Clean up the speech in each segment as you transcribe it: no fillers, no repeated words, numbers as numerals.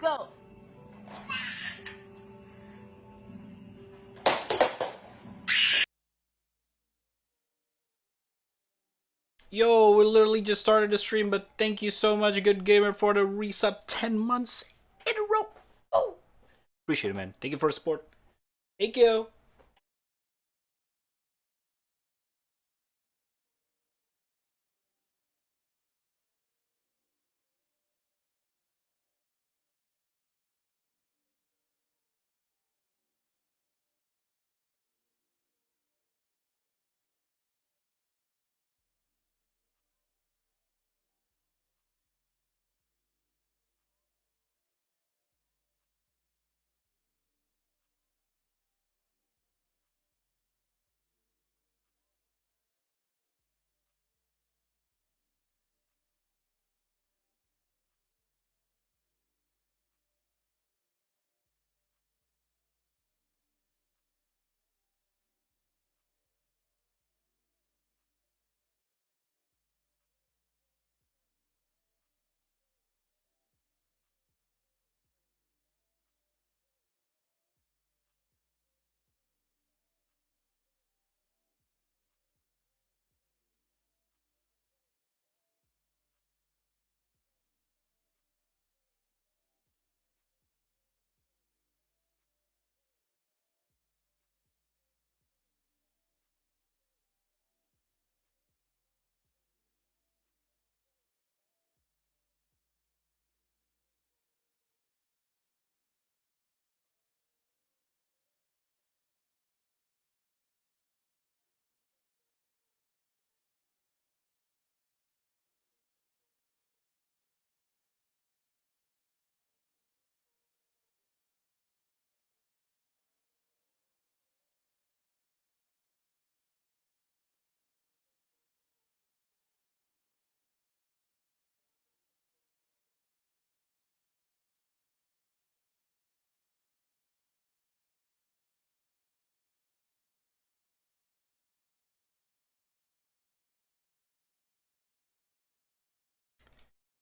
Go. Yo, we literally just started the stream, but thank you so much, Good Gamer, for the resub 10 months in a row. Oh, appreciate it, man. Thank you for the support. Thank you.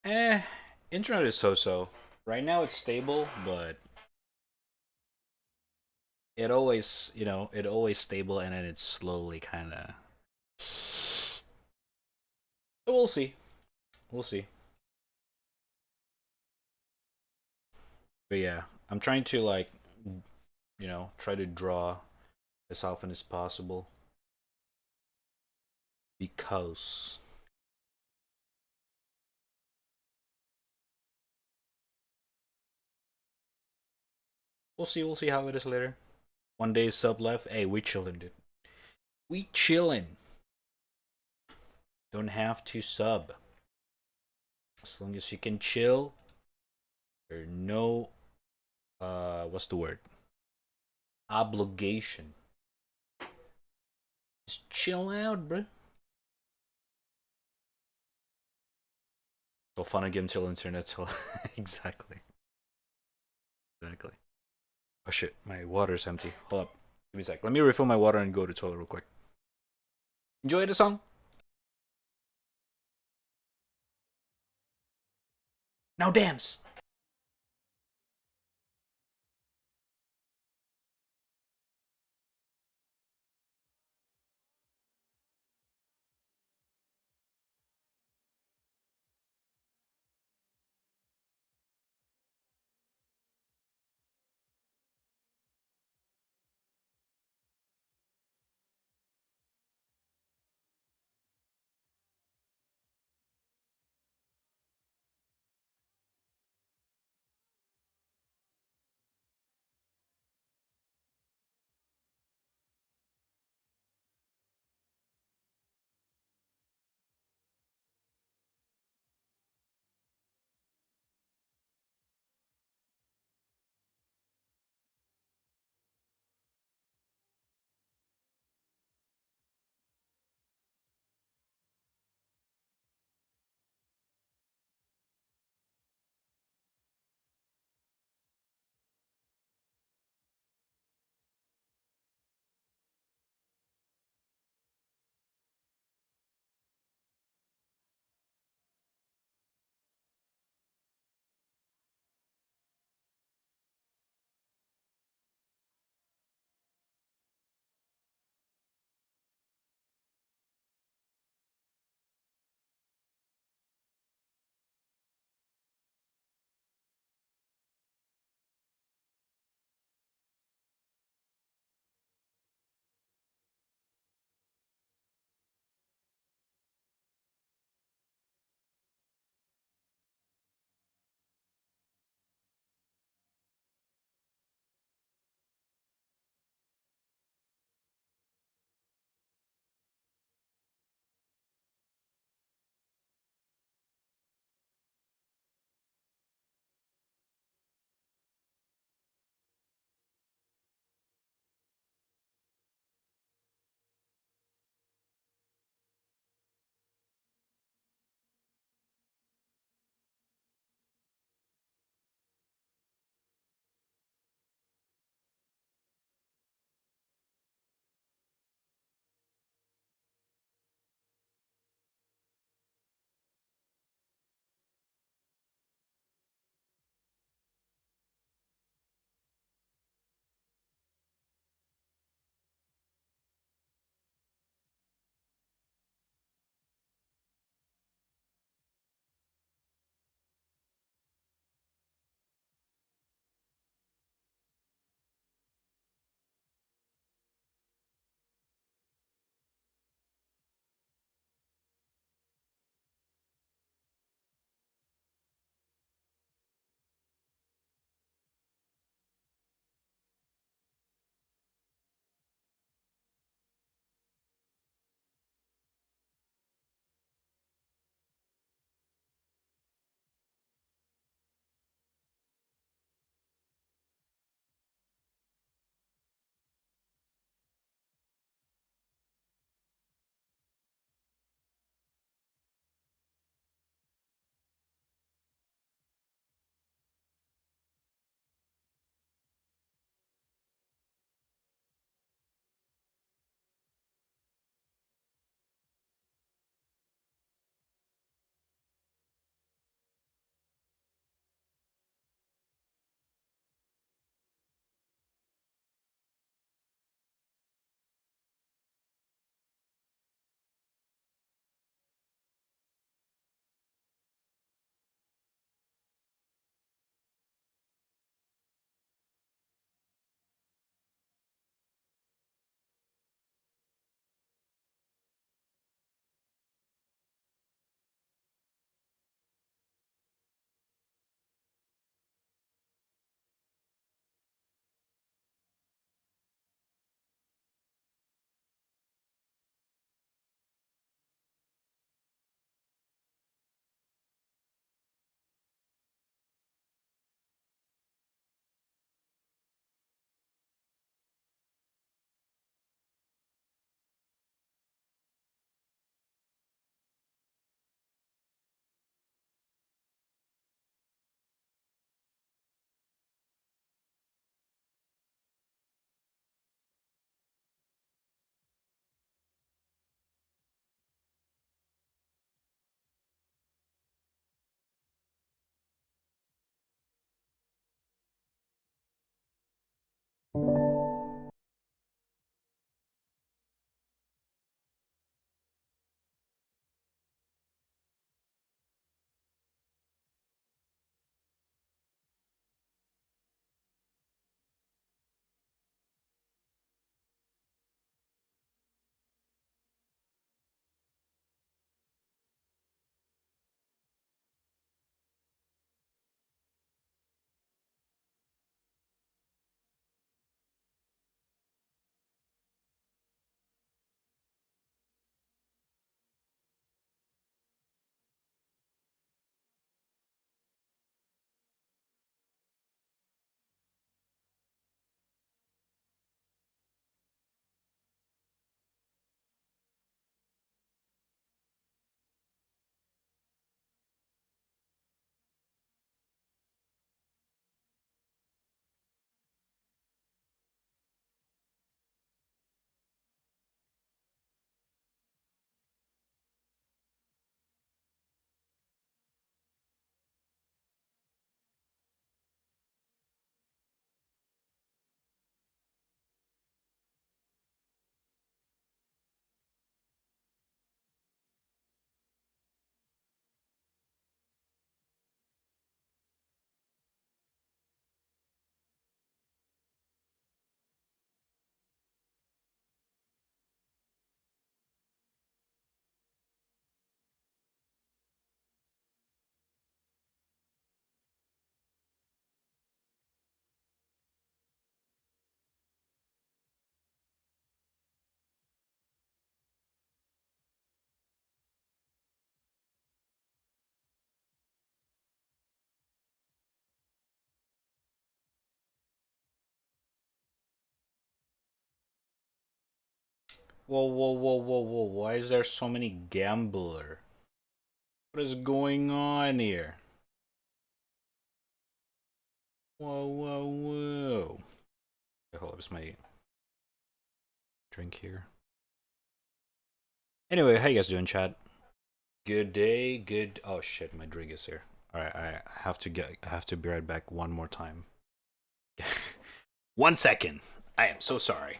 Eh, internet is so-so. Right now it's stable, but it always, it always stable and then it's slowly kind of. So we'll see. We'll see. But yeah, I'm trying to like, try to draw as often as possible because we'll see. We'll see how it is later. One day sub left. Hey, we chillin', dude. We chillin'. Don't have to sub. As long as you can chill. There's no what's the word? Obligation. Just chill out, bro. So fun again till internet. So exactly. Exactly. Oh shit, my water's empty. Hold up. Give me a sec. Let me refill my water and go to the toilet real quick. Enjoy the song. Now dance. Whoa, whoa, whoa, whoa, whoa. Why is there so many gambler? What is going on here? Whoa, whoa, whoa. Okay, hold up, it's my drink here. Anyway, how you guys doing, chat? Good day, good. Oh shit, my drink is here. All right, I have to be right back one more time. 1 second. I am so sorry.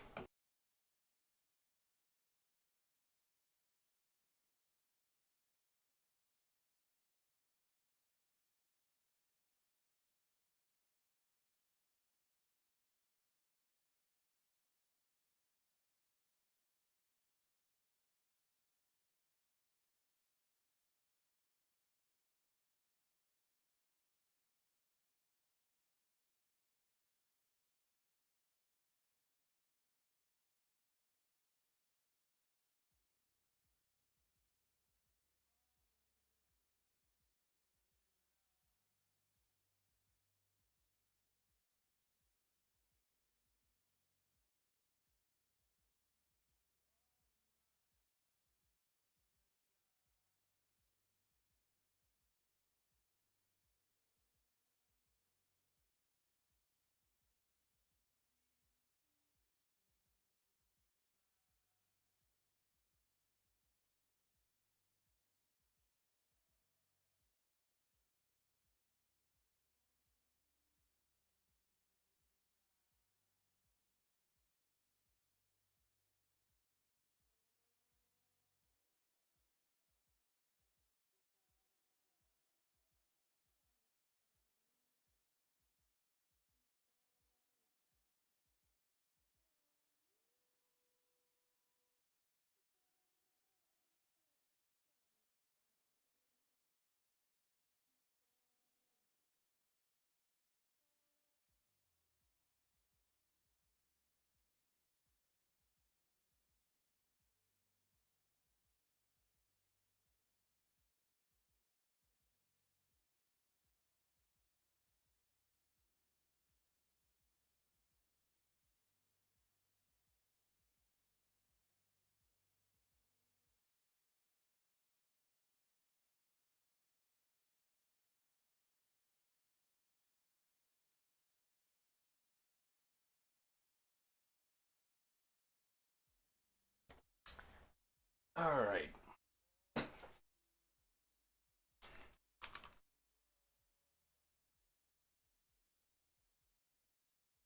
All right.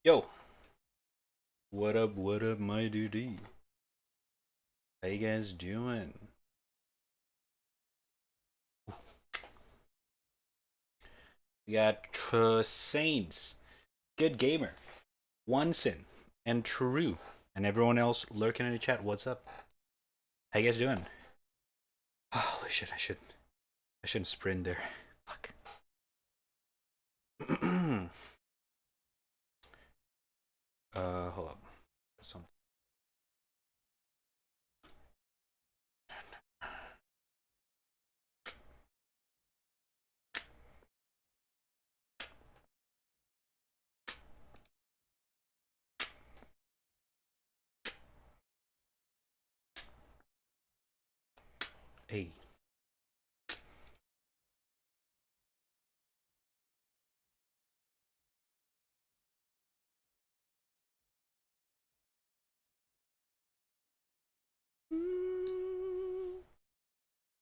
Yo, What up, my dude? How you guys doing? We got Saints, Good Gamer, Onesen, and True, and everyone else lurking in the chat. What's up? How you guys doing? Holy shit! I shouldn't sprint there. Fuck. Hold up. Something. Hey.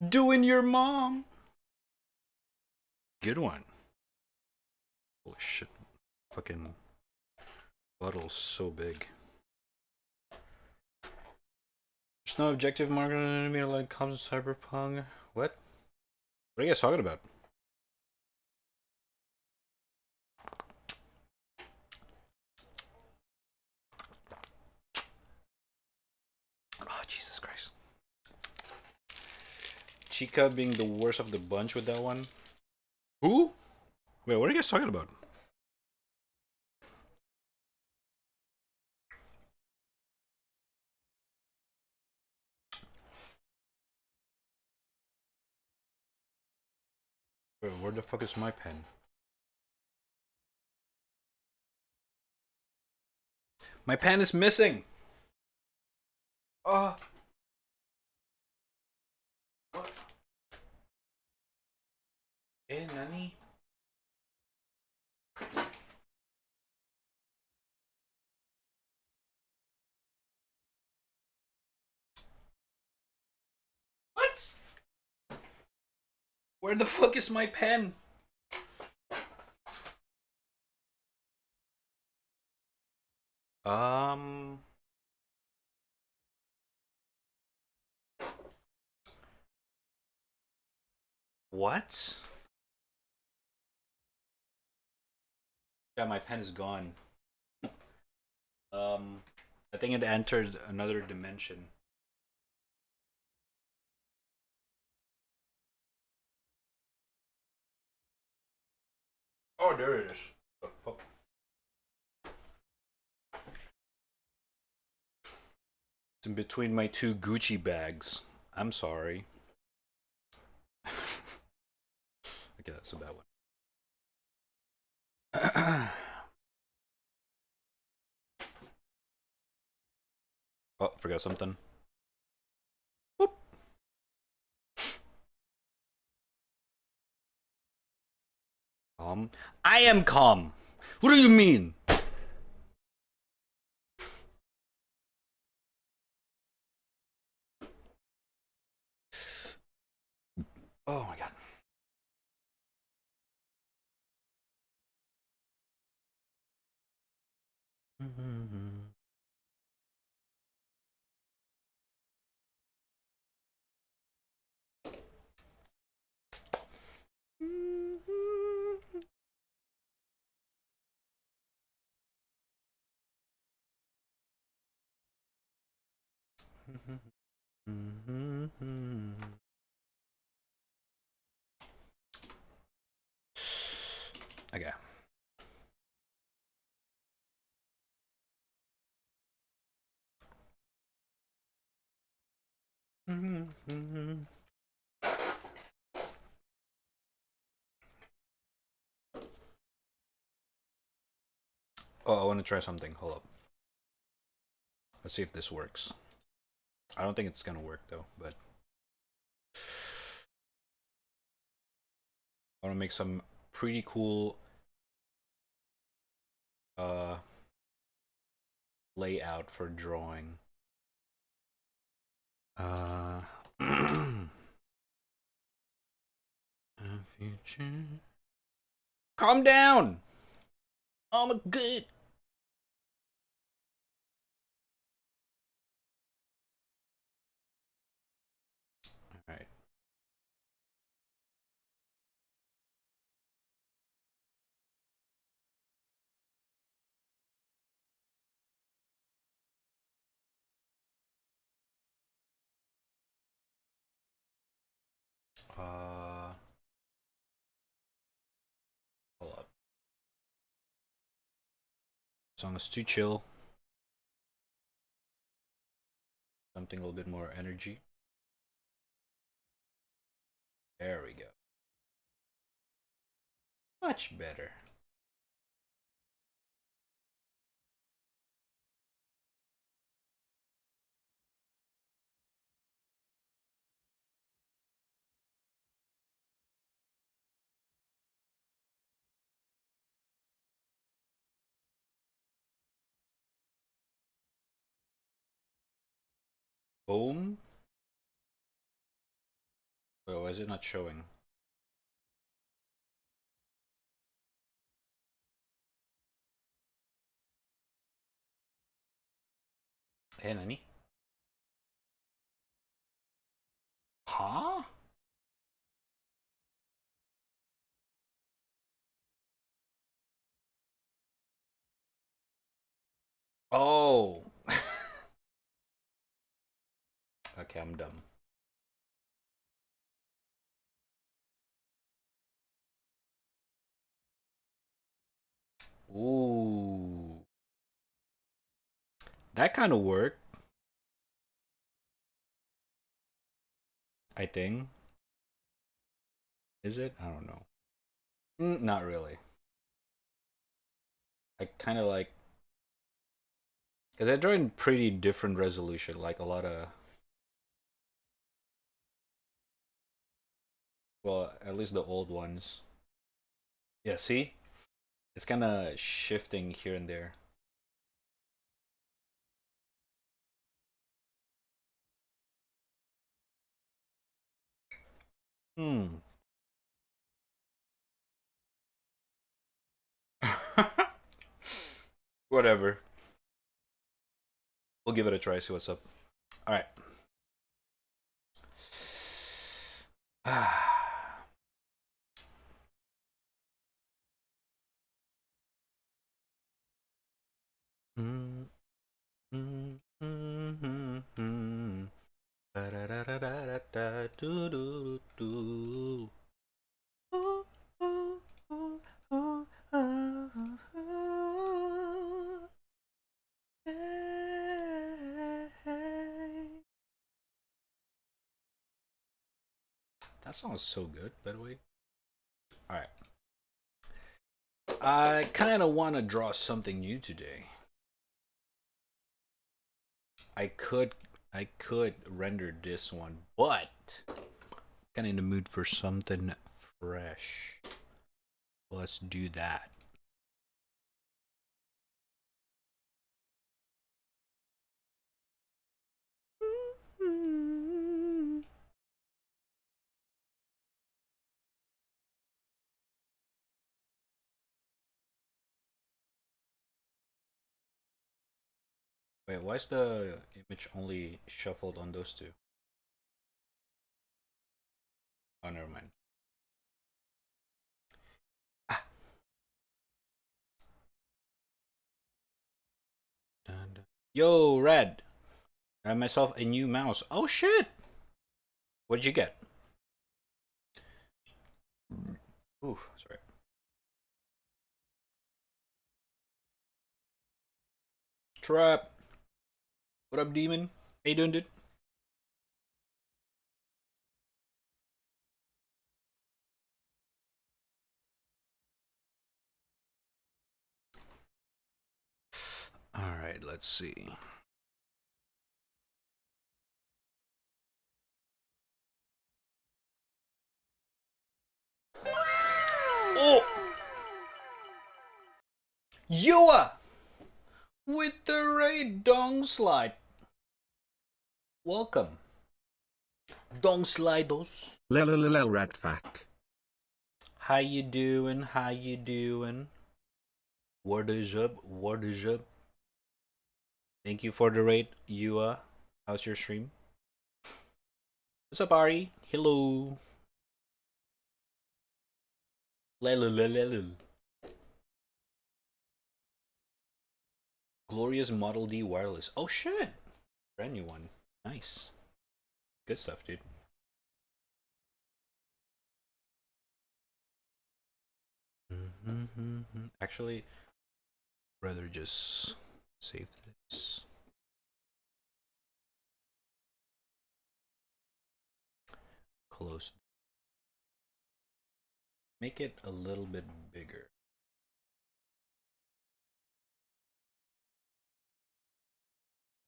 Doing your mom. Good one. Holy shit. Fucking bottle's so big. There's no objective marker on an enemy like comes cyberpunk. What? What are you guys talking about? Oh, Jesus Christ. Chica being the worst of the bunch with that one. Who? Wait, what are you guys talking about? Wait, where the fuck is my pen? My pen is missing! Oh. What? Eh, nani? What? Where the fuck is my pen? What? Yeah, my pen is gone. I think it entered another dimension. Oh, there it is. The fuck? It's in between my two Gucci bags. I'm sorry. Okay, that's a bad one. Oh, forgot something. Whoop. Calm. I am calm. What do you mean? Oh my god. Okay. Oh, I want to try something. Hold up. Let's see if this works. I don't think it's gonna work though, but I want to make some pretty cool layout for drawing. Future. Calm down. Oh my god. Uh, hold up. Song is too chill. Something a little bit more energy. There we go. Much better. Boom. Oh, why is it not showing? Hey, Nani? Huh? Oh. Okay, I'm dumb. Ooh. That kind of worked, I think. Is it? I don't know. Not really. I kind of like, because I joined pretty different resolution, like a lot of, well, at least the old ones. Yeah, see? It's kind of shifting here and there. Hmm. Whatever. We'll give it a try, see what's up. All right. Mm, mm, mm, mm, mm. Ba-da-da-da-da-da, doo-doo-doo-doo. Ooh, ooh, ooh, ooh, ah, ah, hey. That song is so good, by the way. All right. I kind of want to draw something new today. I could I could render this one, but kind of in the mood for something fresh. Let's do that. Wait, why is the image only shuffled on those two? Oh, never mind. Ah. Dun, dun. Yo, Red! I have myself a new mouse. Oh shit! What did you get? Ooh, sorry. Trap! What up, demon? How you doing, dude? Alright, let's see. Oh! Yoa! With the raid dong slide. Welcome. Dong slidos. Raddtrap. How you doing? How you doing? What is up? What is up? Thank you for the raid, Yua. How's your stream? What's up, Ari? Hello. Lelelelelel. Glorious Model D wireless. Oh shit! Brand new one. Nice. Good stuff, dude. Actually, rather just save this. Close. Make it a little bit bigger.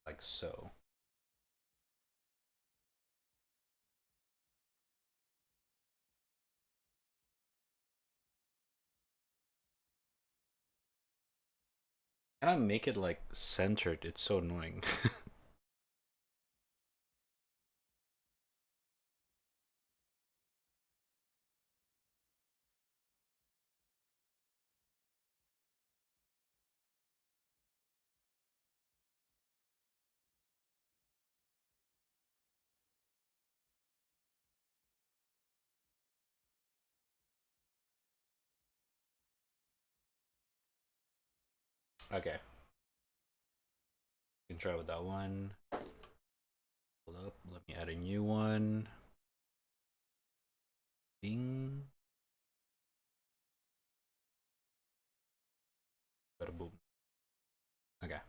Like so. Can I make it like centered? It's so annoying. Okay. You can try with that one. Hold up. Let me add a new one. Bing. Bada boom. Okay.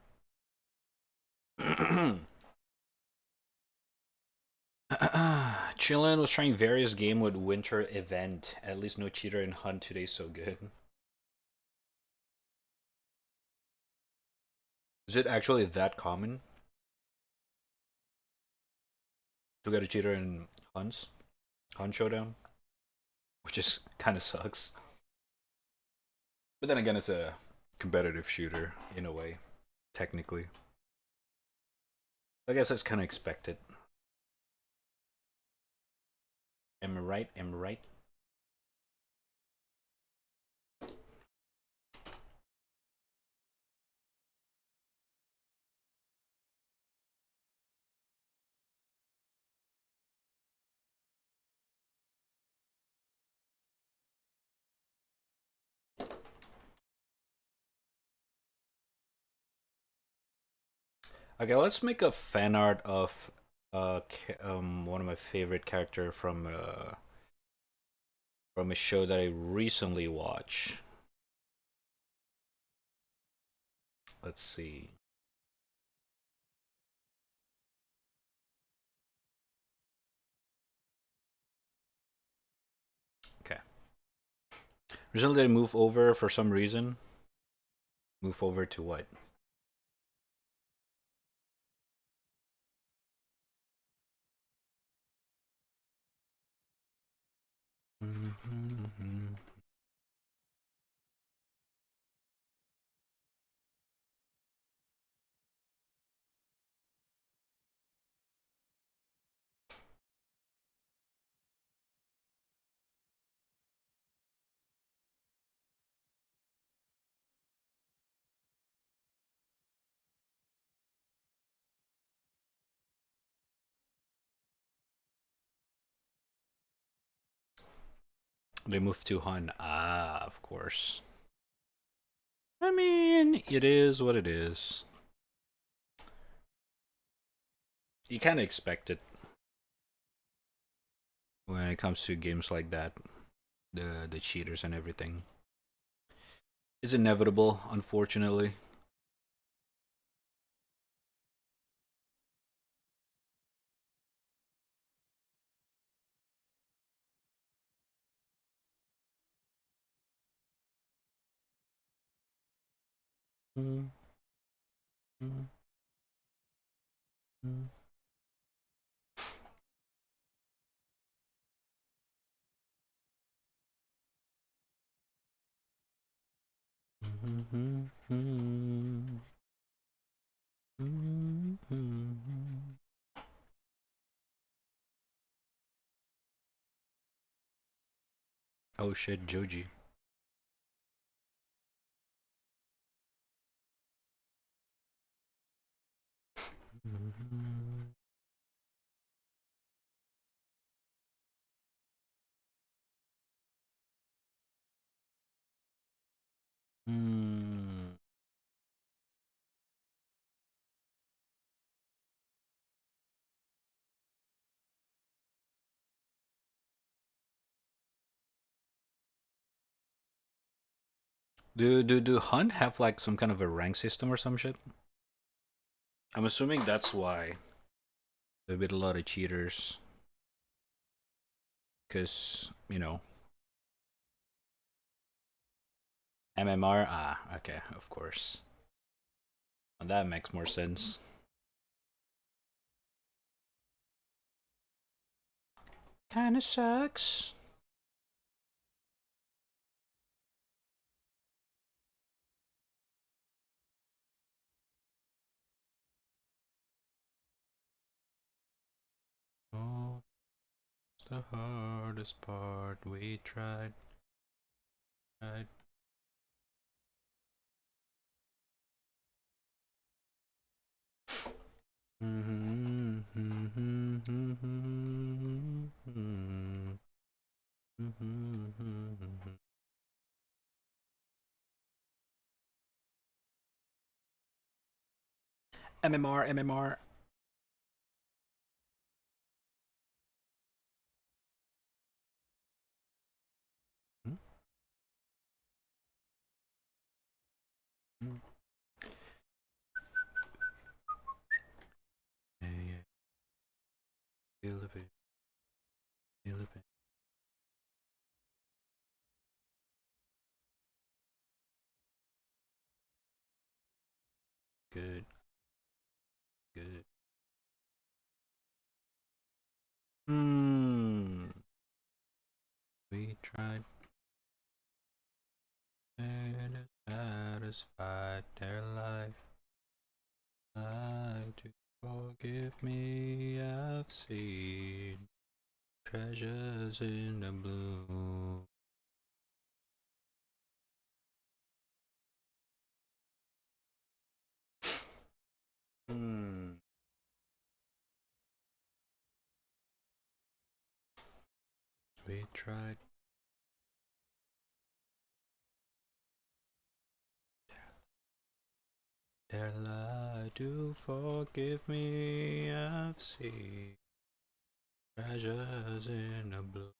Chillin was trying various game with winter event. At least no cheater in hunt today, so good. Is it actually that common to get a cheater in hunts? Hunt showdown? Which is kind of sucks. But then again, it's a competitive shooter in a way, technically. I guess that's kind of expected. Am I right? Am I right? Okay, let's make a fan art of one of my favorite character from a show that I recently watched. Let's see. Okay. Recently I moved over for some reason. Move over to what? They moved to Hun. Ah, of course. I mean, it is what it is. You kind of expect it when it comes to games like that. The cheaters and everything. It's inevitable, unfortunately. Oh shit, Joji. Do Hunt have like some kind of a rank system or some shit? I'm assuming that's why there've been a lot of cheaters. Cause, you know, MMR, okay, of course. Well, that makes more sense. Kinda sucks. Oh, it's the hardest part. We tried. Tried. MMR, MMR. Yeah, yeah. Feel the pain. Feel the pain. Good, good. Hmm. We tried and satisfied their life. Like to forgive me, I've seen treasures in the blue. Hmm. We tried. Their lie to forgive me, I've seen treasures in the blue.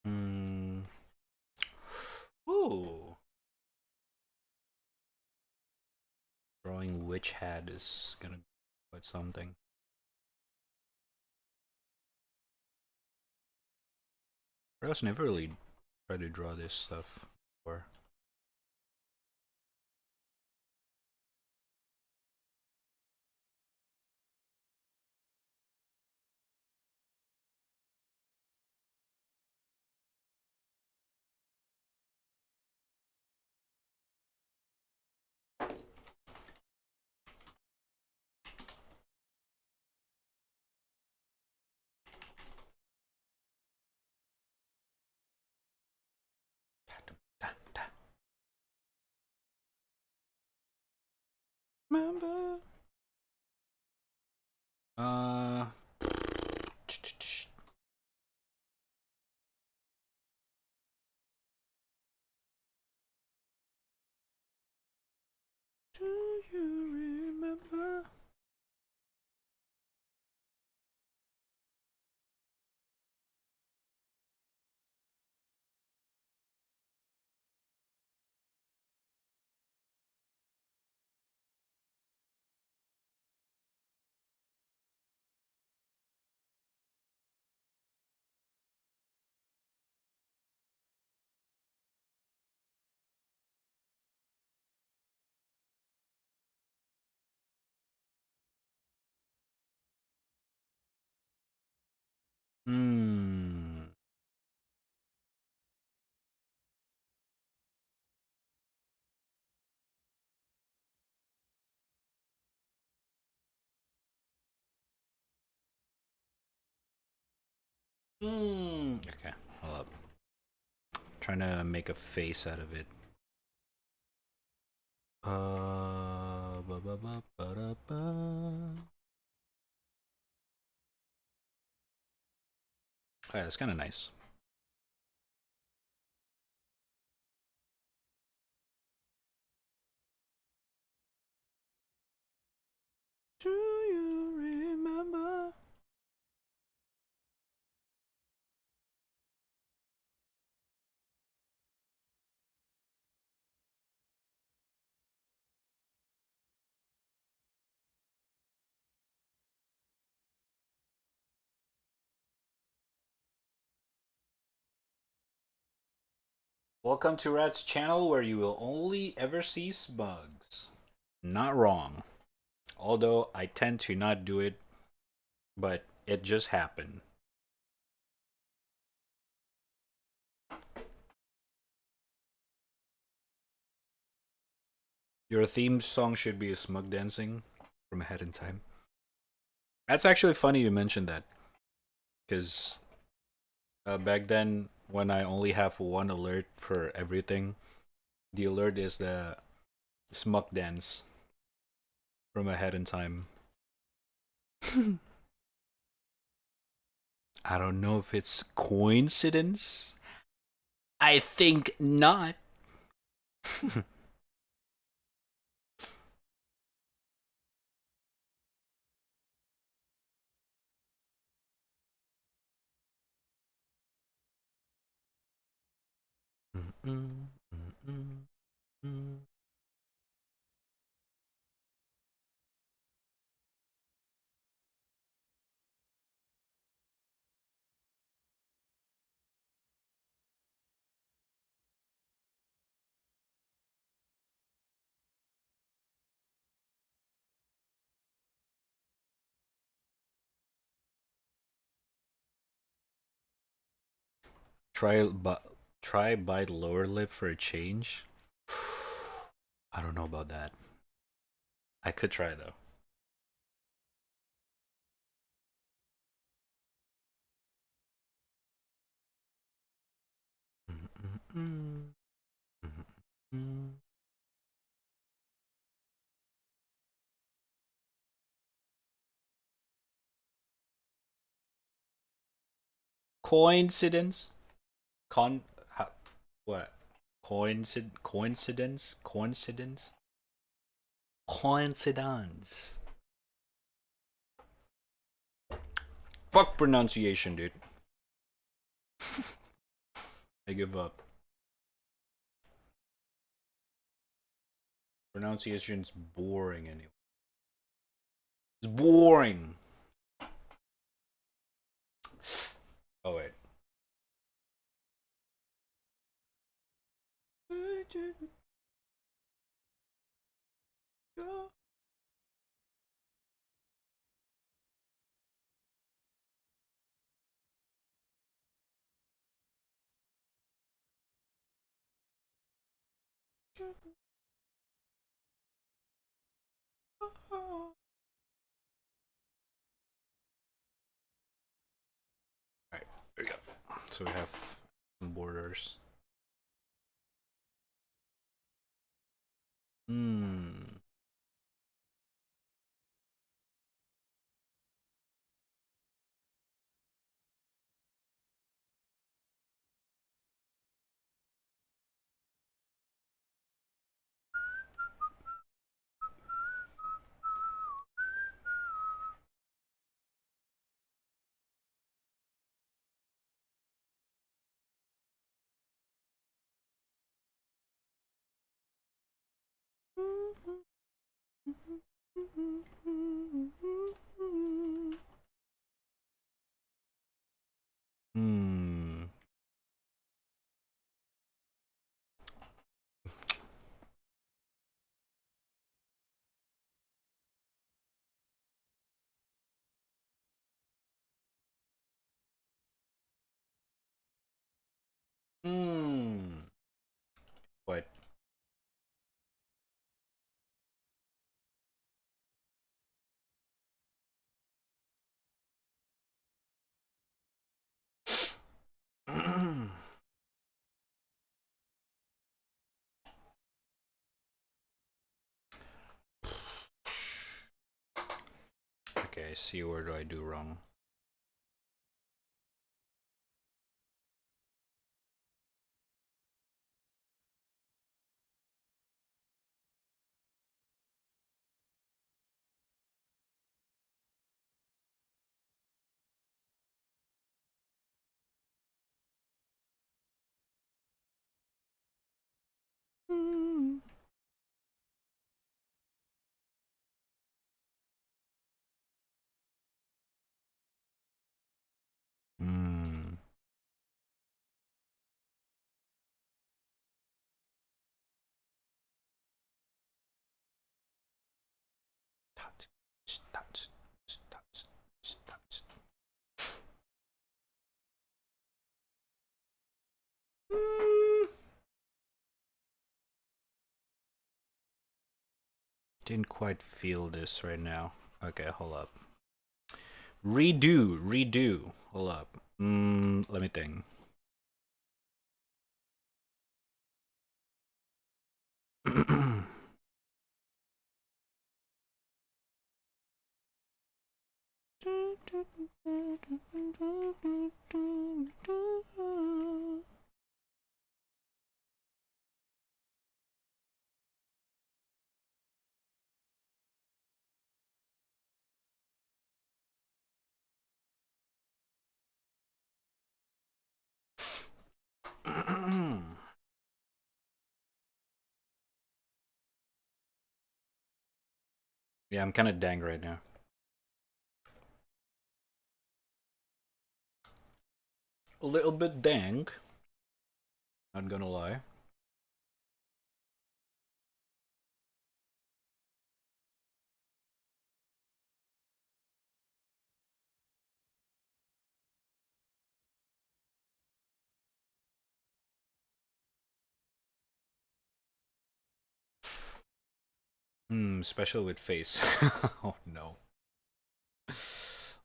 Hmm. Ooh. Throwing witch hat is gonna be quite something. I was never really tried to draw this stuff before. Remember? Uh. Do you remember? Hmm. Hmm. Okay, hold up. Trying to make a face out of it. Ba ba ba ba da ba. Oh, yeah, it's kind of nice. Do you remember? Welcome to Rat's channel where you will only ever see smugs. Not wrong. Although I tend to not do it, but it just happened. Your theme song should be a smug dancing from Ahead in Time. That's actually funny you mentioned that. Because back then, when I only have one alert for everything, the alert is the smug dance from Ahead in Time. I don't know if it's coincidence. I think not. Try but try bite lower lip for a change. I don't know about that. I could try though. Coincidence? Con what? Coincidence? Coincidence? Coincidence. Fuck pronunciation, dude. I give up. Pronunciation's boring anyway. It's boring. Oh wait. Alright, there we go. So we have some borders. Hmm. Hmm. Hmm. What? Okay, I see where do I do wrong. Didn't quite feel this right now. Okay, hold up. Redo. Hold up. Let me think. Yeah, I'm kind of dang right now. A little bit dang. Not gonna lie. Special with face. Oh no.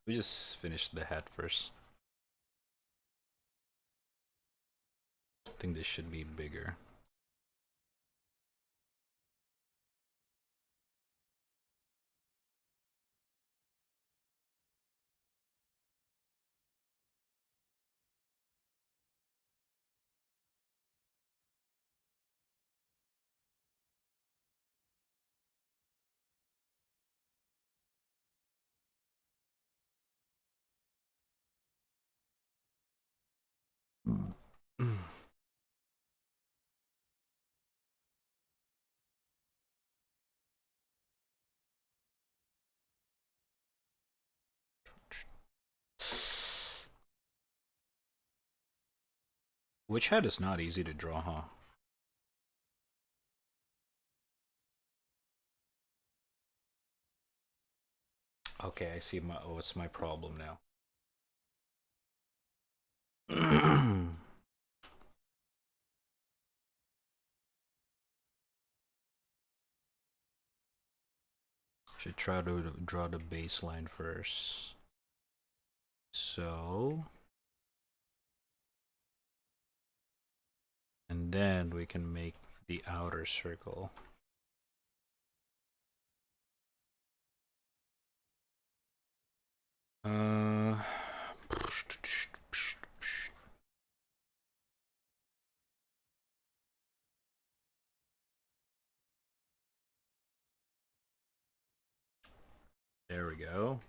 We just finished the hat first. I think this should be bigger. Which hat is not easy to draw, huh? Okay, I see what's my problem now. Should try to draw the baseline first. So, and then we can make the outer circle. There we go.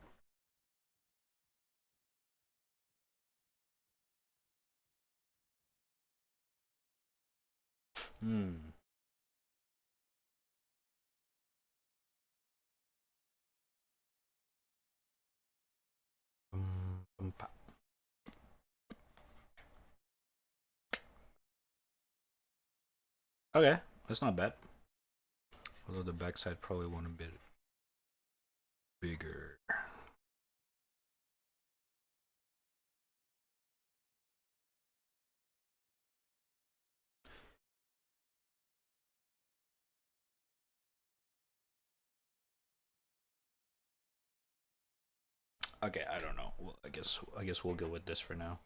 Okay, that's not bad. Although the backside probably want a bit bigger. Okay, I don't know. Well, I guess we'll go with this for now.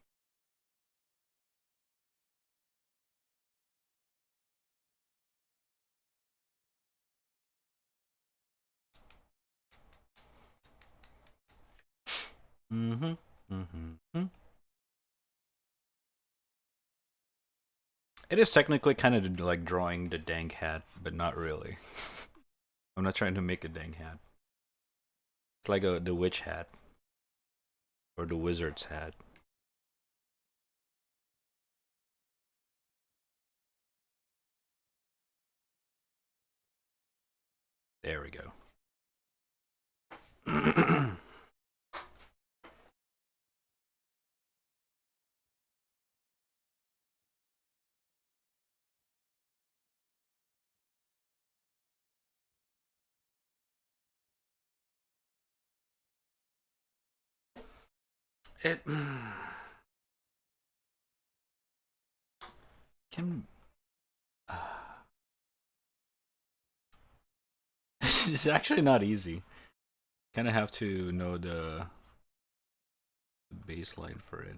It is technically kind of like drawing the dang hat, but not really. I'm not trying to make a dang hat. It's like the witch hat or the wizard's hat. There we go. It can. It's actually not easy. Kind of have to know the baseline for it.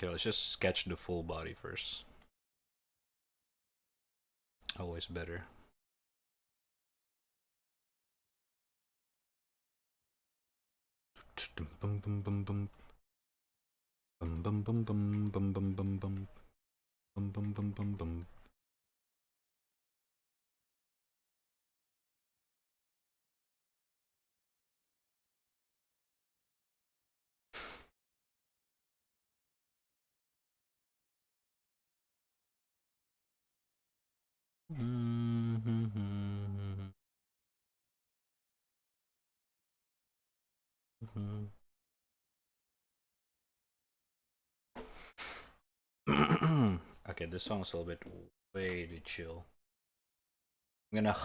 Okay, let's just sketch the full body first. Always better. Bum bum bum bum bum bum bum bum bum bum bum bum bum bum bum bum bum. Okay, this song's a little bit way too chill. I'm gonna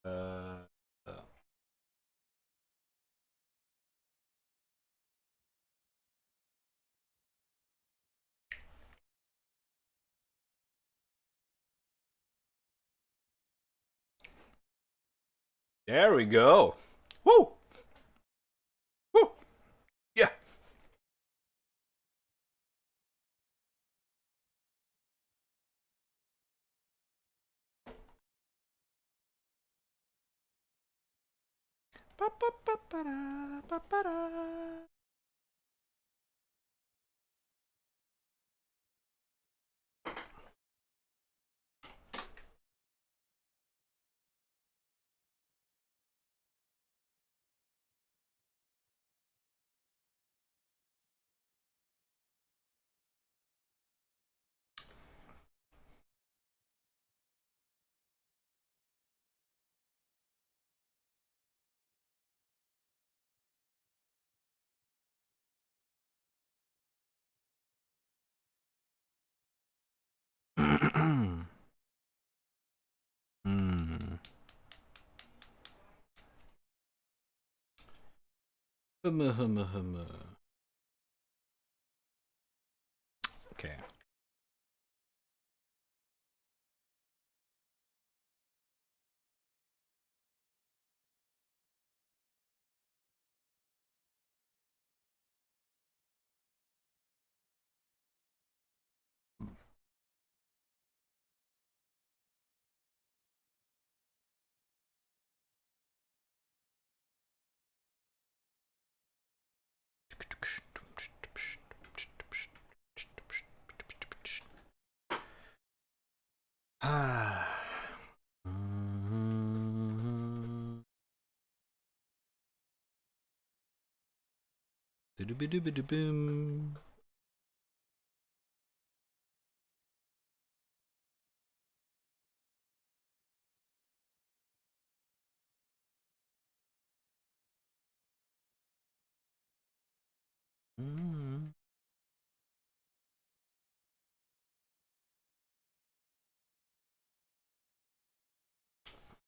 uh, uh there we go. Woo! Woo! Yeah. Hmm. Okay. Ah. Boom.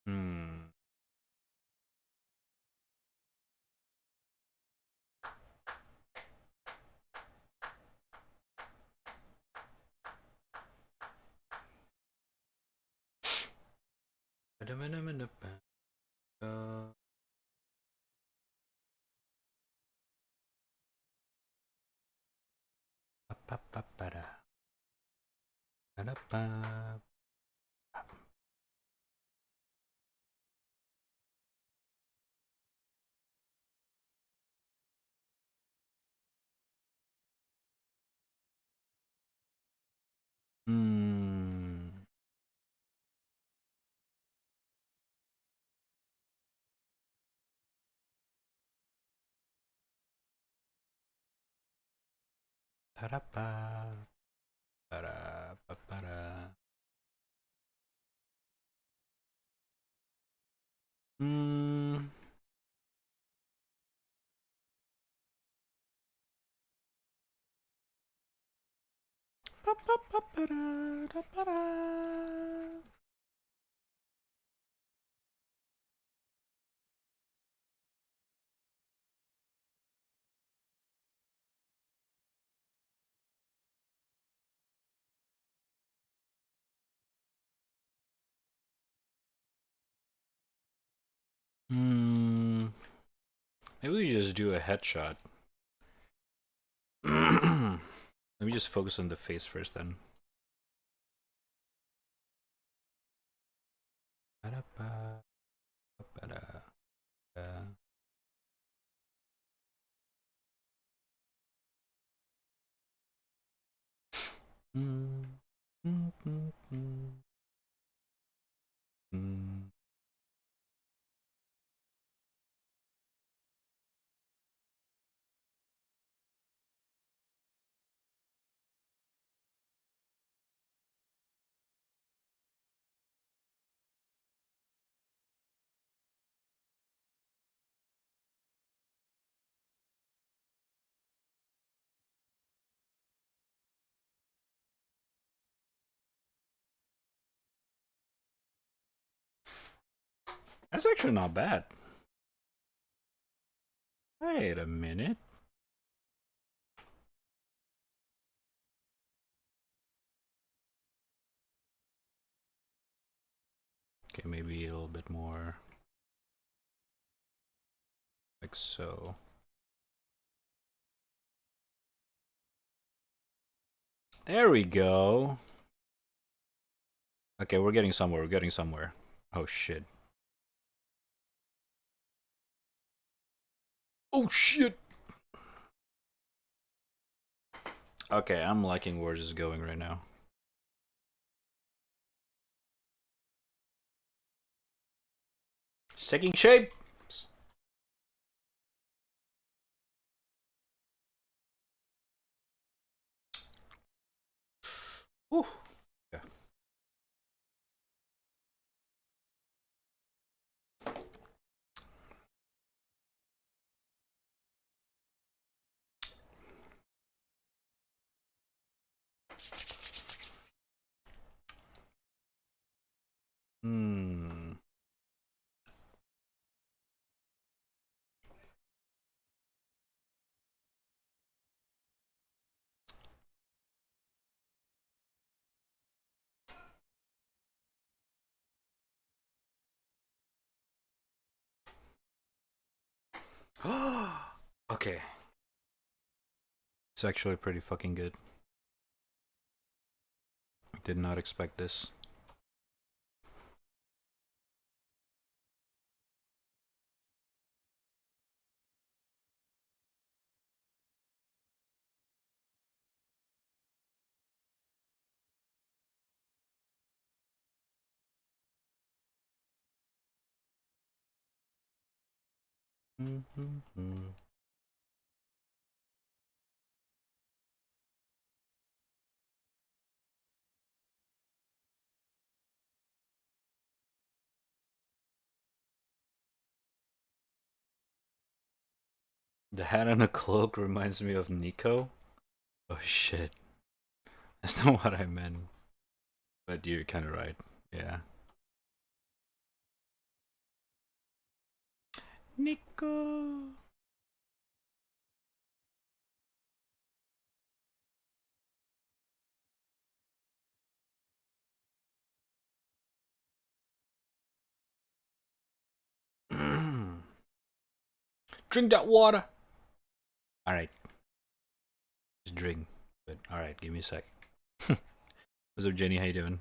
Hmm. Hmm. Ta-da-pa. Ba-da-ba-ba-da. Hmm. Hmm. Maybe we just do a headshot. Let me just focus on the face first then. That's actually not bad. Wait a minute. Okay, maybe a little bit more like so. There we go. Okay, we're getting somewhere. We're getting somewhere. Oh shit. Oh shit. Okay, I'm liking where this is going right now. It's taking shape. Whew. Yeah. Hmm. Okay. It's actually pretty fucking good. Did not expect this. The hat and a cloak reminds me of Nico. Oh shit. That's not what I meant. But you're kind of right. Yeah. Nico. Drink that water. All right. Just drink. But all right, give me a sec. What's up, Jenny? How you doing?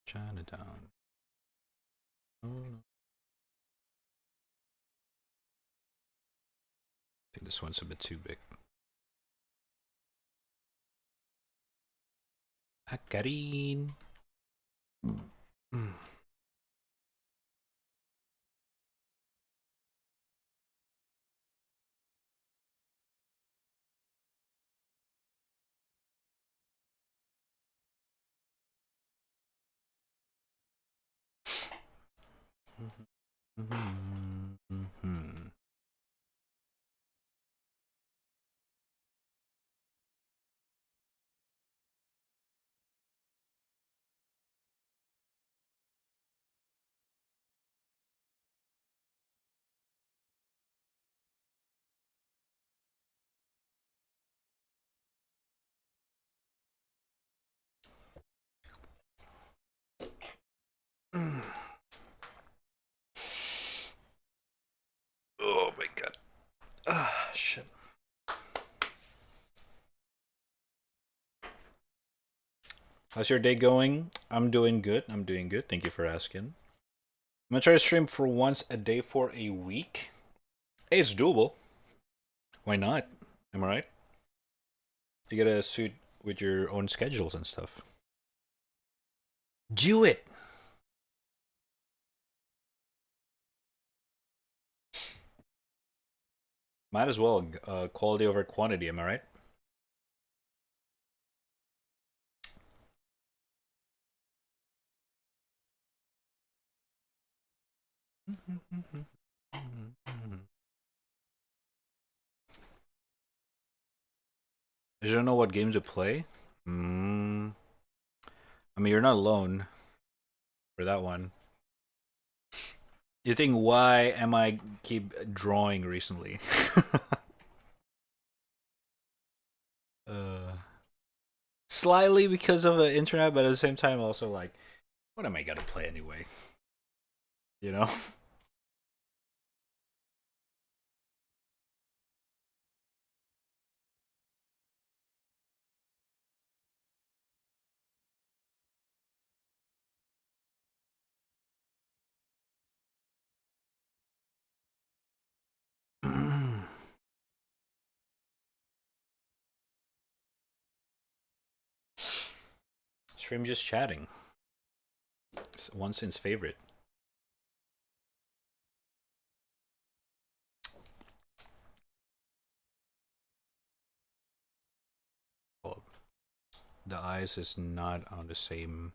Chinatown. I think this one's a bit too big. Akarin. Oh my god. Ah, shit. How's your day going? I'm doing good. I'm doing good. Thank you for asking. I'm gonna try to stream for once a day for a week. Hey, it's doable. Why not? Am I right? You gotta suit with your own schedules and stuff. Do it. Might as well. Quality over quantity. Am I right? You don't know what game to play? I mean, you're not alone for that one. You think why am I keep drawing recently? uh, Slightly because of the internet, but at the same time, also like, what am I gonna play anyway? You know. Stream just chatting. It's one since favorite. Oh, the eyes is not on the same.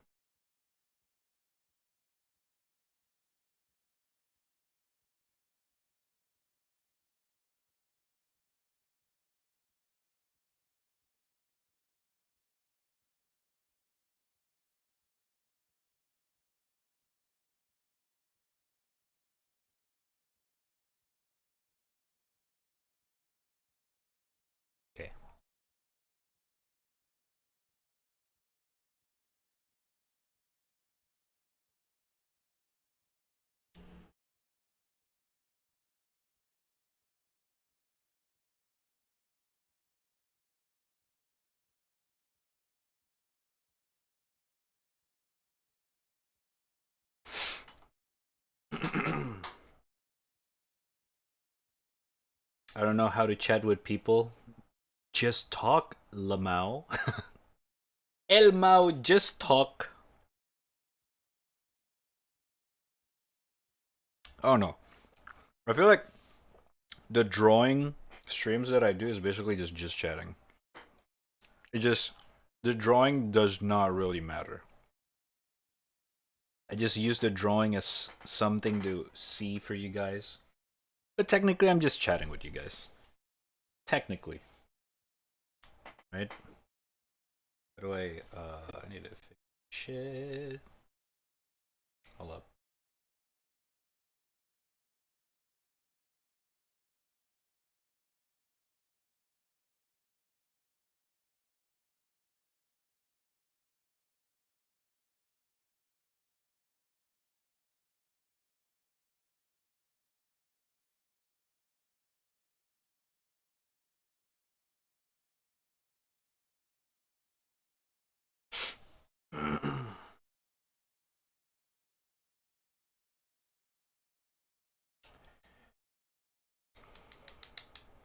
Okay. I don't know how to chat with people. Just talk, Lamau. El Mao, just talk. Oh no. I feel like the drawing streams that I do is basically just chatting. It just the drawing does not really matter. I just use the drawing as something to see for you guys. But technically I'm just chatting with you guys. Technically. Right? How do I need to fix shit. Hold up.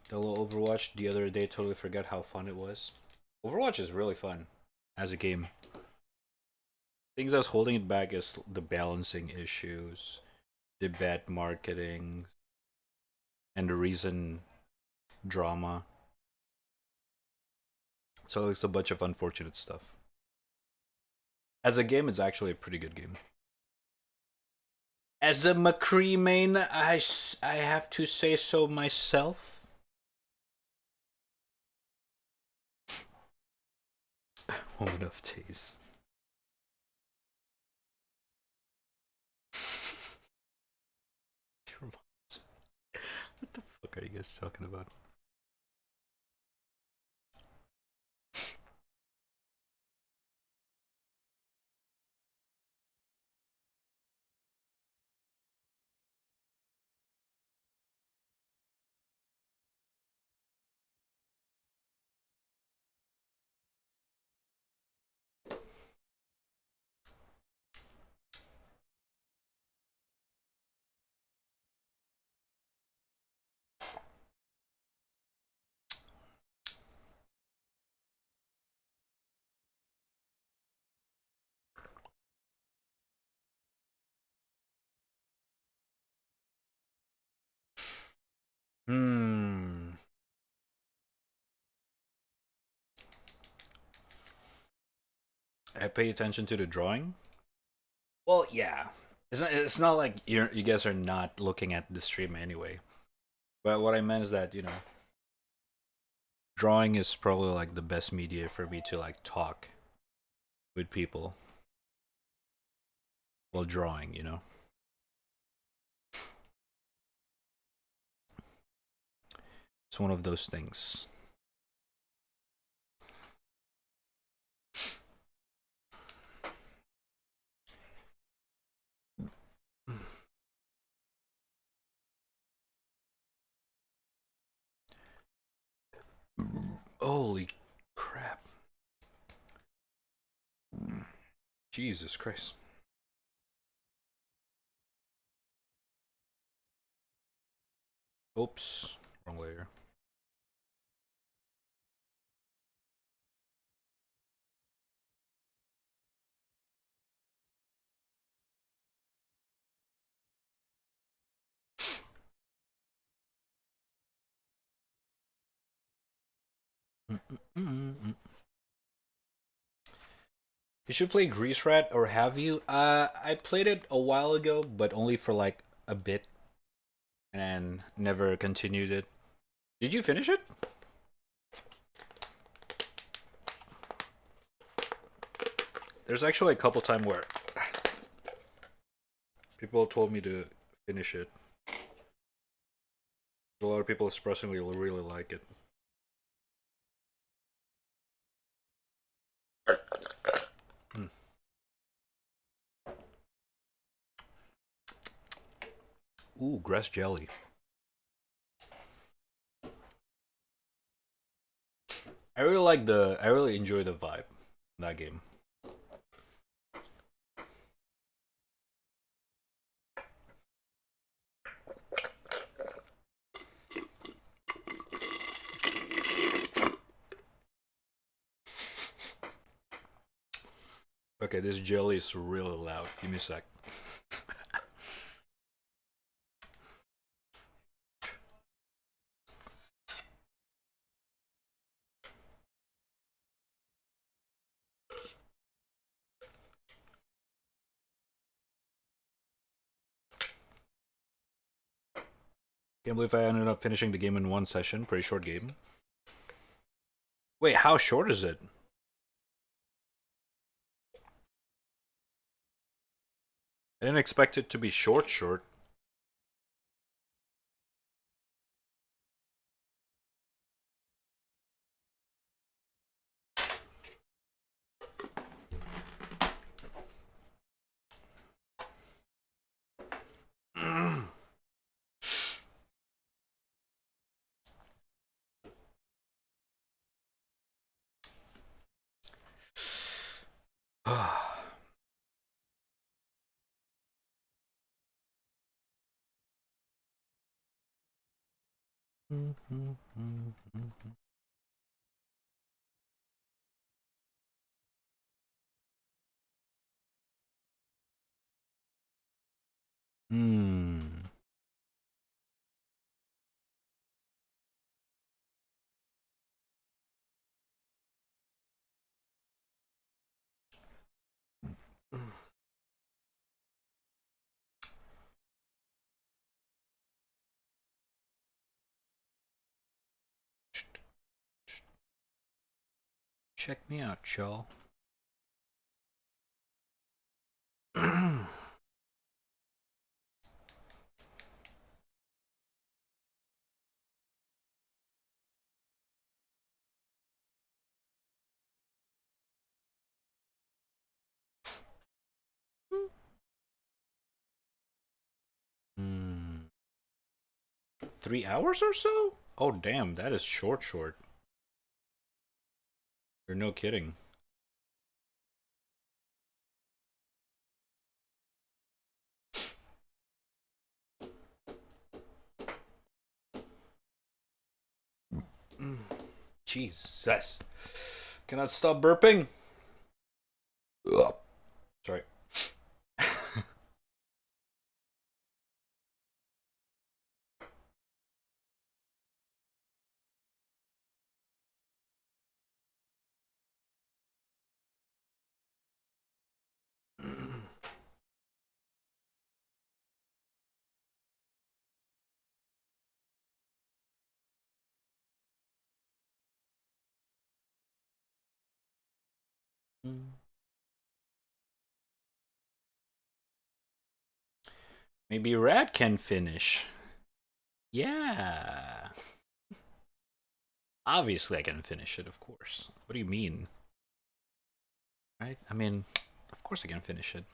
The little Overwatch the other day, totally forgot how fun it was. Overwatch is really fun as a game. Things that's holding it back is the balancing issues, the bad marketing, and the reason drama. So it's a bunch of unfortunate stuff. As a game, it's actually a pretty good game. As a McCree main, I have to say so myself. Moment of tease. What the fuck are you guys talking about? Hmm. I pay attention to the drawing. Well, yeah. It's not like you guys are not looking at the stream anyway. But what I meant is that, drawing is probably like the best media for me to like talk with people while drawing. It's one of those things. Holy crap. Jesus Christ. Oops. Wrong layer. You should play Grease Rat, or have you? I played it a while ago, but only for like a bit, and never continued it. Did you finish it? There's actually a couple times where people told me to finish it. A lot of people expressingly really like it. Hmm. Ooh, grass jelly. I really enjoy the vibe in that game. Okay, this jelly is really loud. Give me a sec. Can't believe I ended up finishing the game in one session. Pretty short game. Wait, how short is it? I didn't expect it to be short. Hmm. Check me out, y'all. Hmm. 3 hours or so? Oh, damn, that is short. You're no kidding. Jesus. Cannot stop burping. Ugh. Sorry. Maybe Rad can finish. Yeah. Obviously, I can finish it, of course. What do you mean? Right? I mean, of course I can finish it.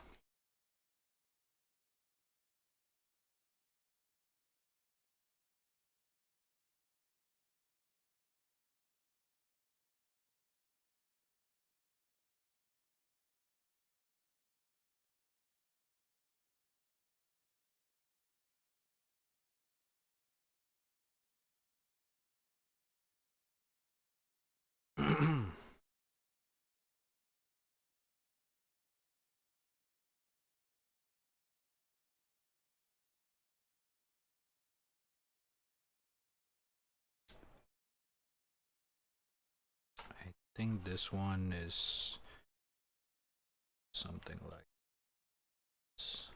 I think this one is something like this.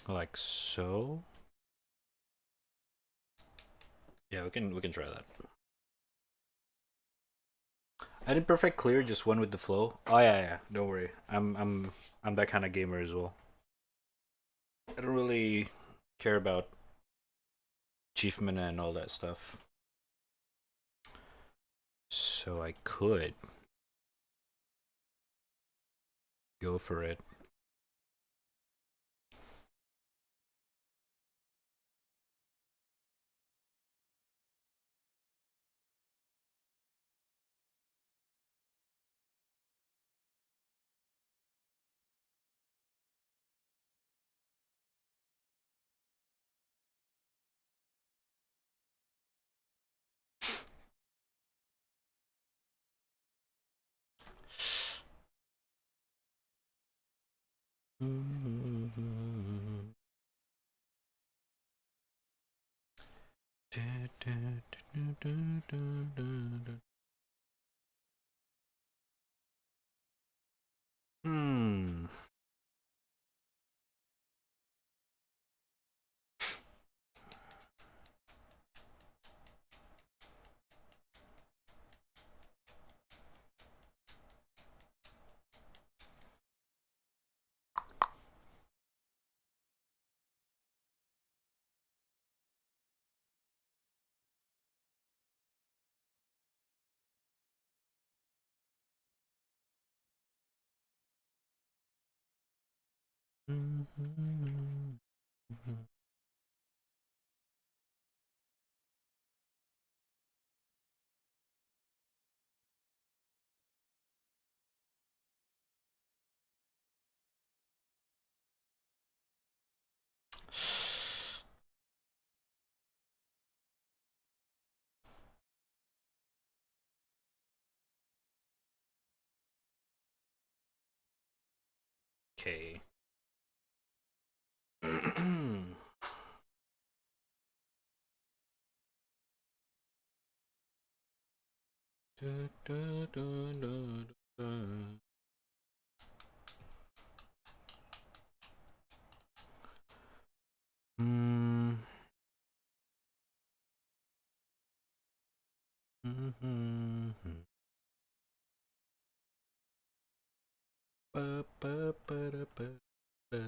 Like so. Yeah, we can try that. I did perfect clear, just went with the flow. Oh yeah. Don't worry. I'm that kind of gamer as well. I don't really care about achievement and all that stuff. So I could go for it. Hmm. Okay. Mm. Mm-hmm. Ba, ba, ba, da, ba, ba.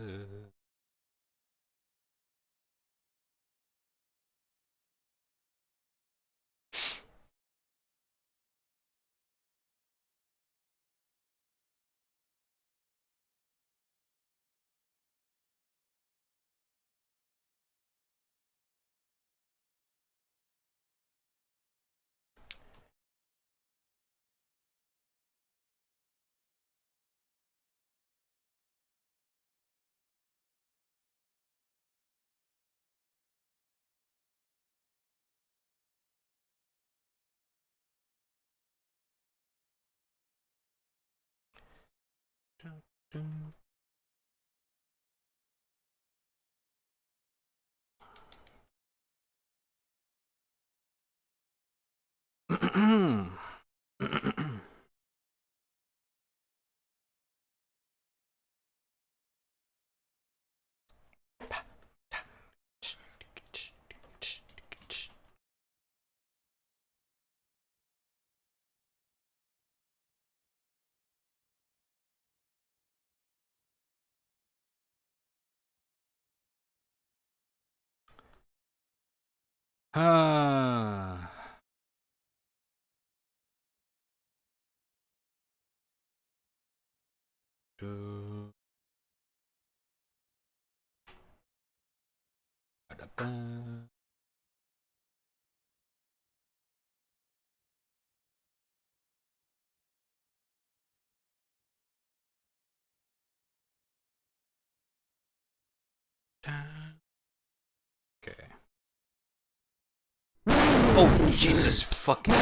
Ah. Okay. Oh, Jesus fucking.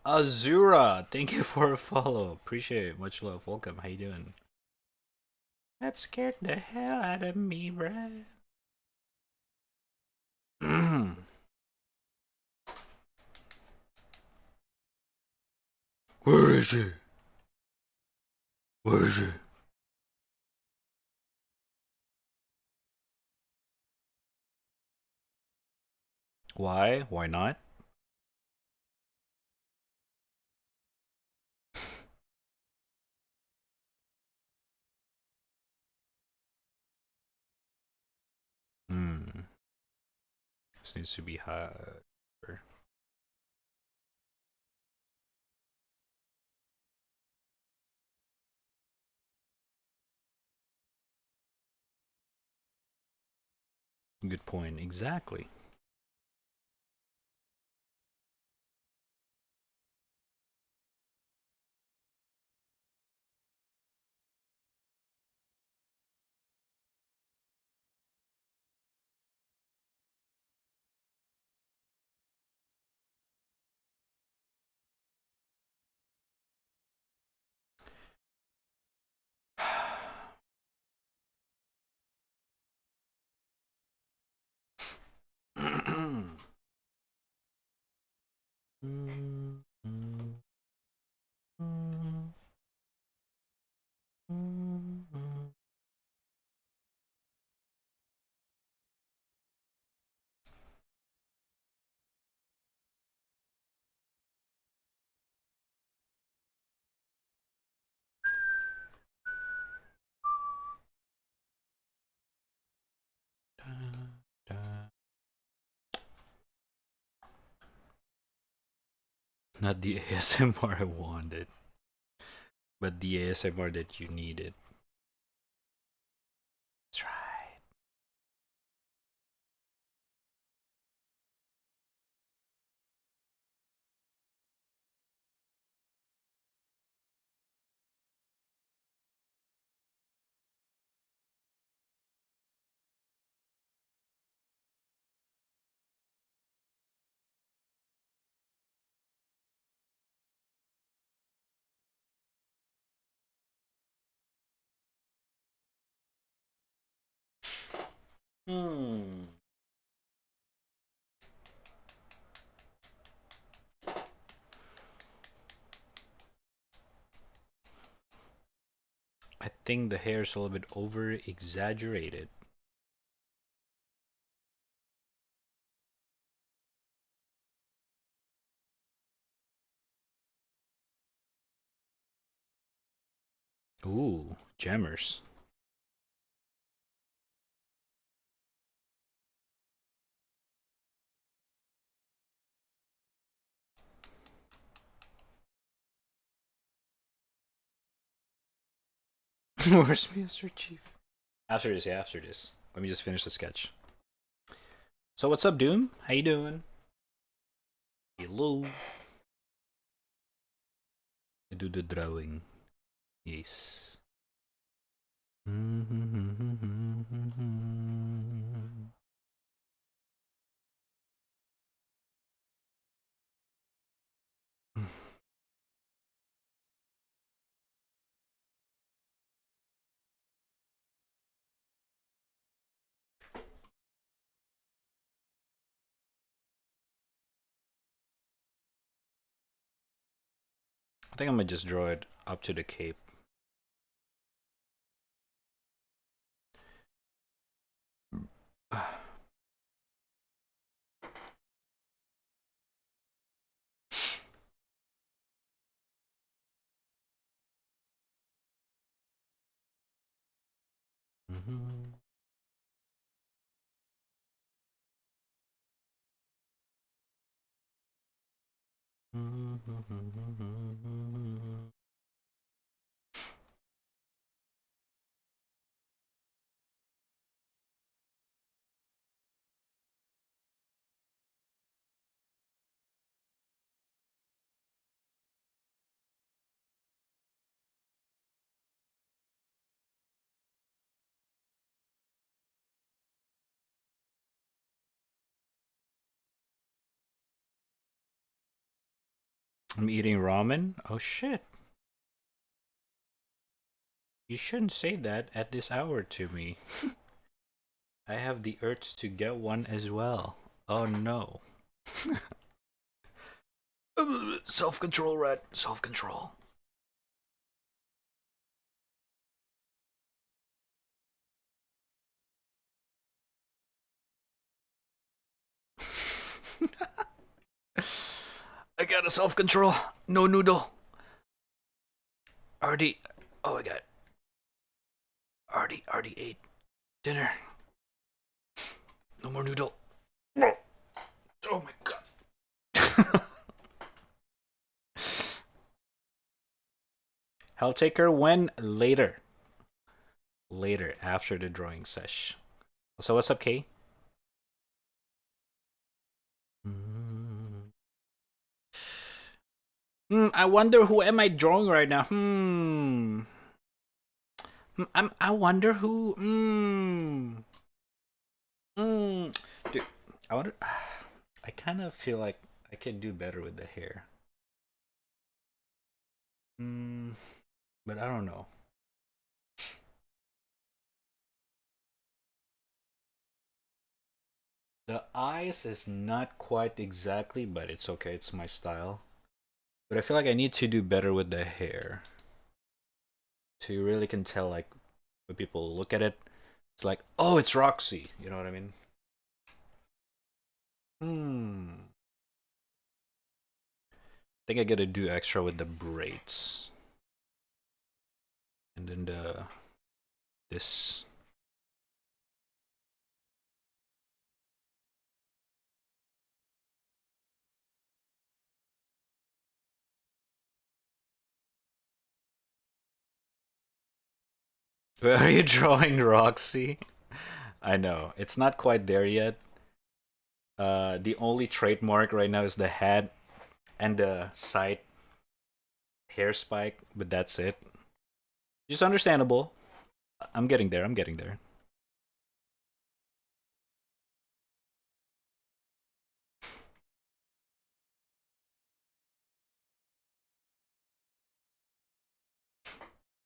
Azura, thank you for a follow. Appreciate it. Much love. Welcome. How you doing? That scared the hell out of me, bruh. Where is he? Where is he? Why? Why not? Hmm. This needs to be higher. Good point. Exactly. Not the ASMR I wanted, but the ASMR that you needed. That's right. Hmm. I think the hair is a little bit over exaggerated. Ooh, jammers. Where's Mr. Chief? After this, yeah, after this. Let me just finish the sketch. So what's up, Doom? How you doing? Hello. I do the drawing. Yes. I think I'm gonna just draw it up to the cape. I'm eating ramen? Oh shit. You shouldn't say that at this hour to me. I have the urge to get one as well. Oh no. Self-control, Red. Self-control. I got a self-control. No noodle. Already. Oh, I got. Already ate dinner. No more noodle. Oh my god. I'll take her when? Later. Later, after the drawing sesh. So what's up, Kay? I wonder who am I drawing right now? I wonder who. Dude, I wonder. I kind of feel like I could do better with the hair. But I don't know. The eyes is not quite exactly, but it's okay. It's my style. But I feel like I need to do better with the hair. So you really can tell, like, when people look at it, it's like, oh, it's Roxy. You know what I mean? I think I gotta do extra with the braids. And then this. Where are you drawing Roxy? I know. It's not quite there yet. The only trademark right now is the hat and the side hair spike, but that's it. Just understandable. I'm getting there. I'm getting there.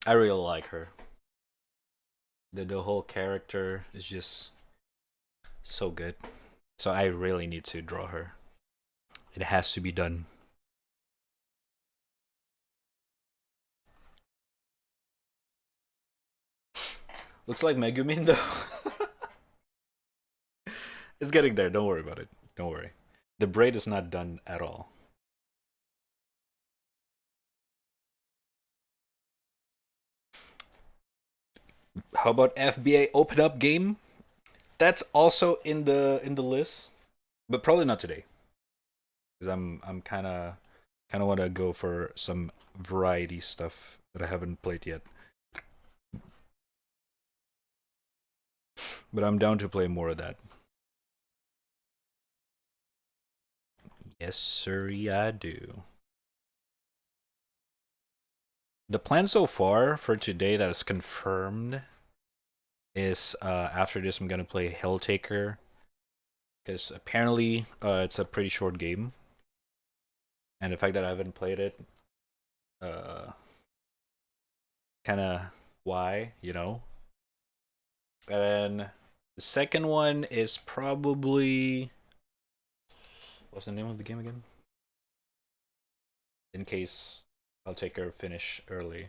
I really like her. The whole character is just so good. So I really need to draw her. It has to be done. Looks like Megumin though. It's getting there. Don't worry about it. Don't worry. The braid is not done at all. How about FBA open up game? That's also in the list, but probably not today. Because I'm kind of want to go for some variety stuff that I haven't played yet. But I'm down to play more of that. Yes, sir, I do. The plan so far for today that is confirmed is after this I'm gonna play Helltaker, because apparently it's a pretty short game, and the fact that I haven't played it, uh, kind of why, you know. And the second one is probably, what's the name of the game again? In case Helltaker finish early.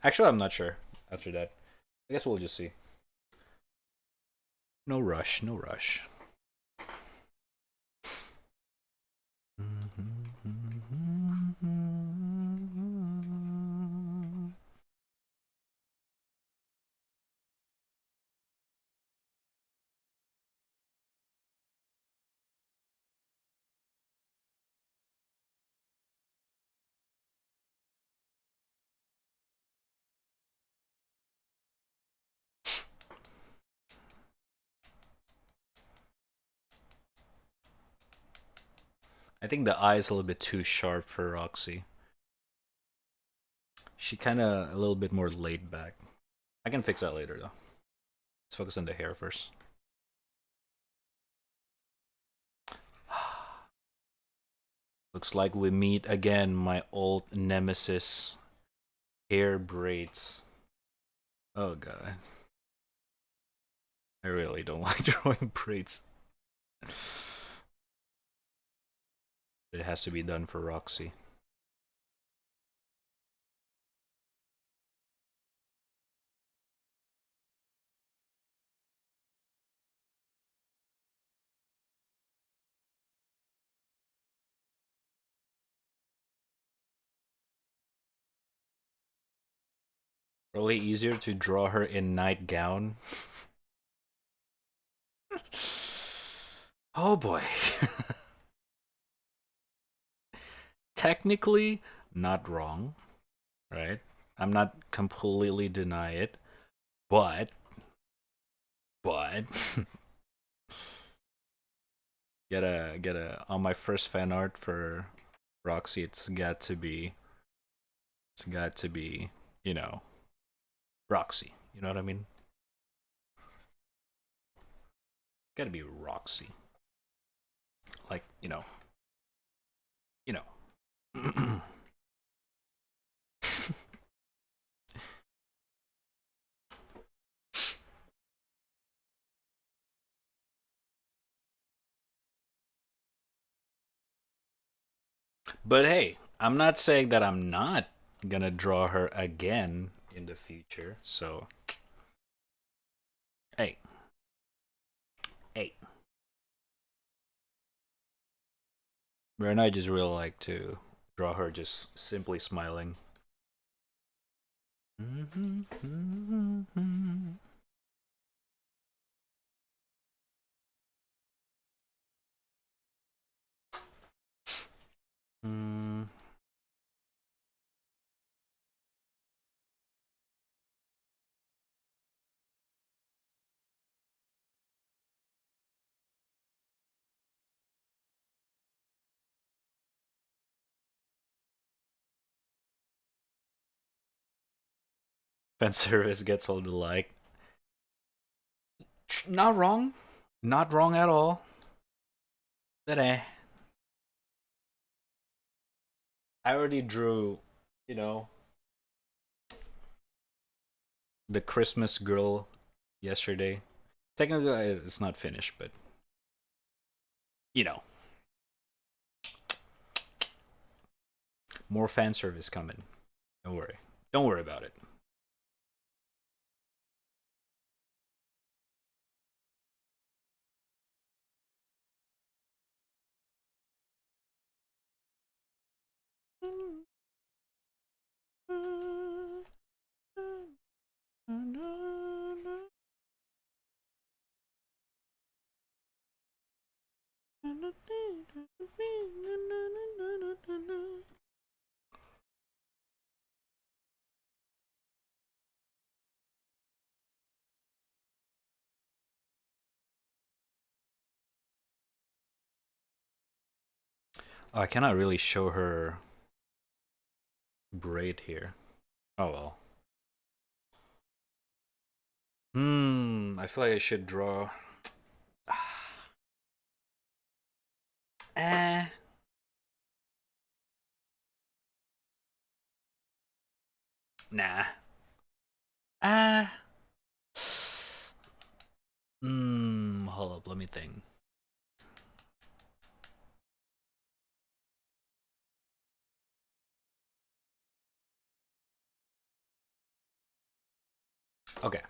Actually, I'm not sure after that. I guess we'll just see. No rush, no rush. I think the eye is a little bit too sharp for Roxy. She kind of a little bit more laid back. I can fix that later though. Let's focus on the hair first. Looks like we meet again, my old nemesis. Hair braids. Oh god. I really don't like drawing braids. It has to be done for Roxy. Probably easier to draw her in nightgown. Oh boy. Technically, not wrong, right? I'm not completely deny it, but but get a on my first fan art for Roxy. It's got to be, you know, Roxy. You know what I mean? Got to be Roxy. Like, you know. But hey, I'm not saying that I'm not gonna draw her again in the future. So, hey, hey. Right now, I just really like to draw her just simply smiling. Mm. Fan service gets all the like. Not wrong. Not wrong at all. But I already drew, you know, the Christmas girl yesterday. Technically, it's not finished, but you know, more fan service coming. Don't worry. Don't worry about it. I cannot really show her braid here. Oh well. I feel like I should draw. Eh. Nah. Ah. Hold up, let me think. Okay.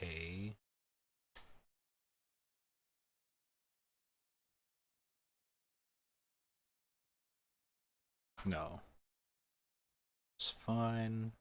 Okay. No. It's fine.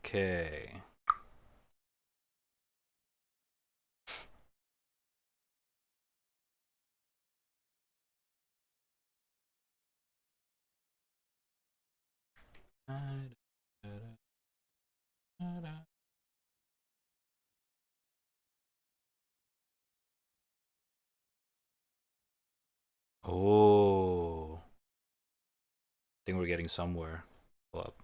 Okay. Oh, I think we're getting somewhere. Hold up.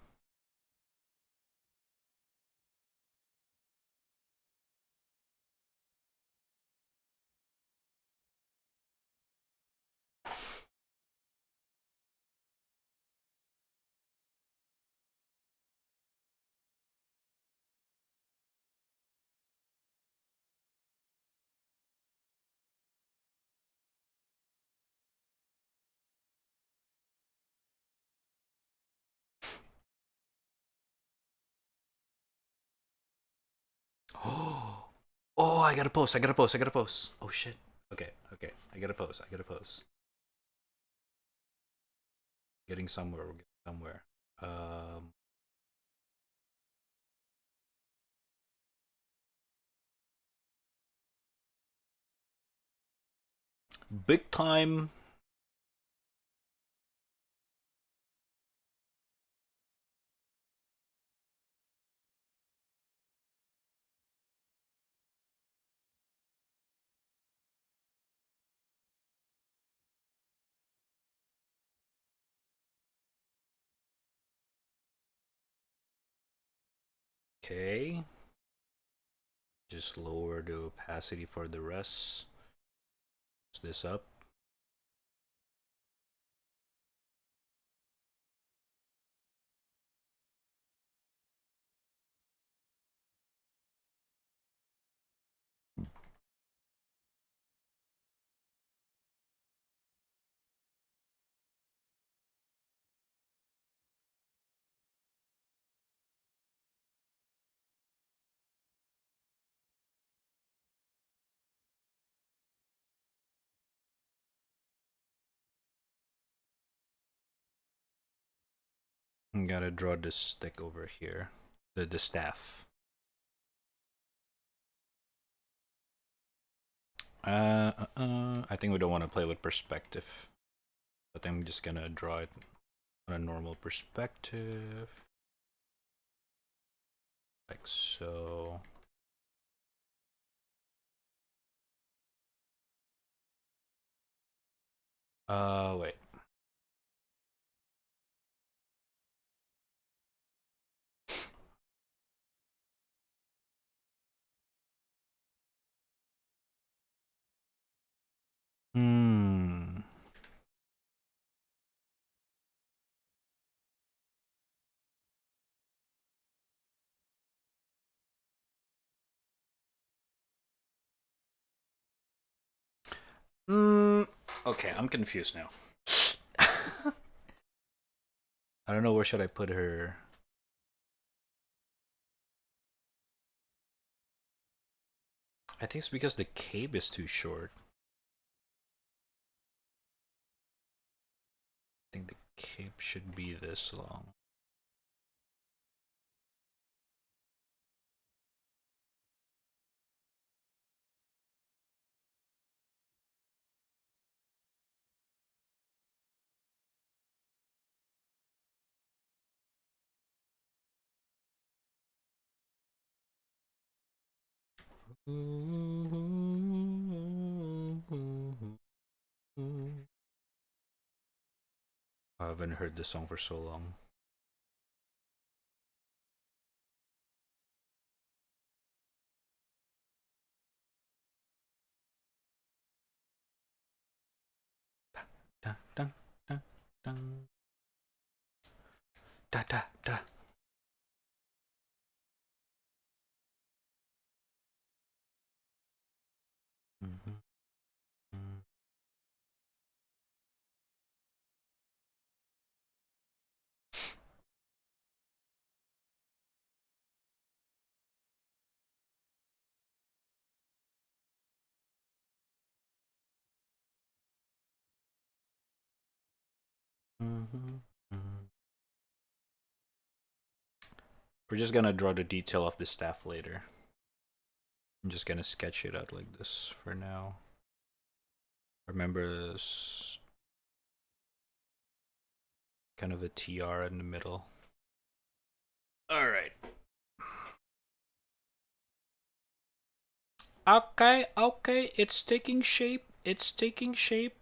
Oh, oh, I gotta post. I gotta post. I gotta post. Oh shit. Okay, okay. I gotta post. I gotta post. Getting somewhere. We're getting somewhere. Um, Big time. Okay. Just lower the opacity for the rest. Push this up. I gotta draw this stick over here. The staff. I think we don't want to play with perspective. But I'm just gonna draw it on a normal perspective. Like so. Wait. Hmm. Hmm. Okay, I'm confused now. I don't know where should I put her. I think it's because the cape is too short. I think the cape should be this long. I haven't heard this song for so long. Da, da, da, da. Da, da, da. Mm-hmm. Mm-hmm. We're just gonna draw the detail of the staff later. I'm just gonna sketch it out like this for now. Remember this kind of a tiara in the middle. Alright. Okay, okay, it's taking shape. It's taking shape.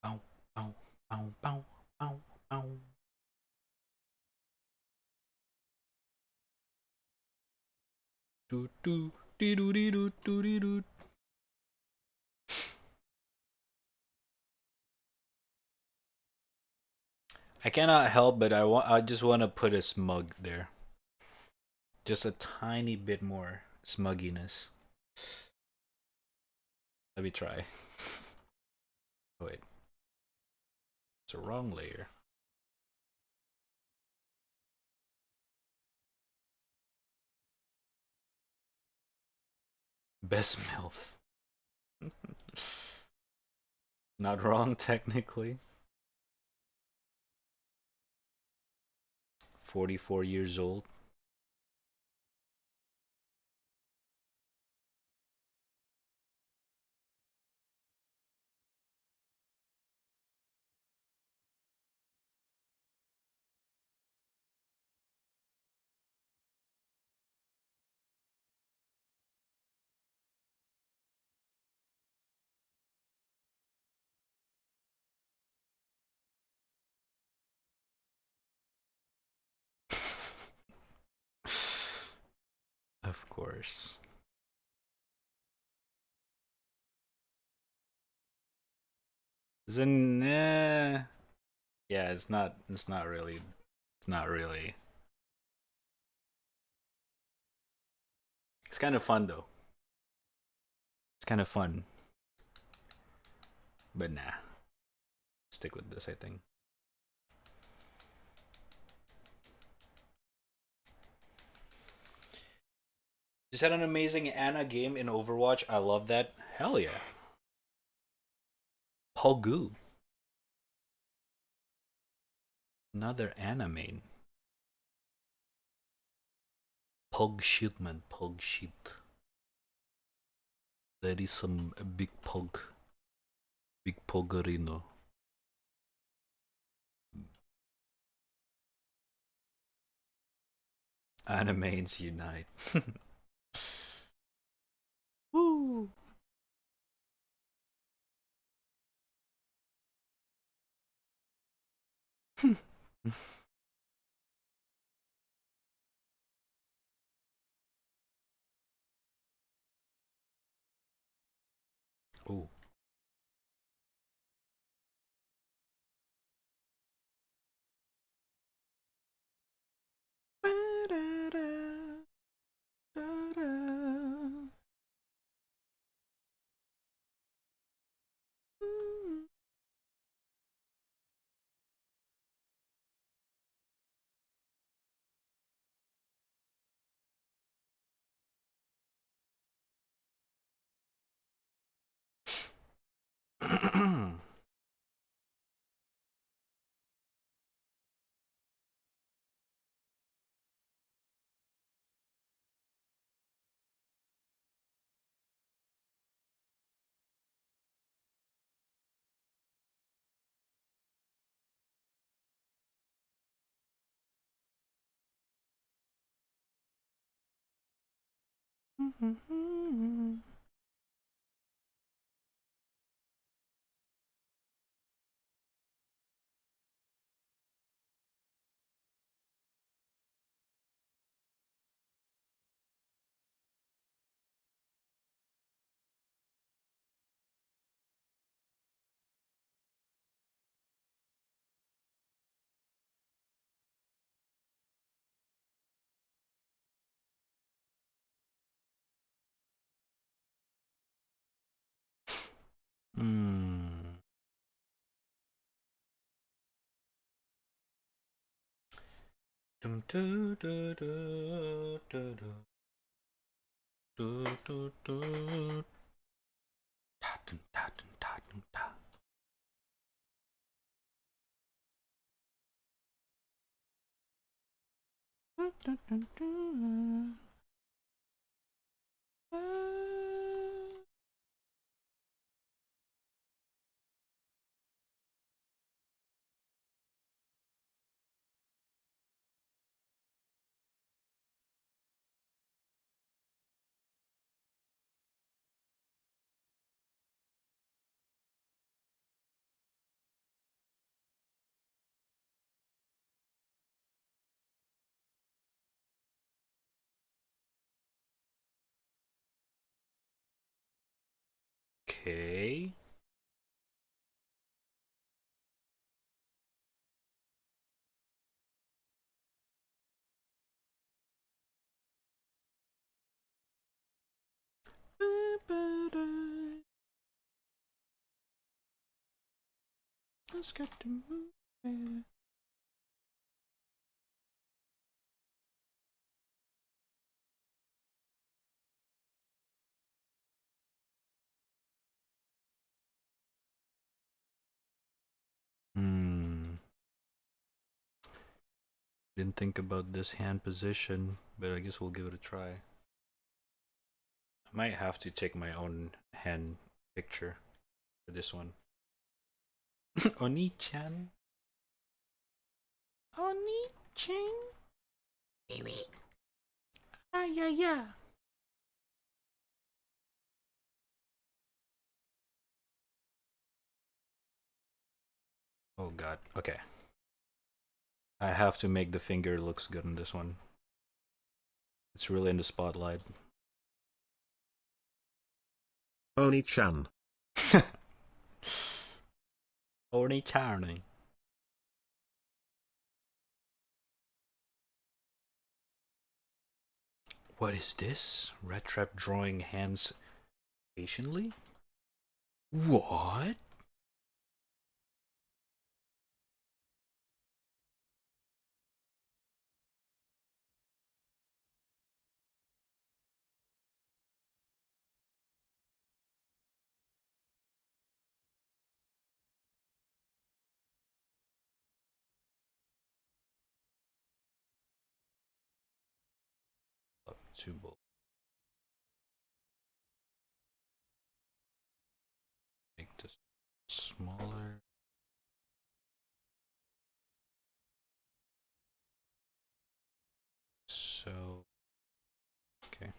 Bow, bow, bow, bow, bow, bow. Do do dee do dee do do dee do. I cannot help but I just want to put a smug there. Just a tiny bit more smugginess. Let me try. Oh, wait. It's a wrong layer. Best MILF. Not wrong, technically. 44 years old. Of course. Isn't yeah, it's not really it's not really. It's kind of fun though. It's kind of fun. But nah. Stick with this, I think. Just had an amazing Ana game in Overwatch. I love that. Hell yeah. Pogu. Another anime. Pug shit, man. Pug shit. That is some big pug. Big puggerino. Animates unite. Woo! Ooh. Hmm. Dum, do, do, do, do, do. Do, do, do. Ta, dum, ta, dum, ta, dum, ta. Okay. Let's get to move. Hmm. Didn't think about this hand position, but I guess we'll give it a try. I might have to take my own hand picture for this one. Oni-chan. Oni-chan. Ah, yeah, yeah. Oh god. Okay. I have to make the finger looks good on this one. It's really in the spotlight. Oni-chan. Oni-chan. What is this? Raddtrap drawing hands patiently? What? Up two bull. Make this smaller. So, okay.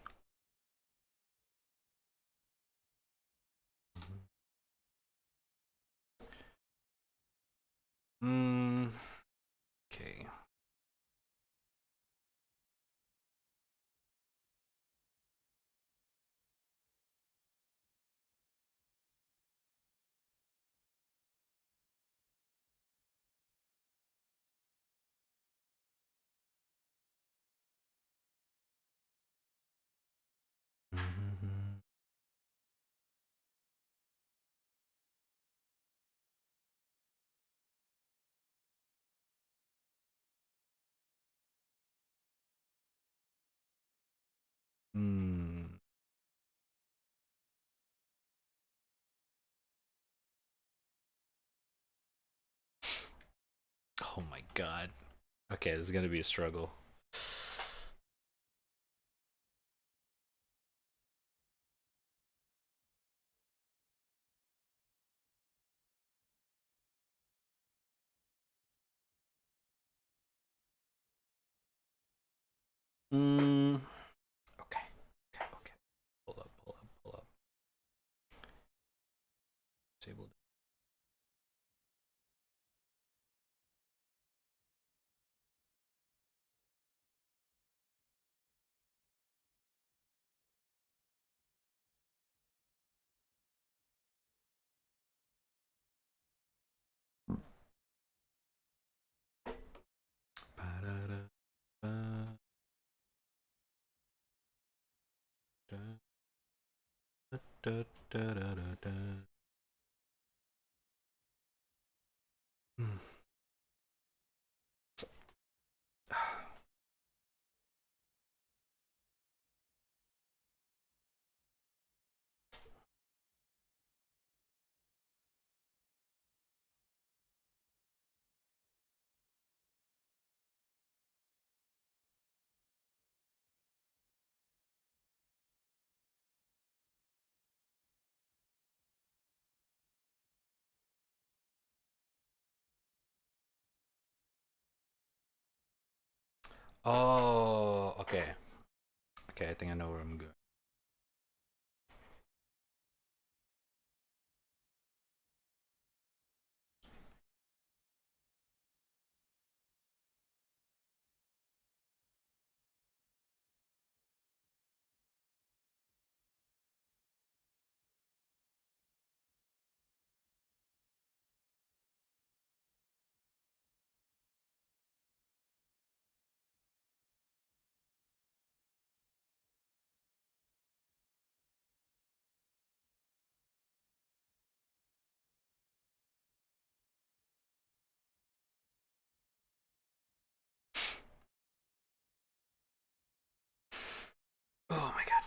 Okay. Hmm. Oh my god. Okay, this is gonna be a struggle. Hmm. Okay. Okay. Okay. Pull up. Pull up. Pull up. Disabled. Oh, okay. Okay, I think I know where I'm going. Oh my god.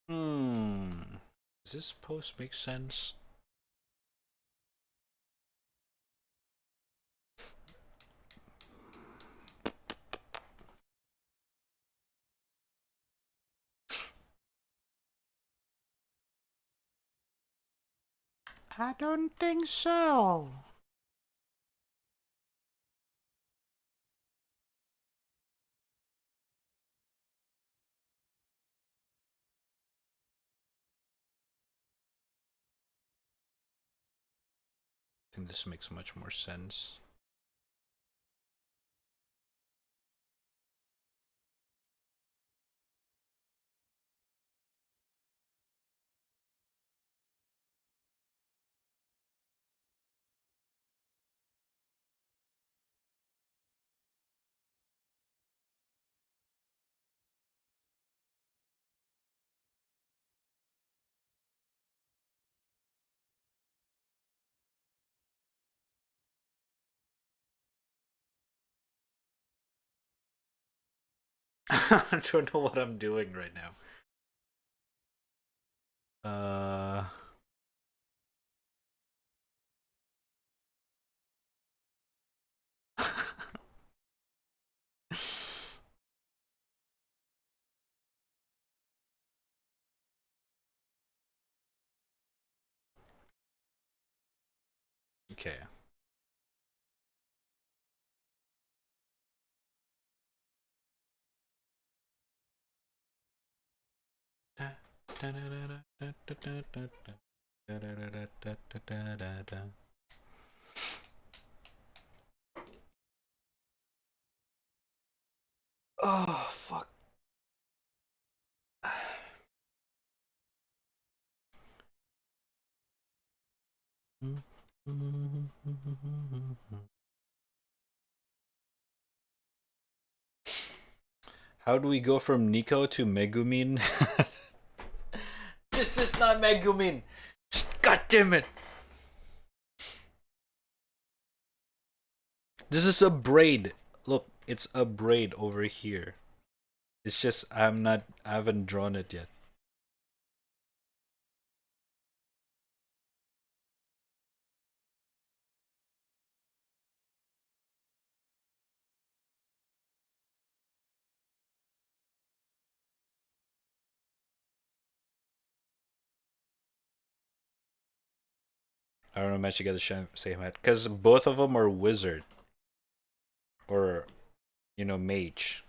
Hmm. Does this post make sense? I don't think so. I think this makes much more sense. I don't know what I'm doing right now. Uh, okay. Oh, fuck. How do we go from Nico to Megumin? This is not Megumin! God damn it! This is a braid. Look, it's a braid over here. It's just I haven't drawn it yet. I don't know, match together same hat because both of them are wizard or mage.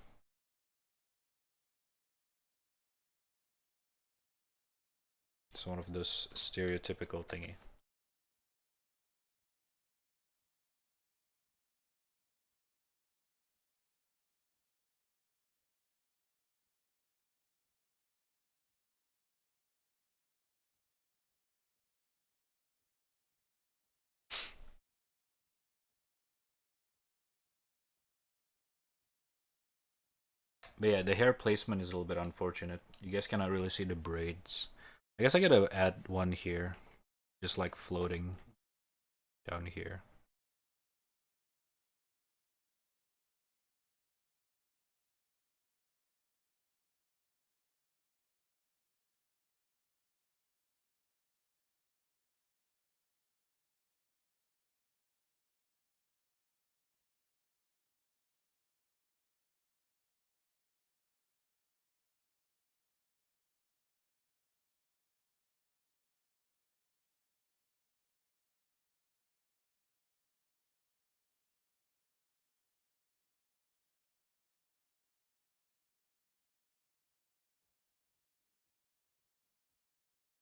It's one of those stereotypical thingy. But yeah, the hair placement is a little bit unfortunate. You guys cannot really see the braids. I guess I gotta add one here, just like floating down here.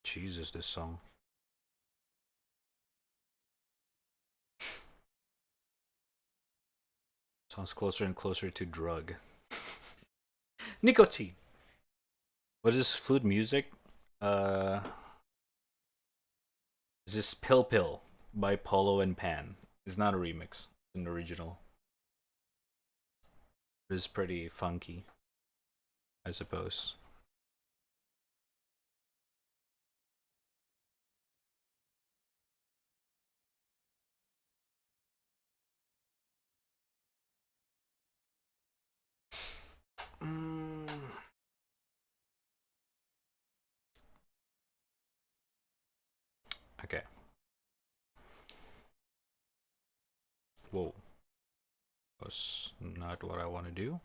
Jesus, this song sounds closer and closer to drug. Nicotine. What is this flute music? Uh, is this Pill Pill by Polo and Pan? It's not a remix. It's an original. It's pretty funky, I suppose. Mm. Okay. Whoa. That's not what I want to do.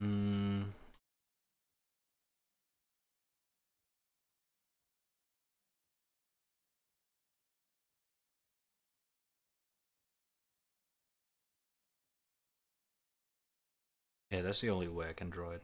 Hmm. Yeah, that's the only way I can draw it.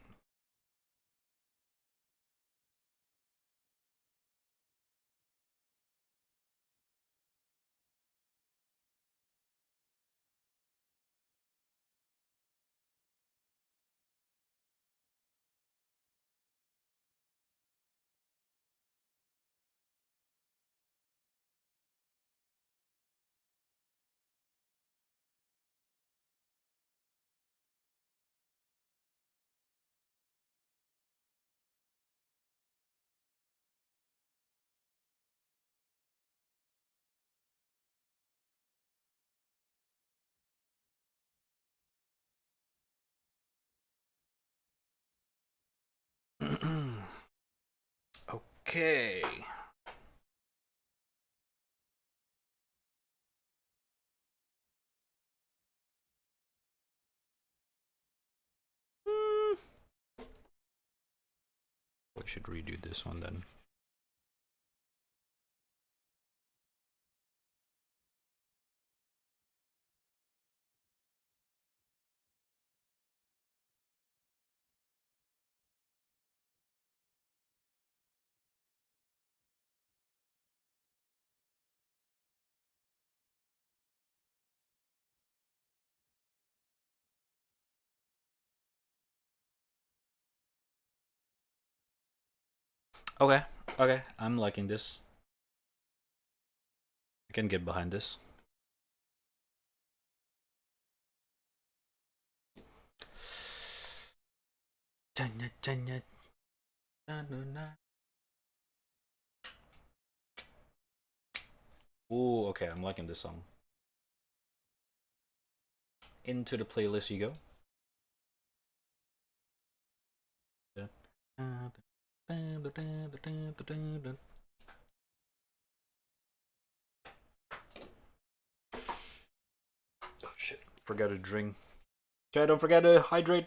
Okay. We should redo this one then. Okay. Okay. I'm liking this. I can get behind this. Ooh, okay, I'm liking this song. Into the playlist you go. Oh shit, forgot to drink. Chat, don't forget to hydrate.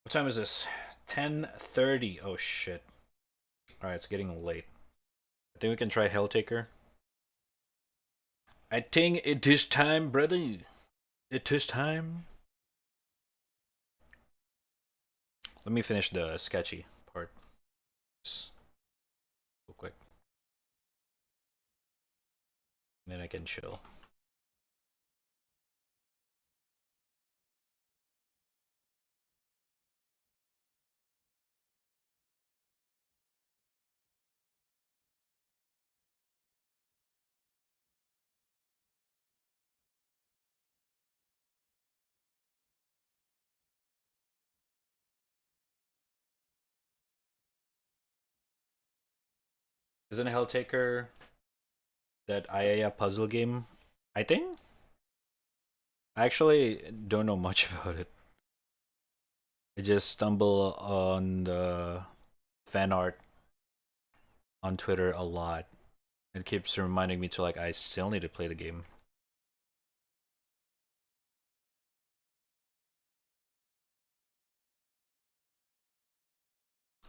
What time is this? 10:30. Oh shit. Alright, it's getting late. I think we can try Helltaker. I think it is time, brother. It is time. Let me finish the sketchy part. Real quick. Then I can chill. Isn't Helltaker that Ayaya puzzle game? I think? I actually don't know much about it. I just stumble on the fan art on Twitter a lot. It keeps reminding me to like I still need to play the game.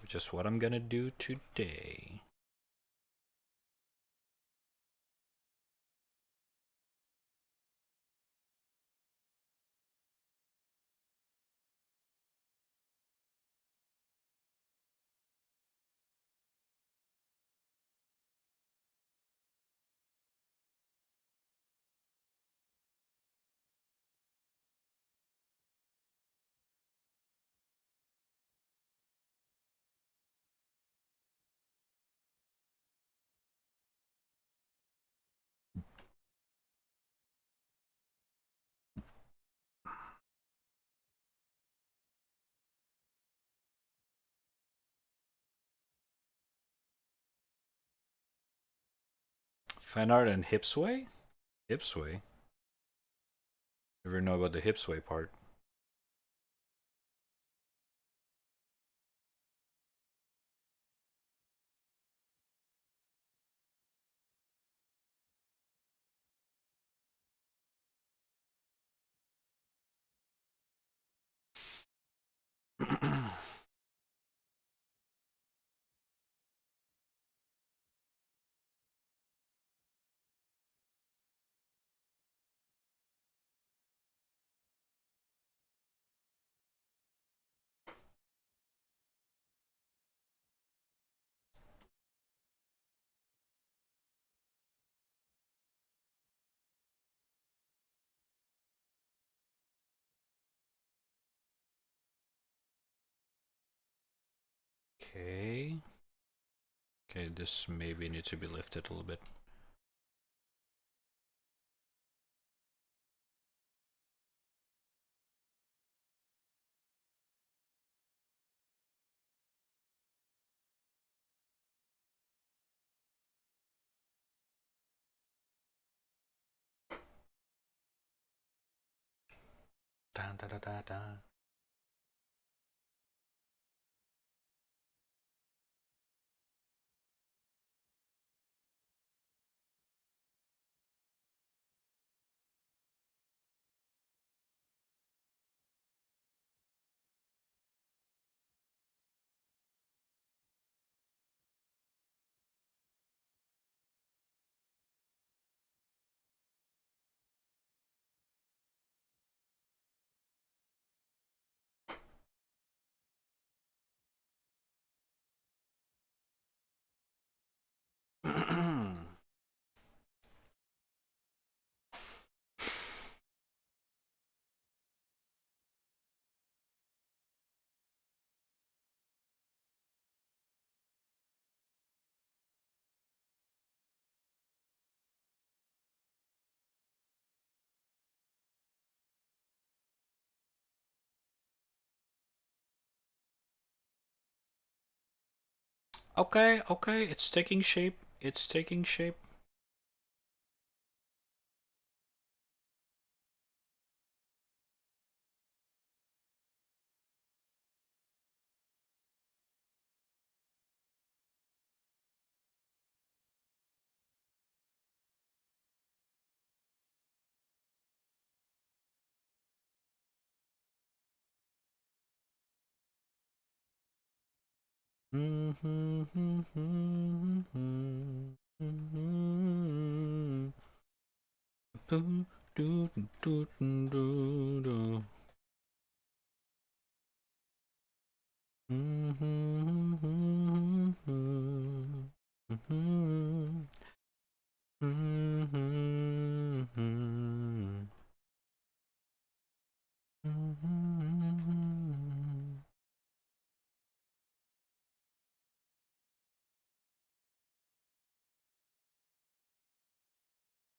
Which is what I'm gonna do today. Fan art and hip sway? Hip sway? Never know about the hip sway part. Okay. Okay, this maybe needs to be lifted a little bit. Dun, da, da, da, da. Okay, okay, it's taking shape. It's taking shape.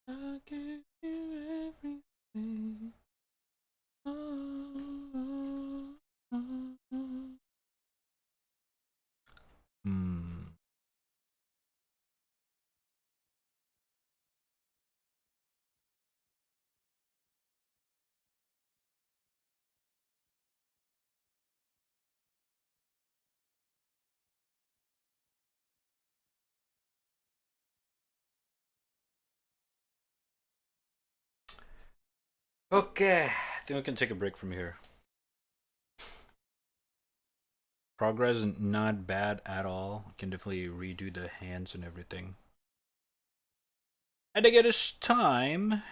I gave you everything. Hmm. Okay, I think we can take a break from here. Progress is not bad at all. Can definitely redo the hands and everything. I think it is time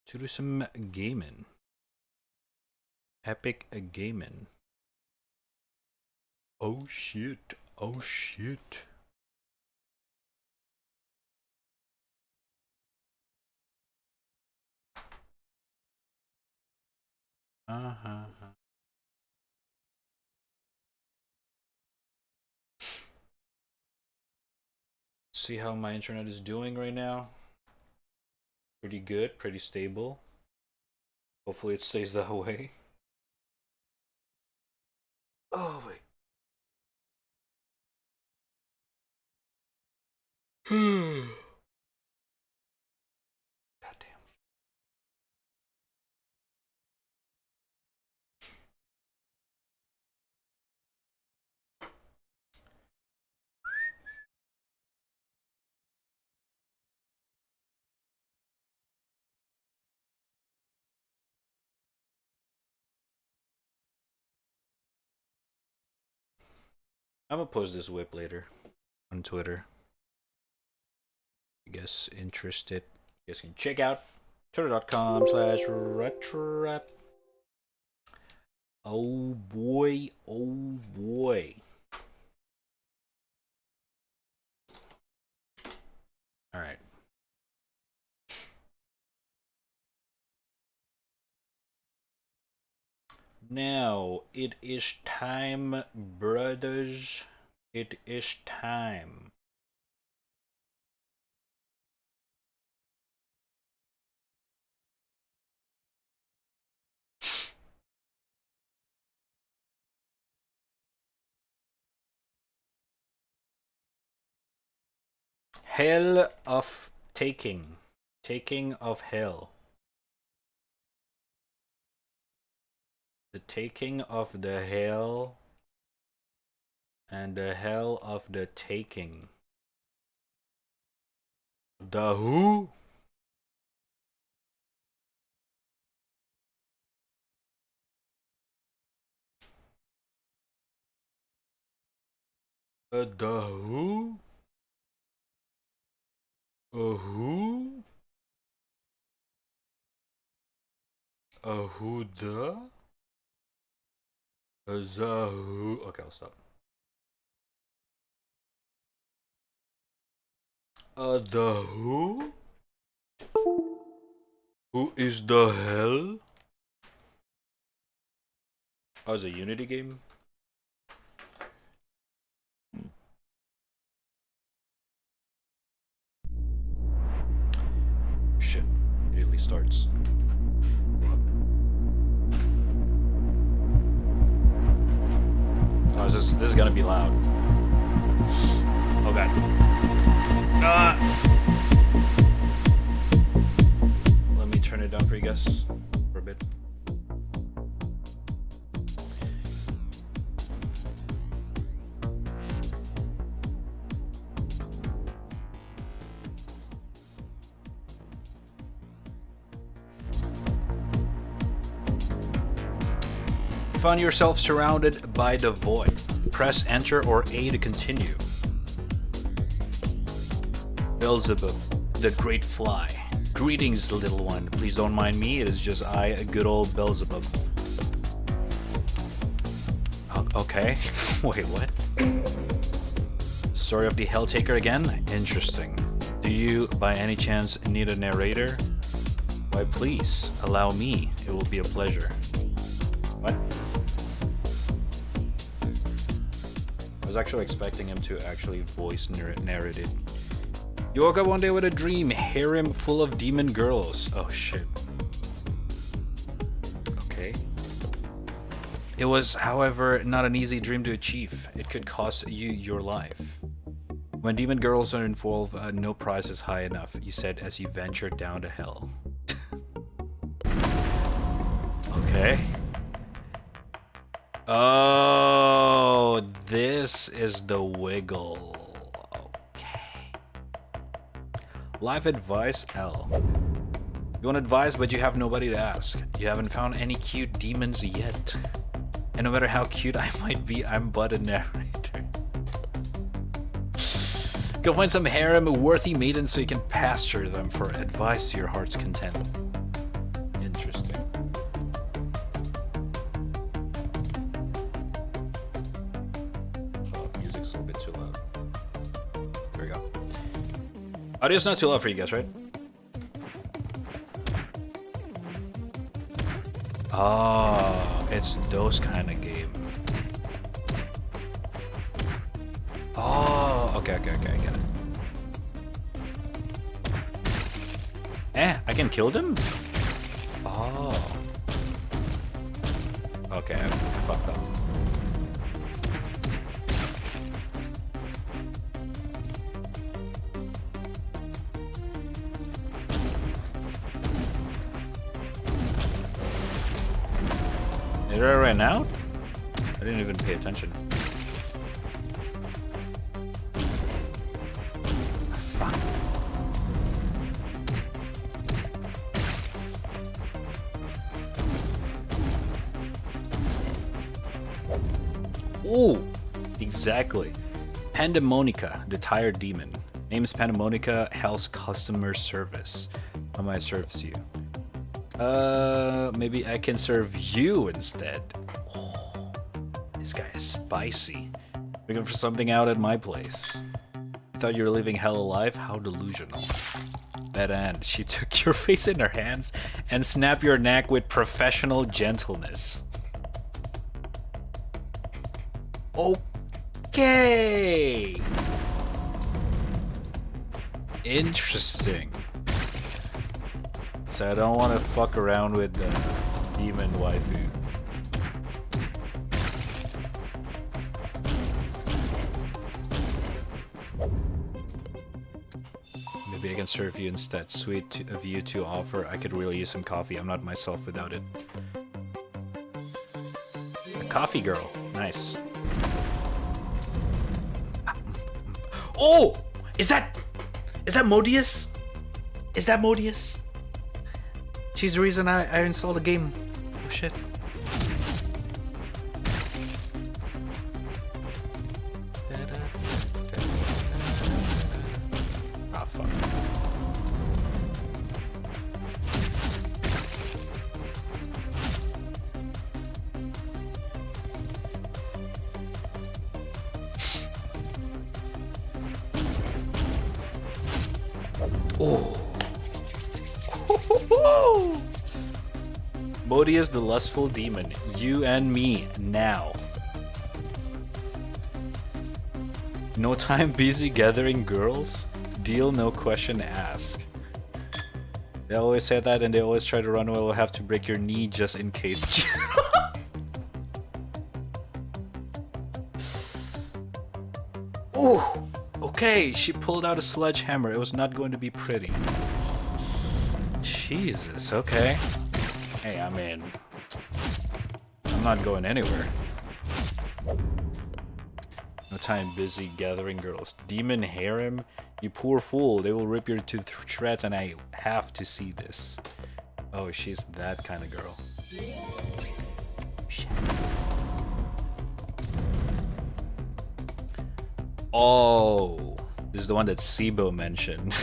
to do some gaming. Epic gaming. Oh shit. Oh shit. Uh-huh. See how my internet is doing right now? Pretty good, pretty stable. Hopefully it stays that way. Oh wait. Goddamn. I'm gonna post this whip later on Twitter. You guys interested? You guys can check out twitter.com/raddtrap. Oh boy, oh boy. Alright. Now, it is time, brothers. It is time. Hell of taking. Taking of hell. The taking of the hell and the hell of the taking. The who? The who? Who? Who the? The who? Okay, I'll stop. The who? Who is the hell? Oh, it's a Unity game? Shit. Immediately starts. Oh, this is gonna be loud. Oh god. Ah! Let me turn it down for you guys for a bit. Find yourself surrounded by the void. Press enter or A to continue. Beelzebub, the great fly. Greetings, little one. Please don't mind me, it is just I, a good old Beelzebub. Okay. Wait, what? Story of the Helltaker again? Interesting. Do you, by any chance, need a narrator? Why, please, allow me. It will be a pleasure. What? I was actually expecting him to actually voice narrate it. You woke up one day with a dream, harem full of demon girls. Oh shit. Okay. It was, however, not an easy dream to achieve. It could cost you your life. When demon girls are involved, no price is high enough, you said as you ventured down to hell. Okay. Oh, this is the wiggle. Life advice L. You want advice, but you have nobody to ask. You haven't found any cute demons yet. And no matter how cute I might be, I'm but a narrator. Go find some harem-worthy maidens so you can pasture them for advice to your heart's content. Interesting. Oh, music's a little bit too loud. There we go. Audio's not too loud for you guys, right? Oh, it's those kind of game. Oh, okay, I get it. I can kill them? Oh. Okay, I fucked up. ran out? I didn't even pay attention. Fuck. Ooh, exactly. Pandemonica, the tired demon. Name is Pandemonica, Hell's customer service. How may I serve you? Maybe I can serve you instead. Oh, this guy is spicy. Looking for something out at my place. You thought you were leaving hell alive? How delusional. Bad end. She took your face in her hands and snapped your neck with professional gentleness. Okay. Interesting. So I don't want to fuck around with the demon waifu. Maybe I can serve you instead. Sweet of you to offer. I could really use some coffee. I'm not myself without it. A coffee girl. Nice. Oh! Is that Modius? Is that Modius? She's the reason I installed the game. Oh shit. Ah, fuck. Oh. Modius the lustful demon. You and me now. No time busy gathering girls? Deal no question ask. They always say that and they always try to run away. We'll have to break your knee just in case. Oh, okay. She pulled out a sledgehammer. It was not going to be pretty. Jesus, okay. Hey, I mean, I'm not going anywhere. No time busy gathering girls. Demon harem? You poor fool. They will rip you to shreds and I have to see this. Oh, she's that kind of girl. Shit. Oh, this is the one that Sibo mentioned.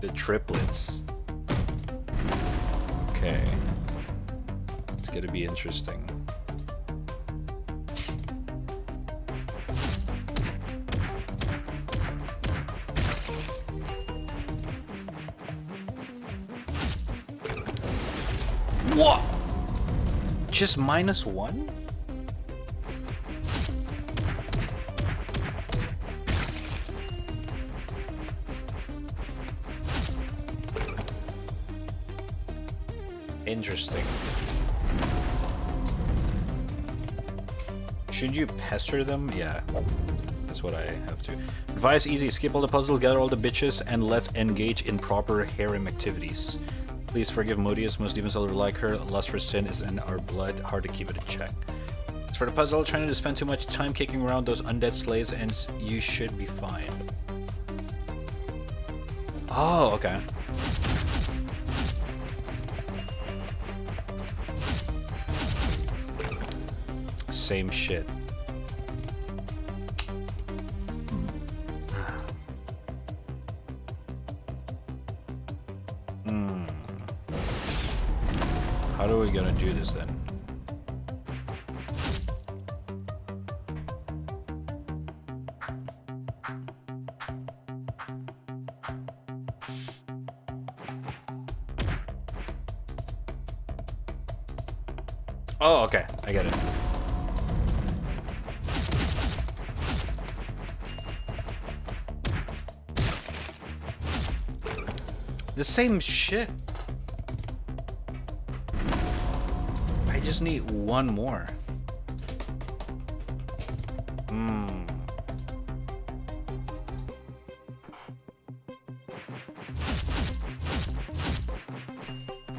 The triplets. Okay. It's gonna be interesting. What? Just -1? Interesting. Should you pester them? Yeah. That's what I have to. Advice easy. Skip all the puzzle, gather all the bitches, and let's engage in proper harem activities. Please forgive Modius. Most demons are like her. Lust for sin is in our blood. Hard to keep it in check. As for the puzzle, trying to spend too much time kicking around those undead slaves and you should be fine. Oh, okay. Same shit. How are we gonna do this then? Oh, okay. I get it. The same shit. I just need one more.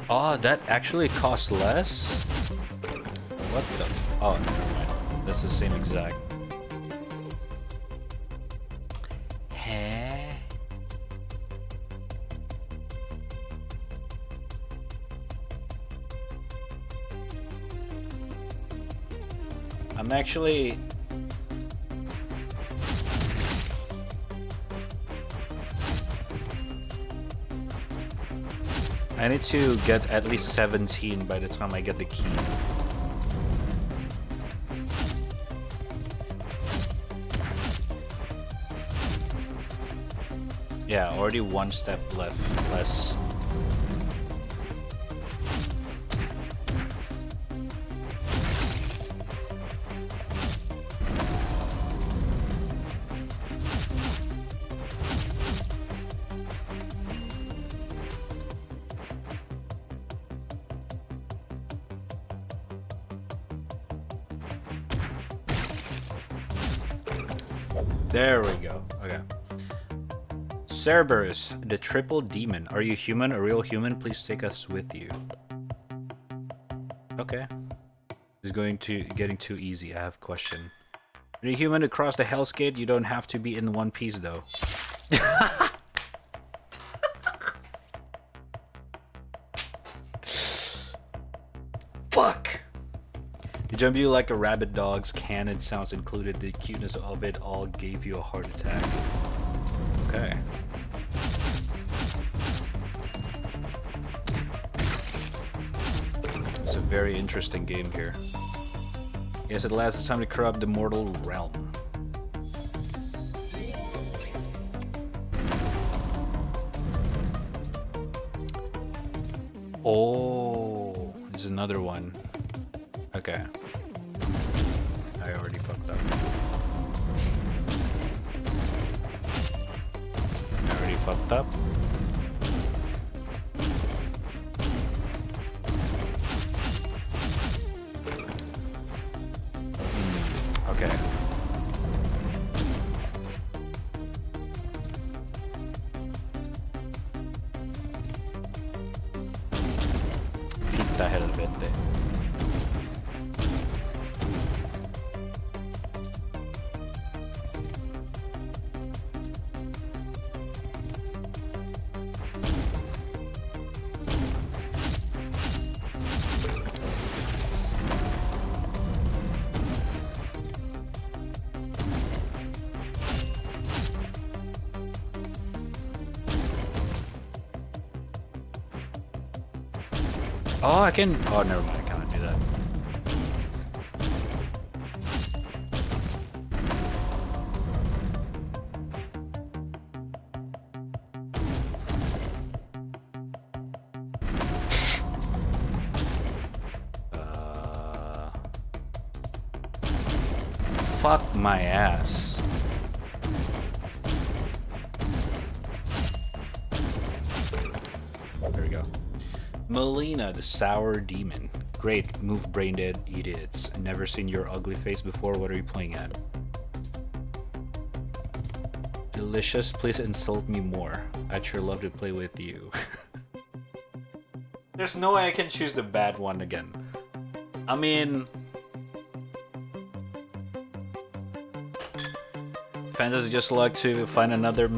Oh, that actually costs less? What the? Oh, never mind. That's the same exact. Huh? I'm actually... I need to get at least 17 by the time I get the key. Yeah, already one step left, less. There we go. Okay. Cerberus, the triple demon. Are you human? A real human? Please take us with you. Okay. It's getting too easy. I have a question. Are you human to cross the Hell's Gate? You don't have to be in one piece though. Fuck! You jump you like a rabid dog's cannon sounds included. The cuteness of it all gave you a heart attack. Okay. It's a very interesting game here. Yes, at last it's time to corrupt the mortal realm. Oh, there's another one. Okay. I already fucked up. I already fucked up. Okay. Fitta helvete. Oh, I can... Oh, never mind. I cannot do that. Fuck my ass. There we go. Melina, the sour demon. Great, move brain dead idiots. Never seen your ugly face before. What are you playing at? Delicious, please insult me more. I'd sure love to play with you. There's no way I can choose the bad one again. I mean... Pandas just like to find another...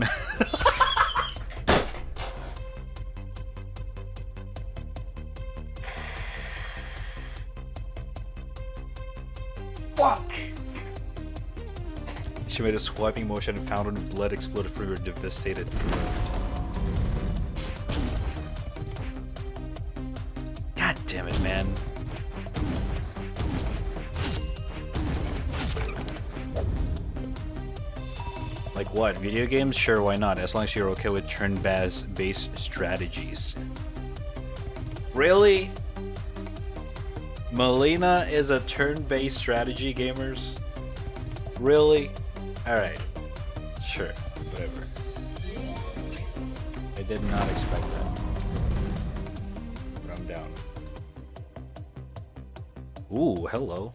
Fuck! She made a swiping motion and fountain of blood exploded from her devastated throat. God damn it, man. Like what? Video games? Sure, why not? As long as you're okay with turn-based strategies. Really? Melina is a turn-based strategy, gamers? Really? Alright. Sure. Whatever. I did not expect that. But I'm down. Ooh, hello.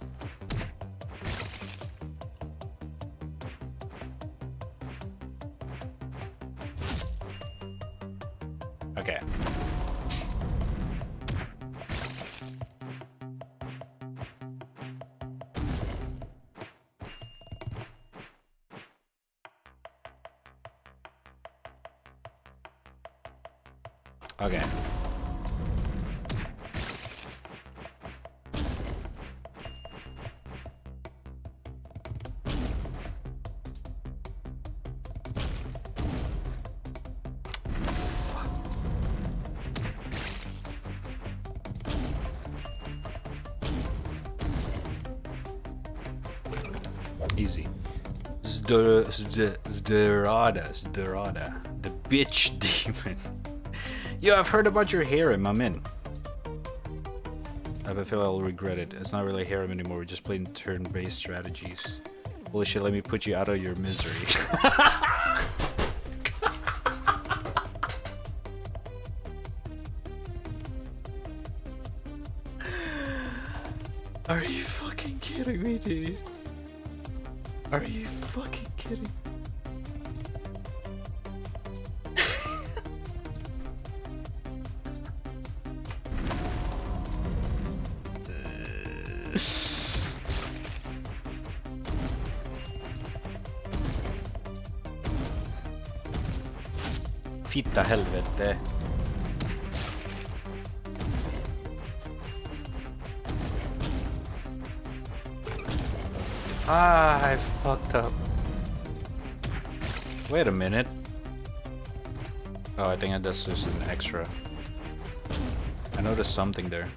Okay. Okay. Easy. Zderada, the bitch demon. Yo, I've heard about your harem. I'm in. I have a feel I'll regret it. It's not really harem anymore. We're just playing turn-based strategies. Holy shit! Let me put you out of your misery. Are you fucking kidding me, dude? Are you fucking kidding? Fitta helvete. Ah, I fucked up. Wait a minute. Oh, I think that's just an extra. I noticed something there.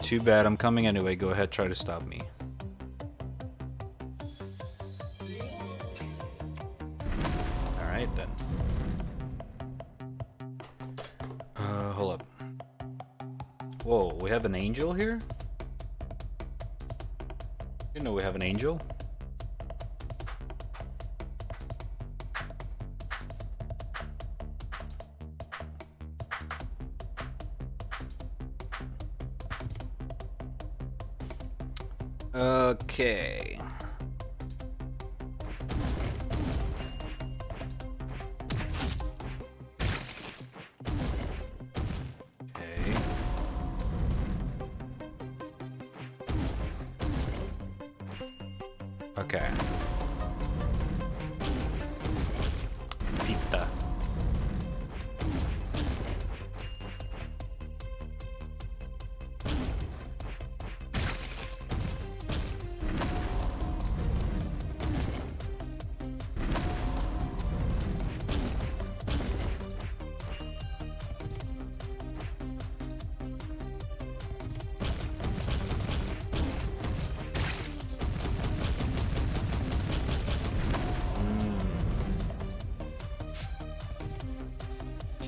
Too bad, I'm coming anyway. Go ahead, try to stop me. Alright then. Hold up. Whoa, we have an angel here? You know we have an angel? Okay. Okay. Pizza.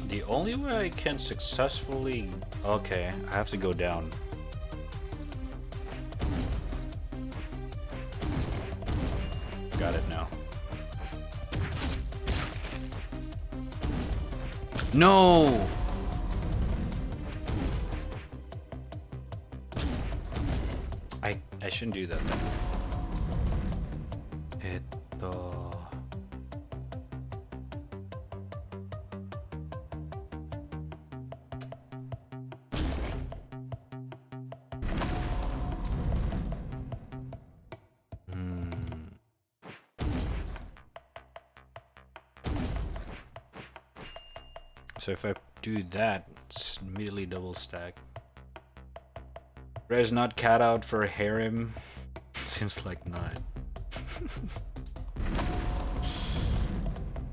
The only way I can successfully... Okay, I have to go down. Got it now. No! I shouldn't do that then. So if I do that, it's immediately double stack. Res not cat out for a harem? Seems like not.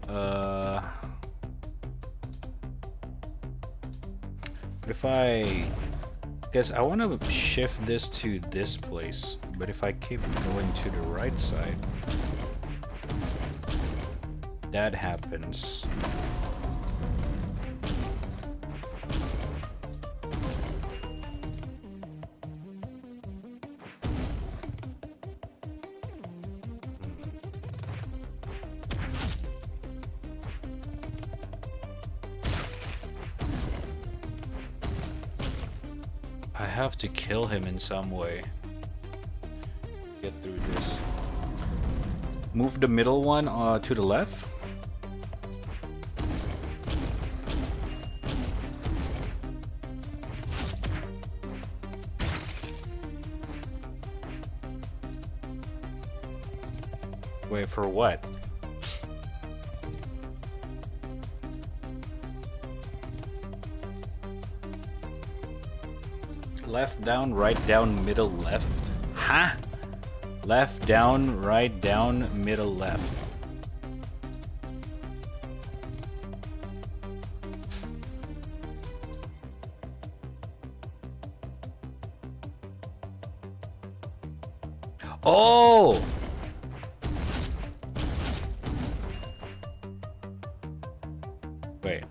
But if I... Guess I want to shift this to this place, but if I keep going to the right side, that happens. I have to kill him in some way. Get through this. Move the middle one to the left. Wait, for what? Left down, right down, middle left. Huh? Left down, right down, middle left. Oh! Wait.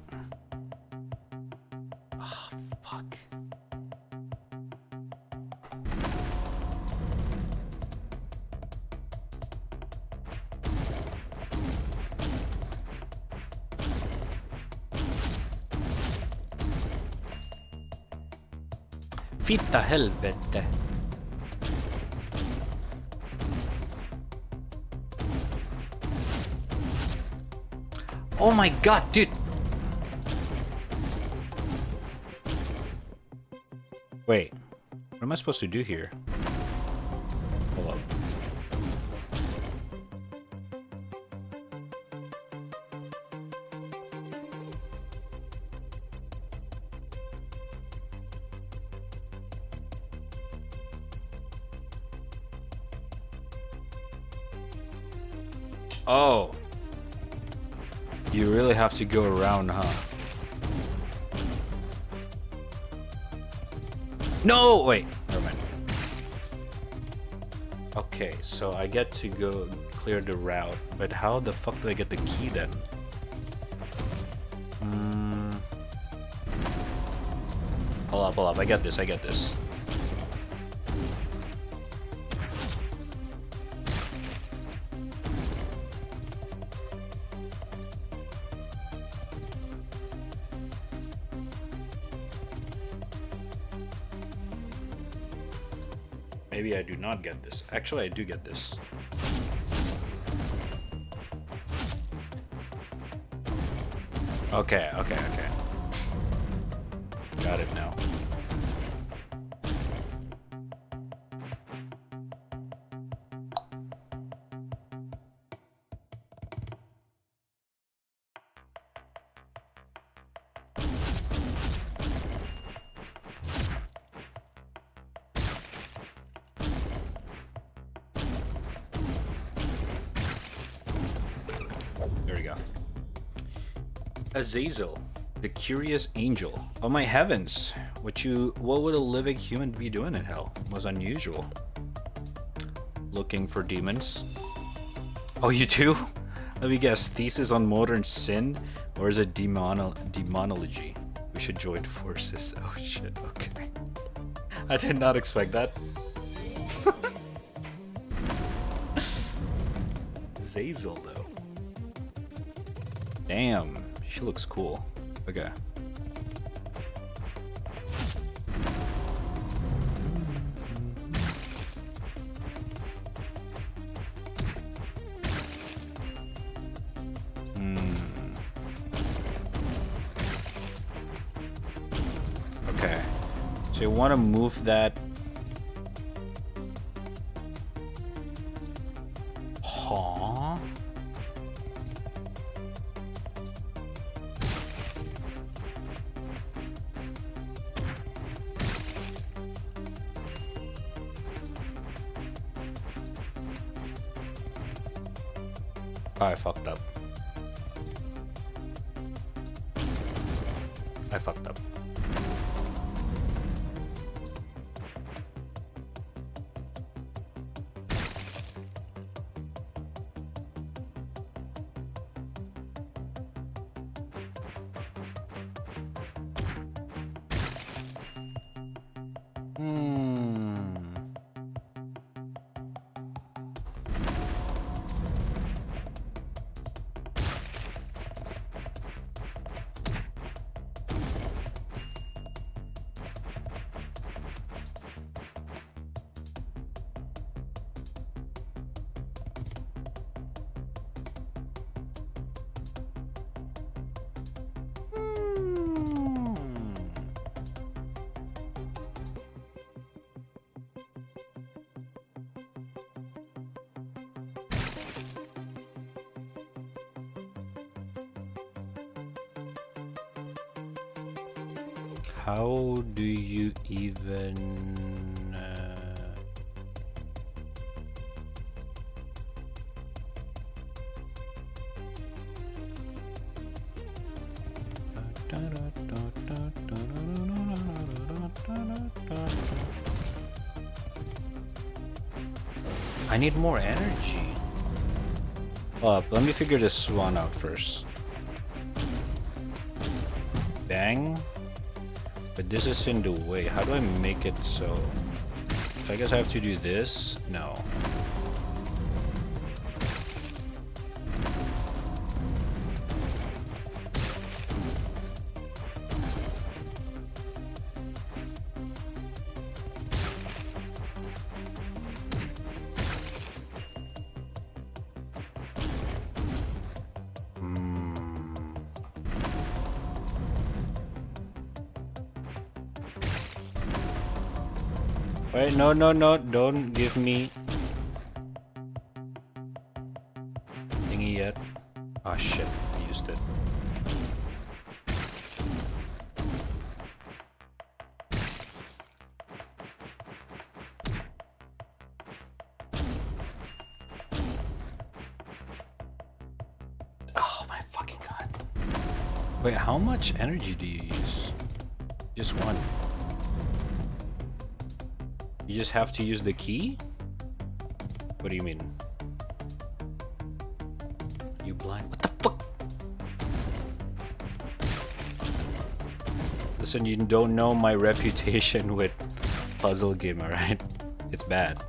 Oh, fuck. Fitta helvete. Oh my god, dude! Wait, what am I supposed to do here? Hold up. Oh! You really have to go around, huh? No! Wait, never mind. Okay, so I get to go clear the route, but how the fuck do I get the key then? Hold up, I get this. Maybe I do not get this. Actually, I do get this. Okay. Got it now. There we go. Azazel, the curious angel. Oh my heavens! What would a living human be doing in hell? Was unusual. Looking for demons. Oh, you too? Let me guess. Thesis on modern sin, or is it demonology? We should join forces. Oh shit. Okay. I did not expect that. Azazel though. Damn, she looks cool. Okay. Okay. So you want to move that. Huh? Oh, I fucked up. How do you even... I need more energy. Let me figure this one out first. Bang. But this is in the way. How do I make it so? So I guess I have to do this? No. Wait, no, don't give me thingy yet. Oh shit, I used it. Oh my fucking god. Wait, how much energy do you use? Just one. You just have to use the key? What do you mean? You blind? What the fuck? Listen, you don't know my reputation with puzzle game, alright? It's bad.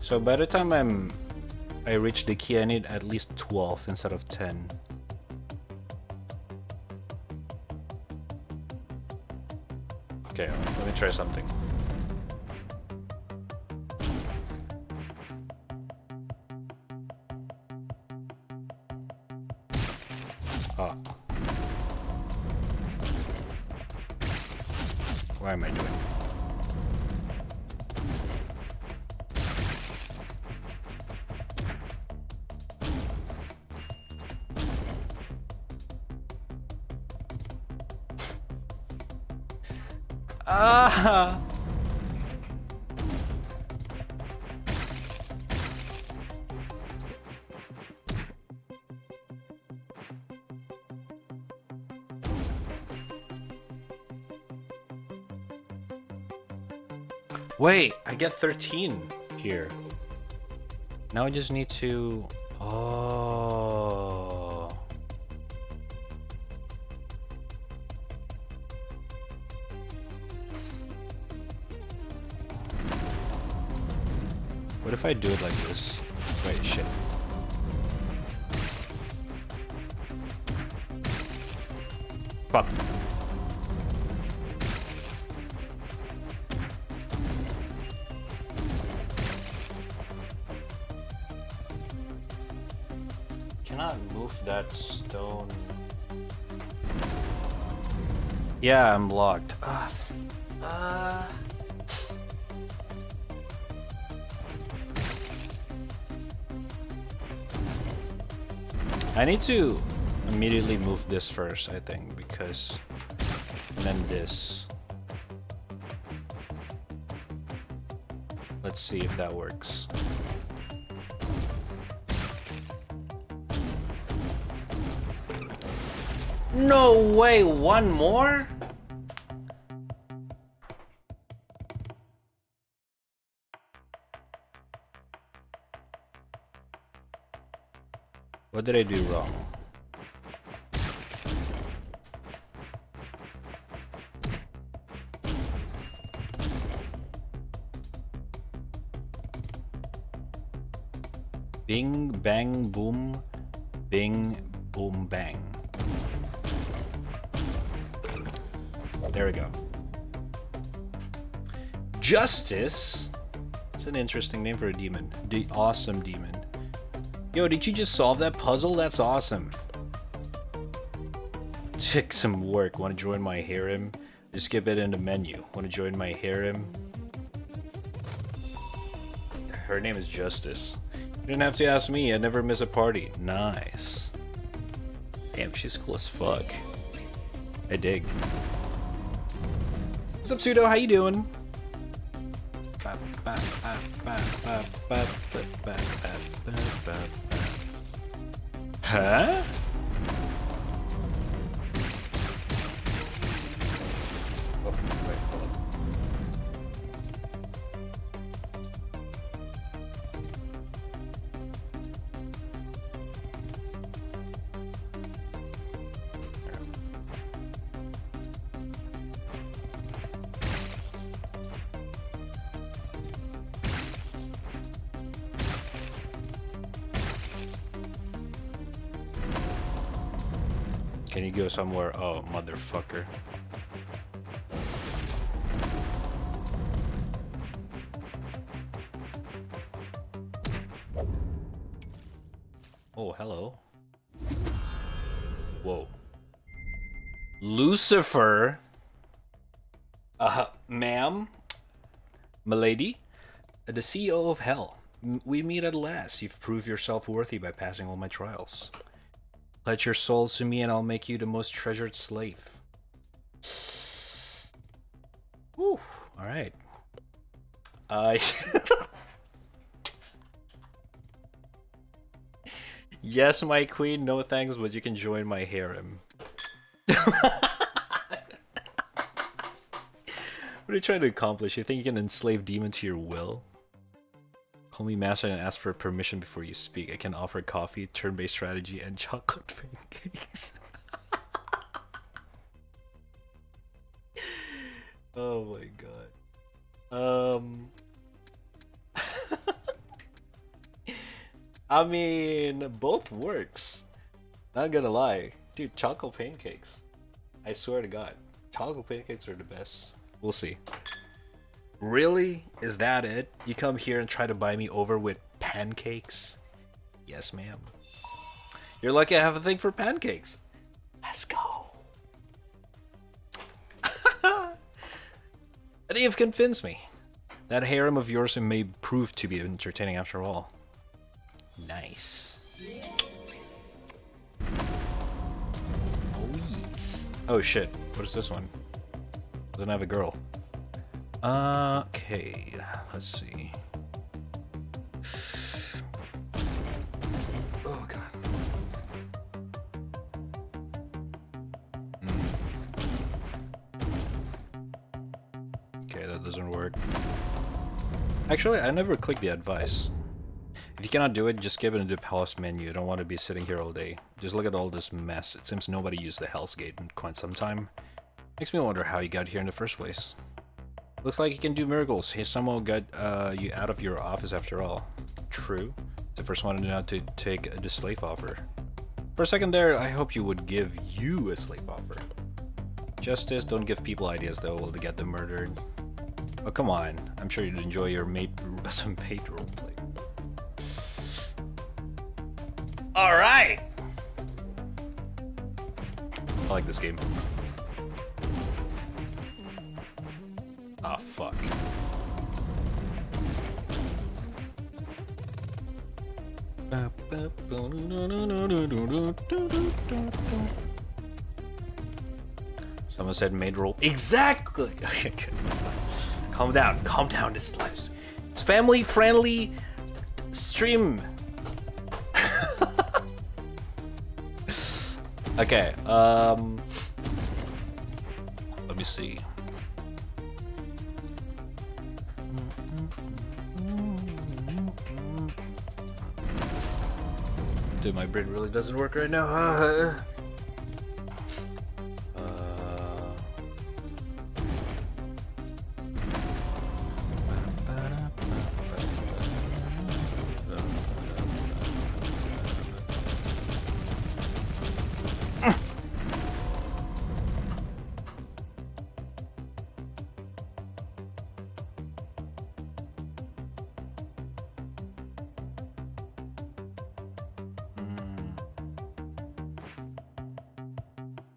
So by the time I reach the key, I need at least 12 instead of 10. Okay, let me try something. Ah. What am I doing? Ah! Wait, I get 13 here. Now I just need to... Oh... What if I do it like this? Wait, shit. Fuck. Cannot move that stone. Yeah, I'm blocked. I need to immediately move this first, I think, because... And then this. Let's see if that works. No way, one more? What did I do wrong? Bing, bang, boom. Bing, boom, bang. There we go. Justice? That's an interesting name for a demon. The awesome demon. Yo, did you just solve that puzzle? That's awesome. Took some work. Want to join my harem? Just skip it in the menu. Want to join my harem? Her name is Justice. You didn't have to ask me. I never miss a party. Nice. Damn, she's cool as fuck. I dig. What's up, Pseudo? How you doing? Huh? Oh, wait, hold on. Can you go somewhere? Oh, motherfucker. Oh, hello. Whoa. Lucifer? Ma'am? Milady? The CEO of Hell. We meet at last. You've proved yourself worthy by passing all my trials. Pledge your souls to me and I'll make you the most treasured slave. Whew. Alright. Yes, my queen, no thanks, but you can join my harem. What are you trying to accomplish? You think you can enslave demon to your will? Call me master and ask for permission before you speak. I can offer coffee, turn-based strategy, and chocolate pancakes. Oh my god. I mean, both works. Not gonna lie. Dude, chocolate pancakes. I swear to god. Chocolate pancakes are the best. We'll see. Really? Is that it? You come here and try to buy me over with pancakes? Yes, ma'am. You're lucky I have a thing for pancakes. Let's go. I think you've convinced me. That harem of yours may prove to be entertaining after all. Nice. Oh, yes. Oh shit. What is this one? Doesn't have a girl. Okay, let's see. Oh god. Okay, that doesn't work. Actually, I never clicked the advice. If you cannot do it, just skip it into the palace menu. You don't want to be sitting here all day. Just look at all this mess. It seems nobody used the Hell's Gate in quite some time. Makes me wonder how you got here in the first place. Looks like he can do miracles. He somehow got you out of your office after all. True. It's the first one to know to take the slave offer. For a second there, I hope you would give you a slave offer. Justice, don't give people ideas though, to get them murdered. Oh come on, I'm sure you'd enjoy your some paid roleplay. Alright! I like this game. Ah, fuck. Someone said maid roll. Exactly! Okay, good. Calm down, calm down. This life's... It's family friendly stream. Okay, let me see. Dude, my brain really doesn't work right now.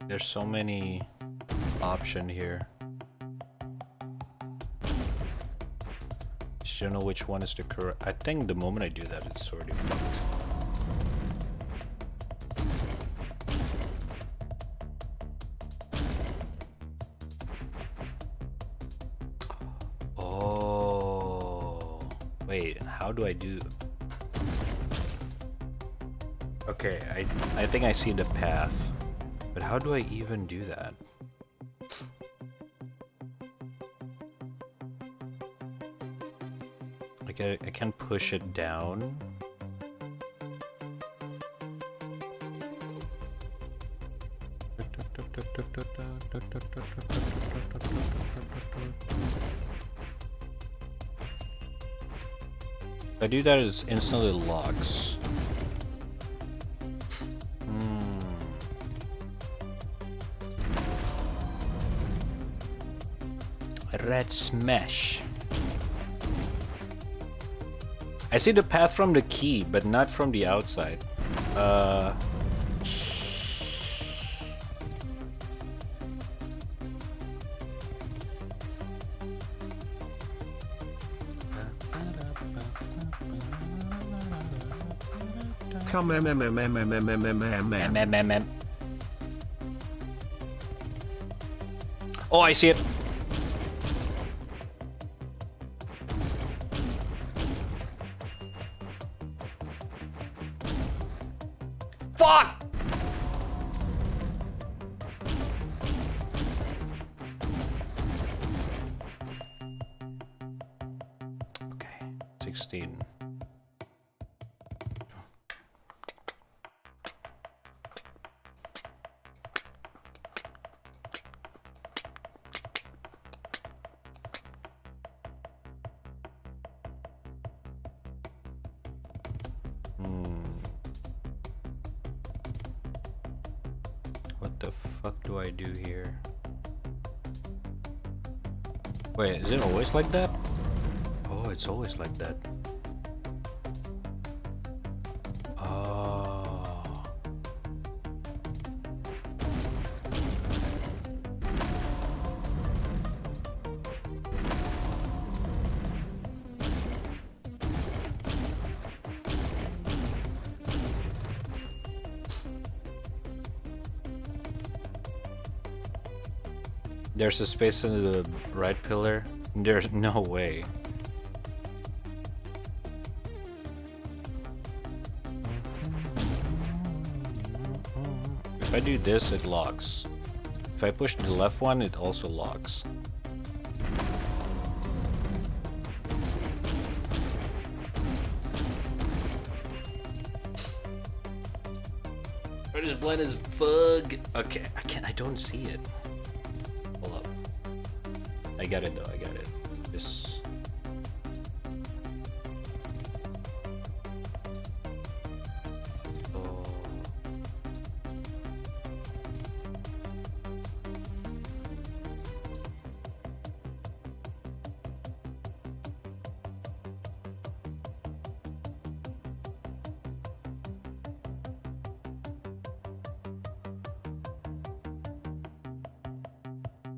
There's so many options here. Just don't know which one is the correct. I think the moment I do that, it's already fucked. Oh, wait, how do I do? Okay, I think I see the path. But how do I even do that? Like I can push it down. If I do that, it instantly locks. Red smash. I see the path from the key, but not from the outside. Come Oh, I see it. Fuck! Okay, 16. What the fuck do I do here? Wait, is it always like that? Oh, it's always like that. Oh. There's a space in the right pillar. There's no way. If I do this, it locks. If I push the left one, it also locks. It is blind as fuck. Okay, I don't see it. Hold up. I got it though, I got it. This. Oh.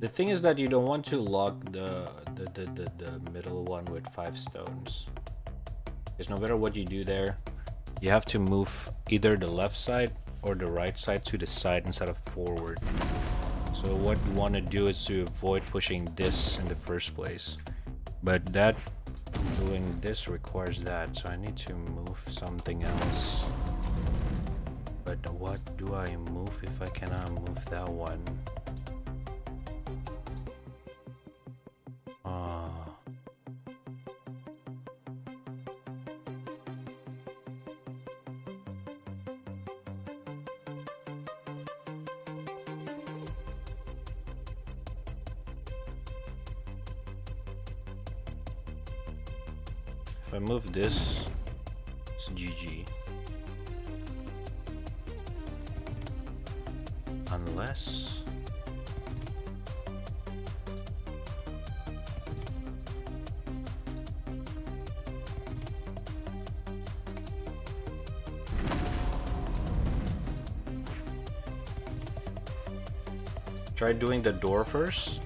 The thing is that you don't want to lock the middle one with 5 stones. Because no matter what you do there, you have to move either the left side or the right side to the side instead of forward. So what you want to do is to avoid pushing this in the first place. But that doing this requires that, so I need to move something else. But what do I move if I cannot move that one? If I move this, it's GG. Unless... Try doing the door first.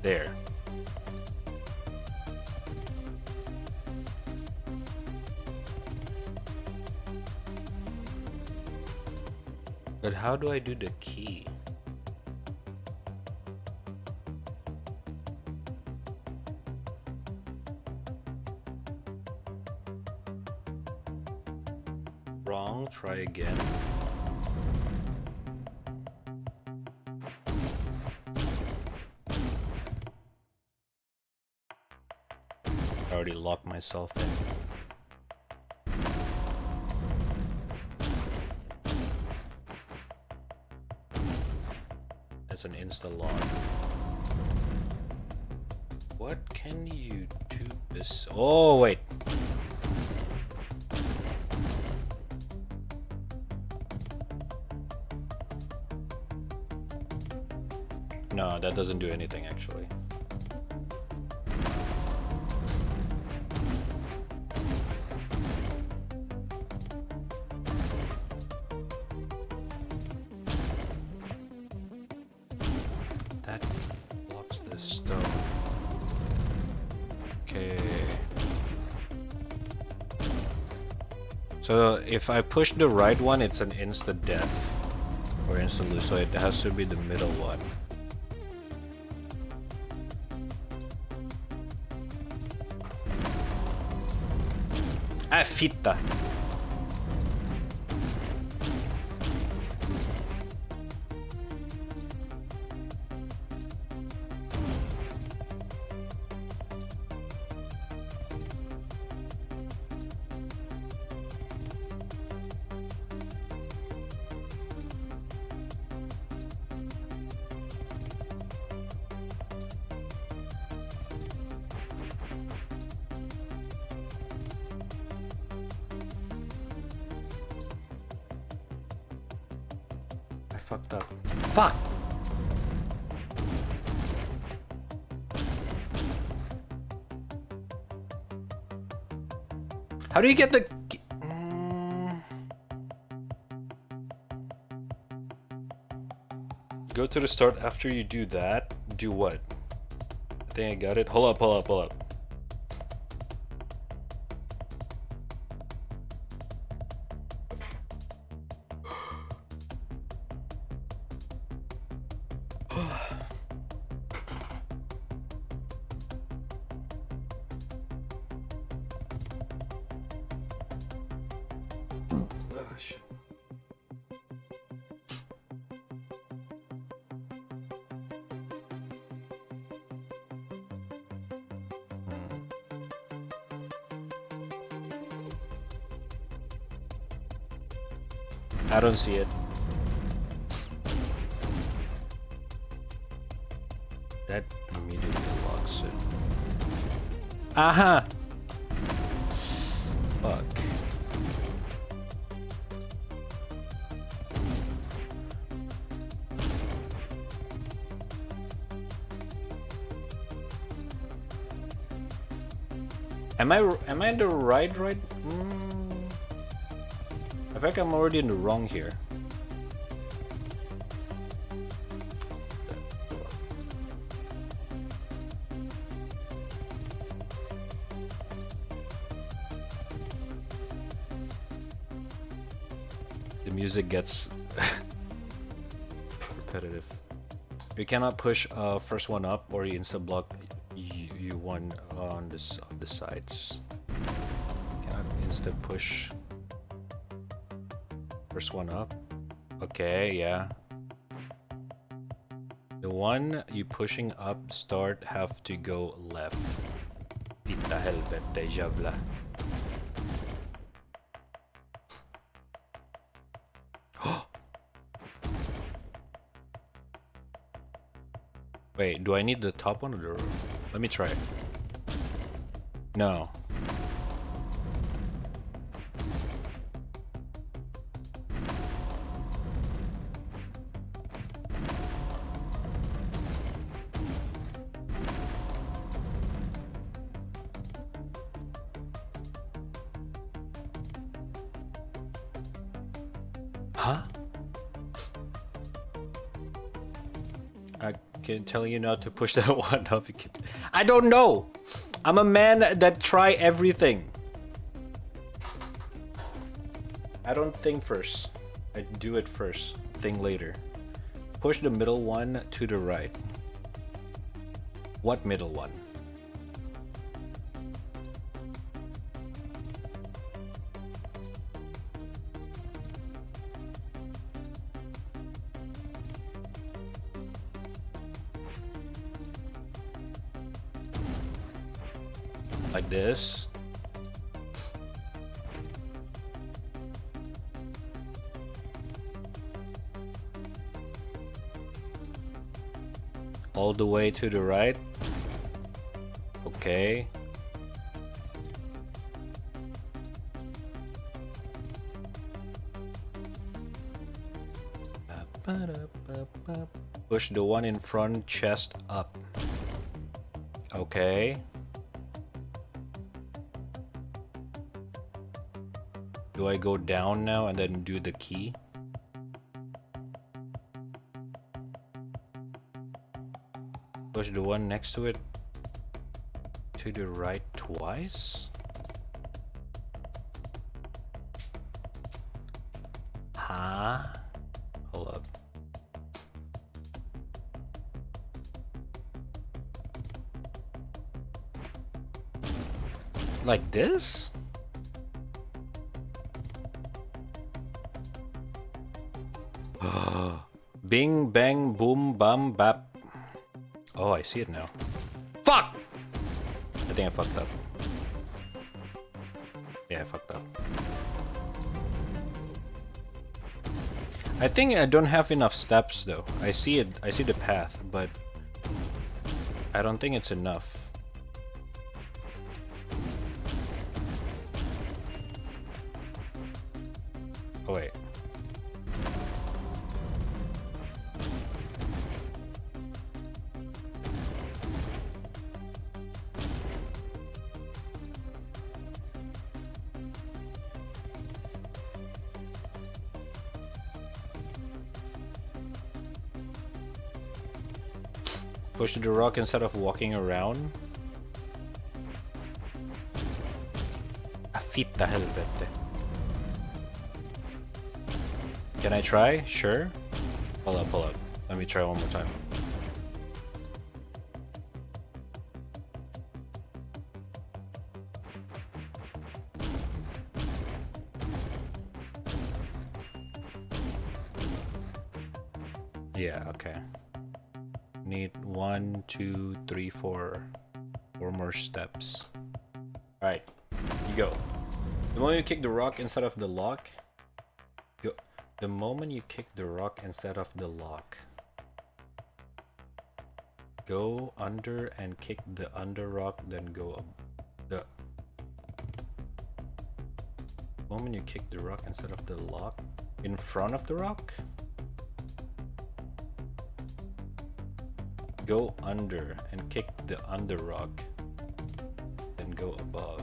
There. But how do I do the key? Wrong, try again. I already locked myself in. That's an insta lock. What can you do this? Oh, wait. No, that doesn't do anything actually. That blocks this stone. Okay. So if I push the right one, it's an instant death. Or instant lose, so it has to be the middle one. Ah, fitta. Fucked up. Fuck! How do you get the... Go to the start after you do that. Do what? I think I got it. Hold up, hold up, hold up. I don't see it. That immediately locks it. Aha! Fuck. Am I in the right? I think I'm already in the wrong here. The music gets repetitive. You cannot push first one up, or you insta block you one on the sides. You cannot insta push first one up. Okay, yeah. The one you pushing up start have to go left. Pita helvete jävla. Wait, do I need the top one or the... Let me try it. No. Huh? I can tell you not to push that one up. I don't know. I'm a man that try everything. I don't think first. I do it first. Think later. Push the middle one to the right. What middle one? Like this. All the way to the right. Okay. Push the one in front, chest up. Okay. Do I go down now and then do the key? Push the one next to it to the right twice? Huh? Hold up. Like this? Bing, bang, boom, bam, bap. Oh, I see it now. Fuck! I think I fucked up. Yeah, I fucked up. I think I don't have enough steps though. I see it, I see the path, but I don't think it's enough. Oh wait. Push the rock instead of walking around. Fitta helvete. Can I try? Sure. Hold up, hold up. Let me try one more time. Yeah, okay. Need 1, 2, 3, 4 more steps. Alright, you go. The moment you kick the rock instead of the lock, go. The moment you kick the rock instead of the lock, go under and kick the under rock, then go up. The moment you kick the rock instead of the lock, in front of the rock, go under and kick the under rock, then go above.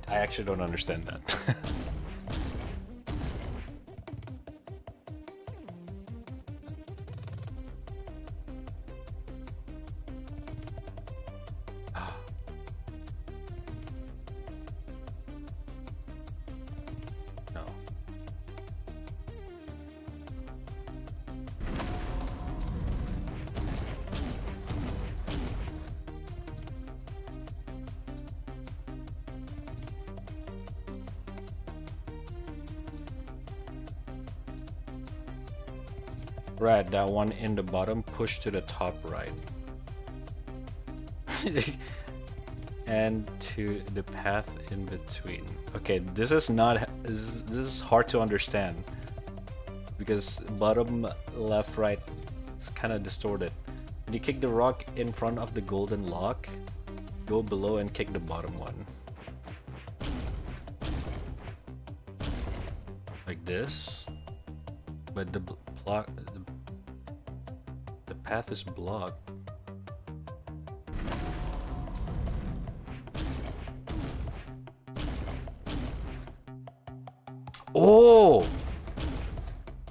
I actually don't understand that. No. Right, that one in the bottom, push to the top right. and to the path in between. Okay, this is not this is hard to understand because bottom, left, right, it's kind of distorted. When you kick the rock in front of the golden lock, go below and kick the bottom one. Like this, but the path is blocked. Oh!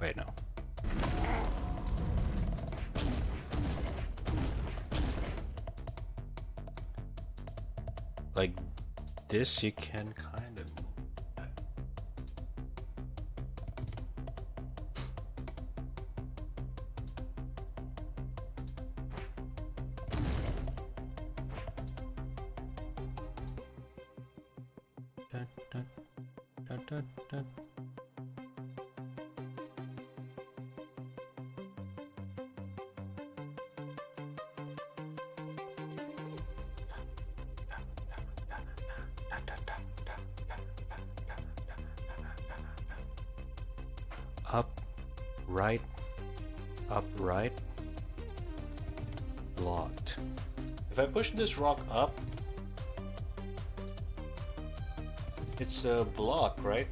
Wait, no. Like this, you can kind of move. Dun, dun, dun, dun, dun. Up, right, blocked. If I push this rock up, it's a block, right?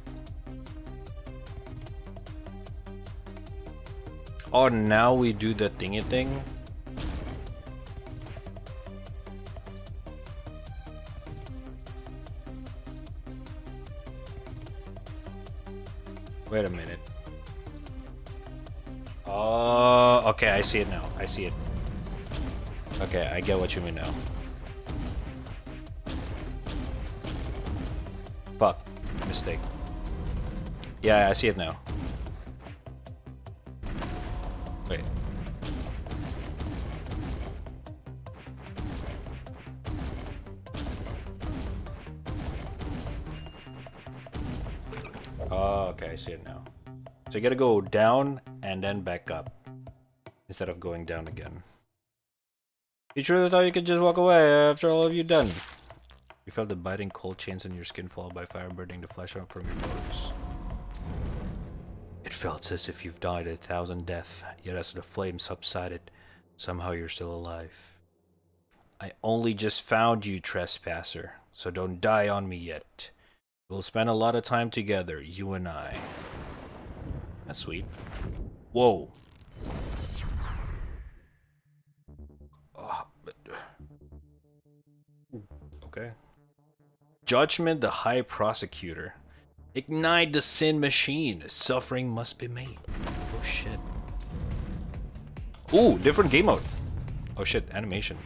Oh, now we do the thingy thing. Wait a minute. Oh, okay, I see it now. I see it. Okay, I get what you mean now. Fuck. Mistake. Yeah, I see it now. Wait. Oh, okay, I see it now. So you gotta go down and then back up instead of going down again. You truly thought you could just walk away after all of you done? You felt the biting cold chains in your skin followed by fire burning the flesh out from your bones. It felt as if you've died 1,000 deaths, yet as the flames subsided, somehow you're still alive. I only just found you, trespasser, so don't die on me yet. We'll spend a lot of time together, you and I. That's sweet. Whoa. Oh, but... Okay. Judgment the High Prosecutor. Ignite the sin machine. Suffering must be made. Oh shit. Ooh, different game mode. Oh shit, animation.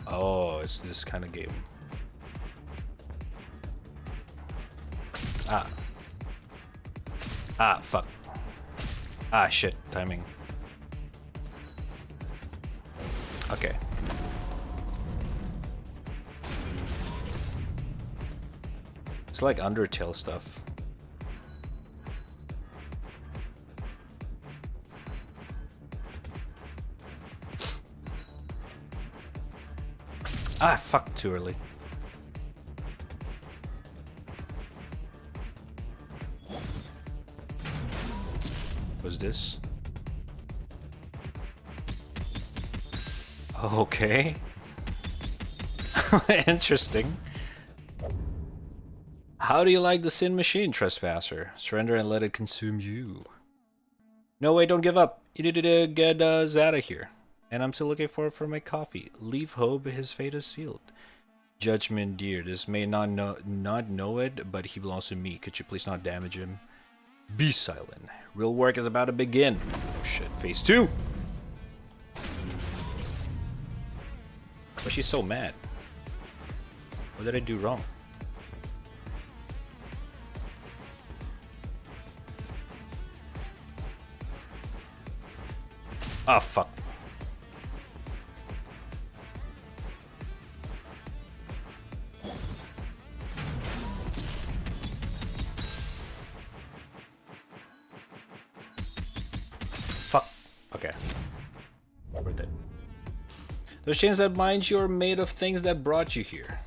Oh, it's this kind of game. Ah. Ah, fuck. Ah, shit. Timing. Okay. It's like Undertale stuff. Ah, fuck. Too early. Was this? Okay. Interesting. How do you like the sin machine, trespasser? Surrender and let it consume you. No, wait, don't give up. You need to get Zada here. And I'm still looking for my coffee. Leave hope, his fate is sealed. Judgment, dear, this may not know it, but he belongs to me. Could you please not damage him? Be silent. Real work is about to begin. Oh shit, phase 2! But she's so mad. What did I do wrong? Ah, fuck. Fuck. Okay. Worth it. Those chains that bind you are made of things that brought you here.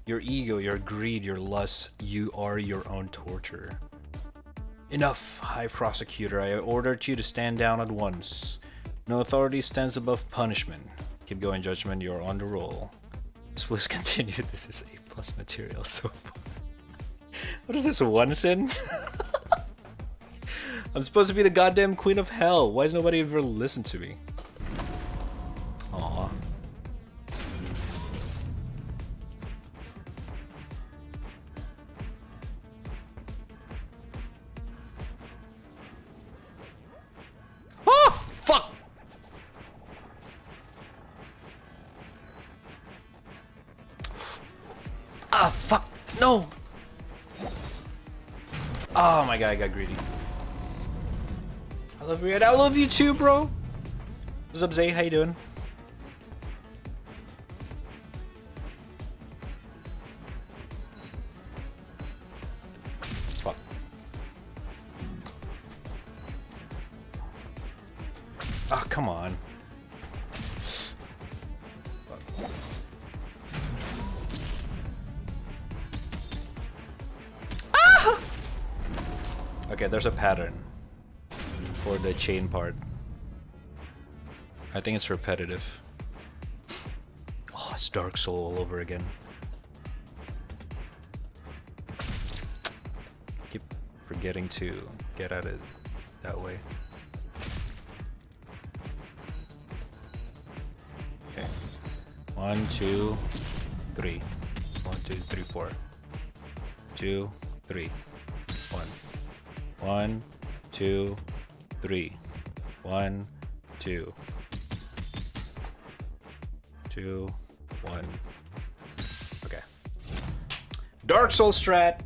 Your ego, your greed, your lust, you are your own torturer. Enough, High Prosecutor. I ordered you to stand down at once. No authority stands above punishment. Keep going, Judgment. You're on the roll. Please continue. This is A+ material so far. What is this, one sin? I'm supposed to be the goddamn queen of hell. Why has nobody ever listened to me? Aww. Oh! Fuck! Ah, fuck! No! Oh my god, I got greedy. I love you, I love you too, bro! What's up, Zay? How you doing? Fuck. Oh, come on. Ah! Okay, there's a pattern for the chain part. I think it's repetitive. Oh, it's Dark Soul all over again. Keep forgetting to get at it that way. Okay. 1, 2, 3. 1, 2, 3, 4. 2, 3. 1. 1, 2, 3. 1, 2. 2, 1. Okay. Dark Soul strat.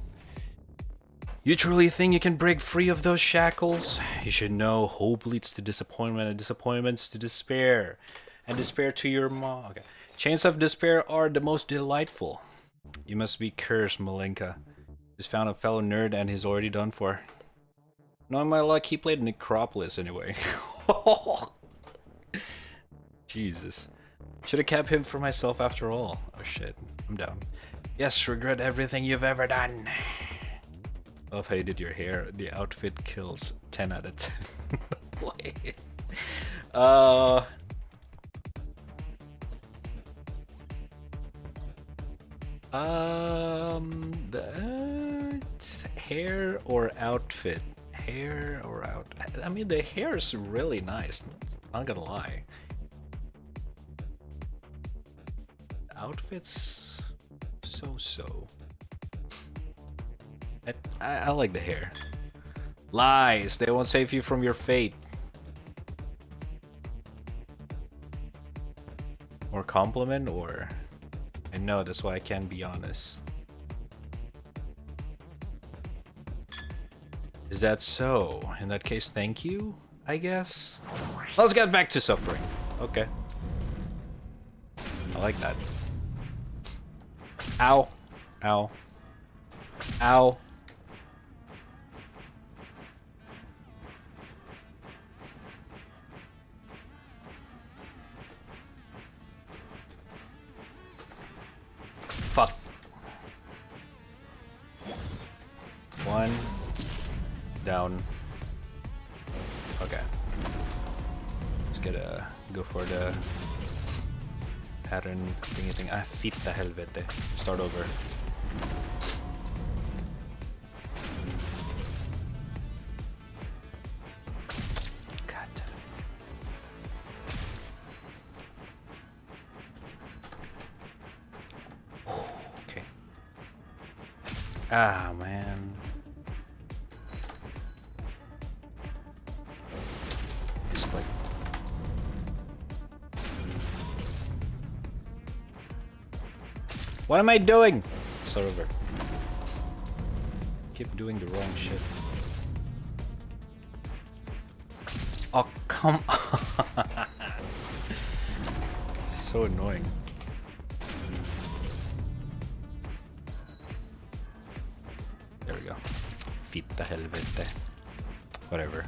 You truly think you can break free of those shackles? You should know hope leads to disappointment, and disappointments to despair, and despair to your mom. Okay. Chains of despair are the most delightful. You must be cursed, Malenka. Just found a fellow nerd and he's already done for. Knowing my luck, he played Necropolis anyway. Jesus. Should have kept him for myself after all. Oh shit, I'm down. Yes, regret everything you've ever done. Love how you did your hair. The outfit kills 10 out of 10. Wait. The hair or outfit? Hair or out? I mean, the hair is really nice. Not gonna lie. Outfits, so. I like the hair. Lies. They won't save you from your fate. Or compliment, or I know that's why I can't be honest. Is that so? In that case, thank you, I guess. Let's get back to suffering. Okay. I like that. Ow. Ow. Ow. Fuck. 1. Down. Okay. Let's go for the pattern thingy thing. Ah, fitta helvete. Start over. God. Okay. Ah, man. Just like. What am I doing? Start over. Keep doing the wrong shit. Oh, come on. So annoying. There we go. Fitta helvete. Whatever.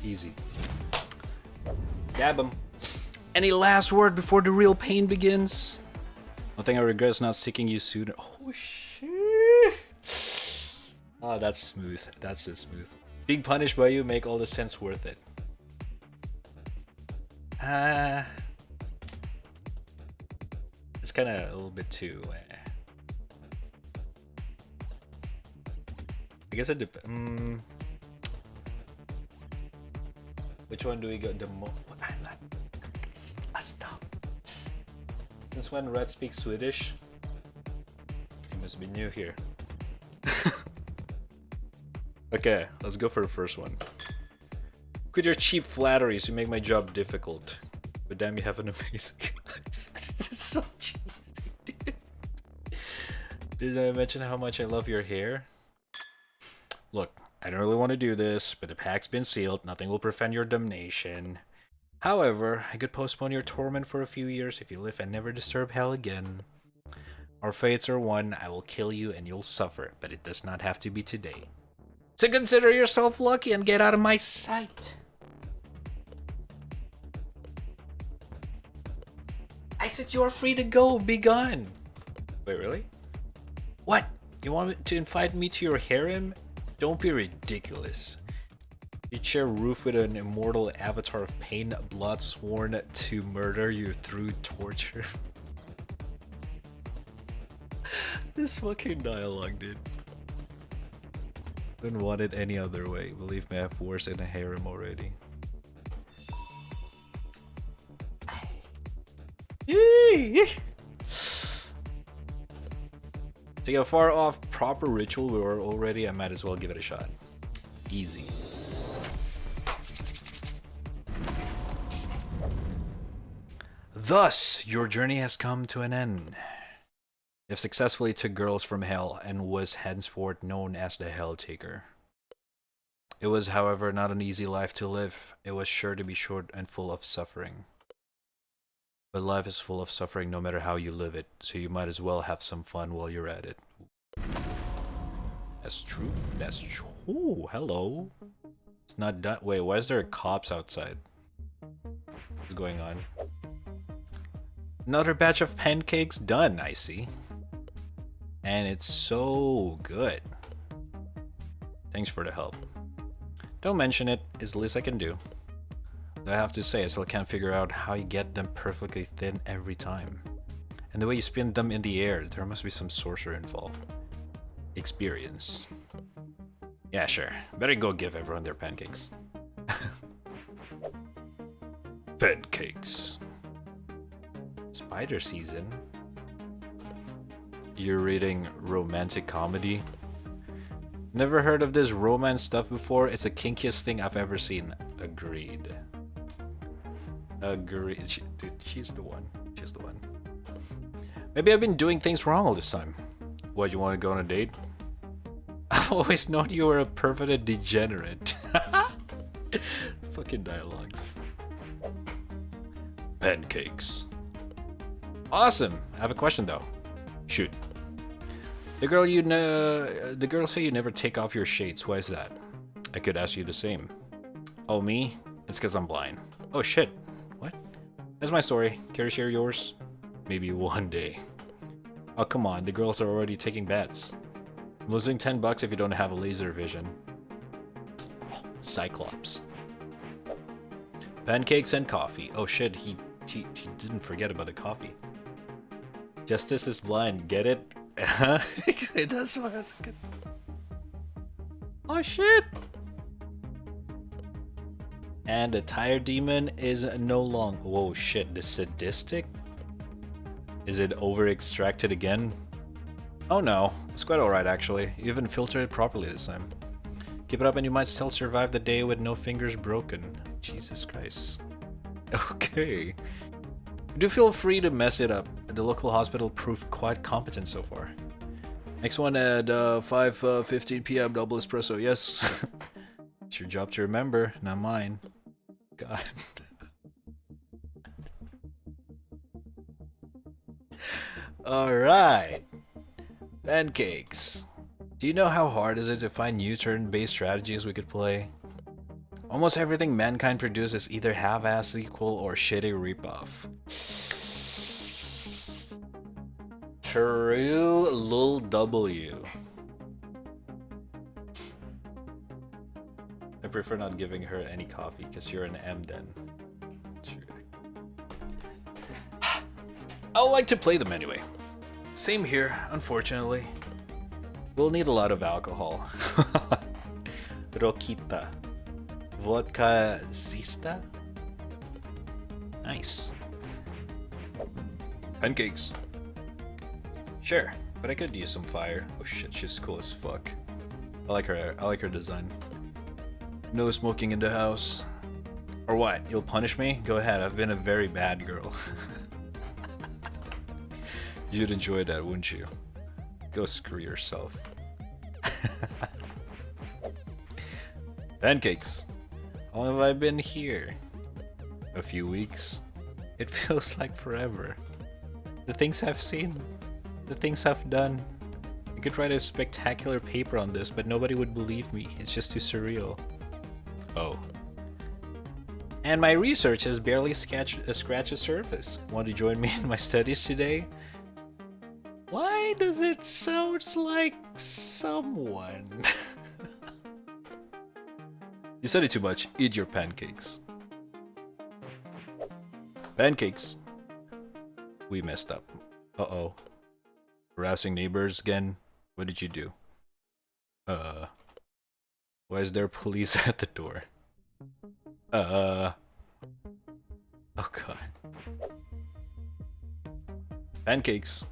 Easy. Dab him. Any last word before the real pain begins? One thing I regret is not seeking you sooner. Oh shit! Oh, that's smooth. That's so smooth. Being punished by you make all the sense worth it. It's kind of a little bit too. I guess it depends. Which one do we go the most? I'm not. Stop. Since when Red speaks Swedish? He must be new here. Okay, let's go for the first one. Quit your cheap flatteries, you make my job difficult. But damn, you have an amazing eyes. This is so cheesy, dude. Did I mention how much I love your hair? Look, I don't really want to do this, but the pact's been sealed. Nothing will prevent your damnation. However, I could postpone your torment for a few years if you live and never disturb hell again. Our fates are one. I will kill you and you'll suffer, but it does not have to be today. So consider yourself lucky and get out of my sight. I said you are free to go. Be gone. Wait, really? What? You want to invite me to your harem? Don't be ridiculous. You share a roof with an immortal avatar of pain, blood sworn to murder you through torture. This fucking dialogue, dude. Wouldn't want it any other way. Believe me, I have worse in a harem already. To get far off proper ritual we were already, I might as well give it a shot. Easy. Thus, your journey has come to an end. You have successfully took girls from hell and was henceforth known as the Hell Taker. It was, however, not an easy life to live. It was sure to be short and full of suffering. But life is full of suffering no matter how you live it, so you might as well have some fun while you're at it. That's true. That's true. Ooh, hello. It's not done. Wait, why is there cops outside? What's going on? Another batch of pancakes done, I see. And it's so good. Thanks for the help. Don't mention it, it's the least I can do. Though I have to say, I still can't figure out how you get them perfectly thin every time. And the way you spin them in the air, there must be some sorcerer involved. Experience. Yeah, sure. Better go give everyone their pancakes. Pancakes. Spider season? You're reading romantic comedy? Never heard of this romance stuff before. It's the kinkiest thing I've ever seen. Agreed. Agreed. Dude, she's the one. She's the one. Maybe I've been doing things wrong all this time. What, you want to go on a date? I've always known you were a perverted degenerate. Fucking dialogues. Pancakes. Awesome. I have a question though. Shoot. The girl say you never take off your shades. Why is that? I could ask you the same. Oh, me? It's because I'm blind. Oh shit. What? That's my story. Care to share yours? Maybe one day. Oh come on, the girls are already taking bets. I'm losing $10 if you don't have a laser vision. Oh, Cyclops. Pancakes and coffee. Oh shit, he didn't forget about the coffee. Justice is blind, get it? That's what I was good. Oh shit! And the tire demon is no longer. Whoa shit, the sadistic? Is it over extracted again? Oh no, it's quite alright actually. You even filtered it properly this time. Keep it up and you might still survive the day with no fingers broken. Jesus Christ. Okay. Do feel free to mess it up. The local hospital proved quite competent so far. Next one at 5:15 p.m. double espresso. Yes. It's your job to remember, not mine. God. Alright. Pancakes. Do you know how hard is it to find new turn-based strategies we could play? Almost everything mankind produces is either half-ass sequel or shitty ripoff. True lul W. I prefer not giving her any coffee because you're an M then. True. I would like to play them anyway. Same here, unfortunately. We'll need a lot of alcohol. Rokita. Vodka Zista? Nice. Pancakes. Sure, but I could use some fire. Oh shit, she's cool as fuck. I like her design. No smoking in the house. Or what? You'll punish me? Go ahead, I've been a very bad girl. You'd enjoy that, wouldn't you? Go screw yourself. Pancakes. How long have I been here? A few weeks. It feels like forever. The things I've seen. The things I've done. I could write a spectacular paper on this, but nobody would believe me. It's just too surreal. Oh. And my research has barely scratched the surface. Want to join me in my studies today? Why does it sound like someone? You study too much. Eat your pancakes. Pancakes. We messed up. Uh-oh. Harassing neighbors again? What did you do? Why is there police at the door? Oh god. Pancakes.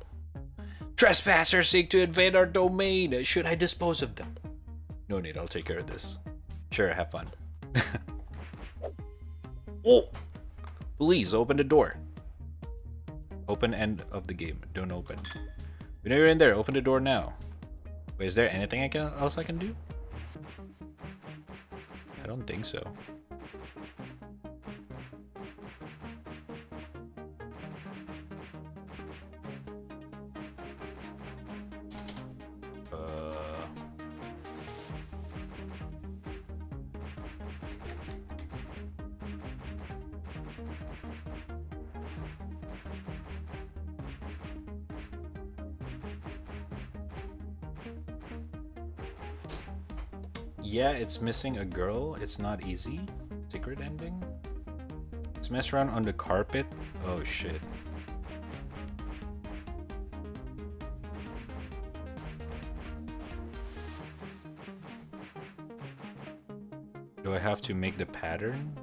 Trespassers seek to invade our domain. Should I dispose of them? No need, I'll take care of this. Sure, have fun. Oh! Please, open the door. Open end of the game. Don't open. We know you're in there. Open the door now. Wait, is there anything else I can do? I don't think so. Yeah, it's missing a girl. It's not easy. Secret ending. Let's mess around on the carpet. Oh shit. Do I have to make the pattern?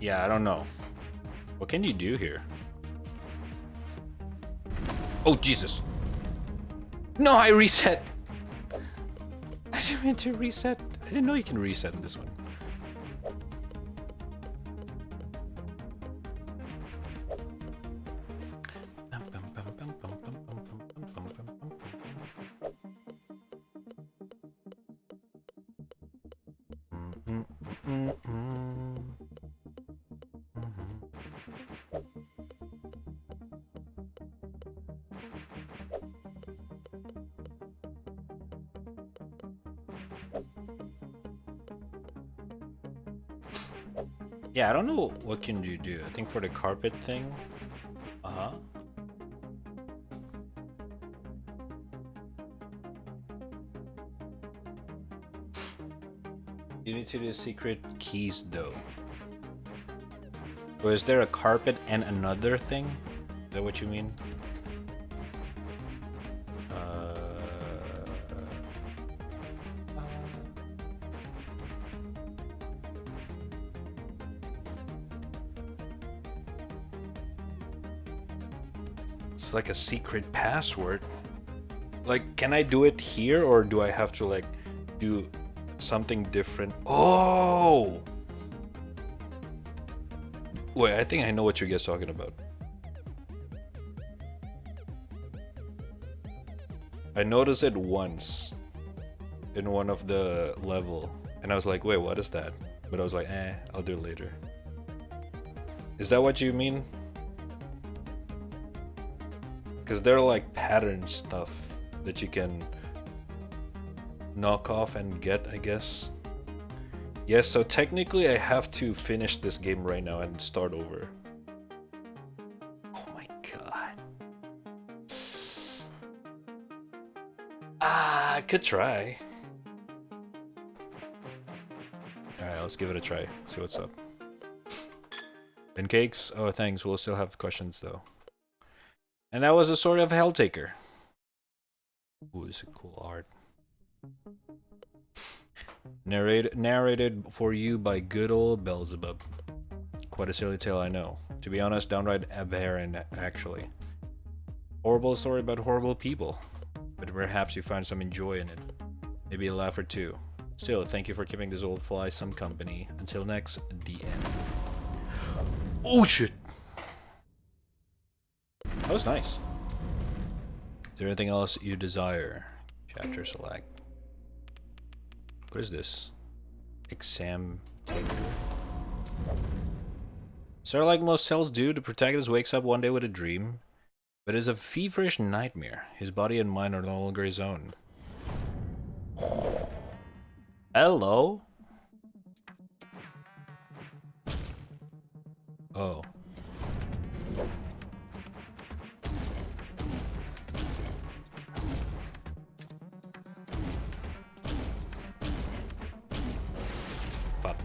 Yeah, I don't know. What can you do here? Oh, Jesus. No, I reset. I didn't mean to reset. I didn't know you can reset in this one. Yeah, I don't know what can you do. I think for the carpet thing. Uh-huh. You need to do secret keys though. Or is there a carpet and another thing? Is that what you mean? It's like a secret password. Like, can I do it here, or do I have to like do something different? Oh! Wait, I think I know what you guys talking about. I noticed it once in one of the level, and I was like, wait, what is that? But I was like, I'll do it later. Is that what you mean? Because there are like pattern stuff that you can knock off and get, I guess. Yes, so technically I have to finish this game right now and start over. Oh my god. I could try. Alright, let's give it a try. See what's up. Pancakes? Oh, thanks. We'll still have questions though. And that was a sort of Helltaker. Ooh, this is cool art. Narrated for you by good old Beelzebub. Quite a silly tale, I know. To be honest, downright aberrant, actually. Horrible story about horrible people. But perhaps you find some joy in it. Maybe a laugh or two. Still, thank you for keeping this old fly some company. Until next, the end. Oh shit! That was nice. Is there anything else you desire? Chapter select. What is this? Exam taker. So like most cells do, the protagonist wakes up one day with a dream, but it's a feverish nightmare. His body and mind are no longer his own. Hello? Oh. Fuck.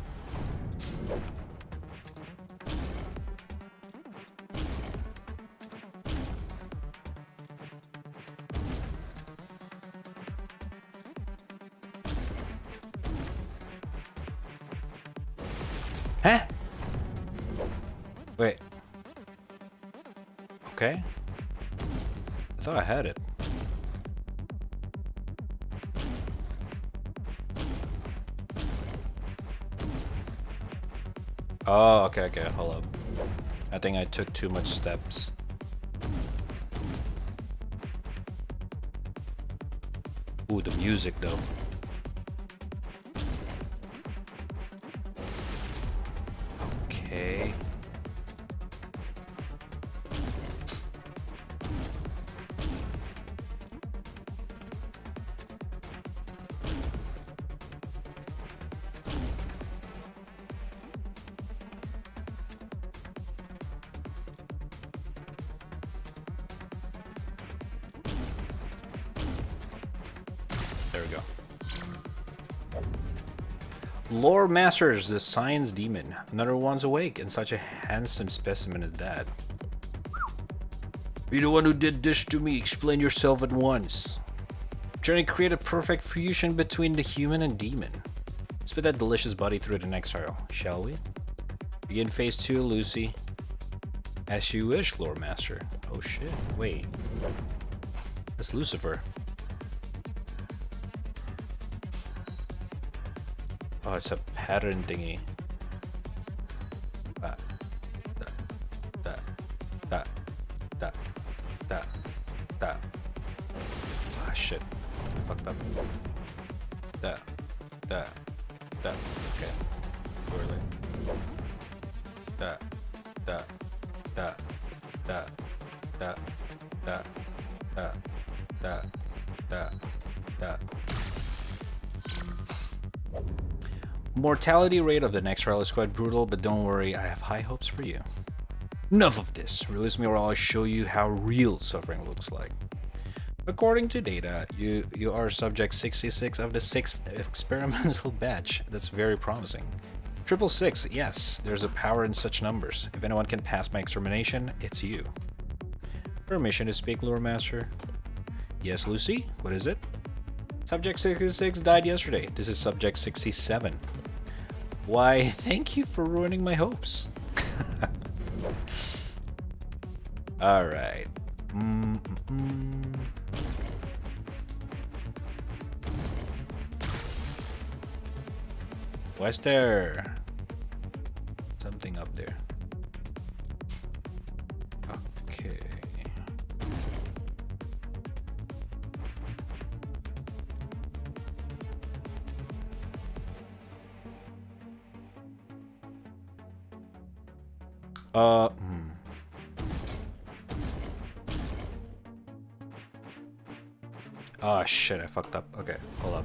Huh? Wait. Okay. I thought I had it. Oh, okay, hold up. I think I took too much steps. Ooh, the music though. Okay. There we go. Lore Masters, the Science Demon. Another one's awake, and such a handsome specimen at that. You're the one who did this to me. Explain yourself at once. I'm trying to create a perfect fusion between the human and demon. Spit that delicious body through the next trial, shall we? Begin phase 2, Lucy. As you wish, Lore Master. Oh shit, wait. That's Lucifer. Oh, it's a pattern thingy. That. Ah, shit. I fucked up. That. Okay. Really. That. Mortality rate of the next trial is quite brutal, but don't worry, I have high hopes for you. Enough of this. Release me or I'll show you how real suffering looks like. According to data, you are subject 66 of the 6th experimental batch. That's very promising. 666, yes, there's a power in such numbers. If anyone can pass my extermination, it's you. Permission to speak, Lore Master? Yes, Lucy? What is it? Subject 66 died yesterday. This is Subject 67. Why, thank you for ruining my hopes. Alright. Why is there something up there? Okay. Oh shit, I fucked up. Okay, hold up.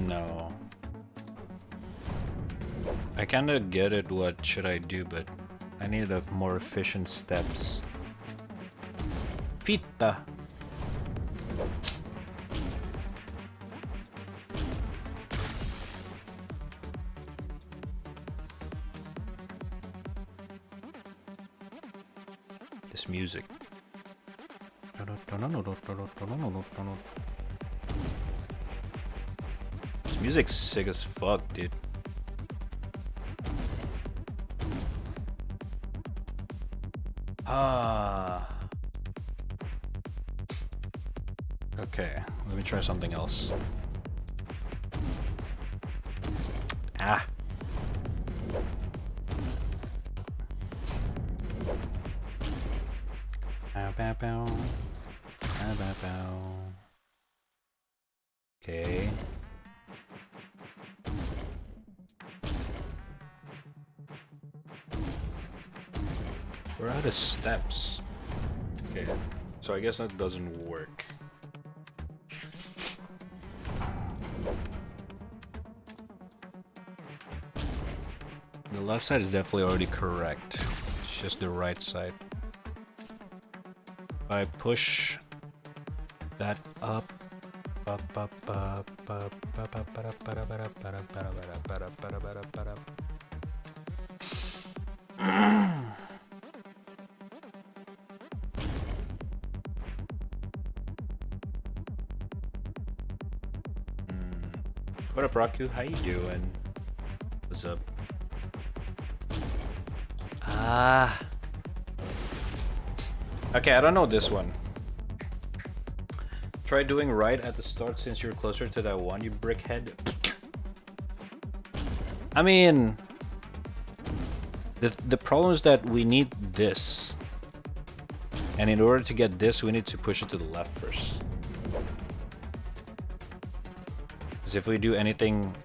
No. I kinda get it, what should I do, but I need a more efficient steps. Fita. This music. This music's sick as fuck, dude. Okay, let me try something else. Ah. Okay. We're out of steps. Okay, so I guess that doesn't work. The left side is definitely already correct. It's just the right side. If I push that up. What up, Raku? How you doing? What's up? Okay, I don't know this one. Try doing right at the start since you're closer to that one, you brickhead. I mean, the problem is that we need this. And in order to get this, we need to push it to the left first. Because if we do anything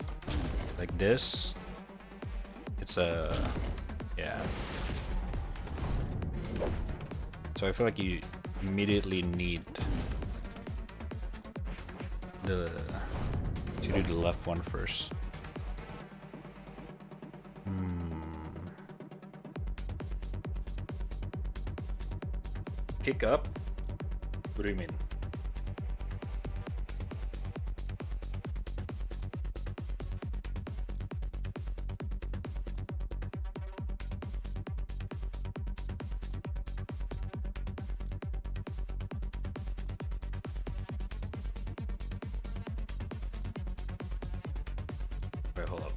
like this, it's a... yeah. So I feel like you immediately need to do the left one first. Kick up? What do you mean? Wait, hold up.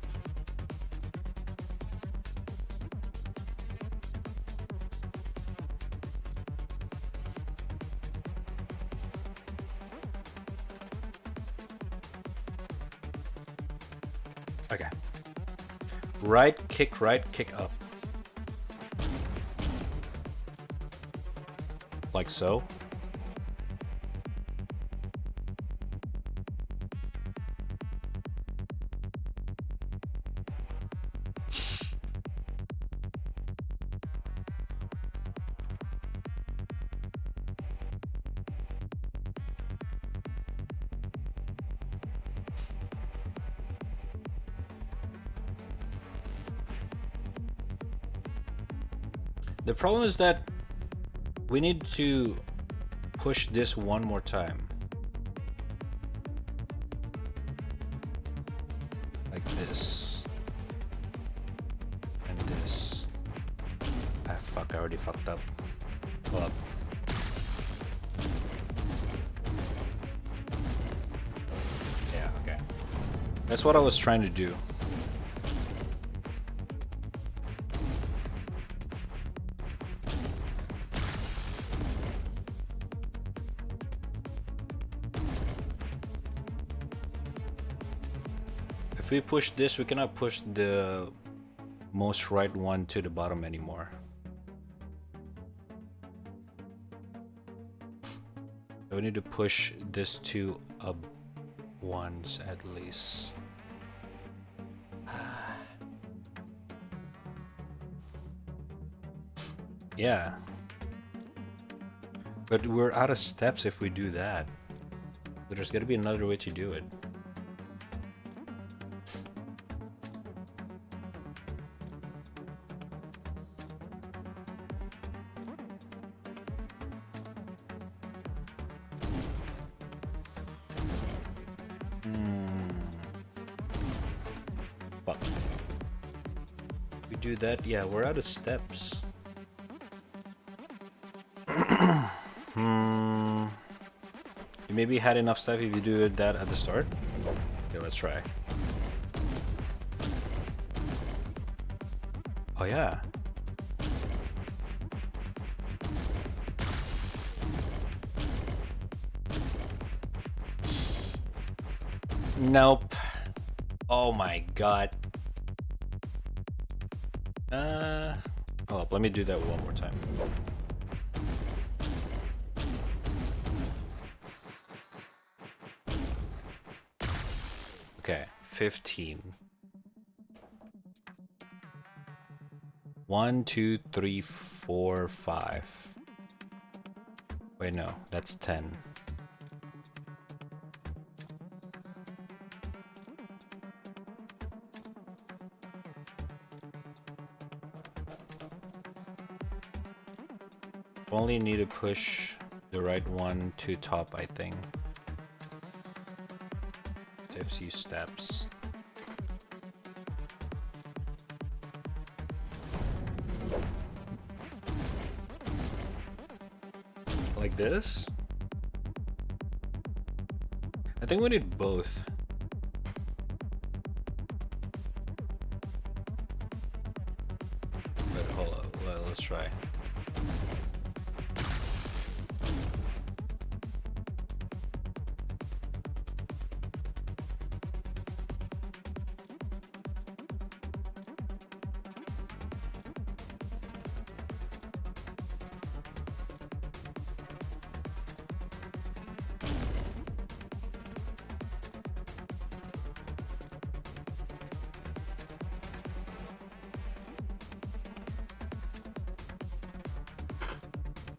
Okay. Right, kick up. Like so. The problem is that we need to push this one more time. Like this. And this. Ah, fuck, I already fucked up. Hold up. Yeah, okay. That's what I was trying to do. If we push this, we cannot push the most right one to the bottom anymore. So we need to push this two up once at least. Yeah. But we're out of steps if we do that. But there's gotta be another way to do it. Fuck. We do that, yeah, we're out of steps. You maybe had enough stuff if you do that at the start. Okay, let's try. Oh yeah. Nope. Oh my god. Hold up, let me do that one more time. Okay, 15. 1, 2, 3, 4, 5. Wait, no, that's 10. Only need to push the right one to top, I think. A few steps. Like this? I think we need both. But hold up, let's try.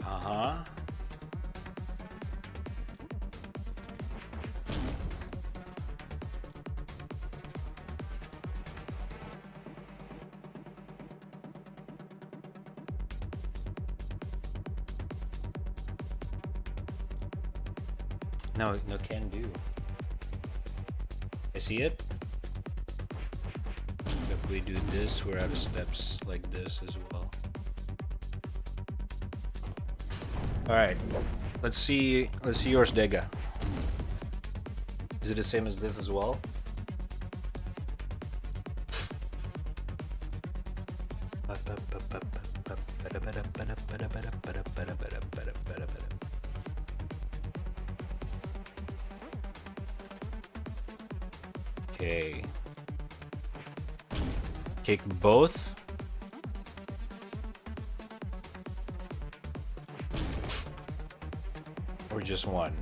Uh-huh. No, can do. I see it. If we do this, we're out of steps like this as well. Alright, let's see yours, Dega. Is it the same as this as well? Okay. Kick both. Or just one?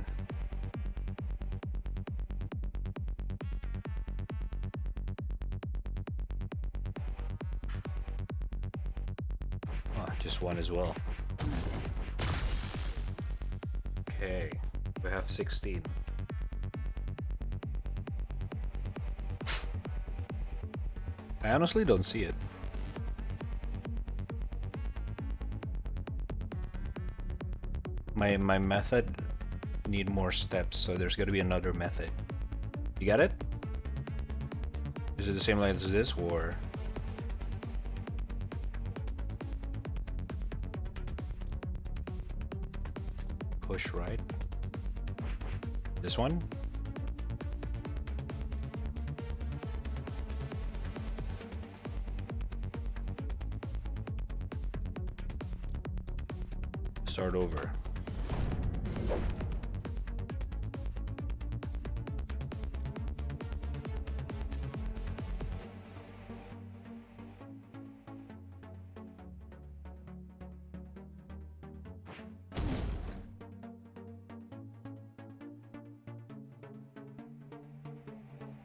Oh, just one as well. Okay, we have 16. I honestly don't see it. My method need more steps, so there's got to be another method. You got it? Is it the same length as this, or? Push right. This one? start over.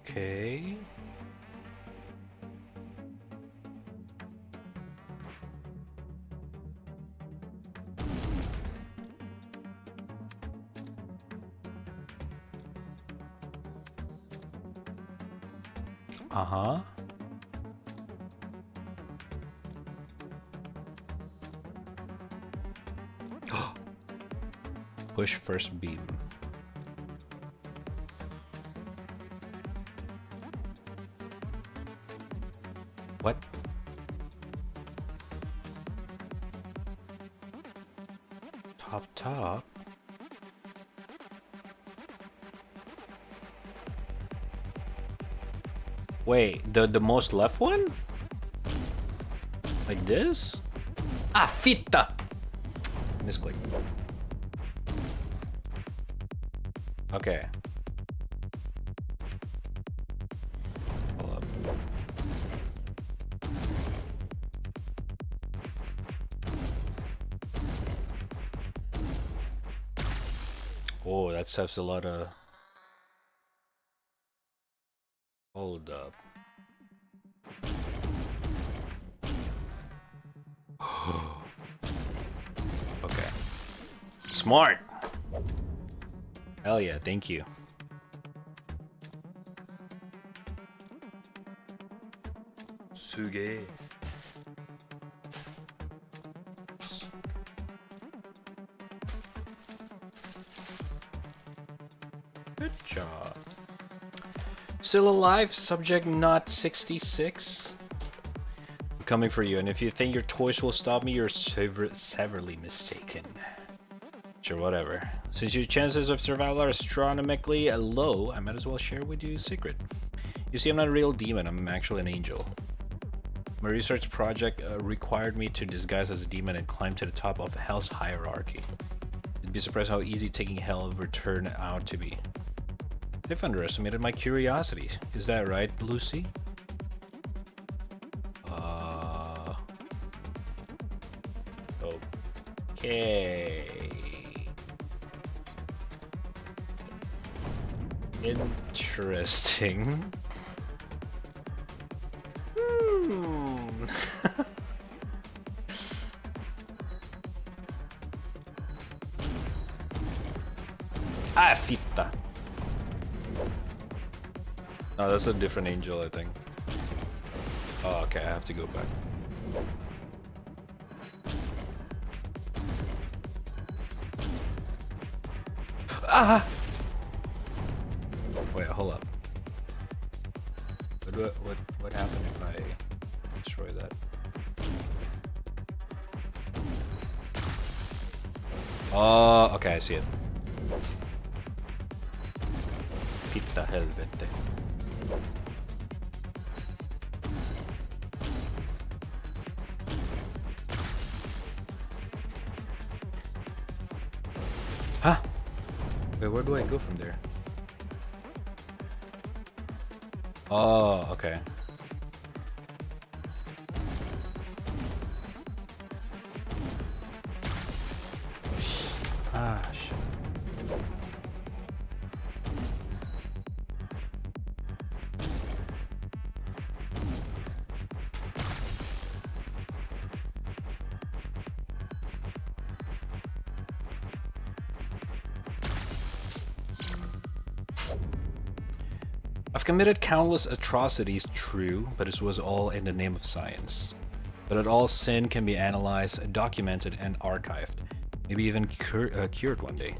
Okay. Uh-huh. Push first beam. What? Top. Wait, the most left one? Like this? Ah, fitta! Misclick. Okay. Hold up. Oh, that saves a lot of... Hold up. Okay. Smart! Hell yeah, thank you. Suge. Good job. Still alive, subject not 66. I'm coming for you, and if you think your toys will stop me, you're severely mistaken. Sure, whatever. Since your chances of survival are astronomically low, I might as well share with you a secret. You see, I'm not a real demon, I'm actually an angel. My research project required me to disguise as a demon and climb to the top of Hell's hierarchy. You'd be surprised how easy taking Hell would turn out to be. They've underestimated my curiosity. Is that right, Lucy? Okay. Interesting. Ah, fitta. Oh, that's a different angel, I think. Oh, okay, I have to go back. Ah! Wait, hold up. What happened if I destroy that? Oh, okay, I see it. Pitta helvete. Huh? Wait, where do I go from there? Oh, okay. Ah, shit. I've committed countless atrocities, true, but it was all in the name of science. But that all sin can be analyzed, documented, and archived. Maybe even cured one day.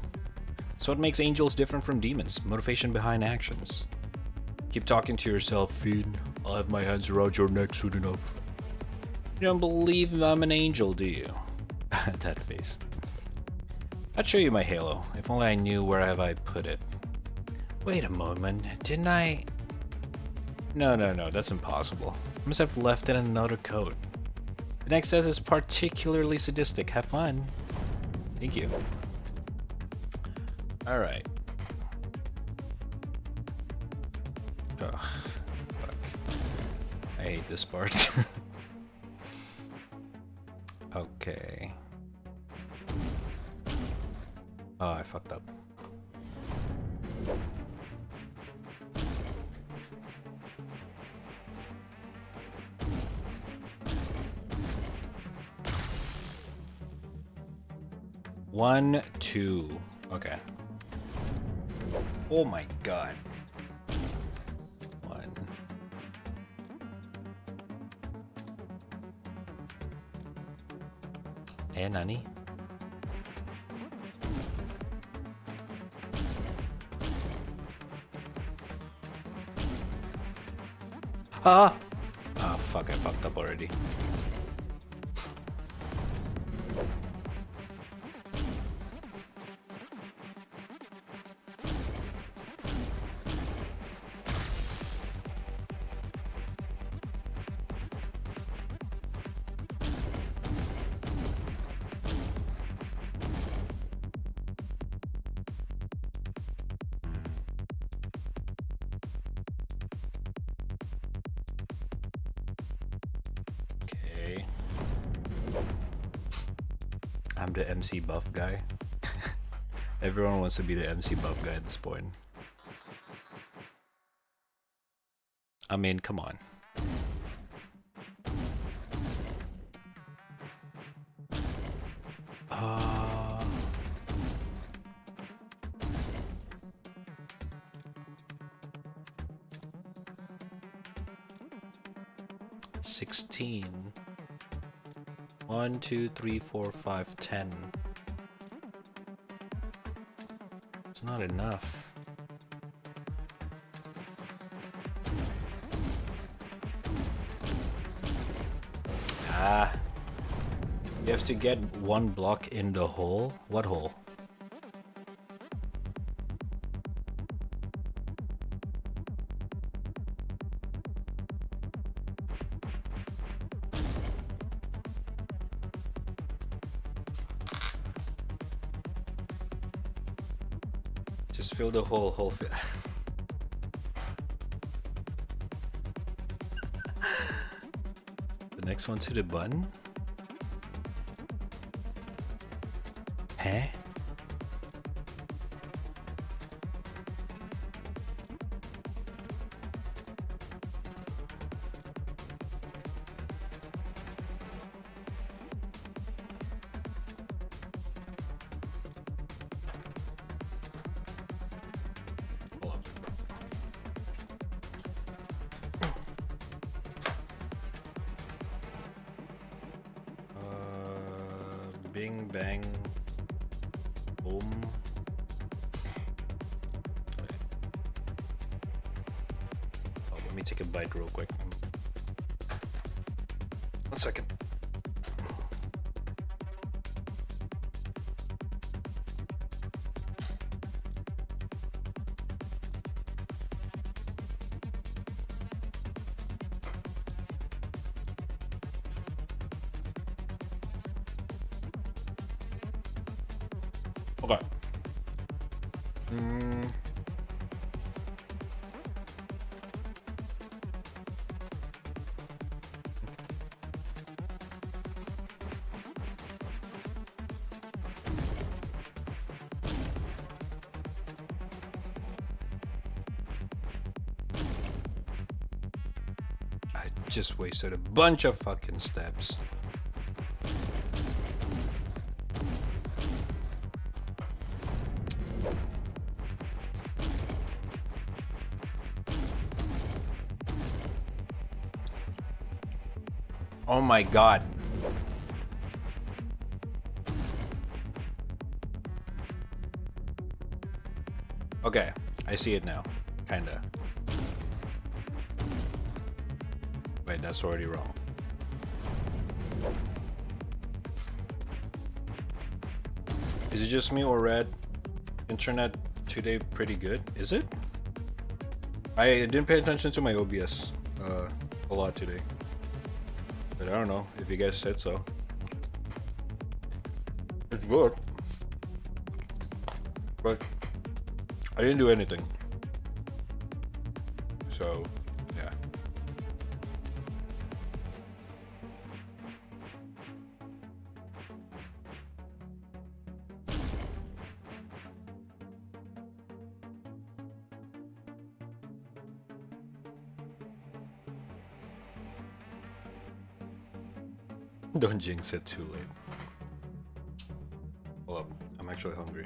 So what makes angels different from demons? Motivation behind actions. Keep talking to yourself, Fiend. I'll have my hands around your neck soon enough. You don't believe I'm an angel, do you? That face. I'd show you my halo, if only I knew where have I put it. Wait a moment, didn't I? No, that's impossible. I must have left it in another coat. The next says it's particularly sadistic. Have fun. Thank you. All right. Oh, fuck. I hate this part. Okay. Oh, I fucked up. One, two. Okay. Oh my god. One. Eh, nani? Ah! Ah, fuck, I fucked up already. Okay. I'm the MC buff guy. Everyone wants to be the MC buff guy at this point. I mean, come on. Uh... 16. 1, 2, 3, 4, 5, 10. It's not enough. Ah. You have to get one block in the hole? What hole? Just fill the hole. The next one to the button? Huh? Bing bang boom. Oh, let me take a bite real quick. 1 second. Okay. I just wasted a bunch of fucking steps. Oh my god. Okay, I see it now. Kinda. Wait, that's already wrong. Is it just me or Red? Internet today pretty good? Is it? I didn't pay attention to my OBS a lot today. But I don't know if you guys said so. It's good. But I didn't do anything. So, yeah. Don't jinx it too late. Hold up, I'm actually hungry.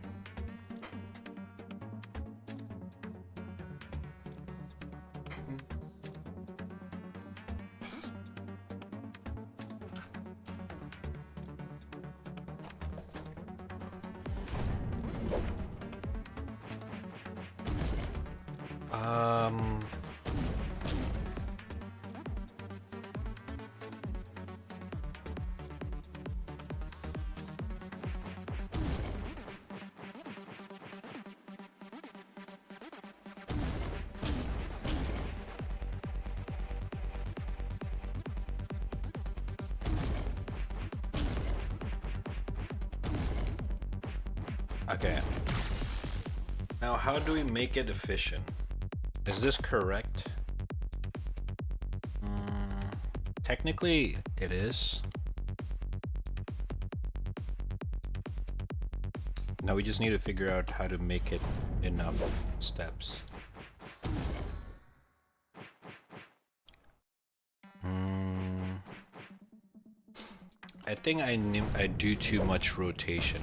Okay. Now, how do we make it efficient? Is this correct? Technically, it is. Now we just need to figure out how to make it enough steps. I think I do too much rotation.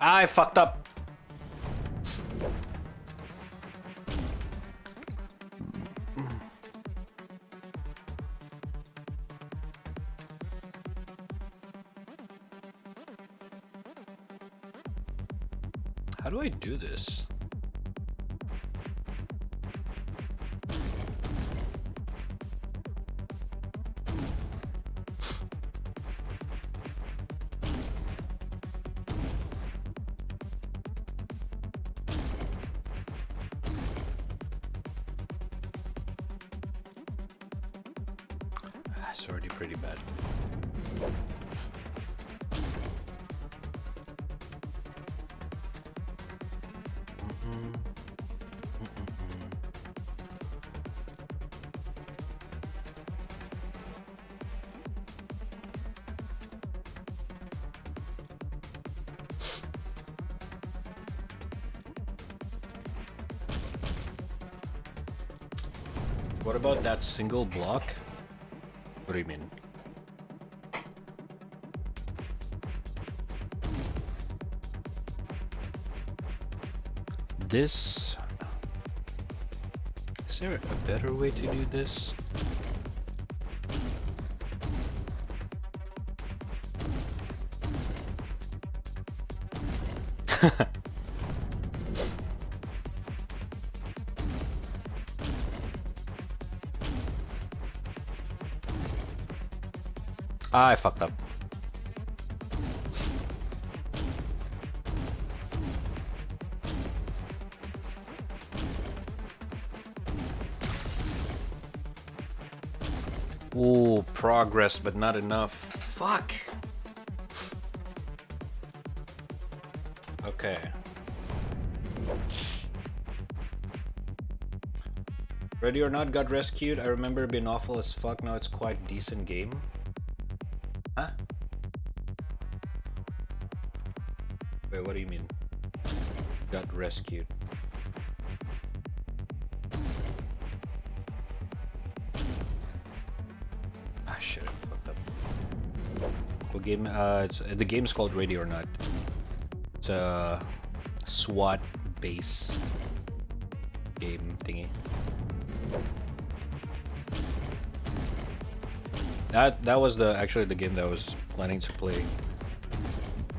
I fucked up. How do I do this? It's already pretty bad. What about that single block? What do you mean? This... Is there a better way to do this? I fucked up. Ooh, progress, but not enough. Fuck. Okay. Ready or Not got rescued. I remember being awful as fuck. Now it's quite decent game. Huh? Wait, what do you mean? Got rescued. Ah shit, I fucked up. What game? The game's called Ready or Not. It's a SWAT base game thingy. That was actually the game that I was planning to play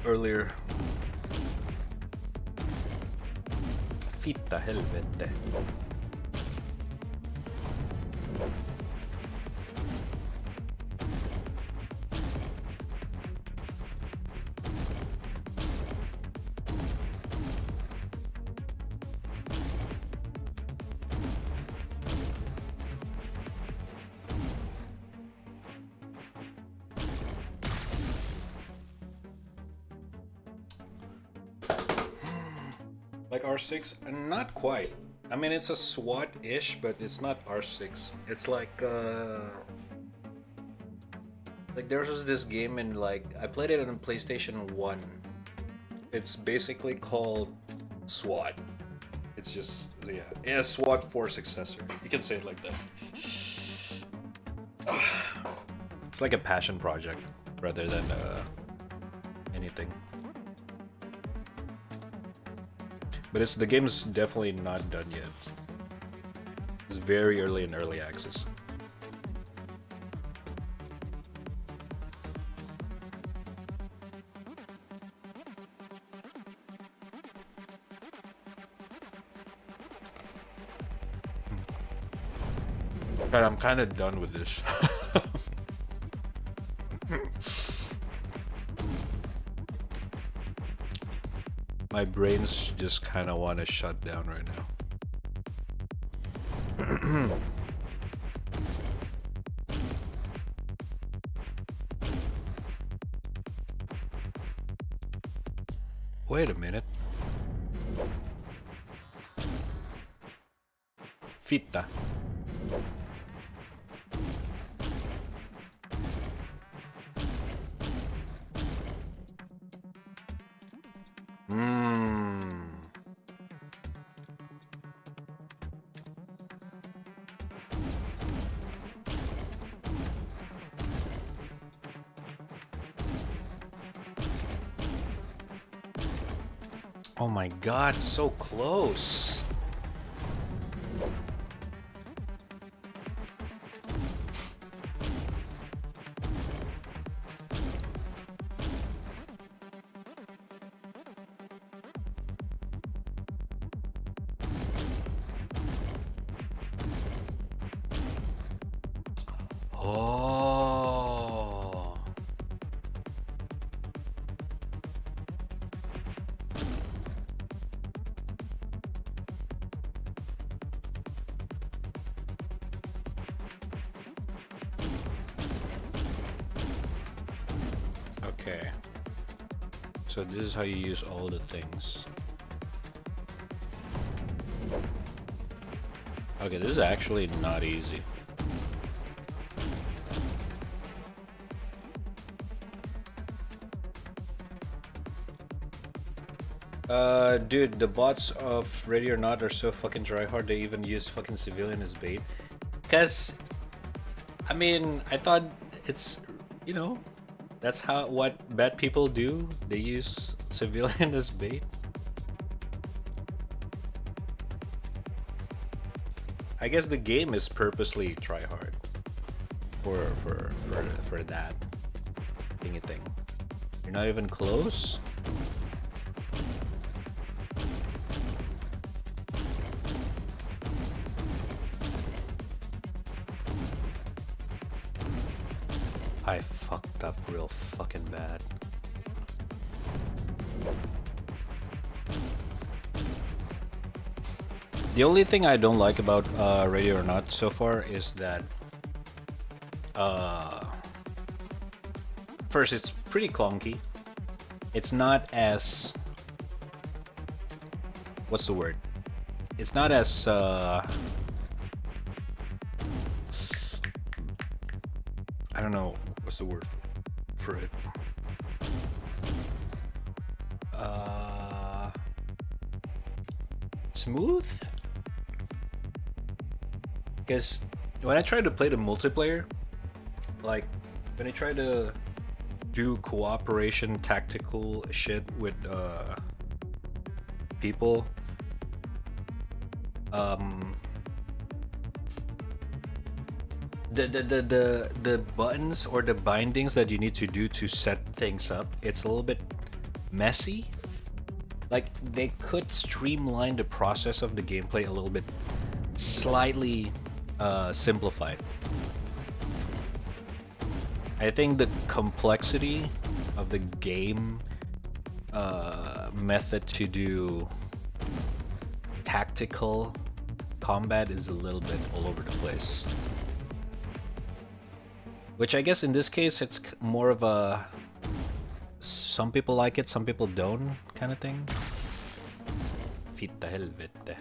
earlier. Fitta helvete. Like R6? Not quite. I mean, it's a SWAT-ish, but it's not R6. It's like there was this game in like I played it on PlayStation 1. It's basically called SWAT. It's just yeah, SWAT 4 successor. You can say it like that. It's like a passion project rather than anything. But the game's definitely not done yet. It's very early in early access. But I'm kind of done with this. My brains just kind of want to shut down right now. Wait a minute. Fita. Oh my god, so close. Oh. Okay. So this is how you use all the things. Okay, this is actually not easy. Dude, the bots of Ready or Not are so fucking tryhard they even use fucking civilian as bait. Cause, I mean, I thought it's, you know, that's what bad people do. They use civilian as bait. I guess the game is purposely tryhard for that thingy thing. You're not even close. I fucked up real fucking bad. The only thing I don't like about Ready or Not so far is that first, it's pretty clunky. It's not as what's the word? It's not as I don't know what's the word for it. Smooth? Because when I try to play the multiplayer, like when I try to do cooperation tactical shit with people, the buttons or the bindings that you need to do to set things up, it's a little bit messy. Like they could streamline the process of the gameplay a little bit, slightly simplified. I think the complexity of the game method to do tactical combat is a little bit all over the place. Which I guess in this case it's more of a some people like it, some people don't kind of thing. fitta helvete.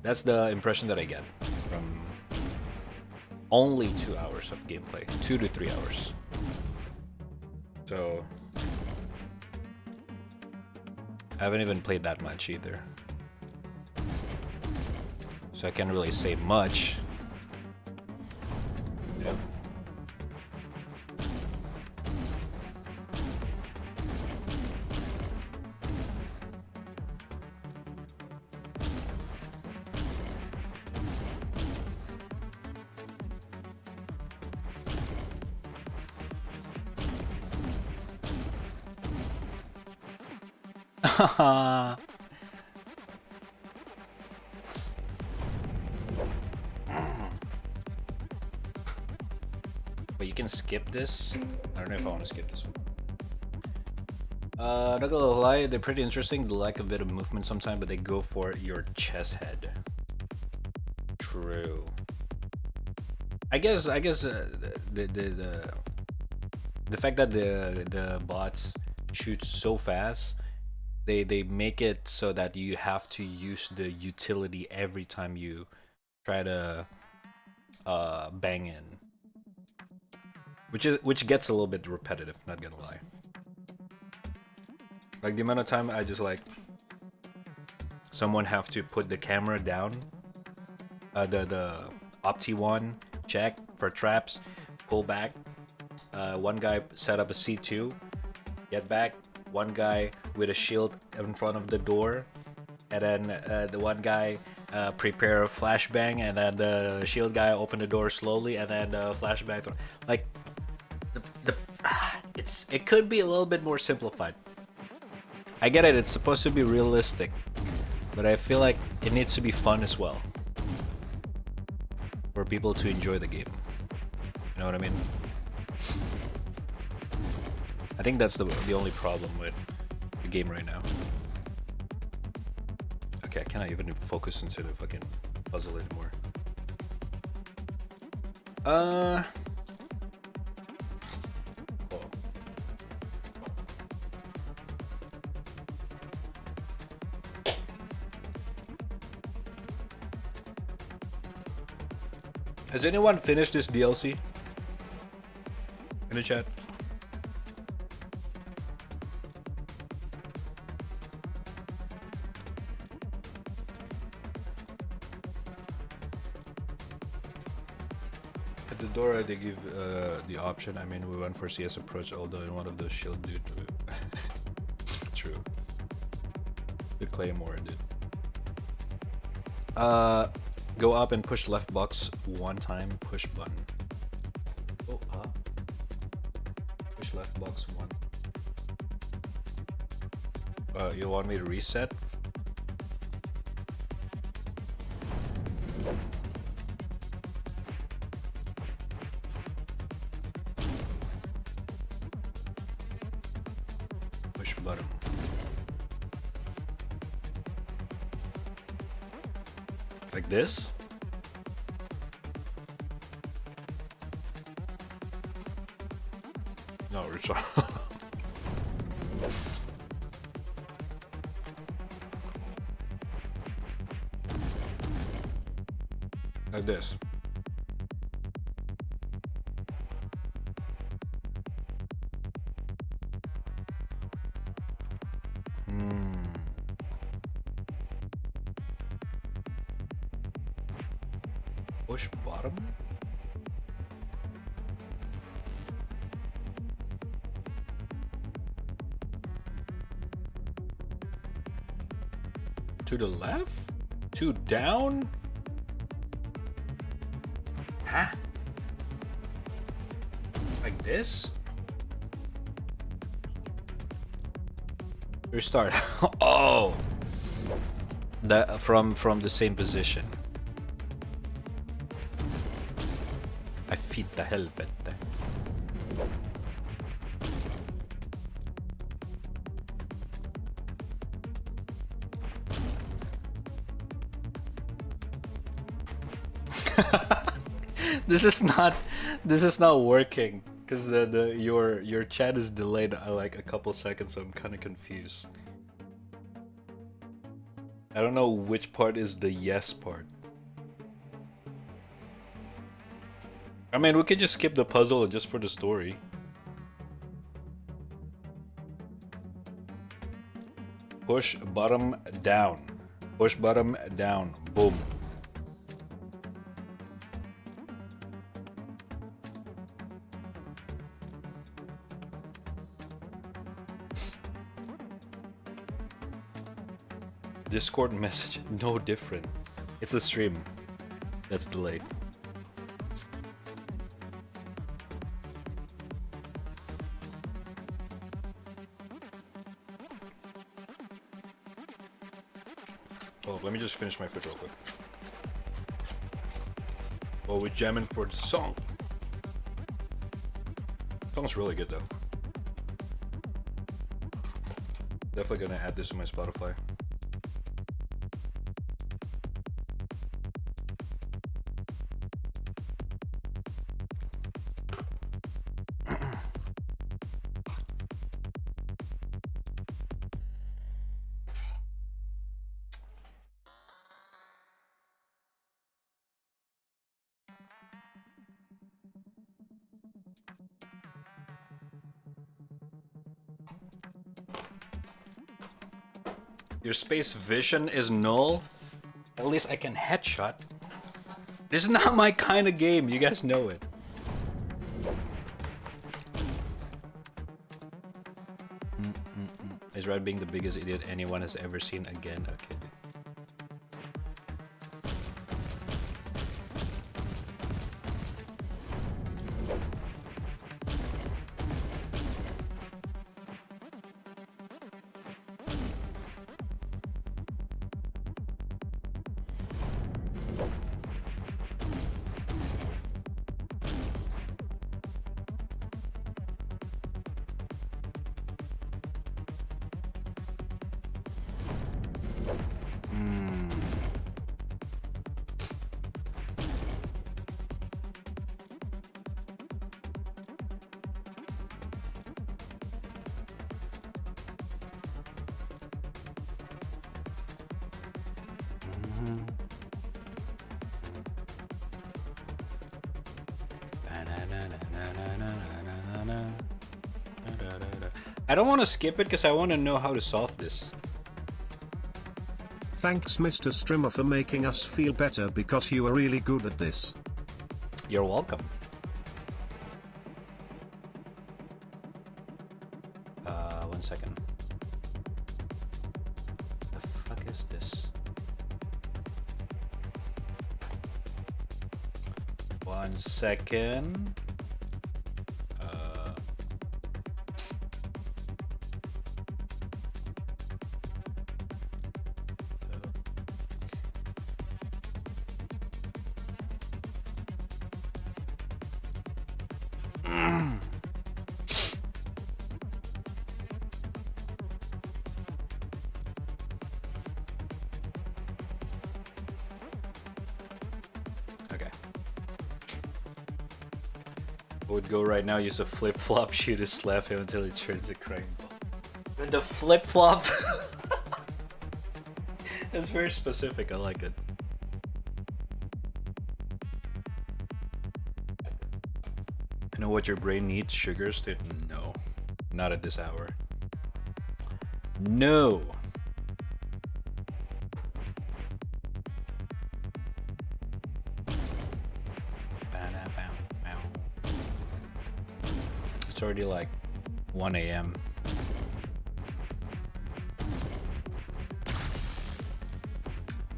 That's the impression that I get from only 2 hours of gameplay. 2 to 3 hours. So I haven't even played that much either. So I can't really say much. Yeah. But you can skip this. I don't know if I want to skip this one. Not gonna lie, they're pretty interesting. They lack a bit of movement sometimes, but they go for your chest head. True. I guess the fact that the bots shoot so fast, they make it so that you have to use the utility every time you try to bang in, which gets a little bit repetitive, not gonna lie. Like the amount of time I just like someone have to put the camera down, the Opti one, check for traps, pull back, one guy set up a C2, get back, one guy with a shield in front of the door, and then the one guy prepare a flashbang, and then the shield guy open the door slowly, and then flashbang. Like it could be a little bit more simplified. I get it, it's supposed to be realistic, but I feel like it needs to be fun as well for people to enjoy the game. You know what I mean? I think that's the only problem with the game right now. Okay, I cannot even focus into the fucking puzzle anymore. Oh. Has anyone finished this DLC? In the chat. At the door, they give the option. I mean, we went for CS approach, although in one of those shield dude. True. The Claymore did. Go up and push left box one time. Push button. Go up. Push left box one. You want me to reset? Push button. Like this? No, Richard. Like this. Push bottom? To the left? Two down? Huh? Like this? Restart. Oh! That from the same position. I fitta helvete. This is not working because your chat is delayed like a couple seconds, so I'm kind of confused. I don't know which part is the yes part. I mean, we could just skip the puzzle just for the story. Push bottom down. Push bottom down. Boom. Discord message, no different. It's a stream that's delayed. Oh, let me just finish my food real quick. Oh, we're jamming for the song. Song's really good though. Definitely gonna add this to my Spotify. Your space vision is null? At least I can headshot. This is not my kind of game, you guys know it. Is Rad being the biggest idiot anyone has ever seen again? Okay. I don't want to skip it because I want to know how to solve this. Thanks Mr. Strimmer for making us feel better because you are really good at this. You're welcome. One second. The fuck is this? One second. Would go right now, use a flip-flop, shoot a slap him until he turns the crying ball. With the flip-flop? It's very specific, I like it. I know what your brain needs, sugars to... No. Not at this hour. No! It's already like 1 a.m.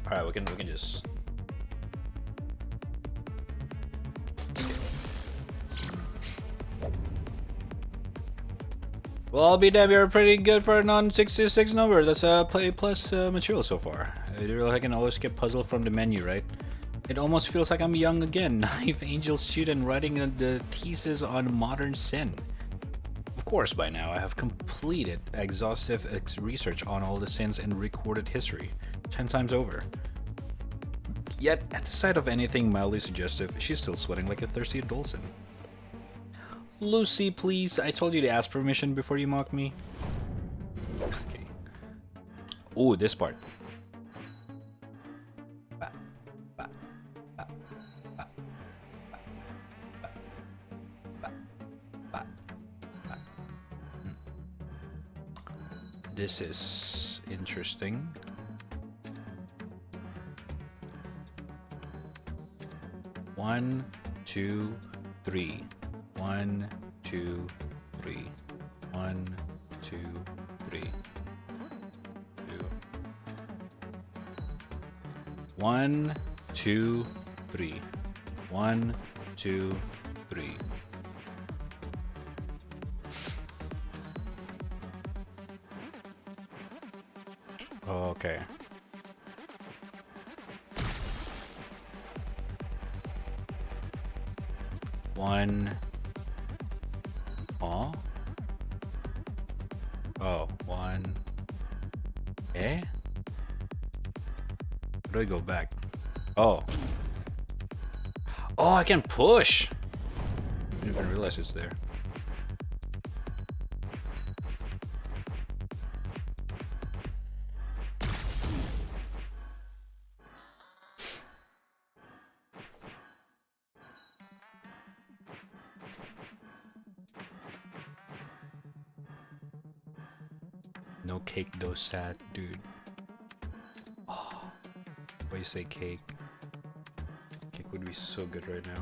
Alright, we can just... Well, I'll be damned, you're pretty good for a non-66 number. That's a play plus material so far. I can always skip puzzle from the menu, right? It almost feels like I'm young again, naive angel student writing the thesis on modern sin. Of course, by now I have completed exhaustive research on all the sins in recorded history, 10 times over. Yet, at the sight of anything mildly suggestive, she's still sweating like a thirsty adolescent. Lucy, please, I told you to ask permission before you mock me. Okay. Ooh, this part. This is interesting. One, two, three. 1, 2, 3. 1, 2, 3. 2. 1, 2, 3. 1, 2, 3. Okay. One. Oh. Oh, one. Eh? Where do I go back? Oh. Oh, I can push! I didn't even realize it's there. No cake though, sad dude. Oh, why you say cake? Cake would be so good right now.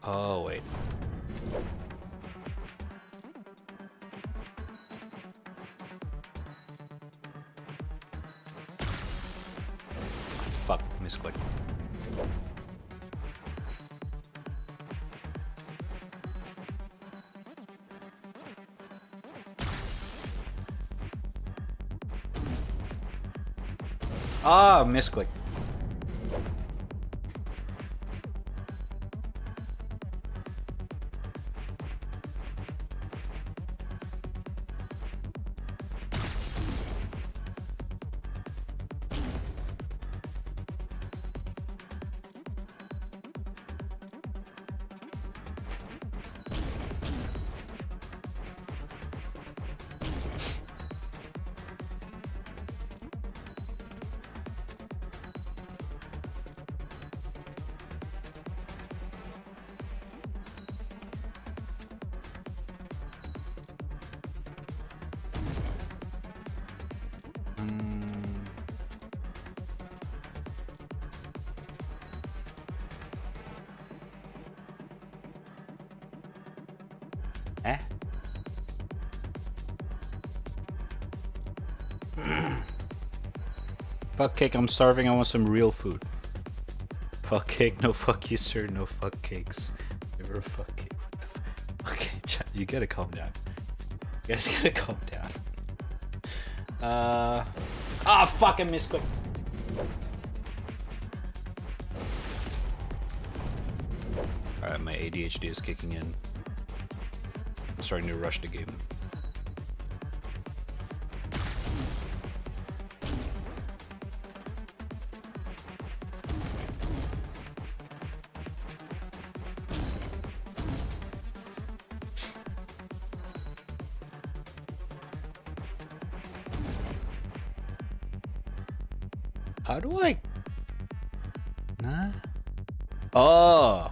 Oh wait. Fuck, misclick. Ah, misclick. Eh? Fuck cake, I'm starving, I want some real food. Fuck cake, no fuck you sir, no fuck cakes. Never fuck cake. Okay, chat, you gotta calm down. You guys gotta calm down. Ah, fuck, I misclicked. Alright, my ADHD is kicking in. I'm starting to rush the game. How do I... Nah? Oh!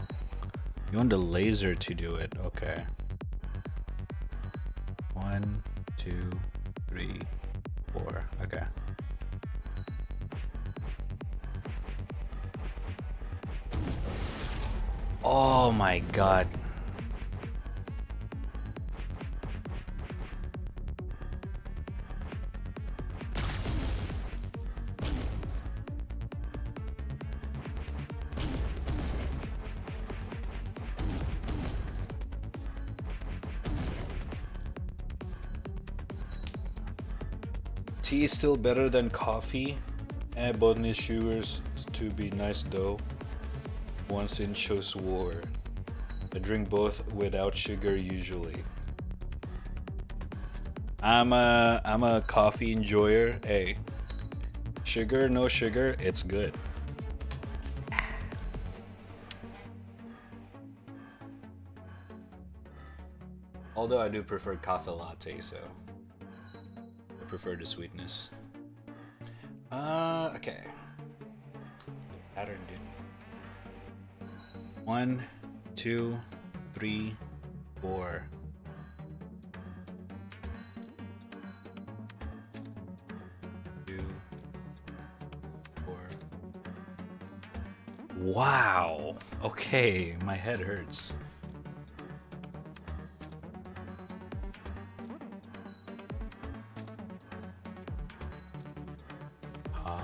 You want the laser to do it, okay. 1, 2, 3, 4, okay. Oh my god. Tea is still better than coffee. Both need sugars to be nice though. Once in shows war. I drink both without sugar usually. I'm a coffee enjoyer. Hey, sugar, no sugar, it's good. Although I do prefer coffee latte, so I prefer the sweetness. Okay. Pattern, dude. 1, 2, 3, 4. Wow. Okay, my head hurts. Huh?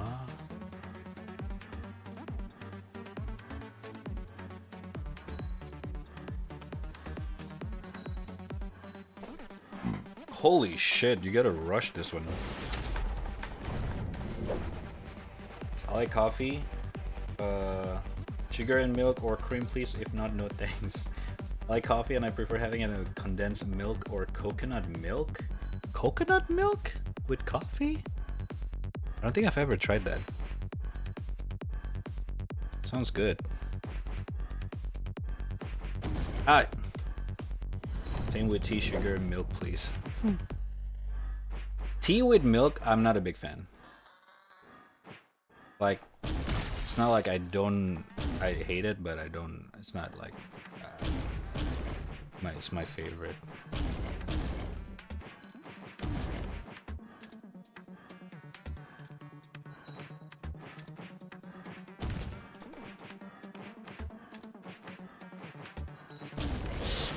Holy shit, you gotta rush this one. I like coffee. Sugar and milk or cream, please. If not, no thanks. I like coffee and I prefer having it in condensed milk or coconut milk. Coconut milk with coffee? I don't think I've ever tried that. Sounds good. Alright. Same with tea, sugar, and milk, please. Tea with milk, I'm not a big fan. Like, it's not like I hate it, but it's not like, it's my favorite.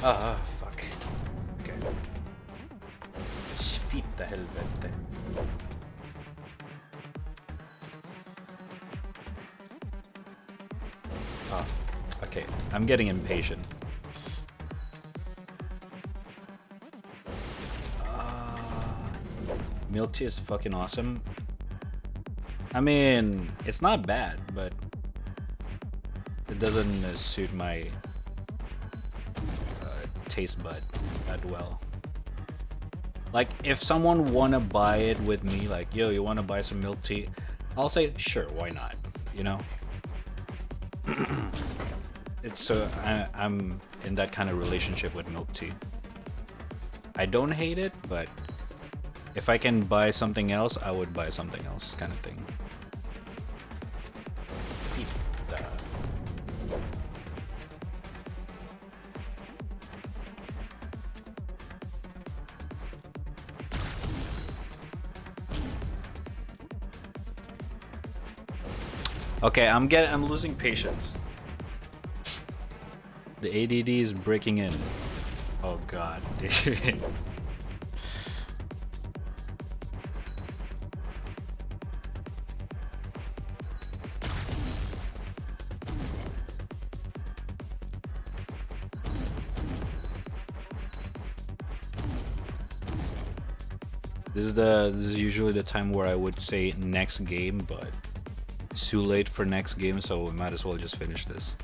Ah, fuck. Okay. Fitta helvete. Ah, okay. I'm getting impatient. Milk tea is fucking awesome. I mean, it's not bad, but it doesn't suit my taste bud that well. Like, if someone wanna buy it with me, like, yo, you wanna buy some milk tea? I'll say, sure, why not? You know? It's I'm in that kind of relationship with milk tea. I don't hate it, but if I can buy something else, I would buy something else, kind of thing. Okay, I'm losing patience. The ADD is breaking in. Oh god, dude. This is usually the time where I would say next game, but it's too late for next game, so we might as well just finish this.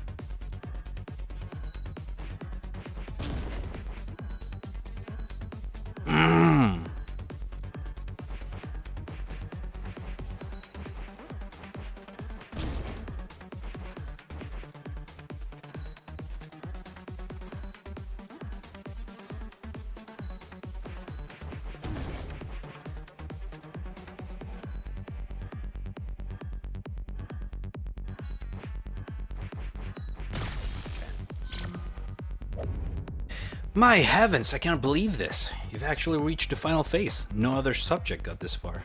My heavens, I can't believe this. You've actually reached the final phase. No other subject got this far.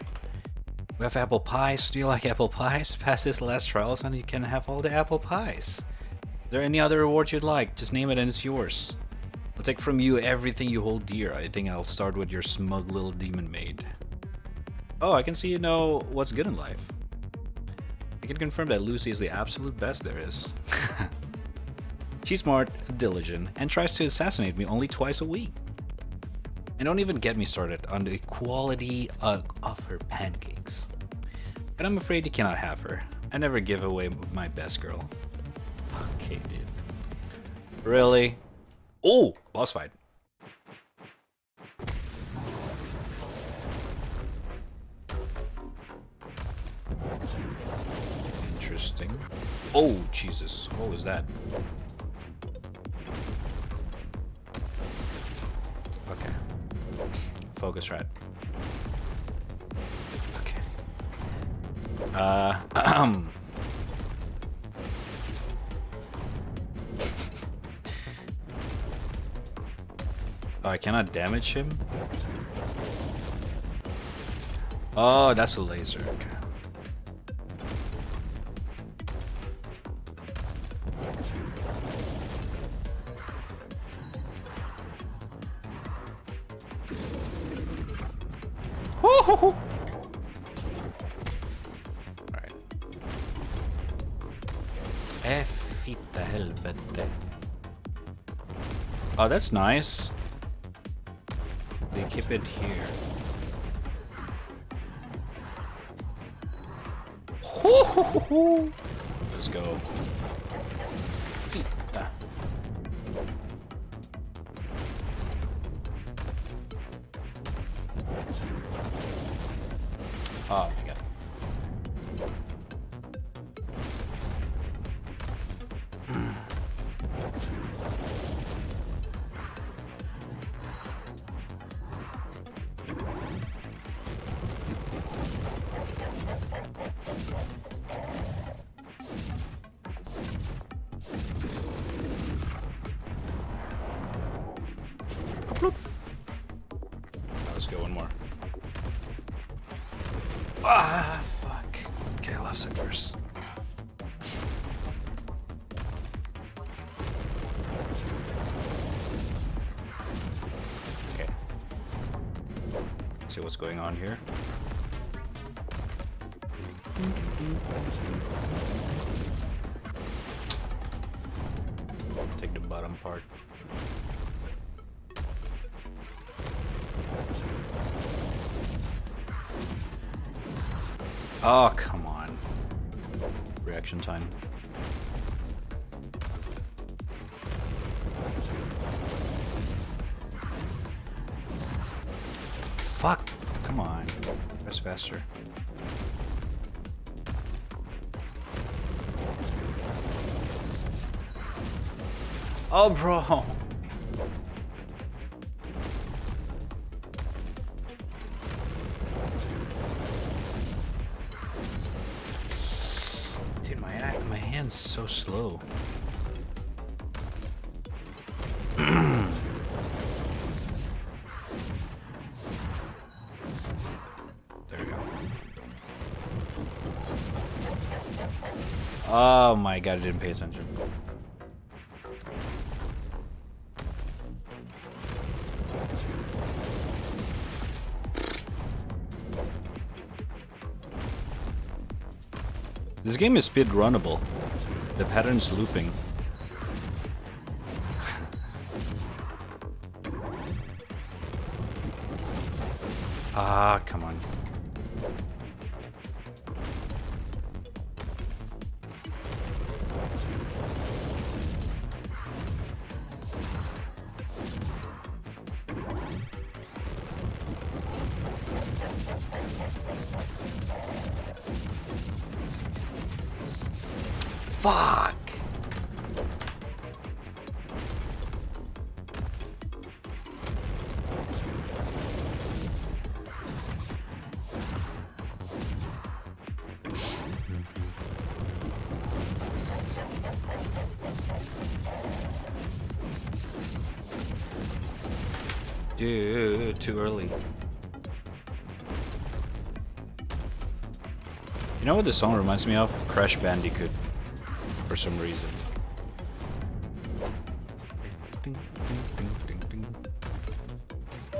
We have apple pies. Do you like apple pies? Pass this last trials and you can have all the apple pies. Is there any other reward you'd like? Just name it and it's yours. I'll take from you everything you hold dear. I think I'll start with your smug little demon maid. Oh, I can see you know what's good in life. I can confirm that Lucy is the absolute best there is. She's smart, diligent, and tries to assassinate me only twice a week. And don't even get me started on the quality of her pancakes. But I'm afraid you cannot have her. I never give away my best girl. Okay, dude. Really? Oh, boss fight. Interesting. Oh, Jesus. What was that? Okay. Focus right. Okay. Oh, I cannot damage him? Oh, that's a laser. Okay. Alright. Fitta helvete. Oh, that's nice. They keep it here. Let's go. Fitta. Oh my god. Let's go one more. Ah, fuck. Okay, left side first. Okay. See what's going on here. Take the bottom part. Oh, come on. Reaction time. Fuck! Come on. Press faster. Oh, bro! Dude, my hand's so slow. There we go. Oh my god, I didn't pay attention. This game is speedrunnable. The pattern's looping. Ah, come on. Fuck! Dude, too early. You know what this song reminds me of? Crash Bandicoot. For some reason. Ding, ding, ding, ding, ding.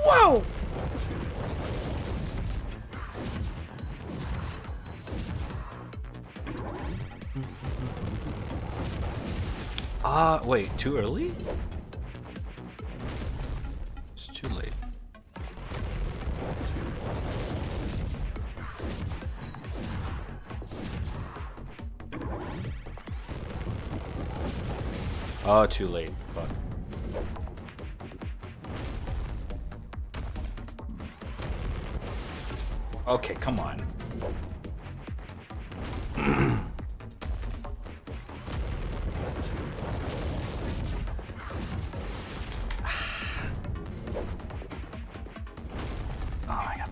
Wow! Ah, wait, too early? It's too late. Oh, too late. Fuck. Okay, come on. Oh my god.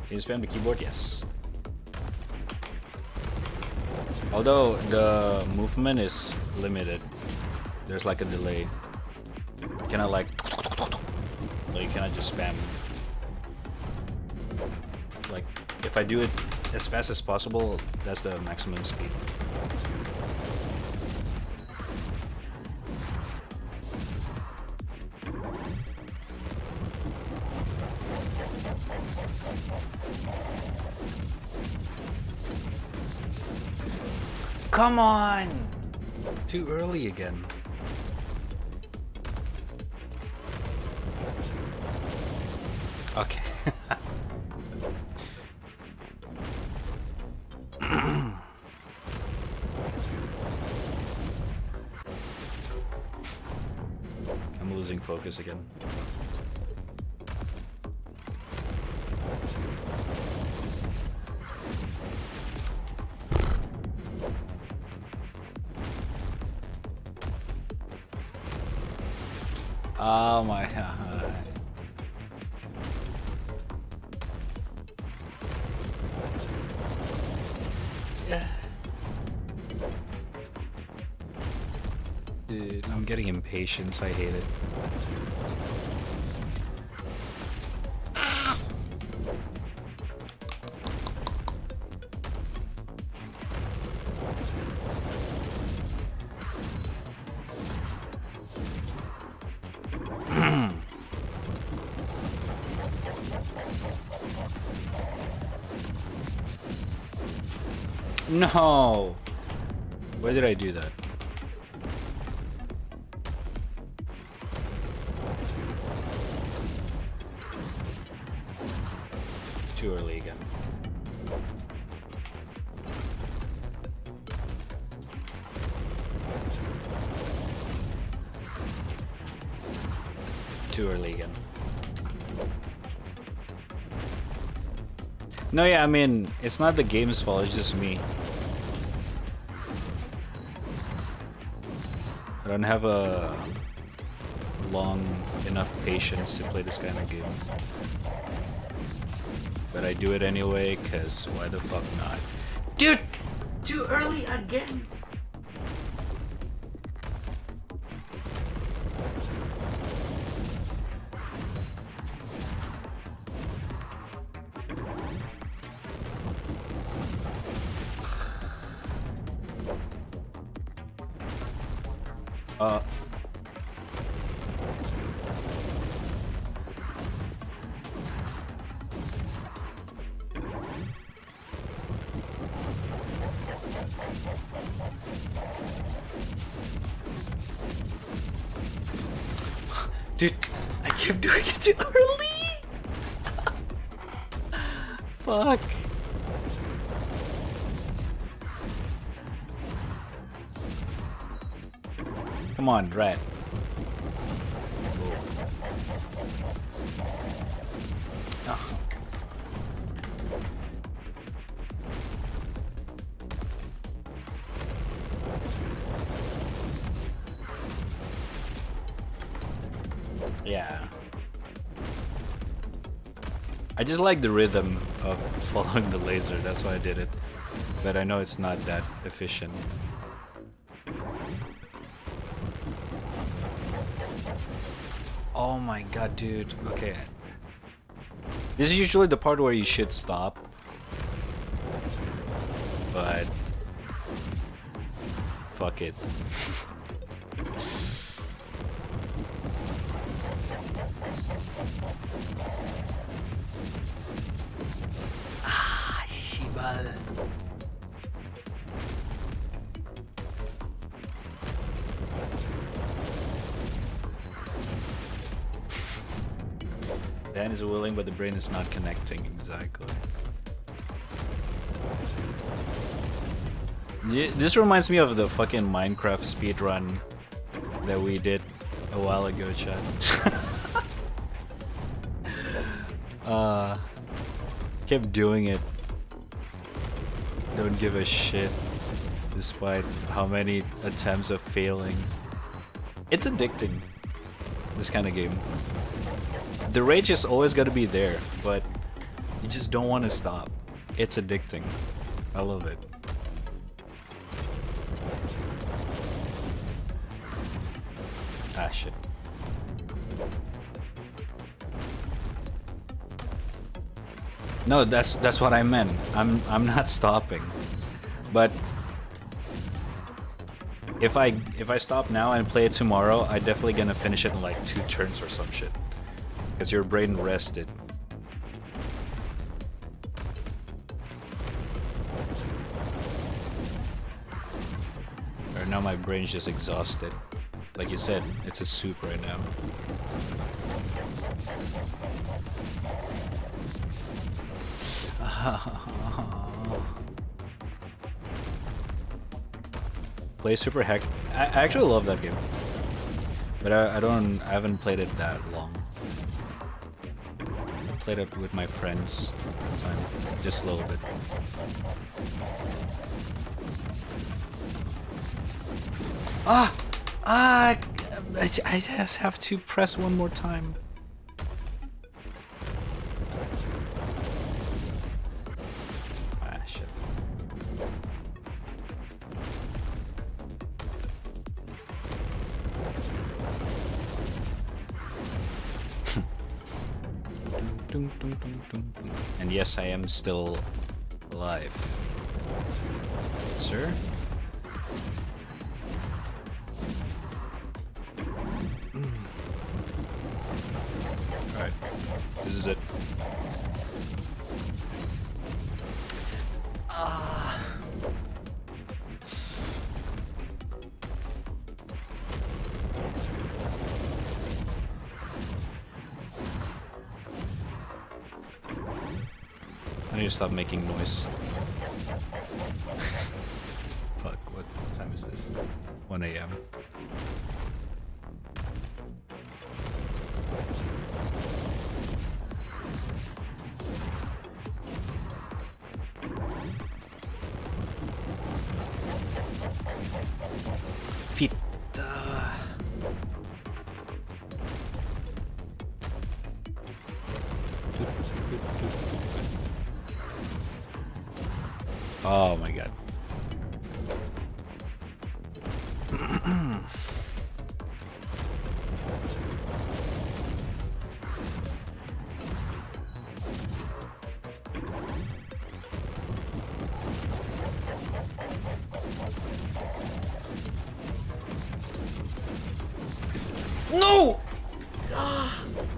Can you spam the keyboard? Yes. Although the movement is limited, there's like a delay. You cannot like you cannot just spam. Like if I do it as fast as possible, that's the maximum speed. Come on! Too early again. Okay. I'm losing focus again. Oh my god. Yeah. Dude, I'm getting impatient. I hate it. No! Why did I do that? Too early again. Too early again. No, yeah, I mean, it's not the game's fault, it's just me. I don't have a long enough patience to play this kind of game. But I do it anyway, cause why the fuck not? Dude! Too early again! Dude, I kept doing it too early! Fuck. Come on, rat. Oh. Yeah. I just like the rhythm of following the laser, that's why I did it. But I know it's not that efficient. Oh my god, dude. Okay. This is usually the part where you should stop. But... fuck it. Ah, shibal. Dan is willing, but the brain is not connecting. Exactly. Yeah, this reminds me of the fucking Minecraft speedrun that we did a while ago, chat. Kept doing it. Don't give a shit, despite how many attempts of failing. It's addicting, this kind of game. The rage is always gonna be there, but you just don't want to stop. It's addicting. I love it. Ah, shit. No, that's what I meant. I'm not stopping. But if I stop now and play it tomorrow, I'm definitely gonna finish it in like 2 turns or some shit. Because your brain rested. Right now my brain's just exhausted. Like you said, it's a soup right now. Play Super Hack. I actually love that game, but I haven't played it that long. I played it with my friends one time, just a little bit. I just have to press one more time. Shit. And yes, I am still alive. Sir? Alright, this is it. I need to stop making noise. Fuck, what time is this? 1 AM. Fit. Oh my god. No!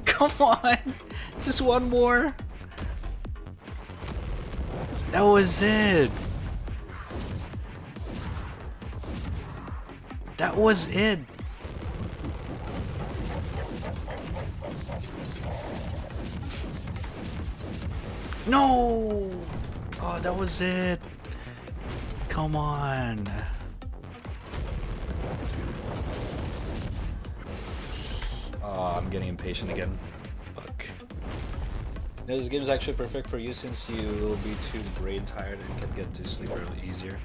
Come on! Just one more. That was it. That was it. No! Oh, that was it. Come on. Oh, I'm getting impatient again. Fuck. This game is actually perfect for you since you will be too brain tired and can get to sleep early easier.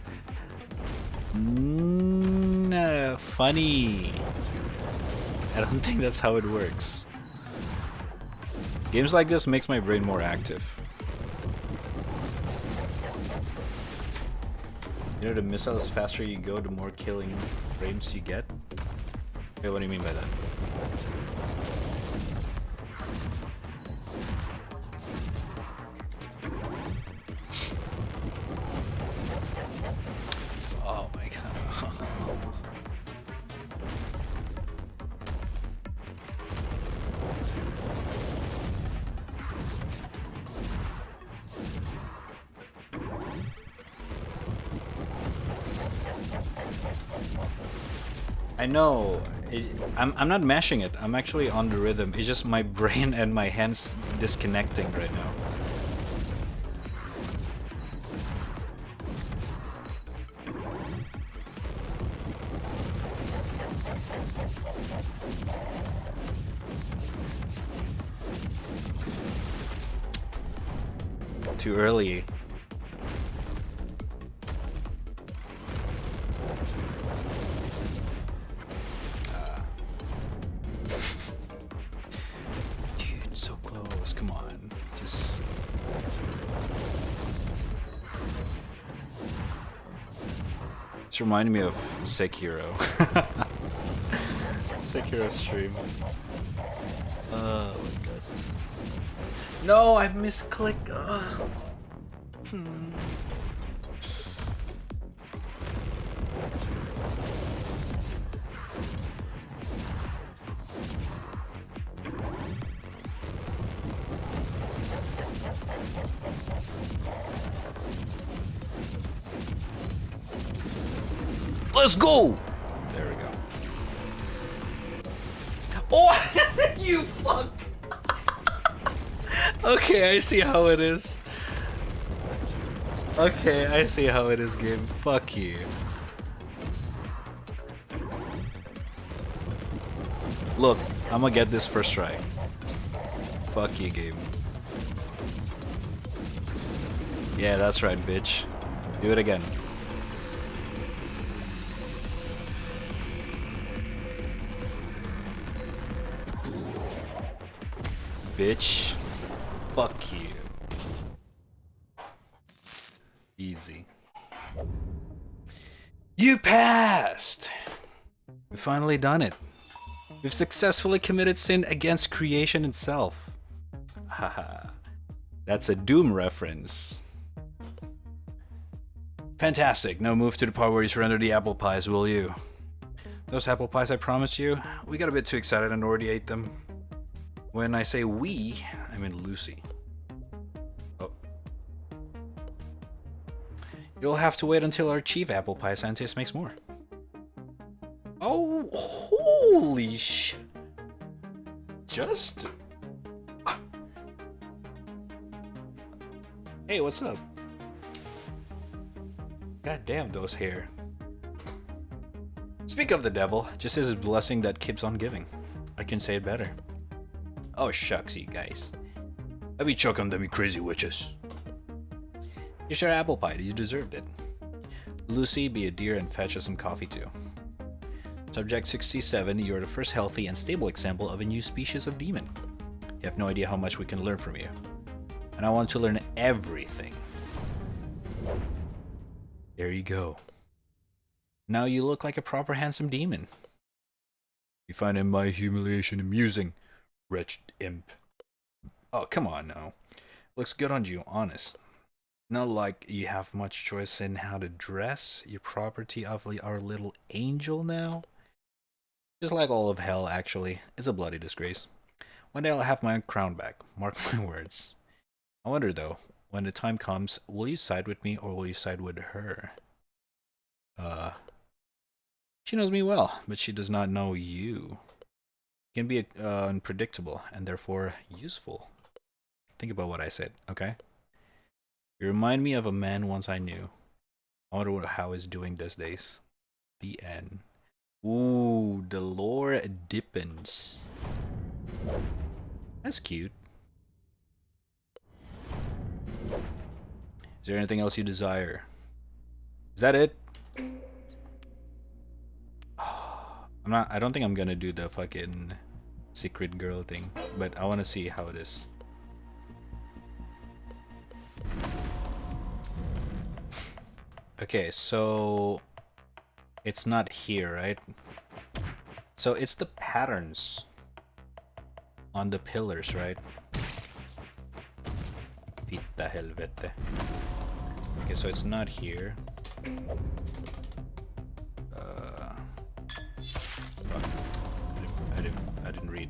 Funny. I don't think that's how it works. Games like this makes my brain more active. You know, the missiles faster you go, the more killing frames you get. Wait, what do you mean by that? Oh my god. I know. I'm not mashing it. I'm actually on the rhythm. It's just my brain and my hands disconnecting right now. Too early. Dude, so close. Come on. Just... It's reminding me of Sekiro. Sekiro stream. Oh my god. No, I misclicked. Let's go! There we go. Oh, you fuck! Okay, I see how it is. Okay, I see how it is, game. Fuck you. Look, I'm gonna get this first try. Fuck you, game. Yeah, that's right, bitch. Do it again. Bitch. Fuck you. Easy. You passed! We've finally done it. We've successfully committed sin against creation itself. Haha. That's a Doom reference. Fantastic. Now move to the part where you surrender the apple pies, will you? Those apple pies I promised you, we got a bit too excited and already ate them. When I say we, I mean Lucy. Oh. You'll have to wait until our chief apple pie scientist makes more. Oh, holy sh... Just... Hey, what's up? God damn those hair. Speak of the devil, just as his blessing that keeps on giving. I can say it better. Oh shucks, you guys. I be choking them, you crazy witches. Here's your apple pie, you deserved it. Lucy, be a dear and fetch us some coffee too. Subject 67, you're the first healthy and stable example of a new species of demon. You have no idea how much we can learn from you. And I want to learn everything. There you go. Now you look like a proper handsome demon. You find in my humiliation amusing, wretched imp. Oh, come on now. Looks good on you, honest. Not like you have much choice in how to dress. You're property of our little angel now. Just like all of hell, actually. It's a bloody disgrace. One day I'll have my crown back. Mark my words. I wonder, though, when the time comes, will you side with me or will you side with her? She knows me well, but she does not know you. Can be unpredictable and therefore useful. Think about what I said, okay? You remind me of a man once I knew. I wonder how he's doing these days. The end. Ooh, the lore deepens. That's cute. Is there anything else you desire? Is that it? I don't think I'm gonna do the fucking secret girl thing, but I want to see how it is. Okay, so it's not here, right? So it's the patterns on the pillars, right? Fitta helvete. Okay, so it's not here. Fuck. I didn't read.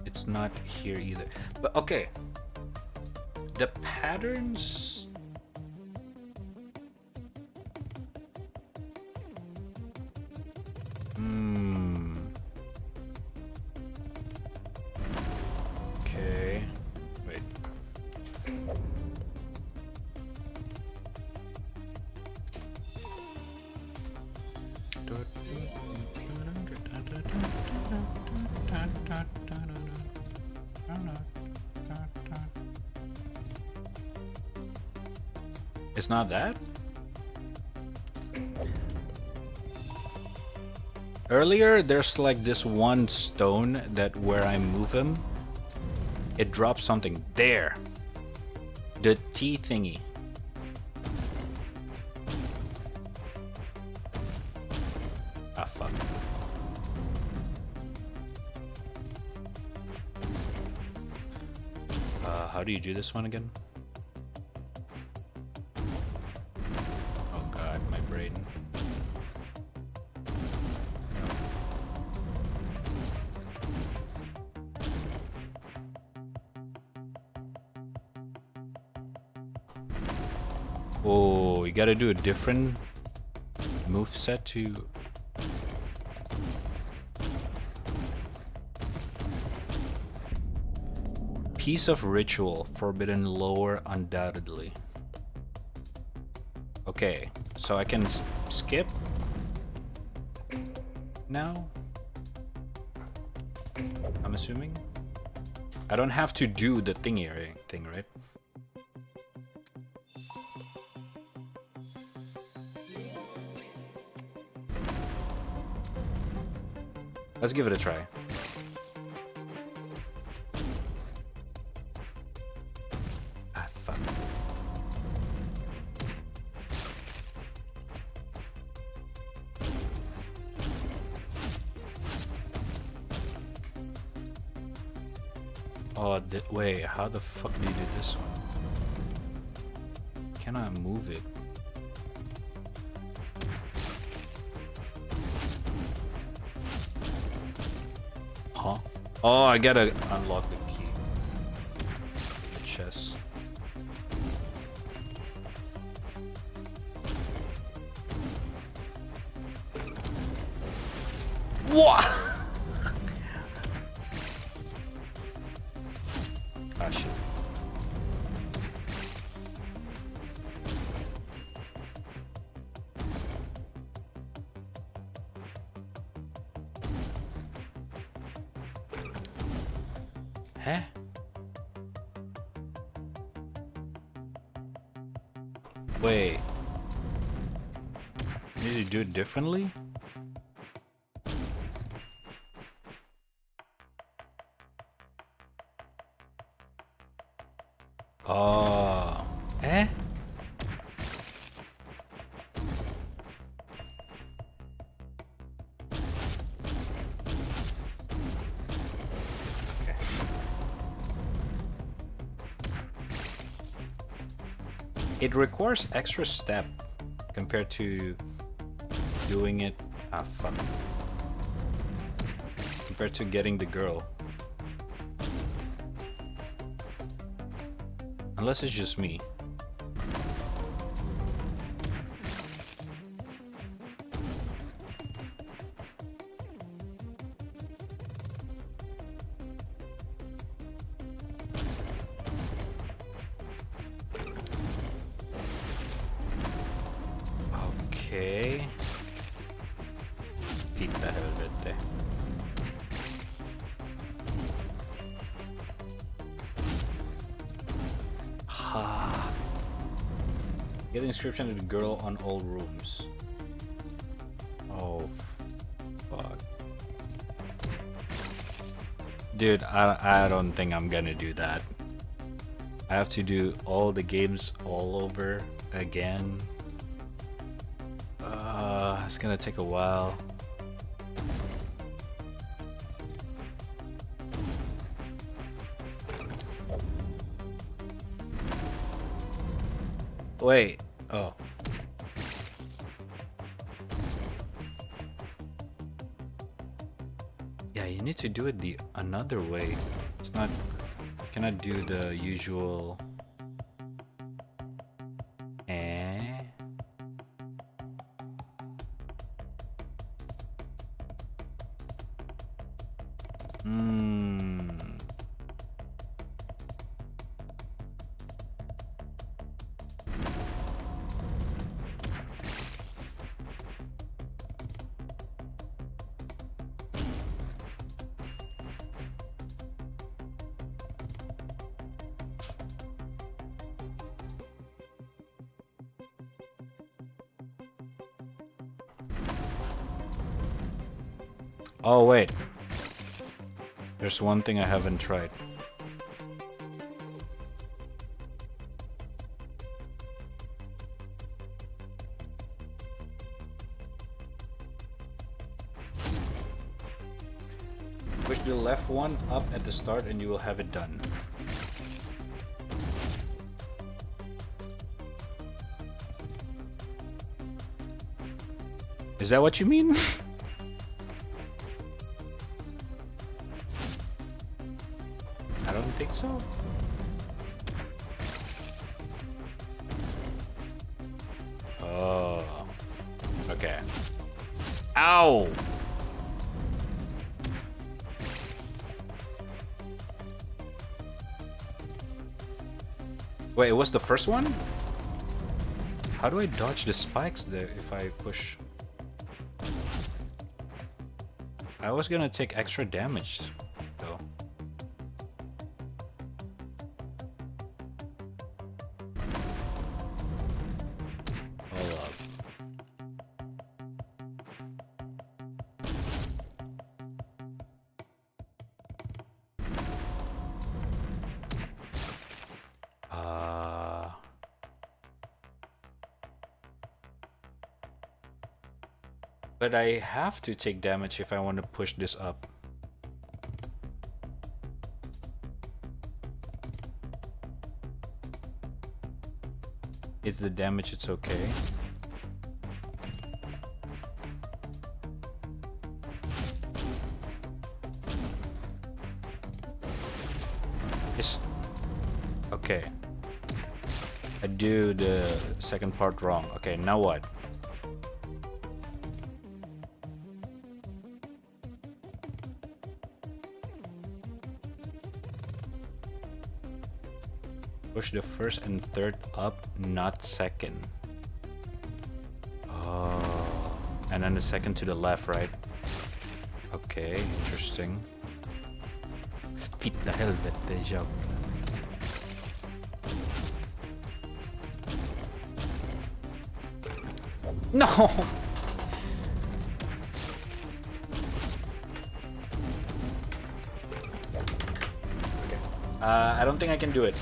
It's not here either. But okay. The patterns. Okay. Wait. It's not that? Earlier, there's like this one stone that where I move him, it drops something. There! The T thingy. Ah, fuck. How do you do this one again? Oh god, my brain. Oh, you gotta do a different move set to... Piece of ritual, forbidden lower undoubtedly. Okay, so I can skip now? I'm assuming? I don't have to do the thingy or anything, right? Let's give it a try. Ah, fuck. Oh, wait, how the fuck do you do this one? Can I move it? Huh? Oh, I gotta unlock the key. The chest. What? Ah, shit. Huh? Wait. Need to do it differently? Oh. Eh? Okay. It requires extra step compared to doing it. Ah, fuck. Compared to getting the girl. Unless it's just me. Okay. Fitta helvete. Ha. Get the inscription of the girl on all rooms. Oh, fuck. Dude, I don't think I'm gonna do that. I have to do all the games all over again. It's gonna take a while. Wait. Oh. Yeah, you need to do it the another way. It's not. You cannot do the usual. Oh wait, there's one thing I haven't tried. Push the left one up at the start and you will have it done. Is that what you mean? I don't think so. Ow! Wait, it was the first one? How do I dodge the spikes there if I push? I was gonna take extra damage, though. Hold up. But I have to take damage if I want to push this up. Is the damage it's okay? It's okay. I do the second part wrong. Okay, now what? Push the first and third up, not second. Oh, and then the second to the left, right? Okay, interesting. Fitta helvete, jobb. No! Okay. I don't think I can do it.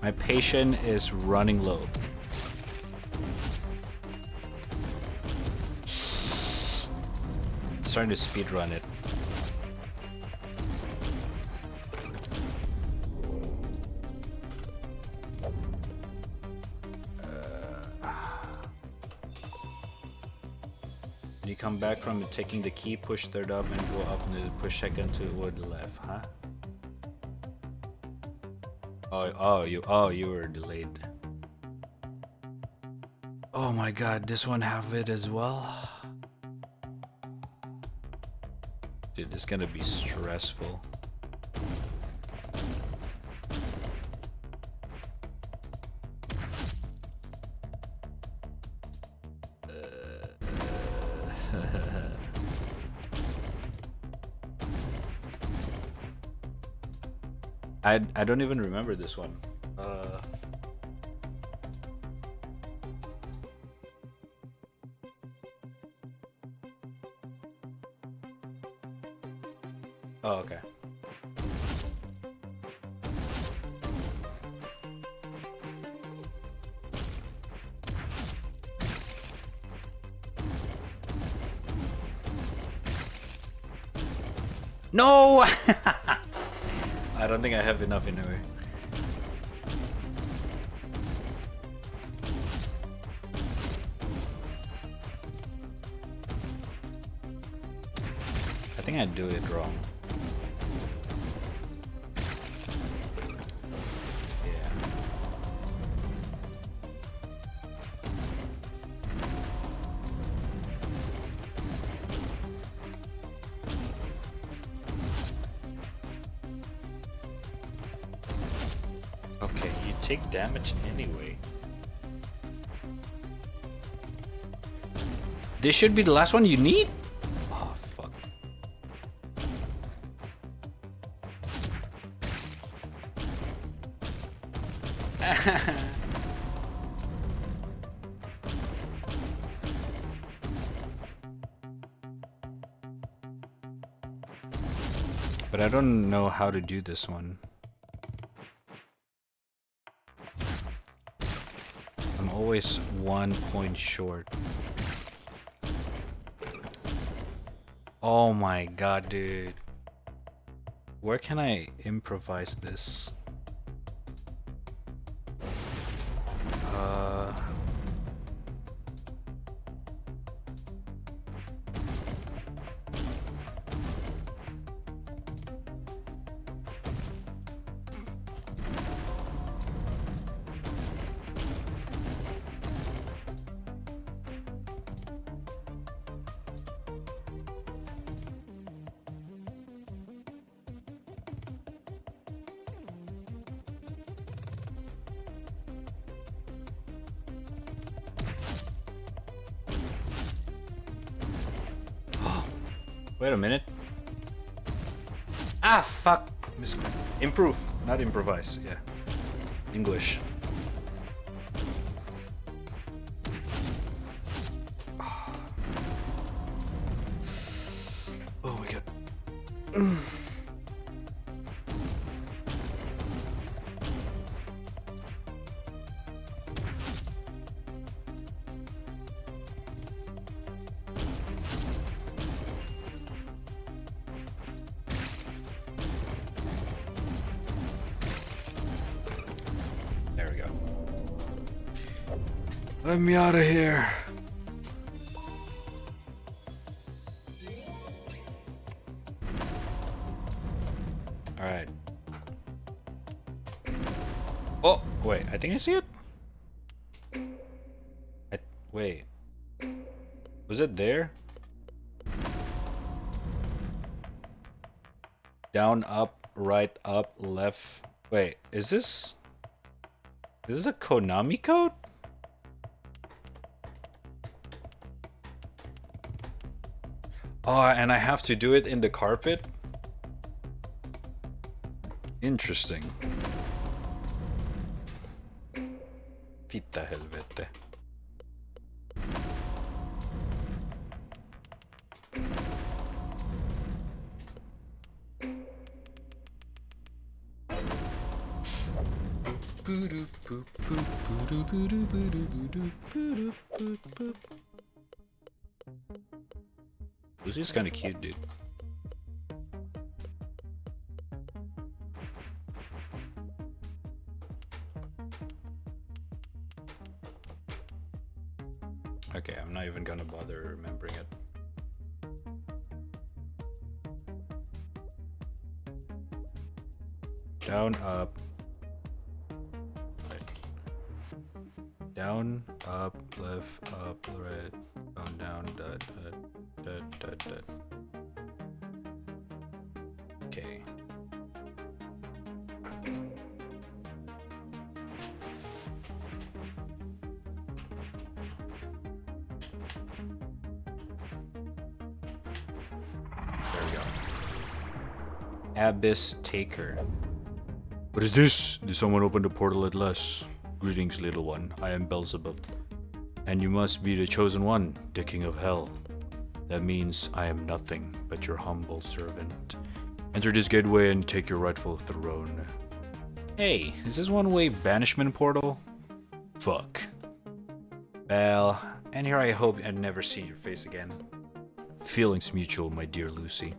My patience is running low. Starting to speed run it. When you come back from taking the key, push third up and go up and push second toward the left, huh? Oh, you were delayed. Oh my god, this one have it as well? Dude, this is gonna be stressful. I don't even remember this one. Oh, okay. No! I don't think I have enough anyway. I think I do it wrong. Yeah. Okay, you take damage anyway. This should be the last one you need? Oh, fuck. But I don't know how to do this one. I'm always 1 point short. Oh my god, dude. Where can I improvise this? Wait a minute. Ah, fuck. Improve, not improvise. Yeah. English. Oh my god. There we go. Let me out of here. Alright. Oh, wait, I think I see it. Wait. Was it there? Down, up, right, up, left. Wait, is this a Konami code? Oh, and I have to do it in the carpet? Interesting. Fitta helvete. Lucy's kind of cute, dude. Okay, I'm not even gonna bother remembering it. Down, up. Right. Down, up, left, up, right. Down, dot, dot, dot, dot. Okay. There we go. Abyss Taker. What is this? Did someone open the portal at last? Greetings, little one. I am Beelzebub. And you must be the chosen one, the king of hell. That means I am nothing but your humble servant. Enter this gateway and take your rightful throne. Hey, is this one-way banishment portal? Fuck. Well, and here I hope I never see your face again. Feelings mutual, my dear Lucy.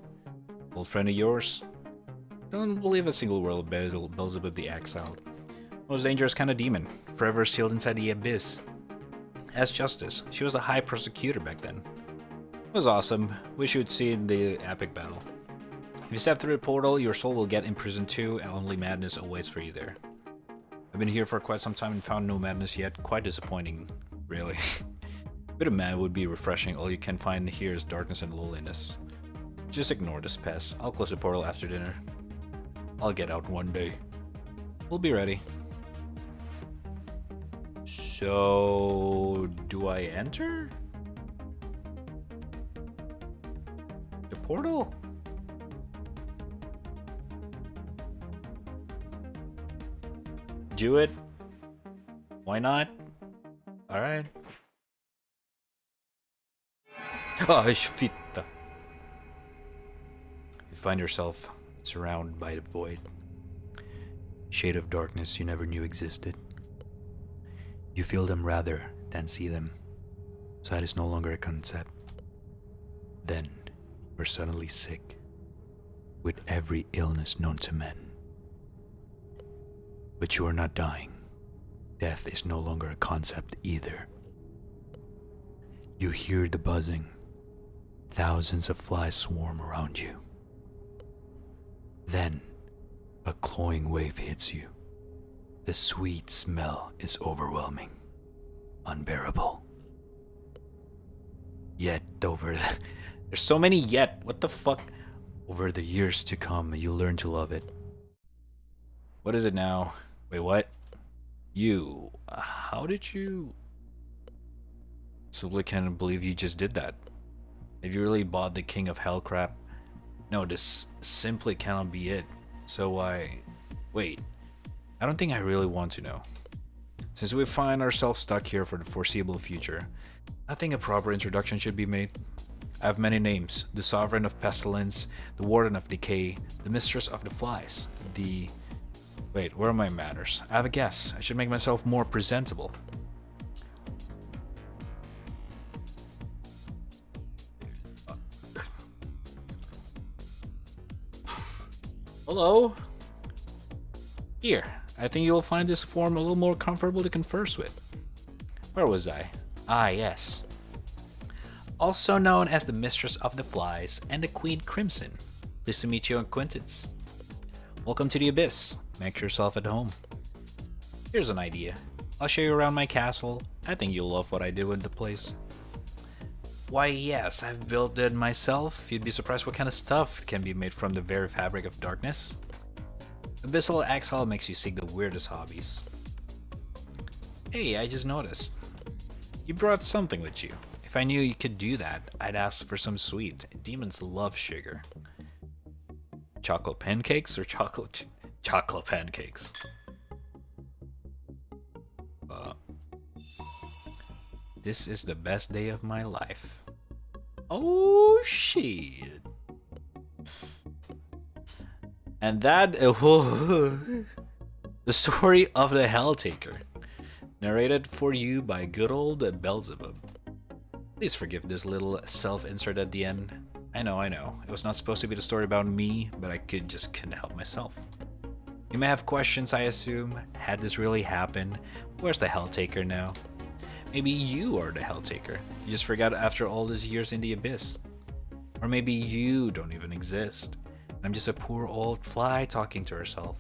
Old friend of yours? Don't believe a single word of Beelzebub the Exiled. Most dangerous kind of demon, forever sealed inside the abyss. As Justice, she was a high persecutor back then. It was awesome. Wish you'd seen the epic battle. If you step through the portal, your soul will get imprisoned too, and only madness awaits for you there. I've been here for quite some time and found no madness yet. Quite disappointing, really. A bit of mad would be refreshing. All you can find here is darkness and loneliness. Just ignore this pest. I'll close the portal after dinner. I'll get out one day. We'll be ready. So, do I enter the portal? Do it? Why not? Alright. Oh, fitta. You find yourself surrounded by the void. Shade of darkness you never knew existed. You feel them rather than see them. Sight is no longer a concept. Then, you're suddenly sick, with every illness known to men. But you are not dying. Death is no longer a concept either. You hear the buzzing. Thousands of flies swarm around you. Then, a clawing wave hits you. The sweet smell is overwhelming, unbearable. Yet there's so many yet, what the fuck? Over the years to come, you'll learn to love it. What is it now? Wait, what? You, how did you? Simply can't believe you just did that. Have you really bought the King of Hell crap? No, this simply cannot be it. So why... Wait. I don't think I really want to know. Since we find ourselves stuck here for the foreseeable future, I think a proper introduction should be made. I have many names. The Sovereign of Pestilence, the Warden of Decay, the Mistress of the Flies, the... Wait, where are my manners? I have a guess. I should make myself more presentable. Hello? Here, I think you'll find this form a little more comfortable to converse with. Where was I? Ah, yes. Also known as the Mistress of the Flies and the Queen Crimson. Pleased to meet you, acquaintance. Welcome to the Abyss. Make yourself at home. Here's an idea. I'll show you around my castle. I think you'll love what I did with the place. Why, yes, I've built it myself. You'd be surprised what kind of stuff can be made from the very fabric of darkness. Abyssal Exile makes you seek the weirdest hobbies. Hey, I just noticed. You brought something with you. If I knew you could do that, I'd ask for some sweet. Demons love sugar. Chocolate pancakes or chocolate pancakes? This is the best day of my life. Oh shit. And that the story of the Helltaker, narrated for you by good old Beelzebub. Please forgive this little self-insert at the end. I know. It was not supposed to be the story about me, but I couldn't help myself. You may have questions, I assume. Had this really happened? Where's the Helltaker now? Maybe you are the Helltaker. You just forgot after all these years in the Abyss. Or maybe you don't even exist. I'm just a poor old fly talking to herself.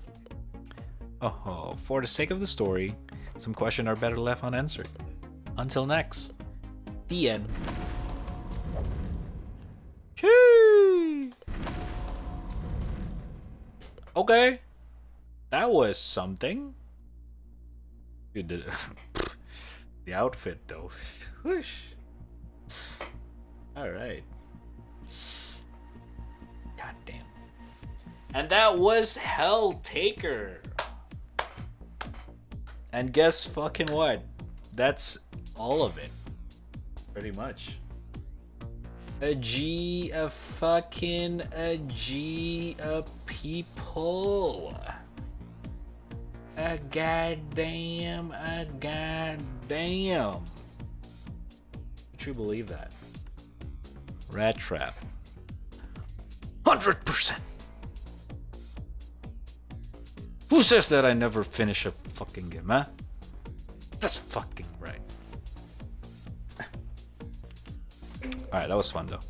Oh, for the sake of the story, some questions are better left unanswered. Until next. The end. Chee! Okay. That was something. You did it. The outfit though. Whoosh. Alright. God damn. And that was Helltaker. And guess fucking what? That's all of it. Pretty much. A G of people. A goddamn. Would you believe that? Raddtrap. 100%. Who says that I never finish a fucking game, huh? That's fucking right. Alright, that was fun though.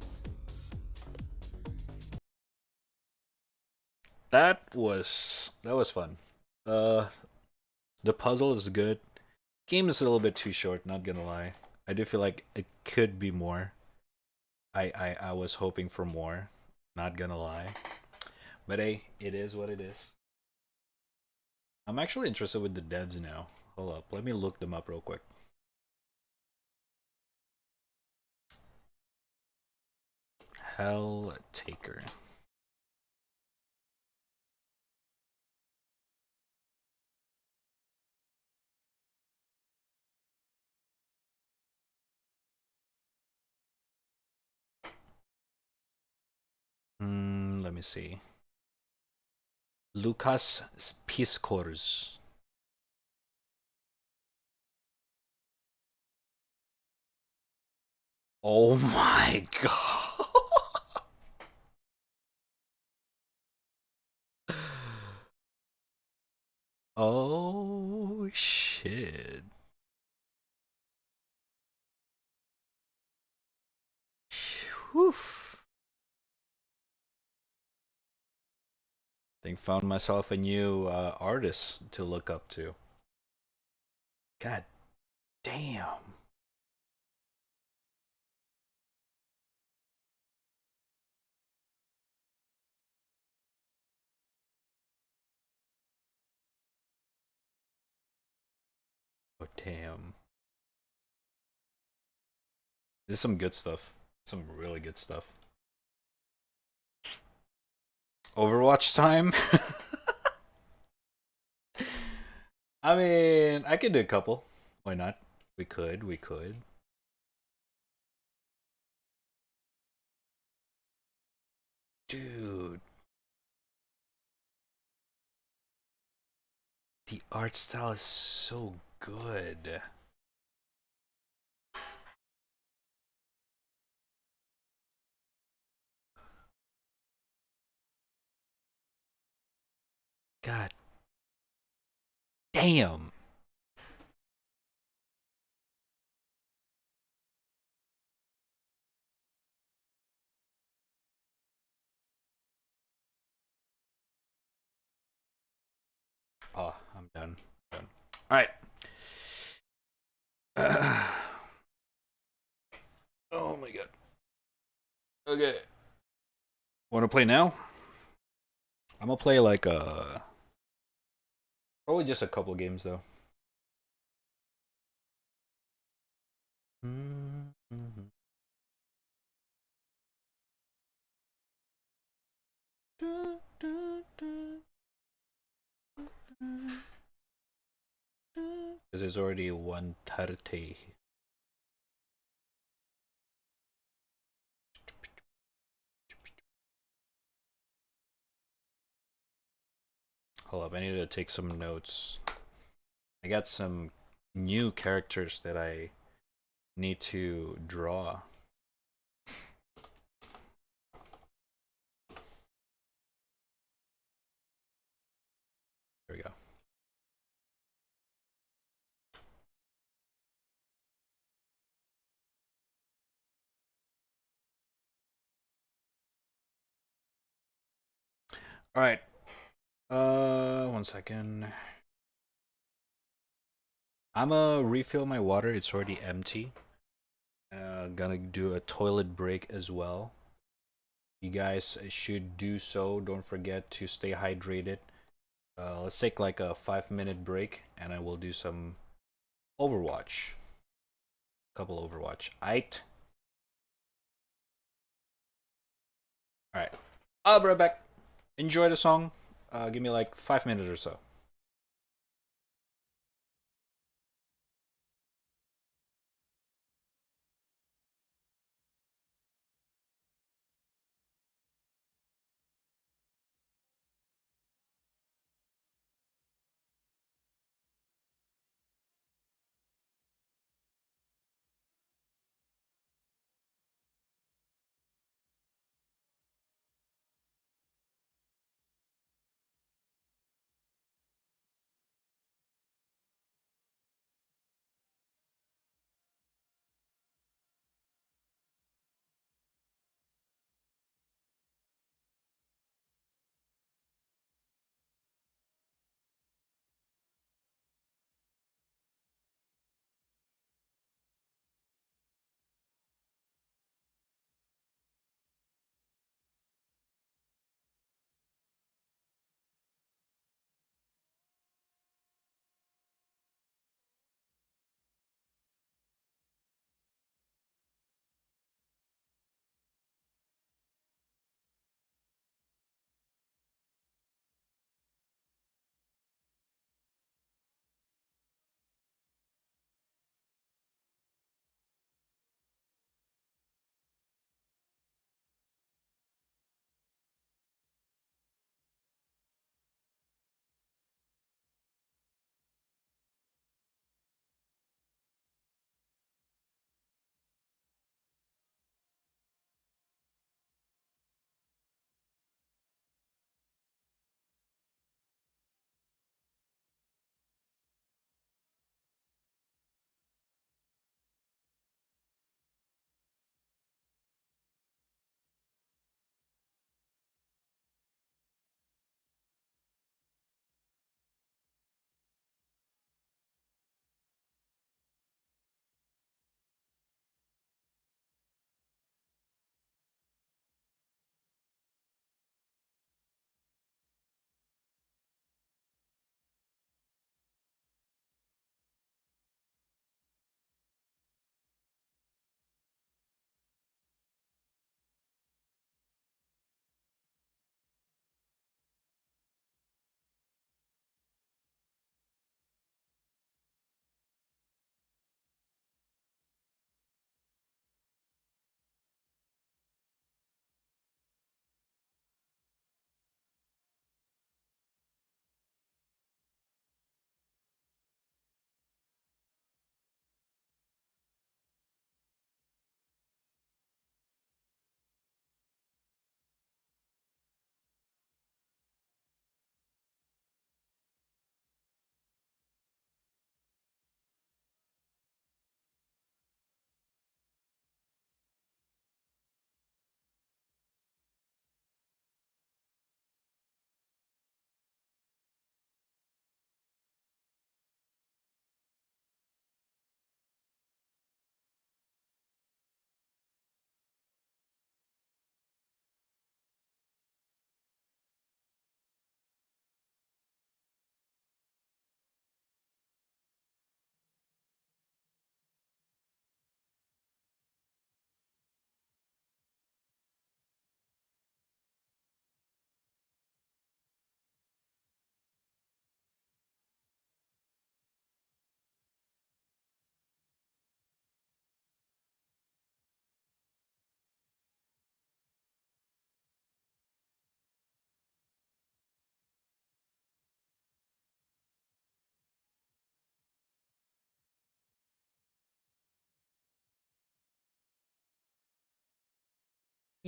That was fun. The puzzle is good. Game is a little bit too short, not gonna lie. I do feel like it could be more. I was hoping for more, not gonna lie. But hey, it is what it is. I'm actually interested with the deads now. Hold up, let me look them up real quick. Helltaker. Let me see. Lucas Piscors. Oh my god. Oh shit. Whew. I think found myself a new artist to look up to. God damn. Oh damn. This is some good stuff. Some really good stuff. Overwatch time. I mean, I could do a couple. Why not? We could. We could. Dude, the art style is so good. God damn. Oh, I'm done. Done. All right. Oh my god. Okay. Want to play now? I'm gonna play like probably just a couple games though. Mm-hmm. Because there's already 1:30. Hold up, I need to take some notes. I got some new characters that I need to draw. There we go. All right. One second. I'm gonna refill my water. It's already empty. Gonna do a toilet break as well. You guys should do so. Don't forget to stay hydrated. Let's take like a 5-minute break, and I will do some Overwatch. Couple Overwatch. Aight. All right. I'll be right back. Enjoy the song. Give me like 5 minutes or so.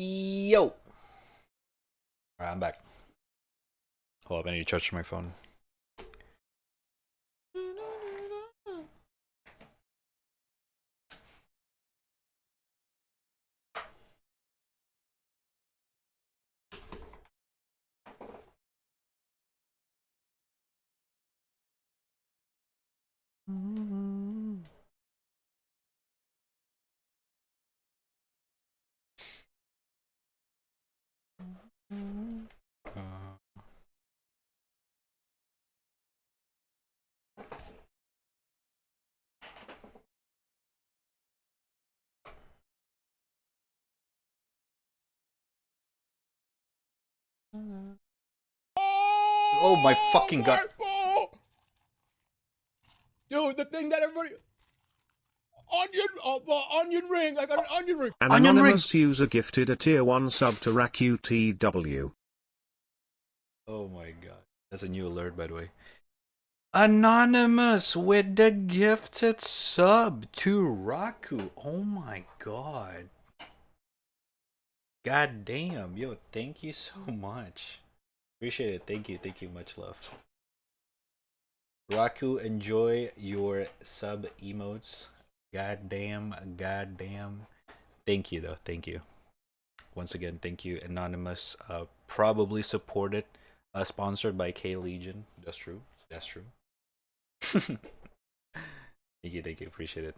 Yo! Alright, I'm back. Hold up, I need to charge my phone. Oh my fucking god. Dude, the thing that everybody the onion ring. I got an onion ring. An Onion ring. anonymous user gifted a tier 1 sub to RackUTW. Oh my god. That's a new alert, by the way. Anonymous with the gifted sub to Raku. Oh my god. God damn. Yo, thank you so much. Appreciate it. Thank you. Thank you. Much love. Raku, enjoy your sub emotes. God damn. God damn. Thank you, though. Thank you. Once again, thank you. Anonymous. Probably supported. Sponsored by K Legion. That's true. That's true. Thank you. Thank you. Appreciate it.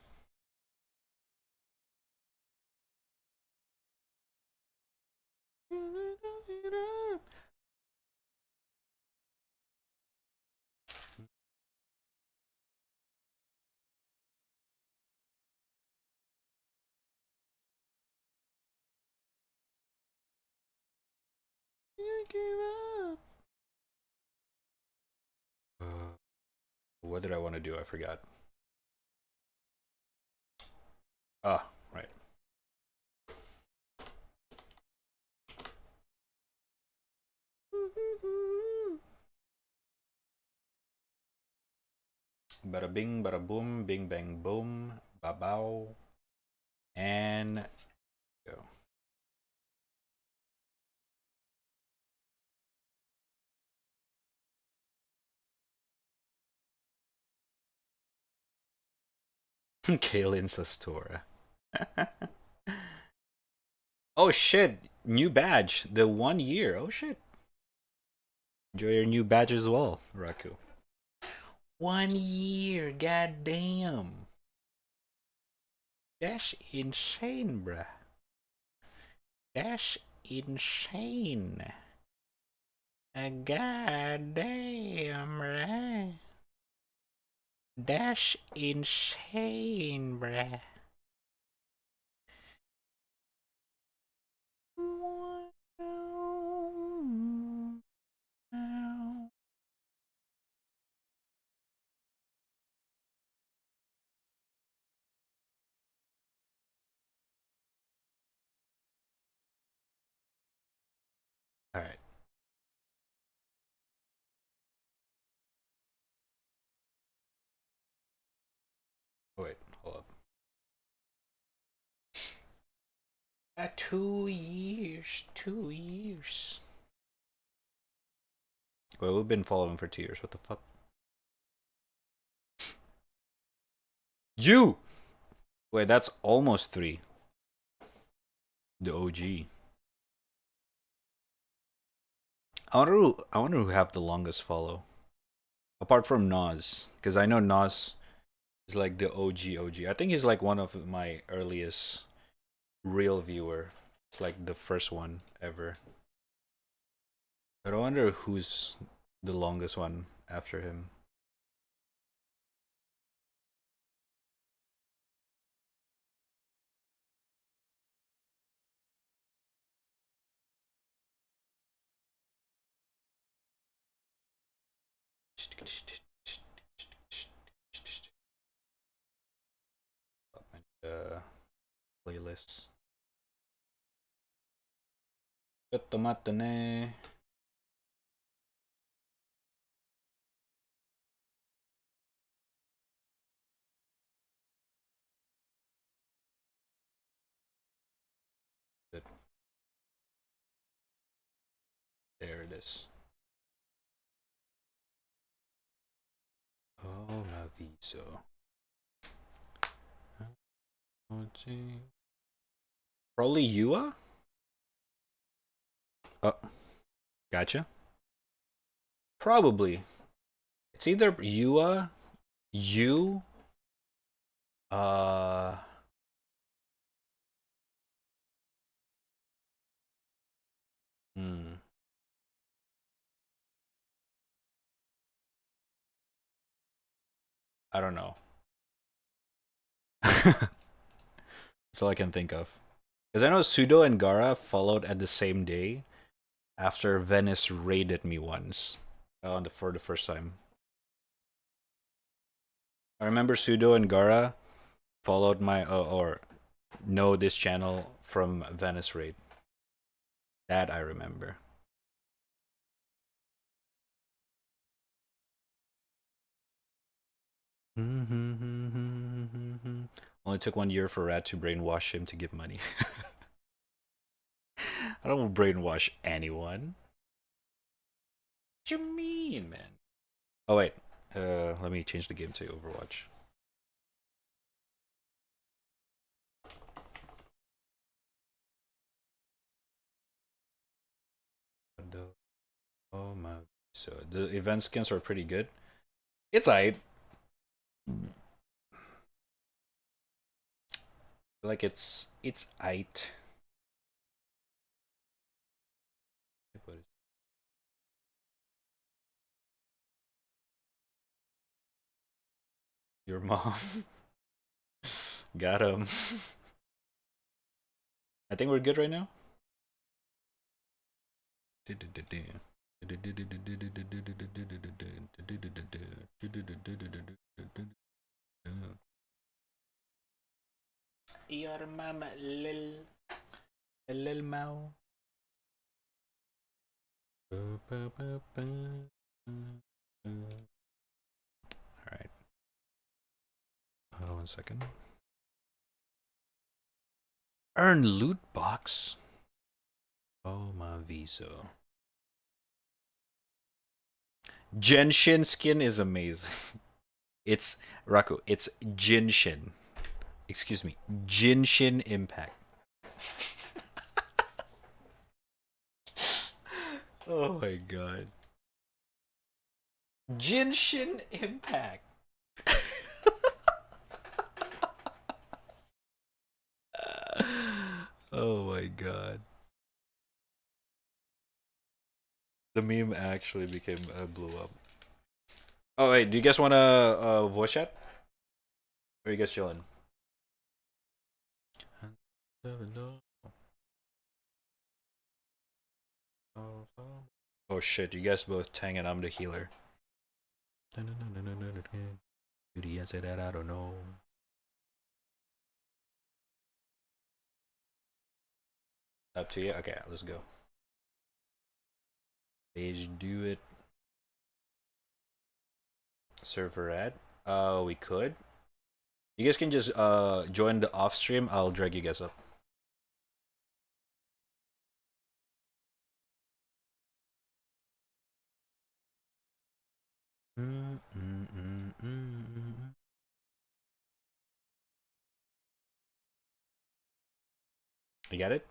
What did I want to do? I forgot. Ah, right. Bada bing, bada boom, bing bang boom, babow, and go. Kaylin Sastora. Oh shit! New badge. The 1 year. Oh shit. Enjoy your new badge as well, Raku. 1 year. God damn. That's insane, bruh. That's insane. God damn, bruh. That's insane, bruh. Alright. Oh, wait, hold up. 2 years. 2 years. Well, we've been following for 2 years. What the fuck? You! Wait, that's almost 3. The OG. I wonder who have the longest follow. Apart from Nas. Because I know Nas is like the OG. I think he's like one of my earliest real viewer. It's like the first one ever. But I wonder who's the longest one after him. Playlist. Cotto待ってね. Good. it is. Oh, Maviso. Probably Yua? Oh, gotcha. Probably. It's either Yua, you, uh... Hmm. I don't know. That's all I can think of. Because I know Sudo and Gara followed at the same day after Venice raided me once for the first time. I remember Sudo and Gara followed my or know this channel from Venice raid. That I remember. Only took 1 year for Rat to brainwash him to give money. I don't brainwash anyone. What you mean, man? Oh wait, let me change the game to Overwatch. Oh my! So the event skins are pretty good. It's aight. Like it's aight. Your mom. Got him. I think we're good right now. Your mama lil mau. Alright. 1 second. Earn loot box. Oh my viso. Genshin skin is amazing. It's Raku, it's Jinshin. Excuse me, Jinshin Impact. Oh my god. Jinshin Impact. Oh my god. The meme actually became blew up. Oh wait, do you guys want to voice chat? Or are you guys chilling? Oh shit, you guys both tank and I'm the healer. Did he answer that? I don't know. Up to you? Okay, let's go. Let's do it. Server ad? We could. You guys can just join the off stream. I'll drag you guys up. You got it?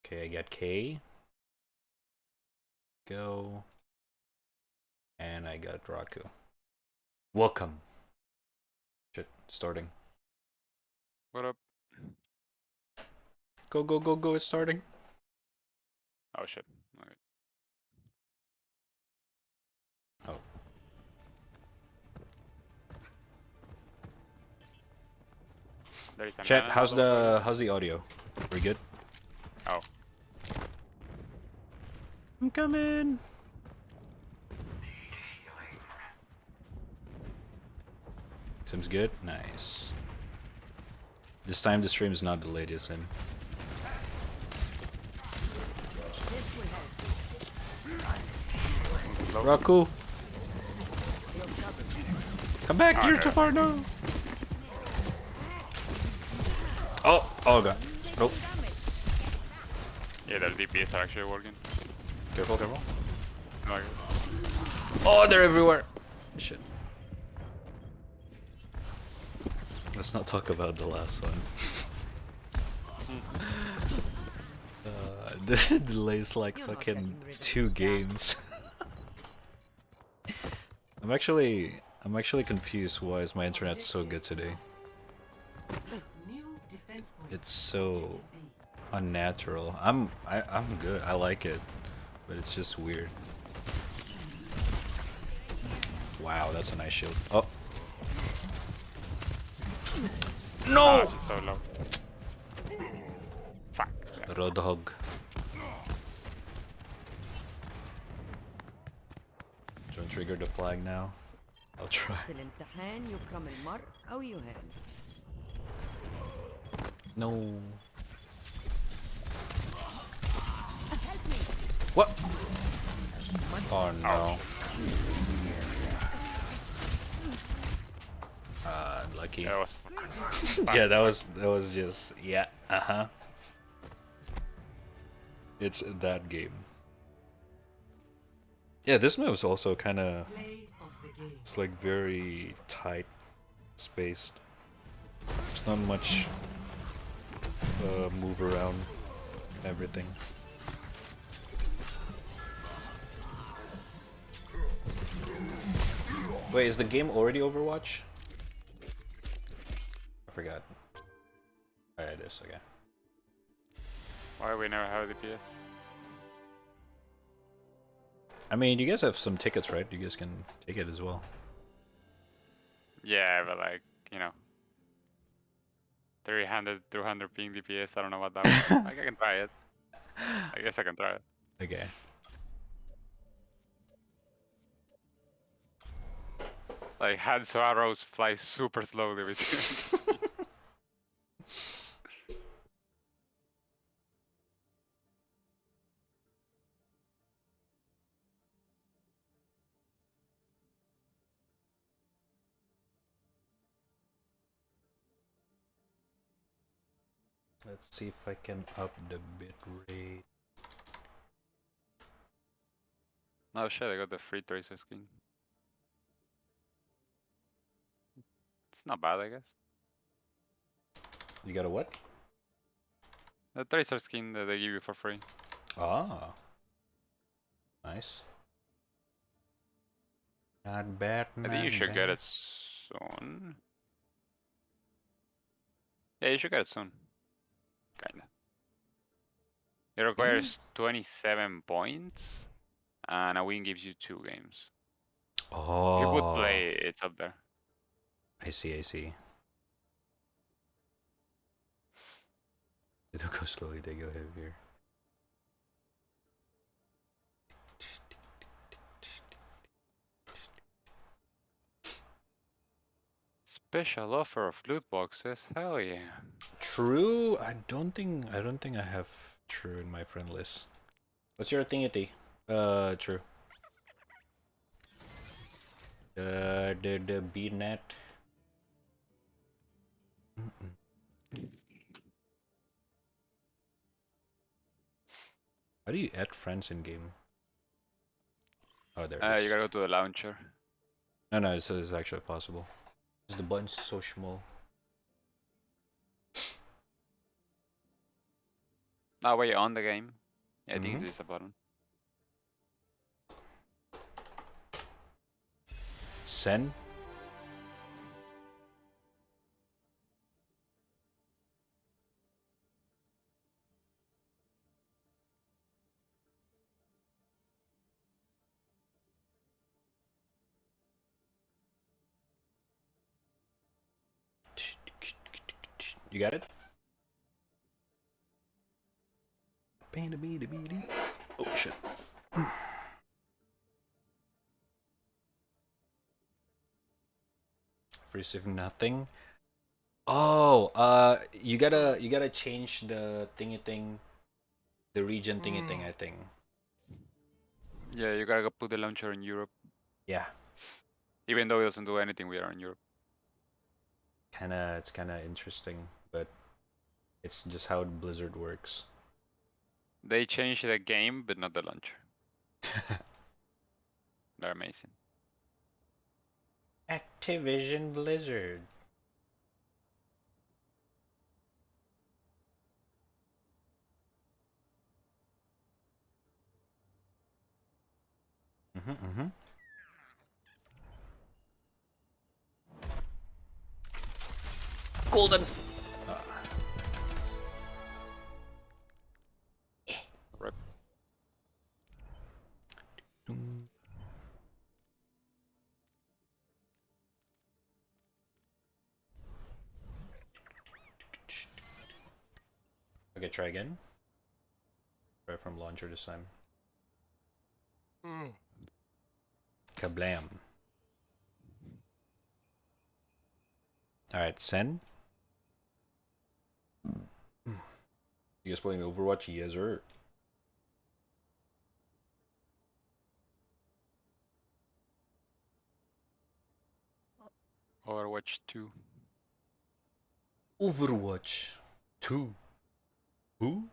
Okay, I got K. Go. And I got Raku. Welcome. Shit, starting. What up? Go, go, go, go, it's starting. Oh shit. Okay. Oh. Chat, how's the audio? Pretty good? Oh. I'm coming. Seems good. Nice. This time the stream is not delayed, is it? Raku! Come back! Oh, You're no. too far, no! Oh! Oh god. Nope. Yeah, their DPS are actually working. Careful, careful. No, I guess. Oh, they're everywhere. Shit. Let's not talk about the last one. The delays like fucking 2 games. I'm actually confused. Why is my internet so good today? It's so unnatural. I'm good. I like it, but it's just weird. Wow, that's a nice shield. Oh. No! She's so low. Fuck. Roadhog. Don't trigger the flag now. I'll try. في الامتحان يكرم المرء أو يهان. No. What? Oh no. Lucky. Yeah, that was Yeah, that was just yeah. It's that game. Yeah, this map is also kind of. It's like very tight, spaced. There's not much move around everything. Wait, is the game already Overwatch? I forgot. Oh, yeah, it is, okay. why we never have DPS. I mean, you guys have some tickets, right? You guys can take it as well. Yeah, but like, you know, 300, 200 ping DPS. I don't know what that was. Like, I can try it. I guess I can try it. Okay. Like, Hanzo arrows fly super slowly with you. Let's see if I can up the bit rate. Oh shit, I got the free Tracer skin. It's not bad, I guess. You got a what? The Tracer skin that they give you for free. Ah. Nice. Not bad, I think you should get it soon. Yeah, you should get it soon. Kinda. It requires 27 points, and a win gives you 2 games. Oh. If you would play, it's up there. I see, I see. They don't go slowly, they go heavier. Special offer of loot boxes, hell yeah. True, I don't think I have True in my friend list. What's your thingy? True. The B net. How do you add friends in game? Oh, there it is. You gotta go to the launcher. No, it's actually possible. Is the button so small? Oh, wait, on the game? Yeah, I think there's a button. Send? You got it? Oh shit. Receive nothing. Oh, you gotta change the thingy thing, the region thingy thing, I think. Yeah, you gotta go put the launcher in Europe. Yeah. Even though it doesn't do anything, we are in Europe. It's kinda interesting, but it's just how Blizzard works. They changed the game, but not the launcher. They're amazing. Activision Blizzard. Golden. Rip. Okay, try again. Try from launcher this time. Kablam. Alright, send. You guys playing Overwatch? Yes, sir. Overwatch 2. Overwatch 2. Who?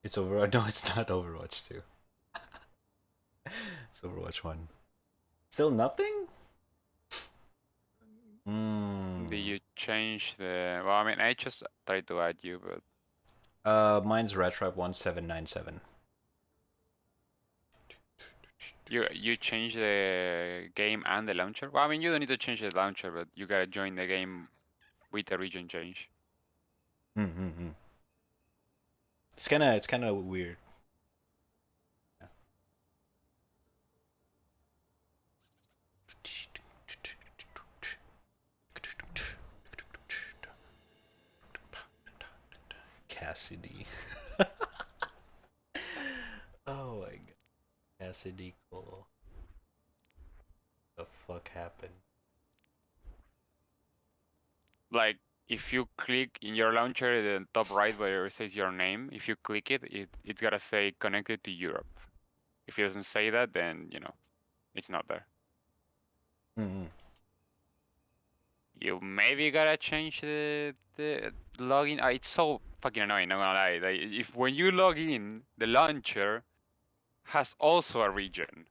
It's Overwatch. No, it's not Overwatch 2. It's Overwatch 1. Still nothing? Did you change the? Well, I mean, I just tried to add you, but Mine's raddtrap 1797. you changed the game and the launcher. Well, I mean, you don't need to change the launcher, but you gotta join the game with the region change. It's kind of weird. Yeah. Cassidy. Oh my god. Cassidy Cole. The fuck happened? Like, if you click in your launcher, the top right where it says your name, if you click it, it's gotta say connected to Europe. If it doesn't say that, then you know, it's not there. You maybe gotta change the login. It's so fucking annoying, not gonna lie. Like, if when you log in, the launcher has also a region.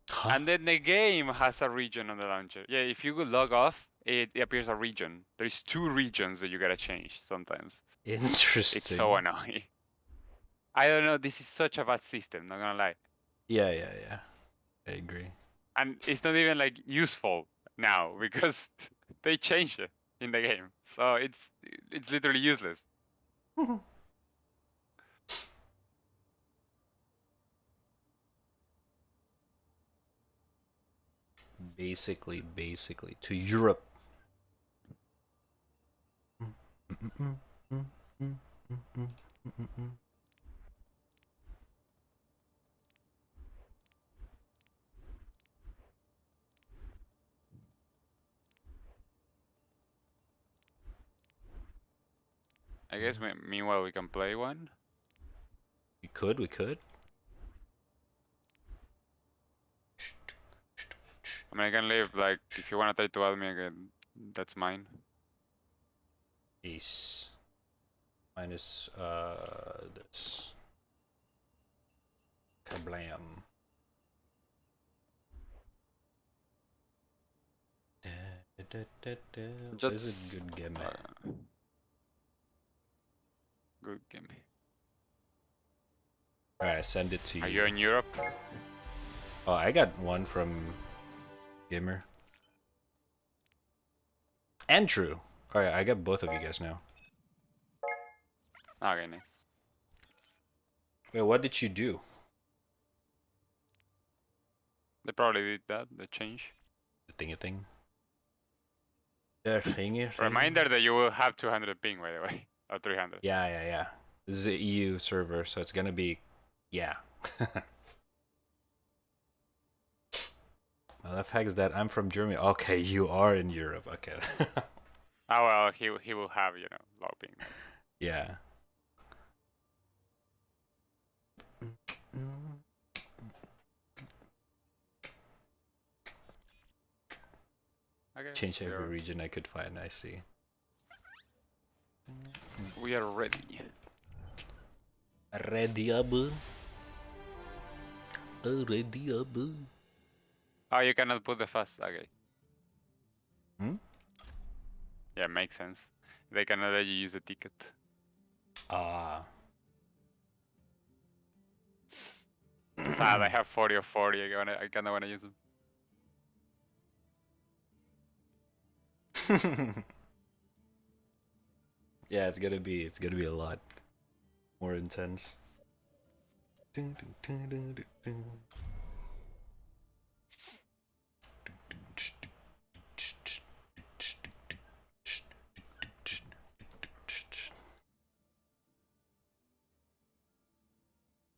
Huh? And then the game has a region on the launcher. Yeah, if you go log off, it appears a region. There's 2 regions that you gotta change sometimes. Interesting. It's so annoying. I don't know, this is such a bad system, not gonna lie. Yeah. I agree. And it's not even like useful now because they changed it in the game. So it's literally useless. Basically to Europe. I guess meanwhile we can play one. We could. I mean, I can leave, like, if you wanna try to add me again, that's mine. Ace. Minus this. Kablam. This is a good game, man. Good game. Alright, send it to you. Are you in Europe? Oh, I got one from Gamer. And True. Alright, I got both of you guys now. Okay, nice. Wait, what did you do? They probably did that, the change. The thingy thing? Yeah, thingy. Reminder that you will have 200 ping, by the way, or 300. Yeah. This is an EU server, so it's gonna be, yeah. Well, the fact is that I'm from Germany. Okay, you are in Europe. Okay. Oh well, he will have low ping. Yeah. Okay. Change every region I could find. I see. We are ready. Ready-able. Ready-able. Oh, you cannot put the fast. Okay. Hmm? Yeah, makes sense. They cannot let you use a ticket. Ah. Sad. I have 40 of 40. I kind of want to use them. Yeah, it's gonna be a lot more intense.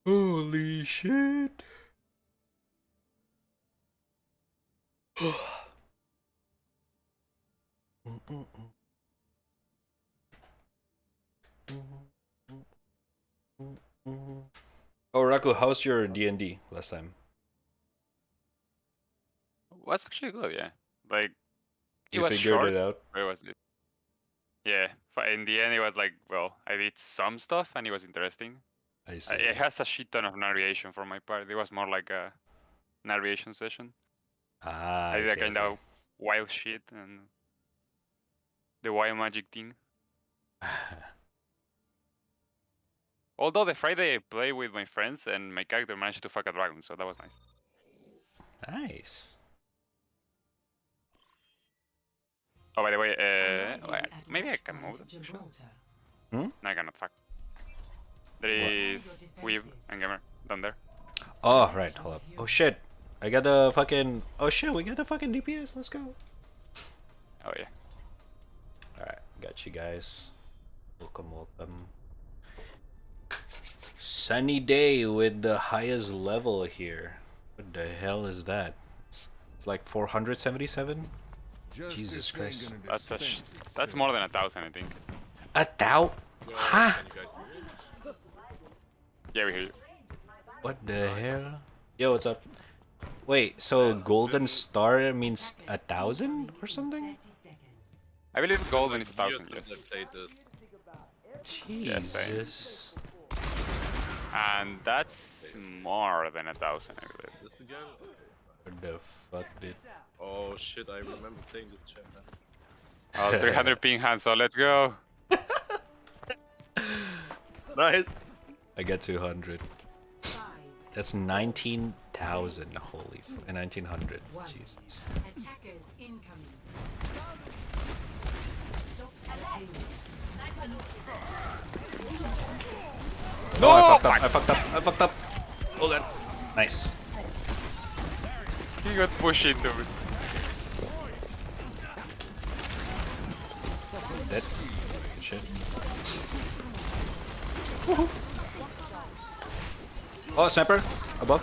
Holy shit. Oh, Raku, how's your D&D last time? Was actually good, yeah. Like it You was figured short, it out? but it was good. Yeah, but in the end it was like, well, I did some stuff and it was interesting. I see. It has a shit ton of narration for my part. It was more like a narration session. Ah, I did see, a kind of wild shit and the wild magic thing. Although the Friday I played with my friends and my character managed to fuck a dragon, so that was nice. Nice. Oh, by the way, maybe I can move this. Hmm? No, I cannot. Fuck. There is Weave and Gamer down there. Oh, right, hold up. Oh shit. I got the fucking... Oh shit, we got the fucking DPS, let's go. Oh yeah. Alright, got you guys. Welcome. Sunny day with the highest level here. What the hell is that? It's like 477? Jesus Christ. That's more than 1,000, I think. 1,000? Huh? Yeah, we hear you. What the hell? Yo, what's up? Wait, so golden star means 1,000 or something? I believe golden is 1,000, yes. Jesus. And that's more than 1,000, I believe. This again? What the fuck, dude? Oh shit, I remember playing this chat, man. Oh, 300 ping hand, so let's go. Nice! I got 200. That's 19,000. Holy f 1900. Jesus. Attackers incoming. No! I fucked up. Hold on. Nice. He got pushed into it. Dead. Good shit. Oh, sniper! Above.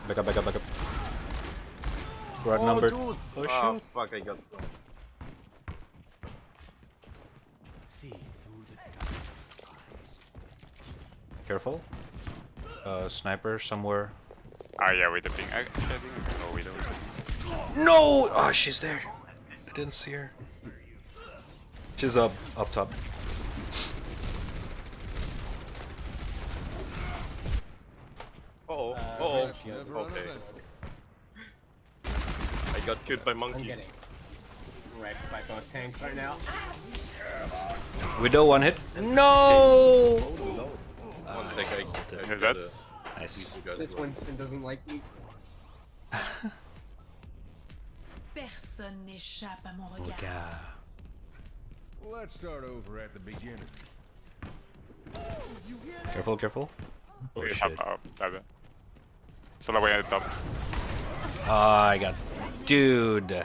Back up. We're outnumbered. Dude. Oh, Oh shit. fuck, I got stunned. Careful. Sniper somewhere. Oh yeah, with the ping. I think I can go with it. No! Oh, she's there. I didn't see her. She's up top. Oh, okay. I got killed by monkey. I'm getting wrecked by both tanks right now. Widow one hit. No! Oh, no. One sec, I Is that? Nice. you guys This were- one doesn't like me. Personne n'échappe à mon regard. Yeah. Let's start over at the beginning. Careful. Oh We shit. have there. Solo way at the top. Oh, I got... Dude.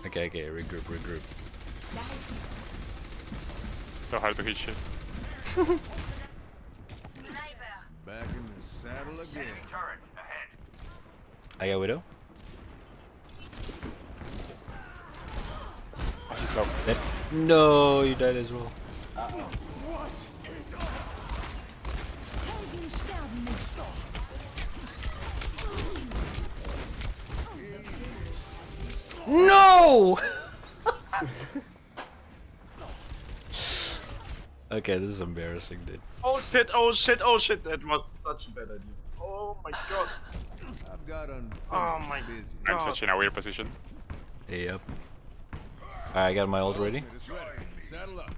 Okay, regroup. So hard to hit shit. Back in the saddle again. I got Widow. He's low. Dead. No, you died as well. No! Okay, this is embarrassing, dude. Oh shit, oh shit, oh shit, that was such a bad idea. Oh my god. I've got unfinished Oh my business. I'm such in a weird position. Yep. Alright, I got my ult ready. It's ready. Saddle up.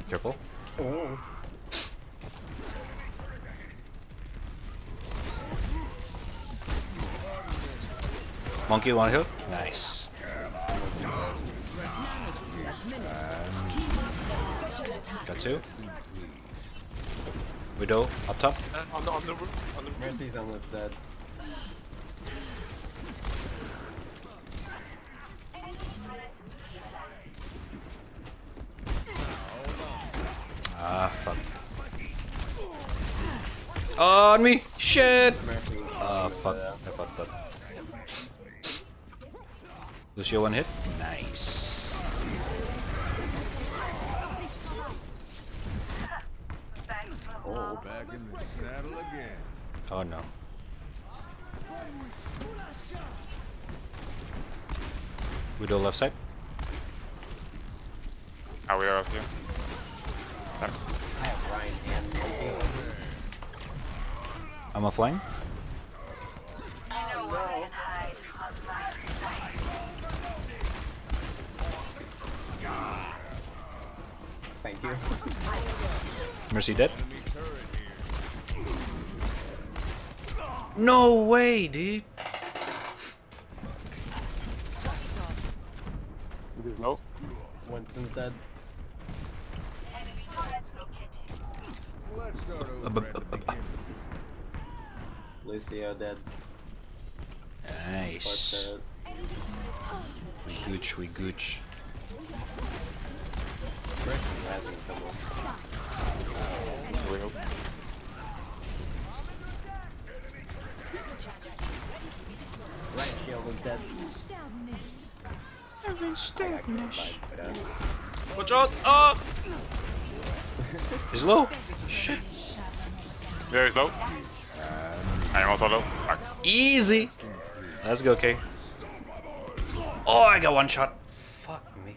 Careful. Oh. Monkey, one heal. Nice. Got two. Widow, up top. On the roof, on the roof. Mercy's almost dead. Ah, fuck. On me! Shit! Mercy. Ah, fuck. I fucked up. Lucio, one hit. Nice. Oh. Back in the saddle again. Oh no. Widow left side. Are we off here? I have Ryan and Monkey. I'm offline. Thank you. Mercy dead. No way, dude. He's low. Winston's dead. Let's start over at the beginning. Lucio dead. Nice. Dead. We gooch. Mercy rising someone. We hope. Right shield is dead. Watch out! Ah! He's low. Yeah, he's low. I'm also low. Fuck. Easy. Let's go, Kay. Oh, I got one shot. Fuck me.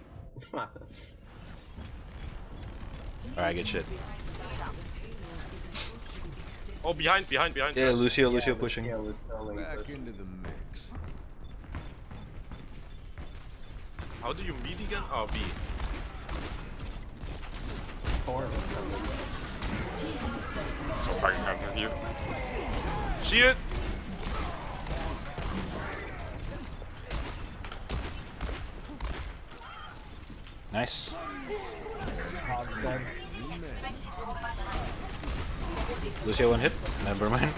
Alright, good shit. Oh, behind. Yeah, Lucio pushing. Lucio is totally Back pushing. into the mix. How do you meet again? Oh, B. Torn is coming. So fucking hard to heal. See it? Nice. Hog's dead. Lucio one hit. Never mind.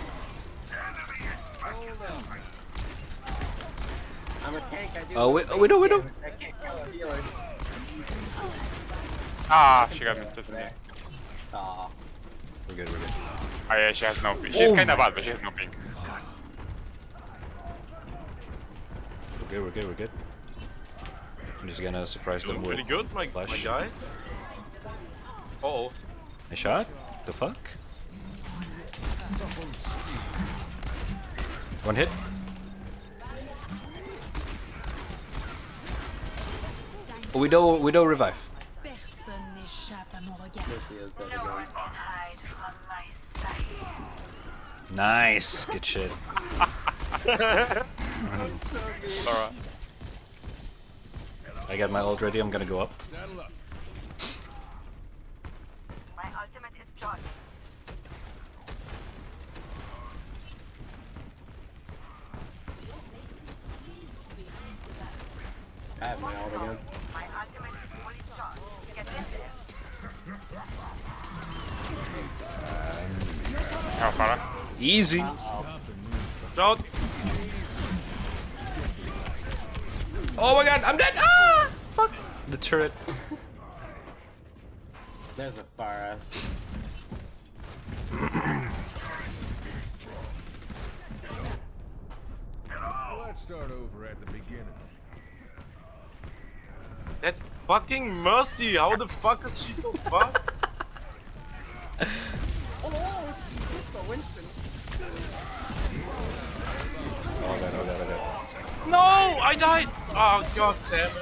I'm a tank. I do. Oh, Widow. I can't kill a healer. Ah, she got me. Just in there. Aw. We're good. Oh yeah, she has no ping. She's Oh kinda my bad, but she has no ping. We're good. I'm just gonna surprise them Doing with pretty good, my flash. guys. Uh oh. A shot? The fuck? One hit. Oh, Widow revive. Personne n'échappe à mon regard. Lucio's dead again. Nice. Good shit. Laura. I got my ult ready. I'm gonna go up. Saddle up. I have my ult again. Oh, Farah. Easy. Out. Oh my god, I'm dead! Ah! Fuck! The turret. There's a Pharah. Let's start over at the beginning. That fucking Mercy, how the fuck is she so far? Oh god, oh god, oh god. No, I died! Oh god damn it.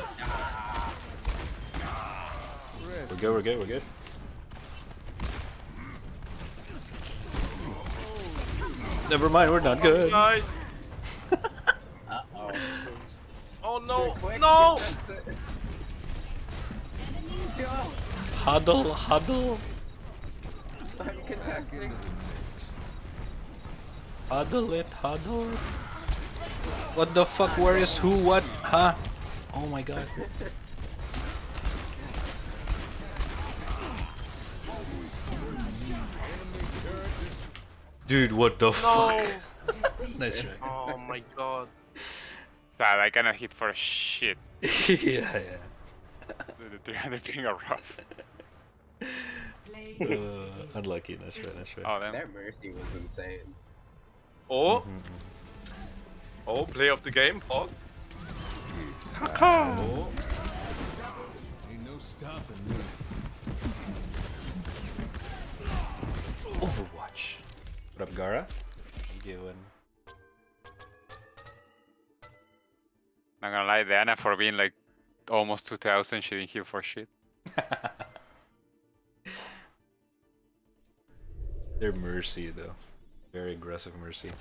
We're good, we're good, we're good. Never mind, we're not good. Guys. Uh-oh. Oh no, Quick, no! contest it. Huddle, huddle, I'm contesting. huddle it, huddle. What the fuck, where is who, what, huh? Oh my god. Dude, what the No! fuck? Nice try. Oh my god. God, I cannot hit for shit. Yeah, yeah. The 300 ping are rough. Play. Unlucky, nice try, nice try. Oh, then. That Mercy was insane. Oh, oh, play of the game, Hog. Oh. Ain't no stopping me. Overwatch. What up, Gara? How you doing? Not gonna lie, Diana for being like almost 2000, she didn't heal for shit. They're Mercy though. Very aggressive Mercy.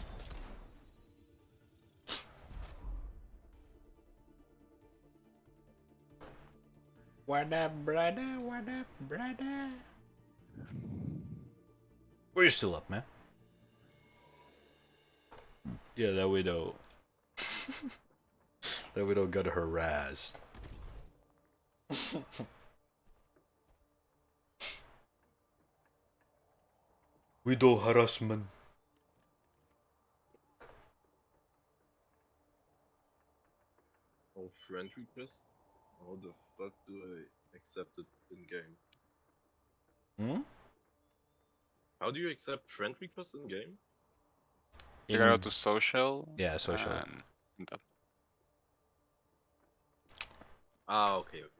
What up, brother? What up, brother? We're still up, man. Yeah, that widow. That widow got harassed. Widow harassment. Oh, friend request? How the fuck do I accept it in game? Hmm? How do you accept friend request in game? You gotta go to social. Yeah, social. And that. Ah, okay, okay.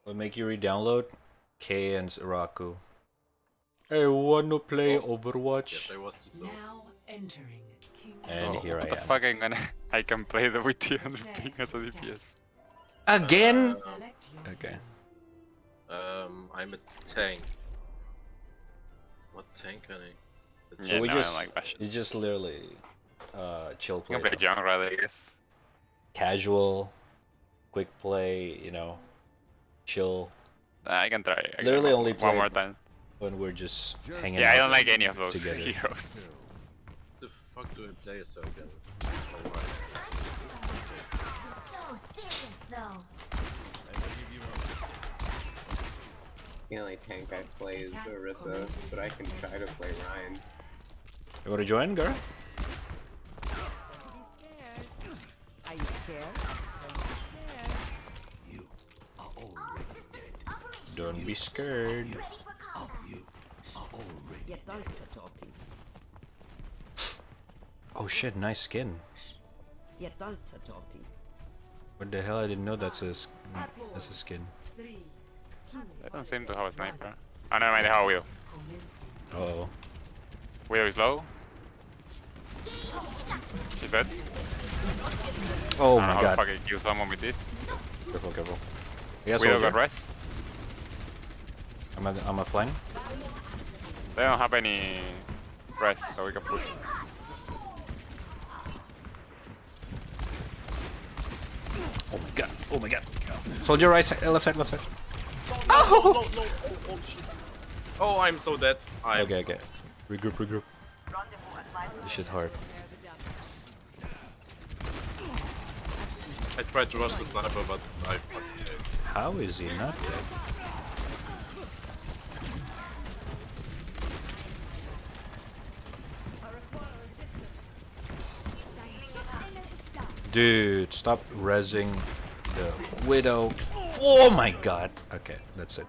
What make you re-download? K and Raku. I wanna play Oh. Overwatch. Yes, I was too slow. Now entering King's And Oh, here I what the am. fuck I can play the with 300 ping as a DPS. Again? Select your Okay. I'm a tank. What tank can I? Yeah, we no, just, I don't like that shit. you just literally chill You play. can play now. jungle, I guess. Casual, quick play, you know, chill. I can try. I can Literally one- only one play more time. when we're just hanging Yeah, I out don't like any of those together. heroes. The fuck do I play as again? Alright. The only tank I play is Orisa, but I can try to play Ryan. You wanna join, Gara? Are you scared? Don't be scared. Your adults are talking. Oh shit, nice skin. The adults are talking. What the hell? I didn't know that's a skin. 3, 2, I don't seem to have a sniper. Oh, never mind, they have a Widow. commence. Oh. Widow is low. She's dead. Oh I don't know my how god. the fuck I kill someone with this. Careful, careful. Yes, Widow got soldier. res. I'm a flank. They don't have any res, so we can push. Oh my god. Oh my god. Soldier right side, left side, left side. Oh, shit. Oh, I'm so dead. I'm Okay, okay. Regroup, regroup. This shit hard. I tried to rush the sniper, but I fucking did. How is he not dead? Dude, stop rezzing the widow. Oh my god. Okay, that's it.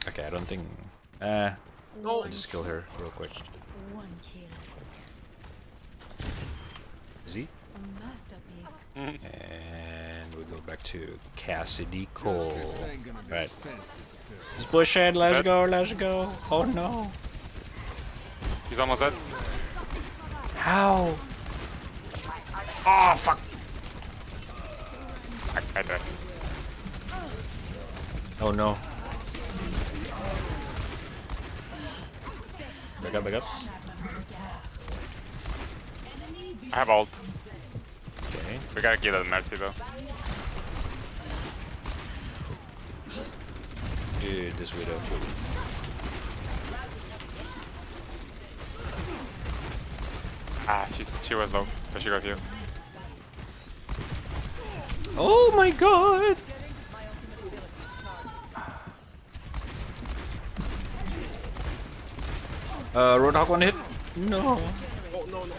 Okay, I don't think. No. I'll just kill her real quick. One kill. Is he? A masterpiece. And we go back to Cassidy Cole. Justice ain't gonna Right. dispense itself. Let's push it. Let's Set. go. Let's go. Oh no. He's almost dead. How? Oh fuck. I died. Oh no. Back up, back up. I have ult. Okay. We gotta kill that Mercy though. Dude, this widow. Ah, she was low, but she got healed. Oh my god! Roadhog one hit? No. Oh no no.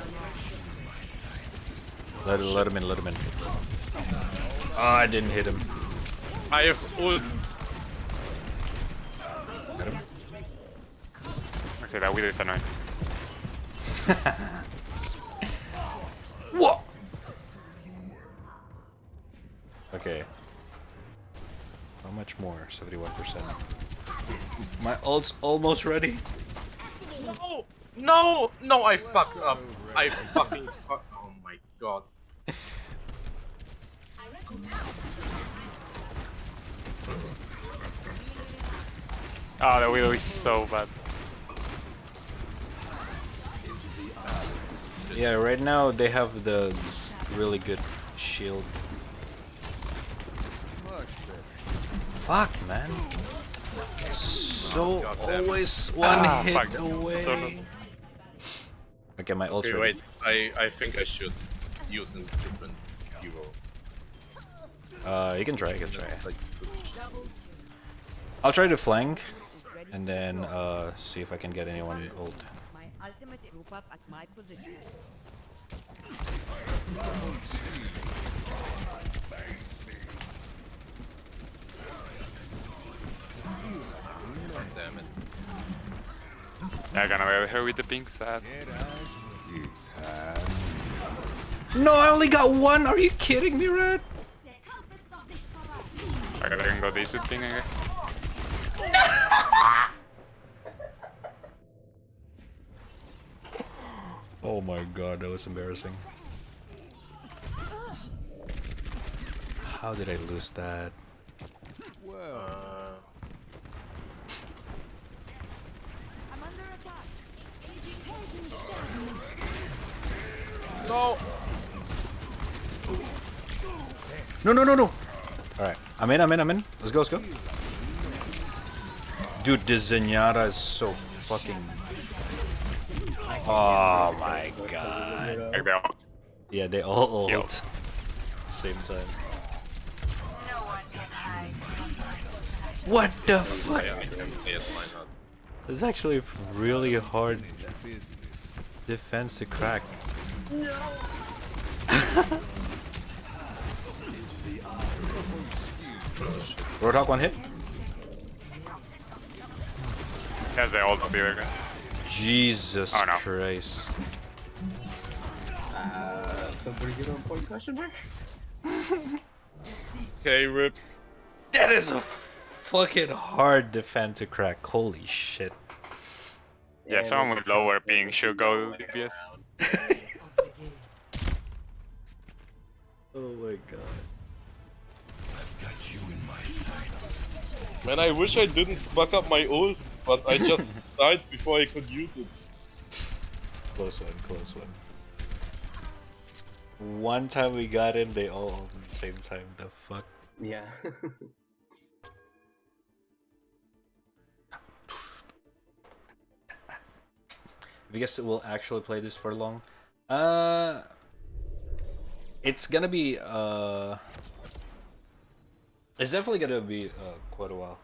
Let him in, let him in. Ah, I didn't hit him. I have ult. Got him? Actually, that Widow is annoying. What? Okay. How much more? 71%. My ult's almost ready. No! No! No! I fucked up. I fucking fucked. Oh my god. Oh, the Widow is so bad. Yeah, right now they have the really good shield. Much better. Fuck, man. So Goddamn. always one hit fuck. away. So no- Okay, my ult's Okay, ready. wait. I think I should use a different hero. You can try, you can try. Like, I'll try to flank and then see if I can get anyone ult. My ultimate group up at my position. god damn it. Yeah, I got away with her with the pink sad. No, I only got one. Are you kidding me, Red? I can go this with pink, I guess. Oh my god, that was embarrassing. How did I lose that? Well, I'm under attack. No! No, no, no, no. Alright, I'm in. Let's go, let's go. Dude, this Zenyatta is so fucking... Oh my god. Like they all. Yeah, they all Yo. ult. Same time. What the fuck? Yes, why not? This is actually a really hard defense to crack. Roadhog one hit. Yes, they all be there. Jesus Oh, no. Christ. Somebody get on point question mark? Okay, rip. That is a fucking hard defense to crack. Holy shit. Yeah, someone with lower ping should go DPS. Oh my god. Man, I wish I didn't fuck up my ult, but I just died before I could use it. Close one, close one. One time we got in, they all ult at the same time. The fuck? Yeah. If you guys will actually play this for long, it's gonna be it's definitely gonna be quite a while.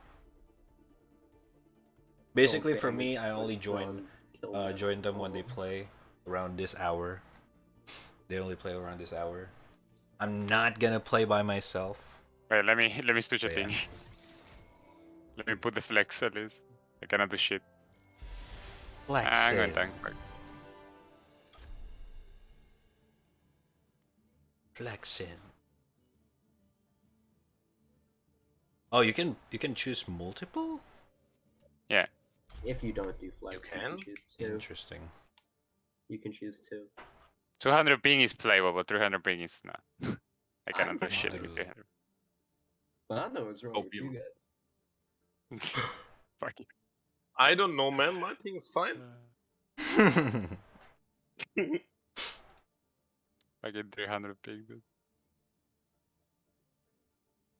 Basically, Oh, for damage me, I only with join bronze kill join them when they balls. play around this hour. They only play around this hour. I'm not gonna play by myself. Wait, let me switch a Oh, thing. yeah. Let me put the flex at least. I cannot do shit. Flex I'm going it. tank. Fuck. Flexing. Oh, you can choose multiple? Yeah. If you don't do flex, You you can? can choose two. Interesting. You can choose two. 200 ping is playable, but 300 ping is not. I cannot I'm do shit fine. with 300. But I know what's wrong with you Opium. guys. Fuck you. I don't know, man. My thing is fine. Fucking 300 ping, dude.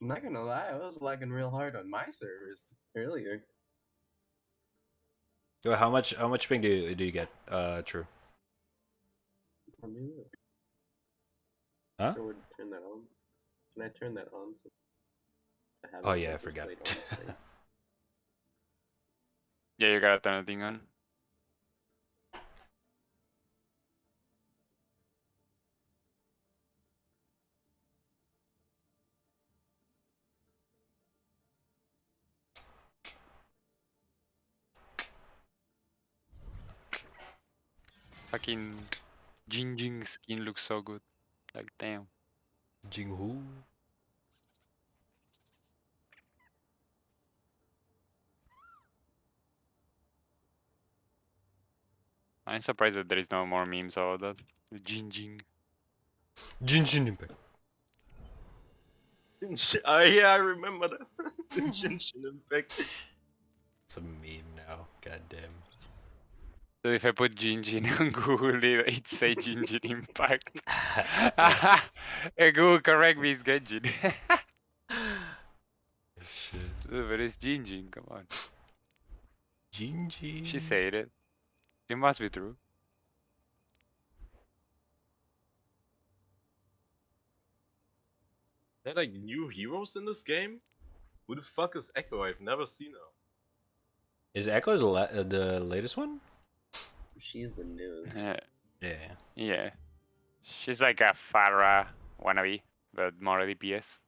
I'm not gonna lie, I was lagging real hard on my servers earlier. Yo, how much ping do you get? True. Let me look. Huh? Sure, would turn that on. Can I turn that on? So I have Oh it yeah, I displayed forgot. on the screen? Yeah, you gotta turn the thing on. Fucking Jing skin looks so good. Like, damn. Jinghu. I'm surprised that there is no more memes about that. The Jing. Jin Impact. Yeah, I remember that. The Genshin Impact. It's a meme now. Goddamn. So if I put Jin on Google, it say Jin Impact. Google correct me, it's Genjin. Shit. But it's Jin, come on. Jinji. She said it. It must be true. There like new heroes in this game? Who the fuck is Echo? I've never seen her. Is Echo the latest one? She's the newest. Yeah. Yeah. She's like a Farah wannabe, but more DPS.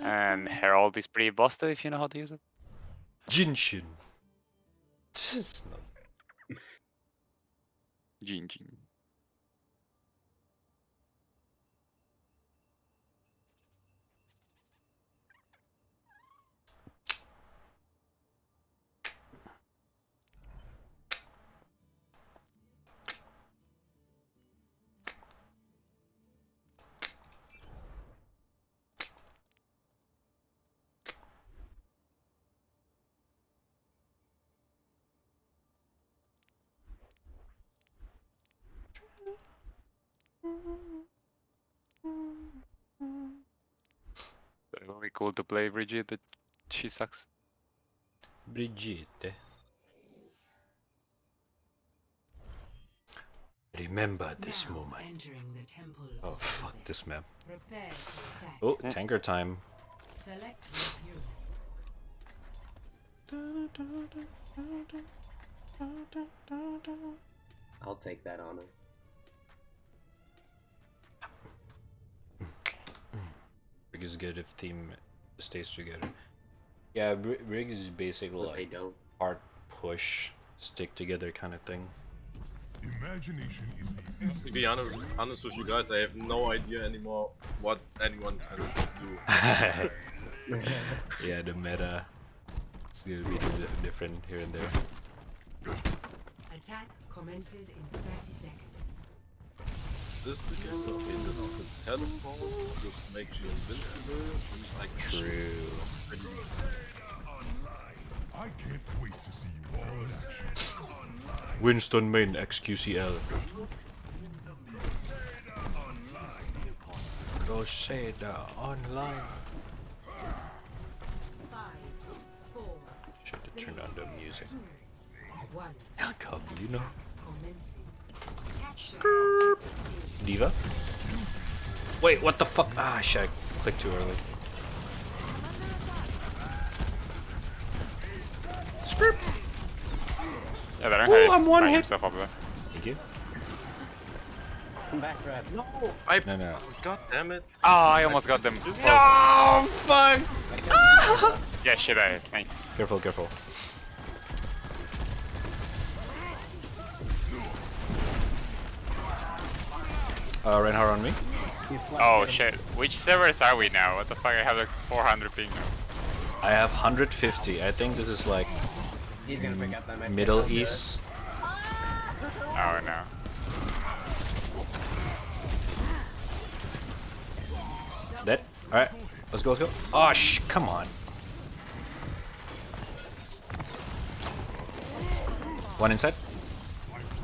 And her ult is pretty busted if you know how to use it. Jinshin. It's not- Jin. It would be cool to play Brigitte, but she sucks. Brigitte. Remember this moment. Oh fuck this map. Oh, tanker time. Select your I'll take that honor. Brig is good if team stays together. Yeah, Brig is basically But they like don't. hard push, stick together kind of thing. Imagination is the To essence. be honest with you guys, I have no idea anymore what anyone can do. Yeah, the meta is gonna be different here and there. attack commences in 30 seconds. This the game? Okay, this is the teleport. This makes you invincible. And like True. I can't wait to see you all in action. Winston main XQCL. Roseda online. 5, 4, Should have turned on the music. 1. Come, you know. Commencing. Diva? Wait, what the fuck? Ah, shit, I clicked too early. Yeah, that Ooh, guy I'm is one by hit. himself up there. Thank you. Come back, Red. No, No. God damn it. Oh, I almost got them. No, fuck. Yeah, shit, nice. Careful, careful. Reinhardt on me. He's flat Oh hit him. shit, which servers are we now? What the fuck, I have like 400 ping now. I have 150. I think this is like He's gonna pick up that med kit, Middle I'll do it. East. Oh no. Dead. Alright, let's go, let's go. Oh, come on. One inside.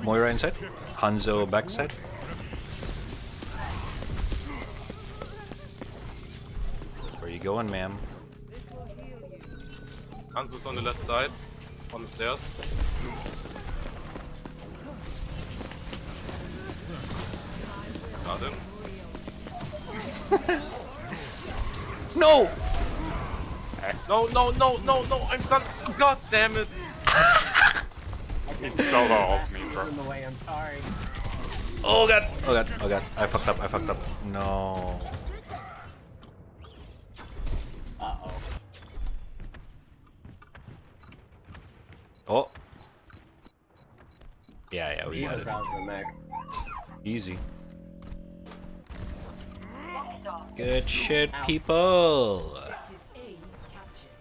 Moira inside. Hanzo backside. Where you going, ma'am? Hanzo's on the left side, on the stairs. Got him. No! No, I'm stunned. God damn it. It's solo off me, bro. In the way, I'm sorry. Oh god! Oh god, oh god. I fucked up, No. Uh-oh. Oh. Yeah, we He got was it. out of the mech. Easy. Good shit, people! Objective A captured.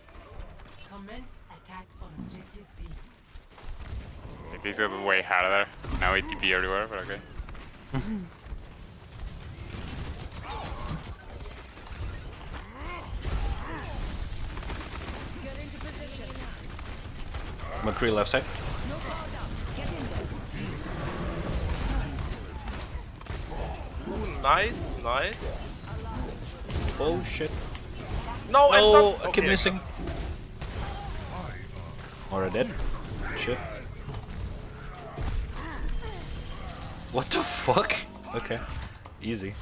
Commence attack on objective B. If he's got way out of there. Now ATP everywhere, but okay. McCree left side. Ooh, nice. Oh shit. No, I'm Oh, stunned. I keep Okay, missing. Moira dead. Shit. What the fuck? Okay. Easy.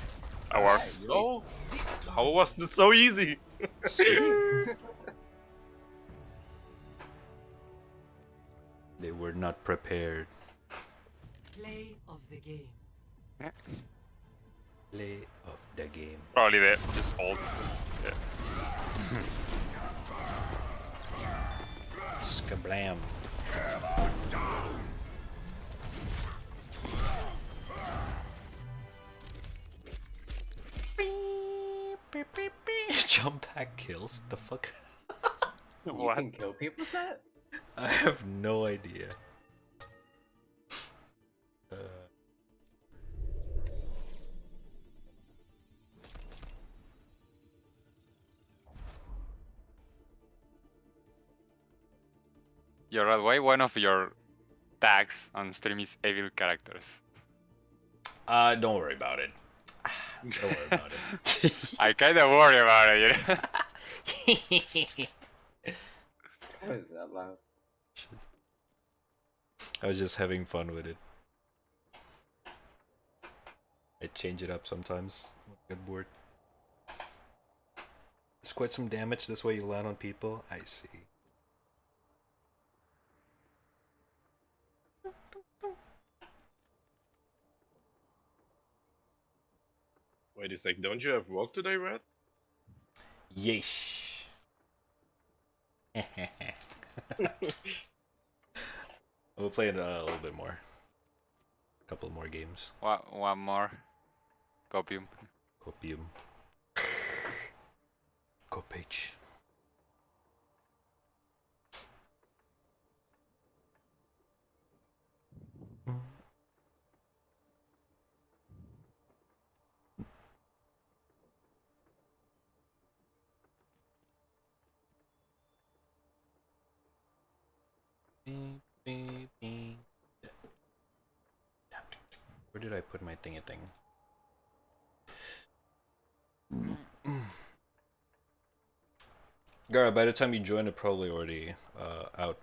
That works. So, how was it so easy? They were not prepared. Play of the game. Play of the game. Probably they just ult. Yeah. Skablam. Jump back kills? The fuck? You What? can kill people with that? I have no idea. You're right, why one of your tags on stream is evil characters? Don't worry about it. Don't worry about it. I kinda worry about it, you know? What is that loud? I was just having fun with it. I change it up sometimes. Get bored. It's quite some damage. This way you land on people. I see. Wait a sec, don't you have work today, Red? Yeesh. We'll play it a little bit more. A couple more games. One more. Copium. Copium. Copage. Where did I put my thingy thing? Gara, by the time you join, it probably already out.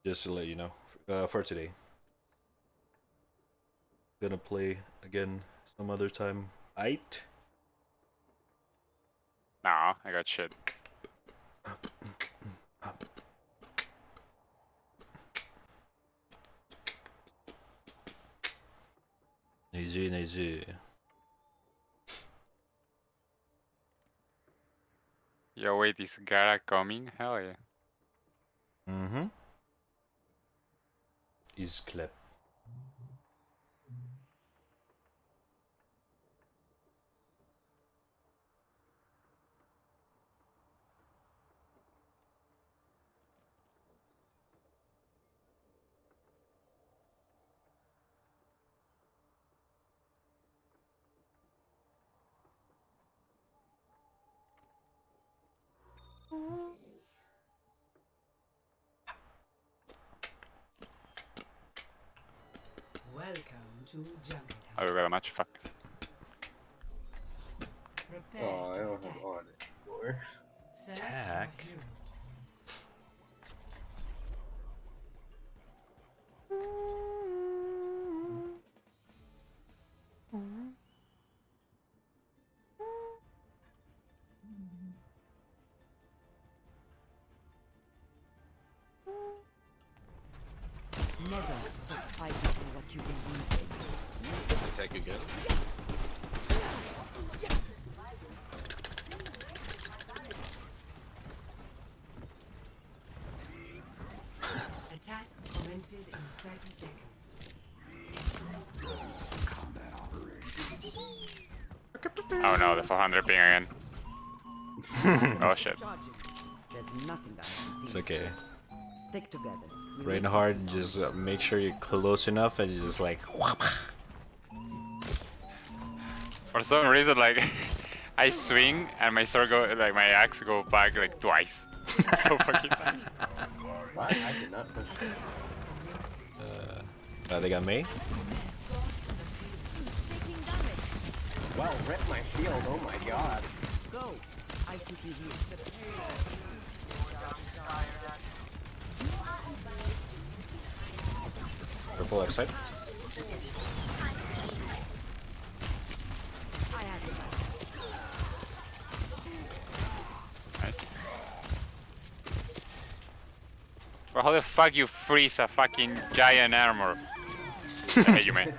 Just to let you know, for today. Gonna play again some other time. Aight? Nah, I got shit. Nice, nice. Yo, wait, is Gara coming? Hell yeah. Mm-hmm. Is clap. Welcome to Jungle Oh, we got a match. Fuck. Prepare Oh, I to don't have attack. on anymore. Select your Attack. hero. Never stop fighting for what you believe in. Attack again. Attack commences in 30 seconds. Oh no, the 400 ping again. Oh shit. Charging. There's nothing I can It's see. okay. Stick together. We Rain will- hard, just make sure you're close enough and you just like For some reason, like, I swing and my sword go, like, my axe go back like twice. So fucking nice. What? I did not push this. they got me. Well, rip my shield, oh my god. Go. I keep you here. Careful left side. I have it. Nice. Bro, how the fuck you freeze a fucking giant armor? I hate you, man.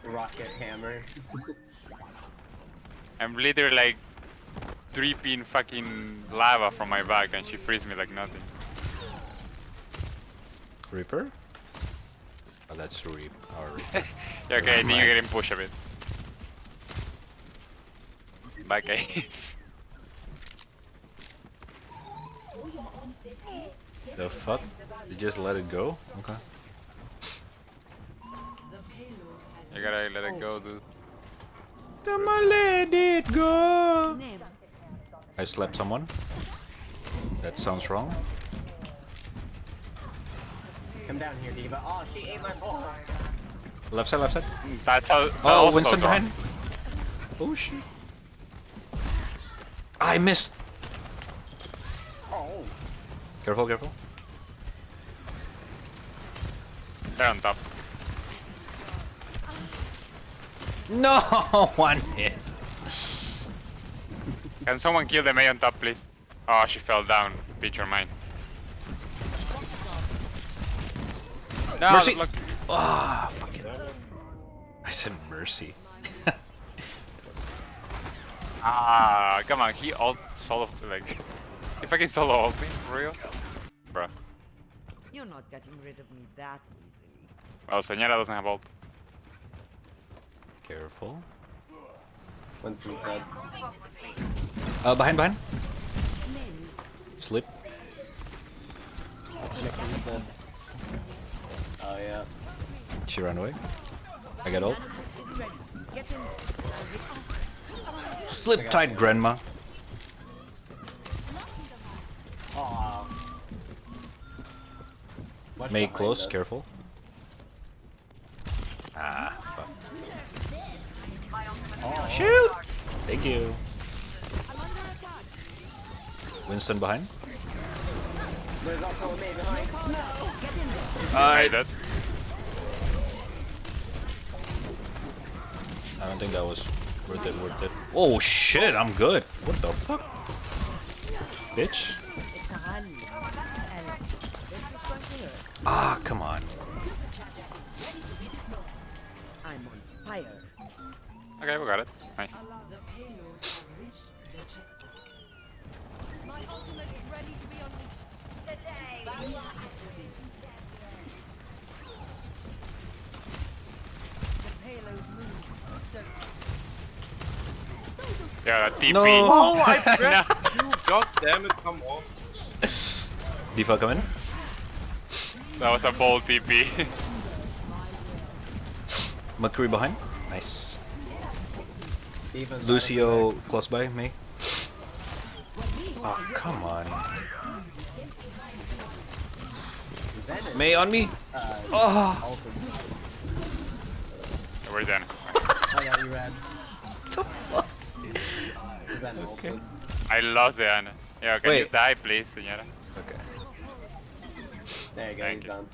Rocket hammer. I'm literally like dripping fucking lava from my back and she frees me like nothing. Reaper? Oh, that's Reap. Or Reaper. Yeah, okay, I think you're getting pushed a bit. Back A. The fuck? You just let it go? Okay. The payload has You gotta let it go, dude. I'ma let it go. Name. I slapped someone. That sounds wrong. Come down here, Diva. Oh, she ate my ball. Left side, left side. That's how. That Oh, also Winston sounds wrong. behind. Oh shit. I missed. Oh. Careful, careful. They're on top. No, one hit. Can someone kill the May on top, please? Oh, she fell down. Picture mine. No, Mercy. look. Ah, fucking. I said mercy. Ah, come on. He ult solo like. If I can solo ult me, for real, bruh. You're not getting rid of me that easily. Well, Señora doesn't have ult. Careful. Winston's dead. Behind. Slip. Nixon's dead. Oh yeah. She ran away. I got ult. It's ready. Get in. Slip tight, grandma. Oh. Make close, careful. Ah, fuck. Oh. Shoot! Thank you. Winston behind. There's also a May behind. I dead. I don't think that was worth it. Oh shit, I'm good. What the fuck? Bitch. Ah, come on. Okay, we got it. Nice. The payload has reached the checkpoint. My ultimate is ready to be unleashed. Barrier activated. The payload moves. So Yeah, that TP. No. Oh, I pressed you! God damn it! Come on. Diva come in. That was a bold TP. McCree behind. Nice. Even Lucio close by me. Oh, come on. May on me. Oh. We're done. Oh yeah, you ran. Is that Okay. okay. I lost the Ana. Yeah, can you Wait. die, please, señora? Okay. There you go, Thank he's you. done.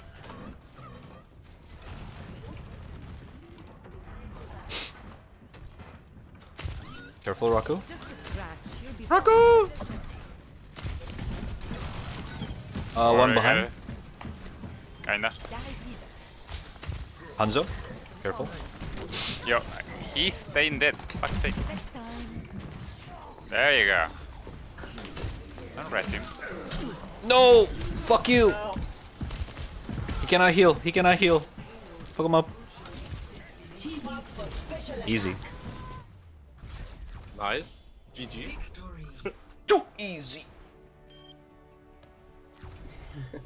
Careful, Rocco. Scratch. You'll be Rocco! One Alright, behind. Kinda. Hanzo. Careful. Yo, he's staying dead. Fuck's sake. There you go. Don't rest him. No! Fuck you! He cannot heal. He cannot heal. Fuck him up. Easy. Nice. GG. Too easy. I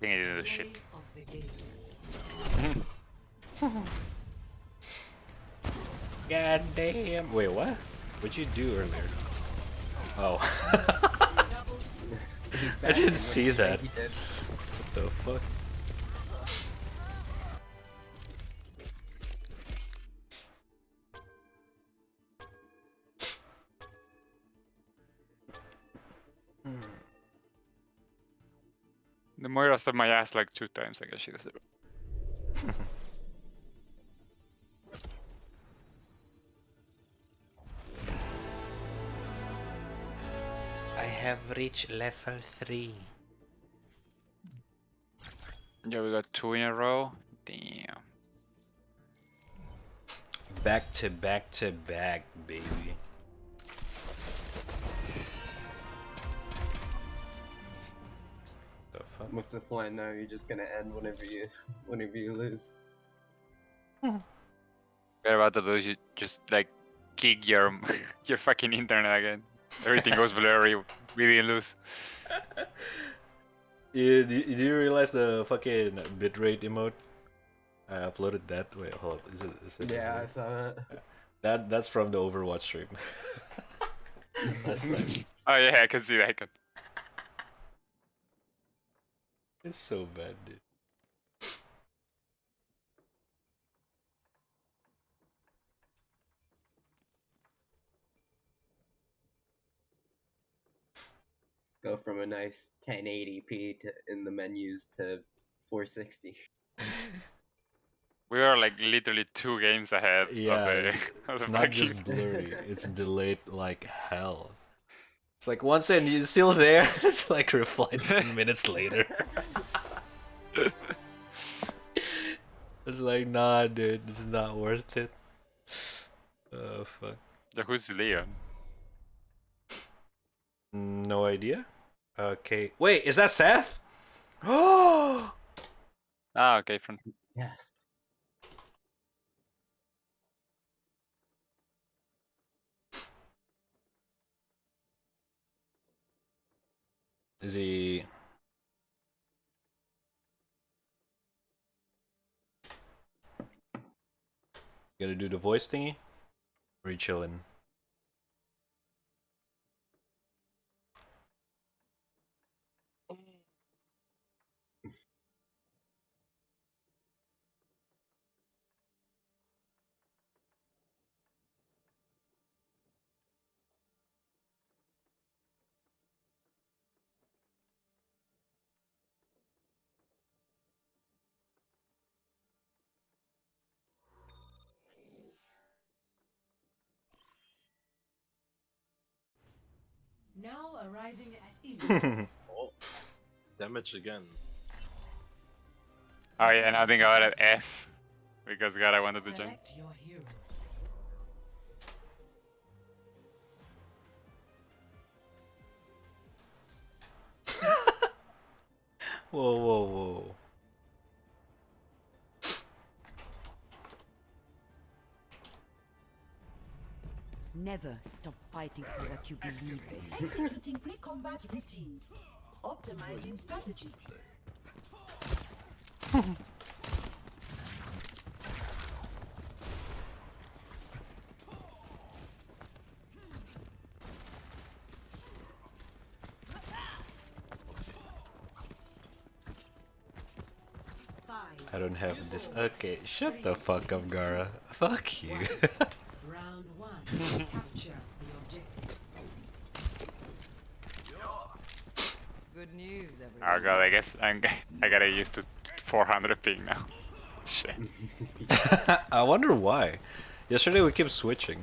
think he did the shit. Of the game. God damn. Wait, what? What'd you do earlier? Oh. I didn't see that. He did. What the fuck? The Moira stood my ass like 2 times, I guess she deserved it. I have reached level 3. Yeah, we got 2 in a row. Damn. Back to back to back, baby. The fuck? What's the point now? You're just gonna end whenever you lose. We're about to lose, you just like kick your your fucking internet again. Everything goes blurry, we didn't lose. Yeah, do you realize the fucking bitrate emote? I uploaded that. Wait, hold up. Is it Yeah, I saw that. that's from the Overwatch stream. Last time. Oh yeah, I can see that. It's so bad, dude. Go from a nice 1080p to in the menus to 460. We are like literally 2 games ahead Yeah, of the, it's, of it's the not fucking- just blurry. It's delayed like hell. It's like once and you're still there. It's like reply 10 minutes later. It's like, nah, dude, this is not worth it. Oh fuck. Yeah, who's Leon? No idea. Okay. Wait, is that Seth? Oh. Ah, okay, from Yes. Is he? Gotta do the voice thingy? Or are you chilling? Now arriving at Elyos. Oh, damage again. Oh yeah, and I think I got at F. Because God, I wanted to join. Select your hero. Whoa, whoa, whoa. Never stop fighting for what you believe in. Executing pre-combat routines. Optimizing strategy. I don't have this. Okay, shut the fuck up, Gara. Fuck you. Round 1. Capture the objective. Good news, everyone. Oh god, I guess I gotta used to 400 ping now. Shit. I wonder why. Yesterday we kept switching.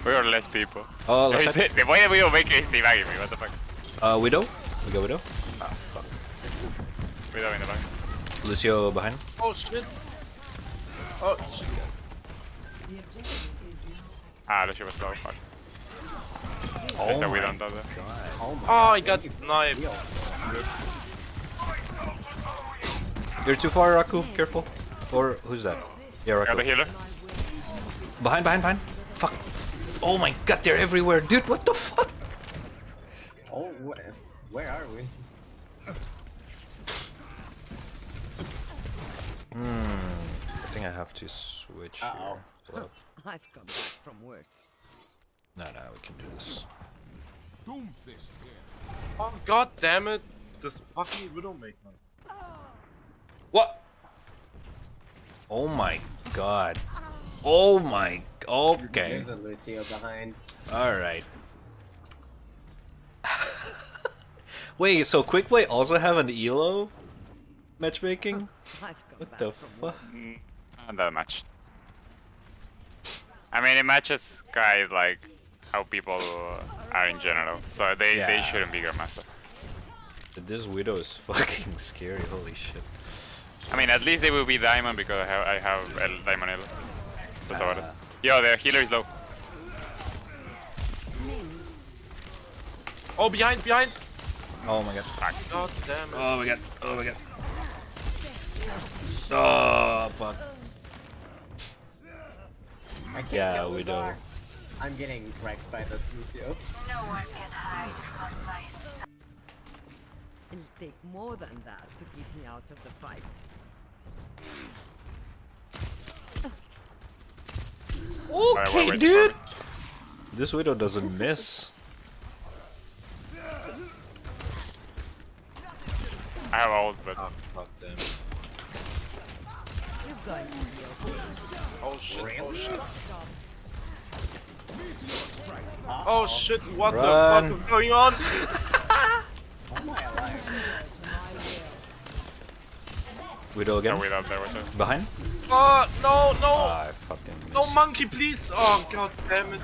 We are less people. Oh, Is left it, the way that we will make is teabagging me, what the fuck? side. Widow? We got Widow. Ah, fuck. Widow in the back. Lucio behind. Oh shit! Oh shit! The objective is now Ah, Lucio was low, fuck. Oh There's a my Widow on top there. Oh my Oh, I god. got sniped. You're too far, Raku. Careful. Or who's that? Yeah, Got the Raku. healer. Behind. Fuck. Oh my god, they're everywhere, dude. What the fuck? Oh, where are we? I think I have to switch Uh-oh. here. Well, I've come back from work. no, we can do this. Doomfist here. Oh god damn it! This fucking Widowmaker. What? Oh my god. Oh my. Okay. There's a Lucio behind. Alright. Wait, so Quick Play also have an ELO matchmaking? I've come What back the from fuck? work. Not that much. I mean, it matches guys like how people are in general, so they Yeah. shouldn't be Grandmaster. This Widow is fucking scary, holy shit. I mean, at least they will be Diamond because I have El Diamond Elo. That's about it. Yo, the healer is low. Oh, behind! Oh my god. God damn it! Oh my god. Oh fuck. I can't Yeah, kill Widow. Lazar. I'm getting wrecked by the Lucio. It'll take more than that to keep me out of the fight. Okay, wait, dude. This Widow doesn't miss. I have ult, but Oh, god damn it! You're going to be okay. Oh shit! Oh shit! Uh-oh. Oh shit! What Run. the fuck is going on? Oh my life. Widow again. so without there was a... Behind. Oh no! I fucking missed. No monkey, please! Oh god damn it!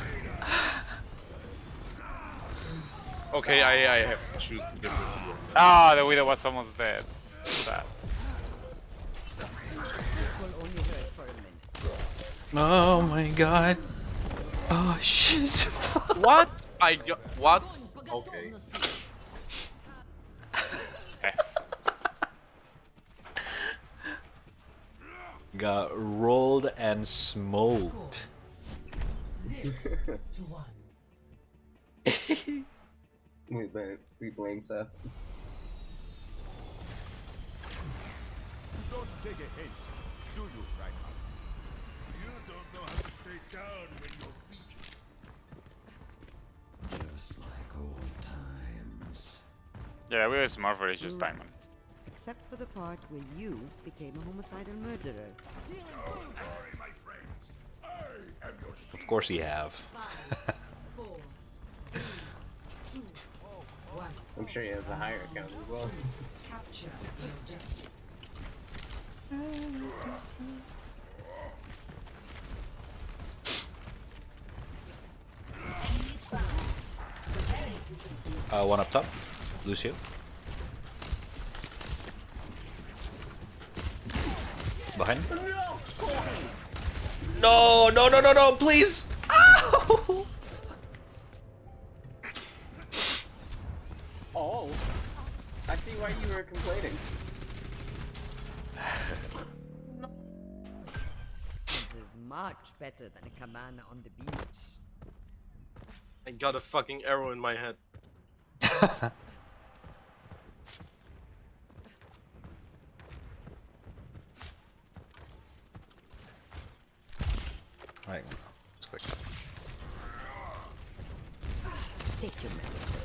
Okay, I have to choose a different hero. Ah, the Widow was almost dead. Sad. Will only hurt for a minute. Oh my god. Oh shit. What? I got what? Okay. Eh. Got rolled and smoked. 0-1. We blame Seth. Don't take a hint, do you, Reinhardt? You don't know how to stay down when you're beaten. Just like old times. Yeah, we were smart for it's just Diamond. Except for the part where you became a homicidal murderer. Don't worry, my friends. I am your Of course you have. 5, 4, 3, 2, 1. I'm sure he has a higher account as well. Capture the objective. One up top. Lucio. Behind. No, no, no, no, no, please! Ow! Oh, I see why you were complaining. This is much better than a cabana on the beach. I got a fucking arrow in my head. Alright, let's quick. Take your medicine.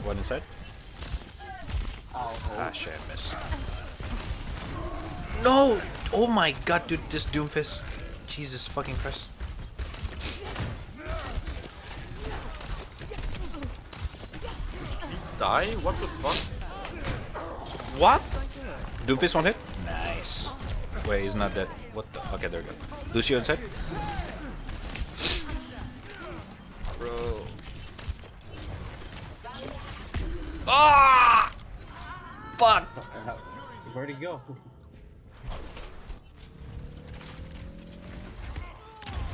One inside. Oh, Ah, shit, I missed. No! Oh my god, dude, this Doomfist. Jesus fucking Christ. Please die? What the fuck? What? Doomfist one hit? Nice. Wait, he's not dead. What the? Okay, there we go. Lucio inside? Bro. Ah! Fuck! where'd he go?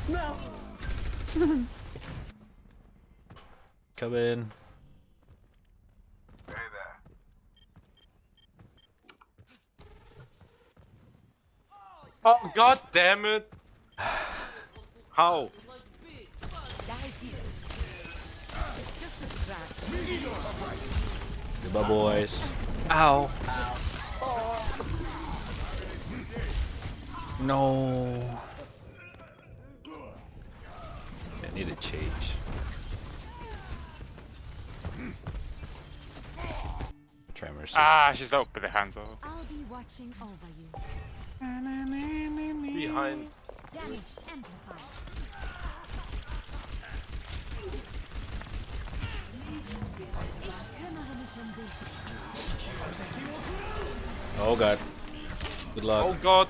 No. Come in. Hey there. Oh god damn it! How? Die here. Just a scratch. Goodbye, boys. Ow. No. I need to change. Try mercy. Ah, she's up with the hands up. I'll be watching over you. Behind. Damage amplified. Oh god. Good luck. Oh god.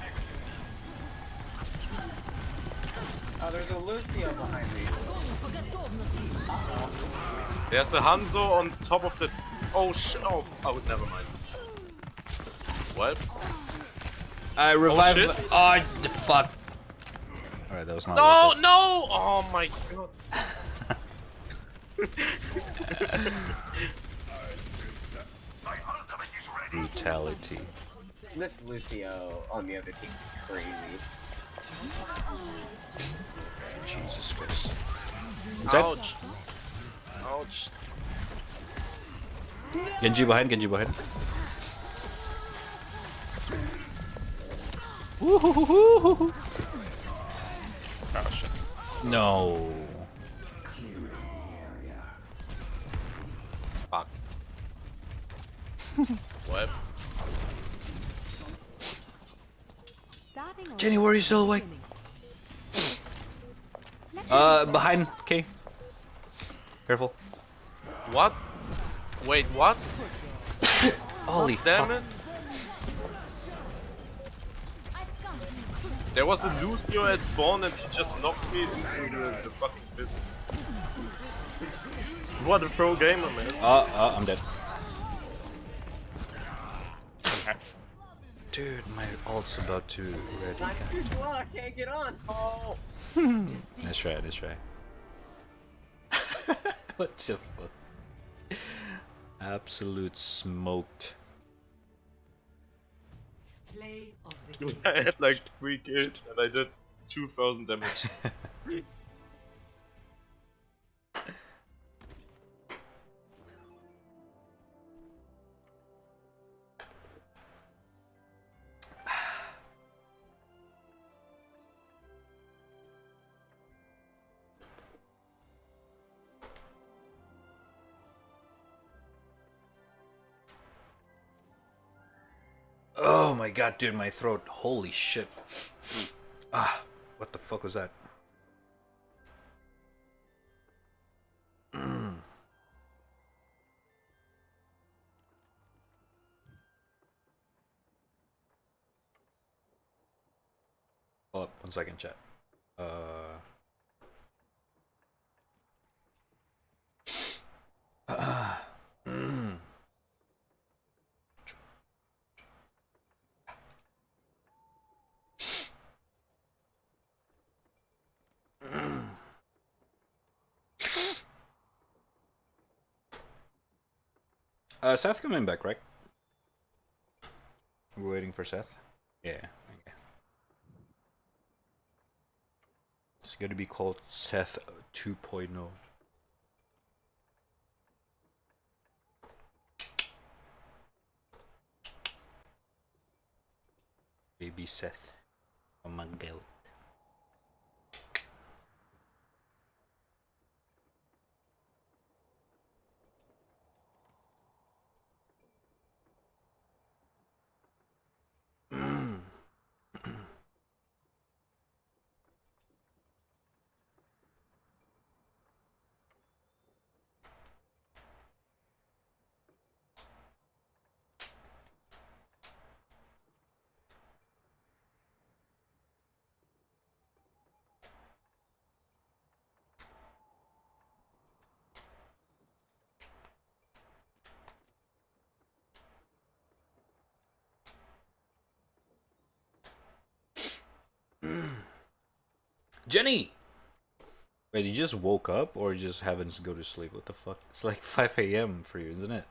Oh, there's a Lucio behind me. There's a Hanzo on top of the. Oh shit! Oh, never mind. What? I revived. shit. Oh, the fuck. Alright, that was not. No, worth it. no! Oh my god. Brutality. This Lucio on the other team is crazy. Jesus Christ. Inside? Ouch. Ouch. Genji behind, Genji behind. Woohoo! Oh shit. No. Fuck. What? Starting on Jenny, where are you still awake? Behind K. Careful. What? Wait, what? Holy Damn fuck. it! There was a Lucio at spawn and he just knocked me into the fucking pit. What a pro gamer, man. I'm dead. Okay. Dude, my ult's about to ready. I'm too slow, I can't get on. Oh. Let's try, let's try. What the fuck? Absolute smoked. Play of the game. I had like 3 kills and I did 2000 damage. Oh my god, dude, my throat. Holy shit. Ah, what the fuck was that? Hold up, 1 second, chat. Seth coming back, right? We're waiting for Seth. Yeah. Okay. It's going to be called Seth 2.0. Baby Seth. Oh my god. Jenny! Wait, you just woke up or you just haven't to go to sleep? What the fuck? It's like 5 a.m. for you, isn't it?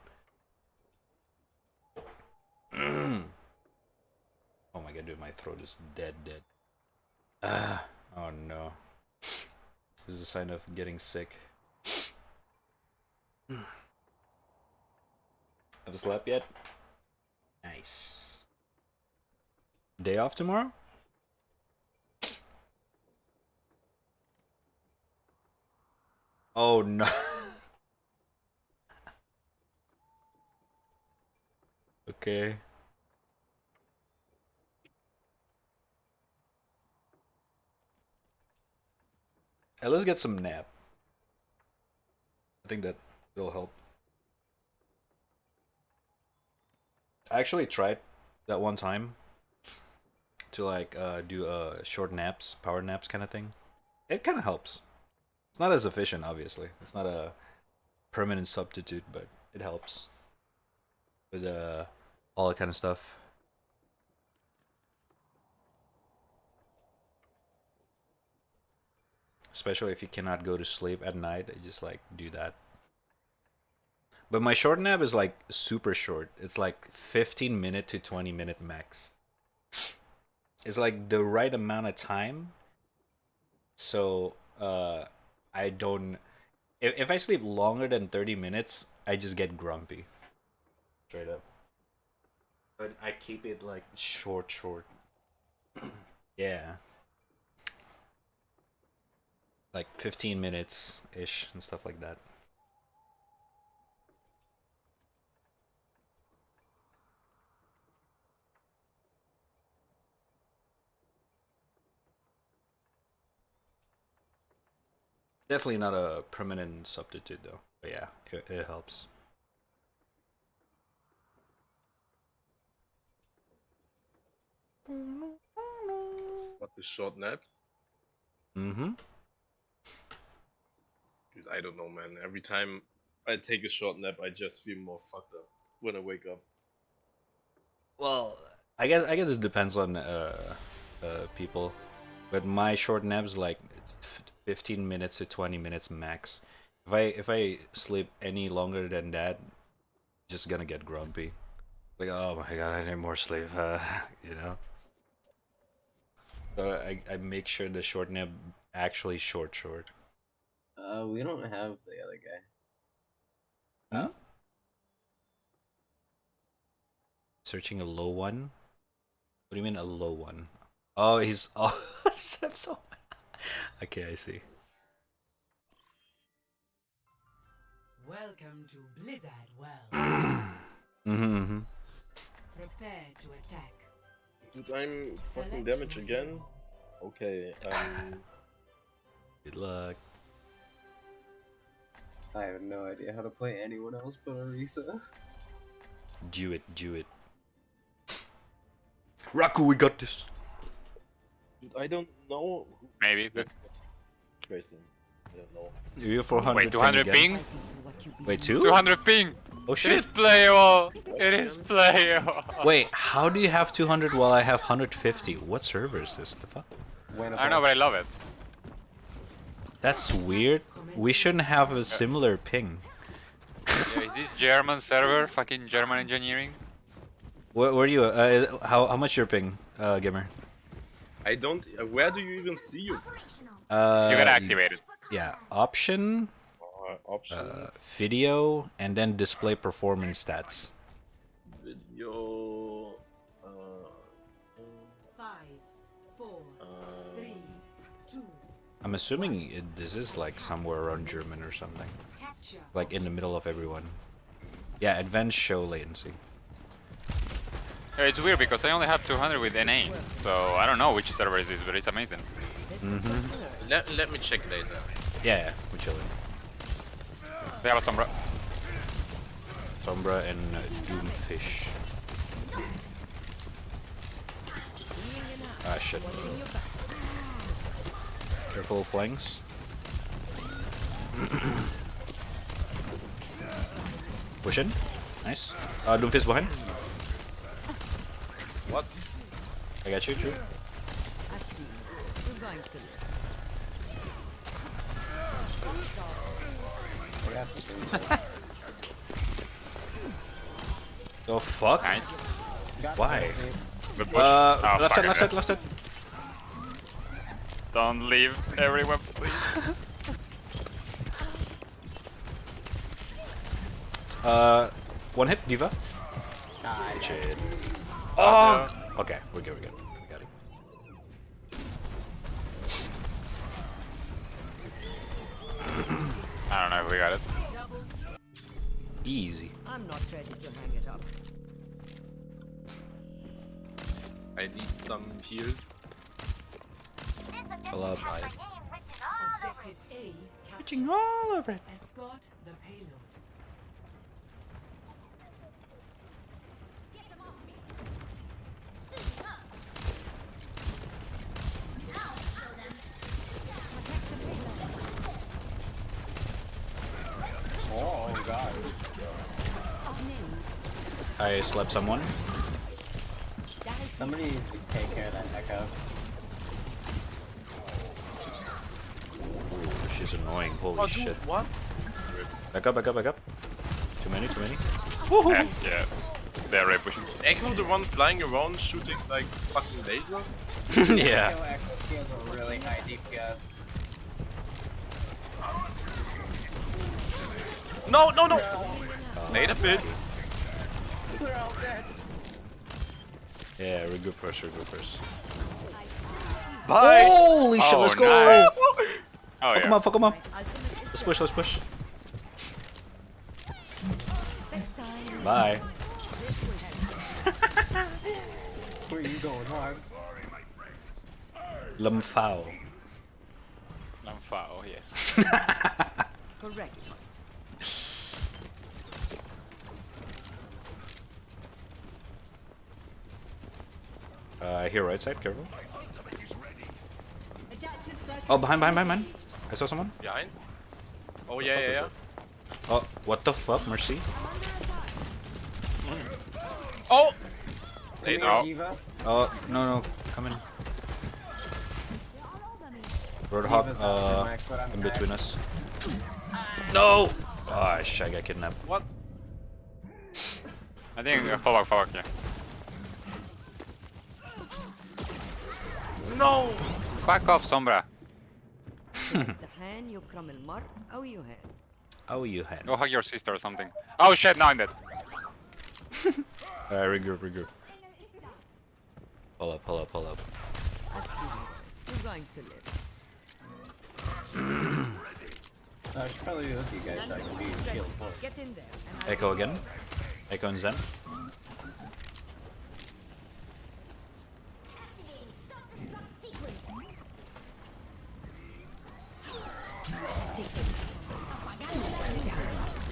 Oh my god, dude, my throat is dead. Ah, oh no. This is a sign of getting sick. Have you slept yet? Nice. Day off tomorrow? Oh no. Okay. Hey, let's get some nap. I think that will help. I actually tried that one time to like do short naps, power naps kind of thing. It kind of helps. It's not as efficient, obviously. It's not a permanent substitute, but it helps with all that kind of stuff. Especially if you cannot go to sleep at night, I just like do that. But my short nap is like super short. It's like 15-minute to 20-minute max. It's like the right amount of time. So I don't. If I sleep longer than 30 minutes, I just get grumpy. Straight up. But I keep it like short. Yeah. Like 15 minutes ish and stuff like that. Definitely not a permanent substitute though. But yeah, it helps. What, the short naps? Mm-hmm. Dude, I don't know, man. Every time I take a short nap, I just feel more fucked up when I wake up. Well, I guess it depends on people, but my short naps like 15 minutes to 20 minutes max. If I sleep any longer than that, just gonna get grumpy. Like, oh my god, I need more sleep. You know. So I make sure the short nap actually short. We don't have the other guy. Huh? Searching a low one? What do you mean a low one? Oh, he's so. Okay, I see. Welcome to Blizzard World. Mm-hmm. Prepare to attack. Dude, I'm fucking damage again? Okay, Good luck. I have no idea how to play anyone else but Orisa. Do it. Raku, we got this. dude, I don't know. Maybe. Tracing. I don't know. You're 400. Wait, 200 ping? Wait, 2? 200 ping! Oh It shit. is playable! It is playable! Wait, how do you have 200 while I have 150? What server is this? The fuck? I don't know, but I love it. That's weird. We shouldn't have a similar ping. Yeah, is this German server? Fucking German engineering? Where are you? How much your ping, gamer? I don't. Where do you even see you? You gotta activate it. Yeah, option, Options, video, and then display performance stats. video. 5, 4, 3, 2. I'm assuming this is like somewhere around German or something. Capture. Like in the middle of everyone. Yeah, advanced show latency. Yeah, it's weird because I only have 200 with NA, so I don't know which server is this, but it's amazing. Let me check later. Yeah, we're chilling. They have a Sombra. Sombra and Doomfish. Ah, shit. Careful of flanks. Push in. Nice. Doomfish behind. What? I got you, true. I see. You're going to live. Oh fuck? Nice. Why? Good push. Oh, Left fuck side, it, left side, left side. Don't leave everyone, please. One hit, Diva. Shit. Oh! Okay, we're good, we got it. I don't know if we got it. Easy. I'm not ready to hang it up. I need some heals. Pull up. Objective A Catching captured. all of it. Escort the payload. Oh god. I slept someone. Somebody needs to take care of that echo. Ooh, she's annoying. Holy Oh, shit. dude, what? Back up, back up, back up. Too many, too many. Yeah. They're really pushing. Echo, the one flying around shooting like fucking lasers? Yeah. Echo has a really high DPS. No, no, no! Later, bit. We're all dead. Yeah, we're good first, we're good first. Bye! Holy shit, Oh, let's go! nice. Oh Fuck yeah. him up, fuck him up. Let's push, let's push. Bye. Where are you going, Hog? Lumfao. Lamfao, yes. Correct. Here, right side, careful. Adaptive circuit. Oh, behind, man. I saw someone. Behind? Oh, yeah, yeah, yeah. Oh, what the fuck, Mercy? Oh! Hey, no. Diva. Oh, no, come in. Roadhog, Diva's after Max, but I'm in back. between us. No! Oh, shit, I got kidnapped. What? I think fall back, yeah. No! Fuck off, Sombra. الحين يكرم المرء أو يهان. Oh, you had. Go hug your sister or something. Oh shit, now I'm dead. Regroup. Pull up. I see you. You're going to live. I should probably be with you guys so I can be shield close. Get in there. And Echo again. Echo and Zen.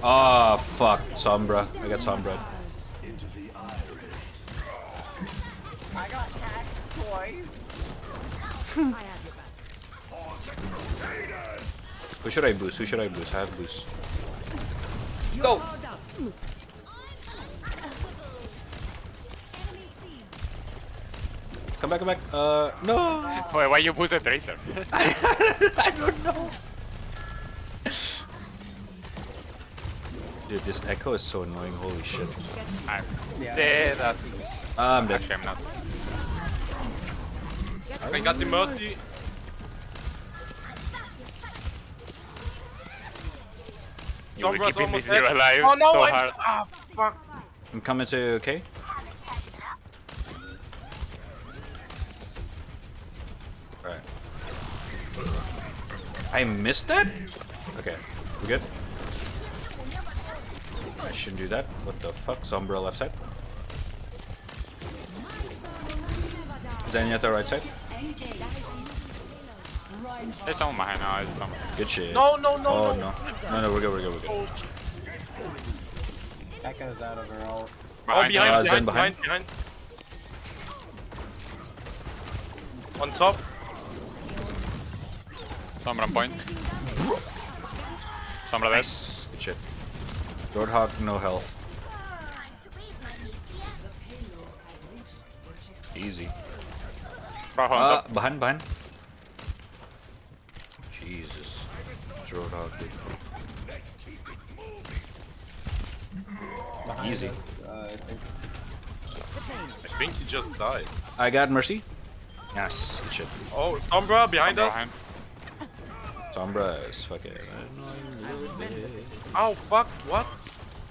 Ah, fuck. Sombra. I got Sombra. I got hacked twice. I have your back. Who should I boost? I have boost. Go! Powered up. Come back. No! Wait, why you boosted Tracer? I don't know. Dude, this echo is so annoying. Holy shit. I'm Yeah. dead. I'm dead. Actually, I'm not. I got the mercy. You were Sombra's keeping almost this zero dead. alive Oh no! so I'm hard. ah fuck. I'm coming to okay. Alright. I missed that? Okay, we good? I shouldn't do that. What the fuck? Sombra left side. Zenyatta right side. There's someone behind now. There's someone. Good shit. No, no, no, Oh no. no, we're good. Echo's out of her ult. Oh, behind, Zen behind. On top. Someone on point. Someone there. Nice. Good shit. Roadhog, no health. Easy. Bravo on top. Behind. Jesus. Roadhog, dude. Behind Easy. us, I think. I think he just died. I got mercy. Yes, good shit. Oh, Sombra behind Sombra us. behind. Sombra is fucking annoying little bit. Oh fuck! What?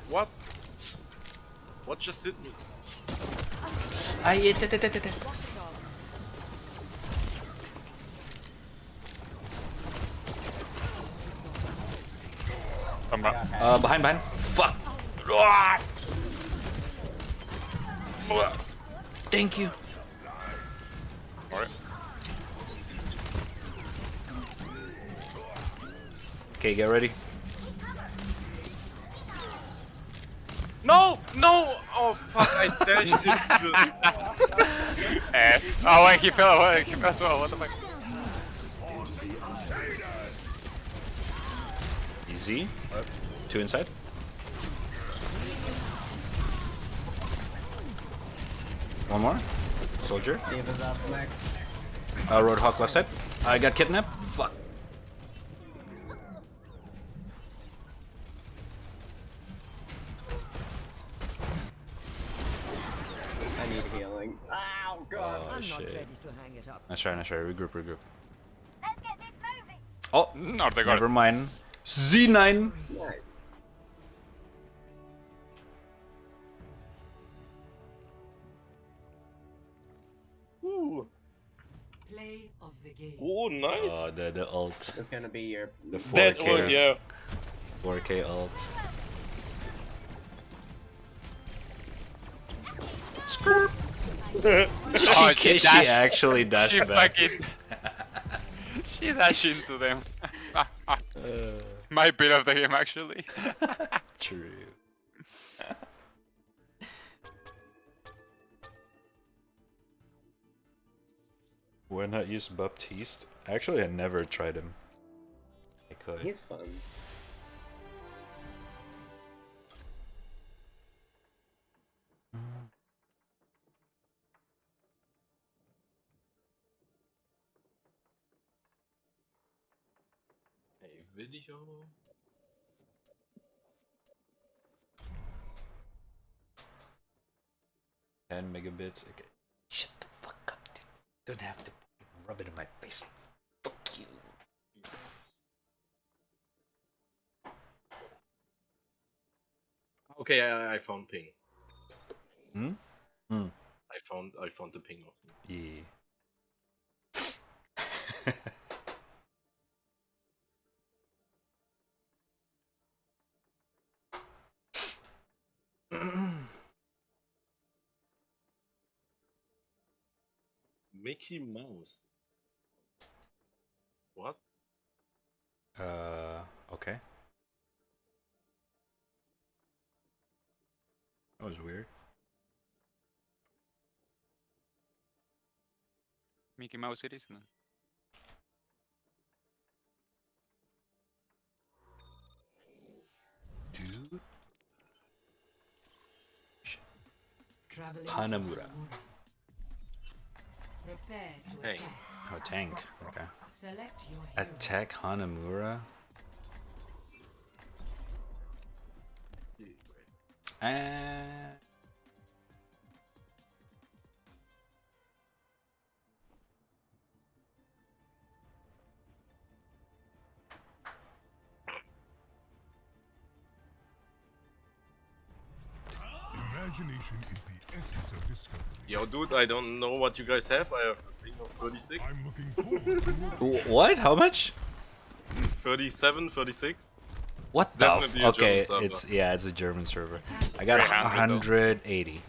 What? What just hit me? Sombra. Behind. Fuck. Ah! Thank you. Alright. Okay, get ready. No! No! Oh fuck! I dashed into the... Oh wait, he fell away. He fell as well. What the fuck? Easy. 2 inside. One more. Soldier. Diva's up next. Roadhog left side. I got kidnapped. Fuck. I need healing. Ow, God. Oh I'm not shit. ready to hang it up. Nice try. Regroup. Let's get this moving. Oh, No, they got never it. mind. Z9. Nice. Ooh. Play of the game. Oh, nice. Oh, the ult. It's gonna be your. The That 4K. one, yeah. 4K ult. Oh, she dashed- actually dashed She back. fucking. She dashed into them. My bit of the game actually. True. Why not use Baptiste? Actually, I never tried him. I could. He's fun. A video. 10 megabits. Okay. Shut the fuck up, dude. Don't have to rub it in my face. Fuck you. Okay, I found ping. Hmm? I found the ping of him. Yeah. Mickey Mouse. What? Okay. That was weird. Mickey Mouse it is. No? Dude. Traveling to Hanamura. Prepare to Hey. attack. Oh, tank. Okay. Select your hero. Attack Hanamura. Imagination is the essence of discovery. Yo, dude, I don't know what you guys have. I have a thing of 36. I'm looking forward to What? How much? 37, 36. What It's the? definitely a Okay, German server. it's a German server. I got 300 though. 180.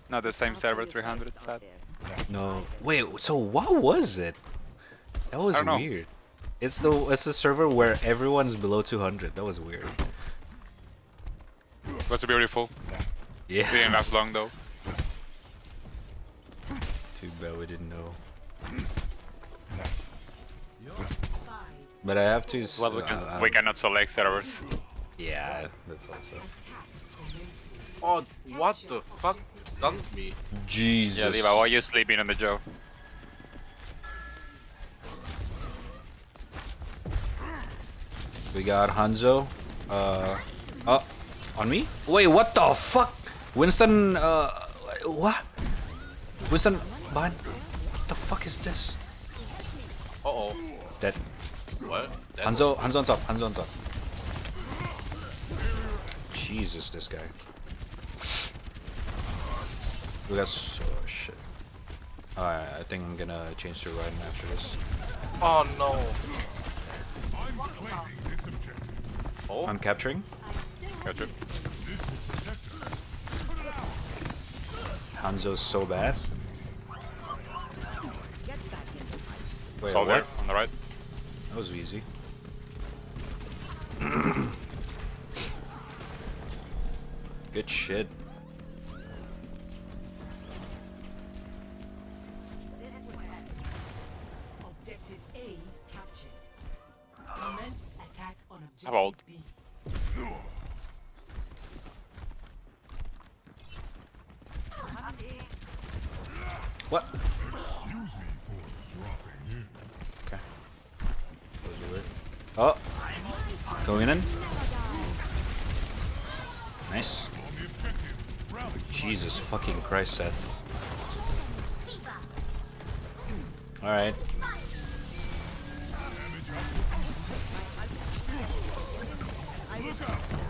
Not the same server, 300 sad. No, wait. So what was it? That was I don't know. weird. It's the server where everyone's below 200. That was weird. That's beautiful. Yeah. Didn't last long though. Too bad we didn't know. But I have to. Well, we cannot select servers. Yeah, that's also. Oh, what the fuck stunned me? Jesus. Yeah, Levi, why are you sleeping on the job? We got Hanzo. On me? Wait, what the fuck? Winston, what? Winston, behind. What the fuck is this? Uh-oh. Dead. What? That Hanzo on top, Hanzo on top. Jesus, this guy. We got oh shit. Alright, I think I'm gonna change to Ryan after this. Oh no. Oh. I'm capturing. Gotcha. Hanzo's so bad. Wait, Soldier what? on the right. That was easy. Good shit. Objective A captured. Commence attack on How old? objective B. What? Excuse me for dropping in. Okay. That was weird. Oh! Going in. Nice. Jesus fucking Christ, Seth. Alright.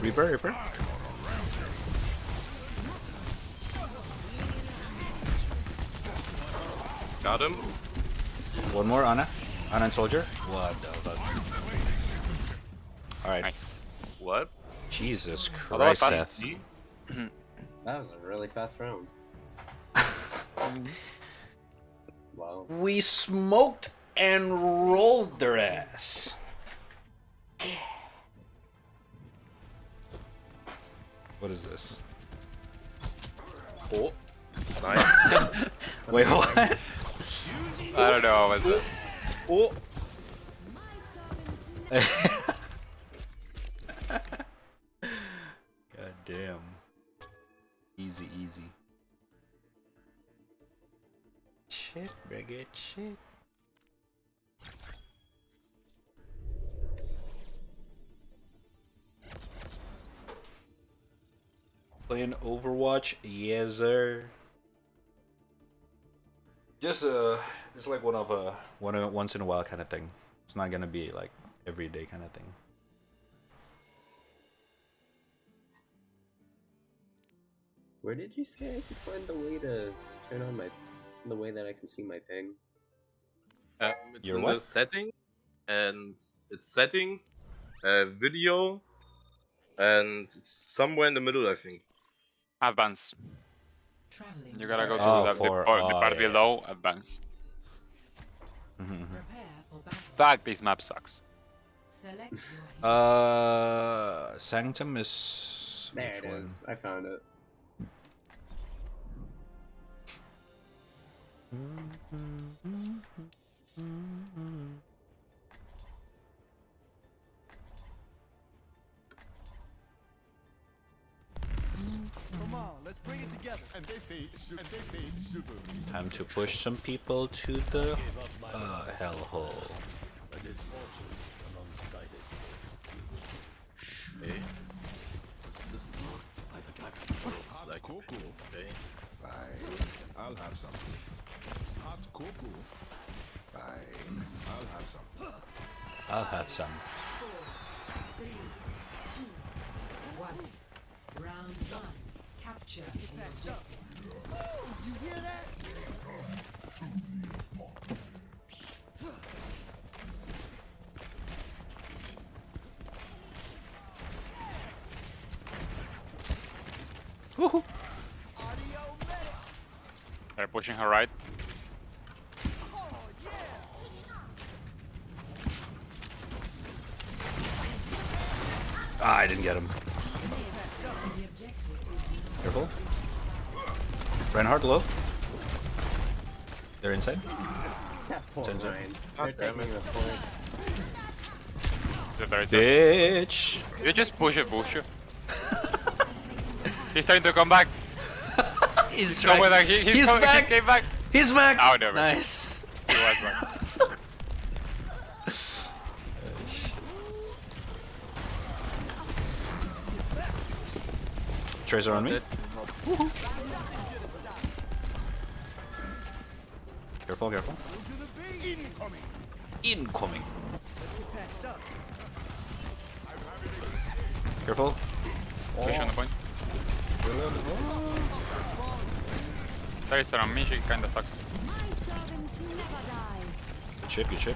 Reaper. Got him. One more, Ana. Ana and Soldier. What the fuck? Alright. Nice. What? Jesus Oh, that was Christ, fast. Seth. That was a really fast round. Wow. We smoked and rolled their ass. What is this? Oh. Nice. Wait, what? I don't know what was that. Oh. God damn. Easy. Shit, Brigade, shit. Playing Overwatch? Yes, sir. Just it's like once in a while kind of thing. It's not gonna be like everyday kind of thing. Where did you say I could find the way to turn on the way that I can see my ping? It's Your in what? the setting, and it's settings, video, and it's somewhere in the middle, I think. Advance. Traveling. You gotta go to Oh, the part yeah. below, advance. Prepare for battle. Fuck, this map sucks. Select your hero. Sanctum is There which it one? is. I found it. Come on, let's bring it together. And they say sugar. Time to push some people to the hellhole. Hey. What's this? like cocoa. okay. Fine. I'll have some. Hot cocoa. Fine. I'll have some. I'll have some. 4, 3, 2, 1. Round 1. Capture the objective. You hear that? Woohoo! They're pushing her right. Ah, I didn't get him. Careful. Reinhardt low. They're inside. That poor Sensor. Ryan. They're taking the point. There is Bitch! You just push it, He's trying to come back. He's Somewhere back. that He's he back. came back. He's back! Oh, never. Nice! He was back. Tracer on me. Careful, careful. Incoming. Careful. Push on the point. Tracer on me, she kinda sucks. Good ship, good ship.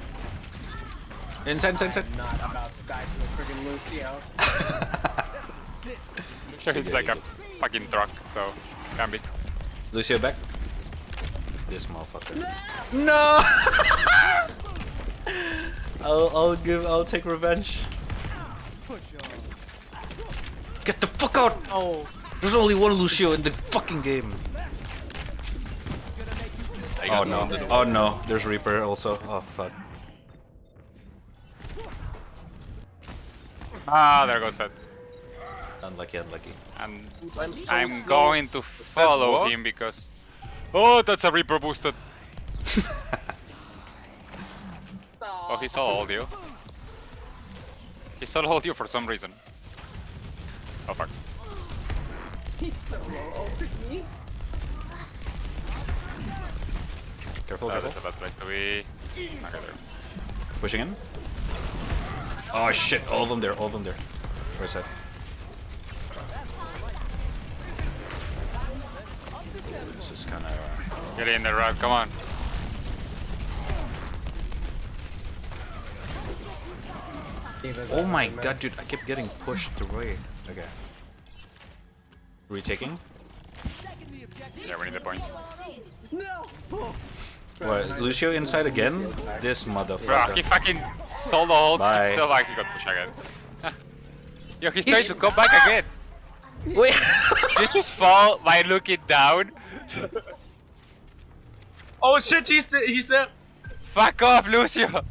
Inside, inside, inside. I'm not about to die to a friggin' Lucio. Sure, it's like a fucking truck, so can be. Lucio back. This motherfucker. No! I'll take revenge. Get the fuck out! Oh, there's only one Lucio in the fucking game. Oh no! Oh no! There's Reaper also. Oh fuck. Ah, there goes that. Unlucky, unlucky. And I'm so I'm slow. going to follow what? him because. Oh, that's a Reaper boosted. Oh, he saw all you. He saw all you for some reason. Oh fuck. He's so low ulted me. Careful, That's careful. a bad place to be. Okay, there. Pushing in. Oh shit! All of them there. All of them there. Where's that? This is kind of. Get in there, Rob. Come on. Oh my god, dude! I kept getting pushed away. Okay. Retaking. Yeah, we need the point. What? Lucio inside again? This Bro, motherfucker. he fucking solo ult Bye. himself and he got pushed again. Yo, he's trying to come back again. Wait. You just fall by looking down. Oh shit, he's there. Fuck off, Lucio.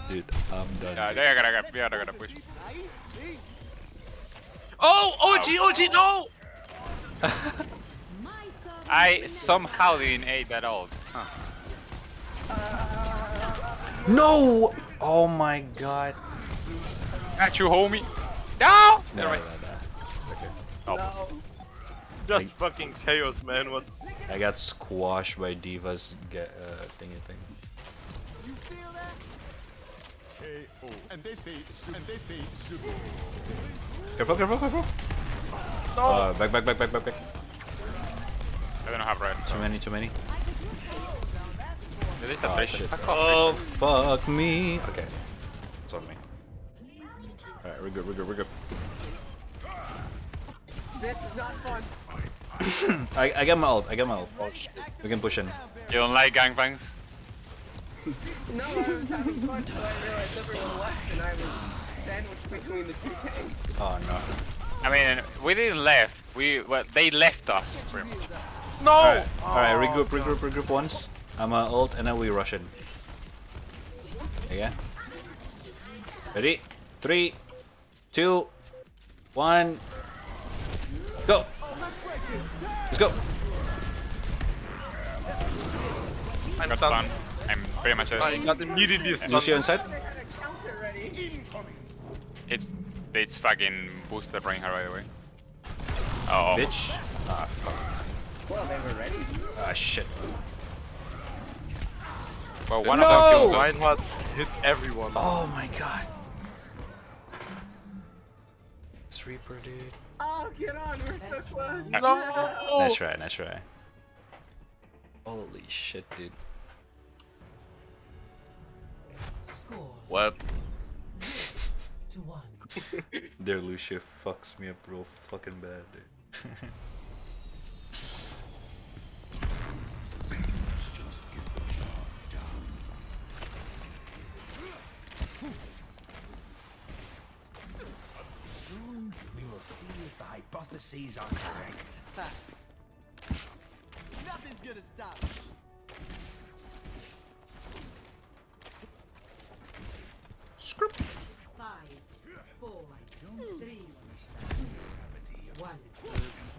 Dude, I'm done. Yeah, they're gonna push. Oh, OG, no! I somehow didn't aid that ult. Huh. No! Oh my god. Got you, homie. No! No, Never no, mind. no. Okay. Almost. Just fucking chaos, man. What? I got squashed by Diva's thingy thing. You feel that? KO. And they say sugar. Careful, careful, careful. No. Back. I don't have rest. So. Too many. There is a Oh, Tracer. shit. Fuck Oh, off, fuck me. Okay. It's on me. Alright, we're good. This is not fun. I got my ult. We can push in. Tracer. You don't like gangbangs? No, I was having fun until I realized everyone left and I was sandwiched between the two tanks. Oh no. I mean, we didn't left. They left us, pretty much. No! Alright, regroup once. I'm ult and then we rush in. Again. Ready? 3, 2, 1. Go! Let's go! I'm Got stunned. stunned. I'm pretty much I got immediately stunned. Lucio inside? Counter ready. It's fucking booster bring her right away. Oh, Bitch. Ah, fuck. Well, they were ready. Ah, shit. Well, one No! of them killed. Reinhardt hit everyone. Oh my god. This Reaper, dude. Oh, get on, we're so close. No! Nice try, nice try. Holy shit, dude. Score What? 0-1. Their Lucio fucks me up real fucking bad, dude. Soon we will see if the hypotheses are correct. Nothing's gonna stop us. Script. 5, 4, 3, 1.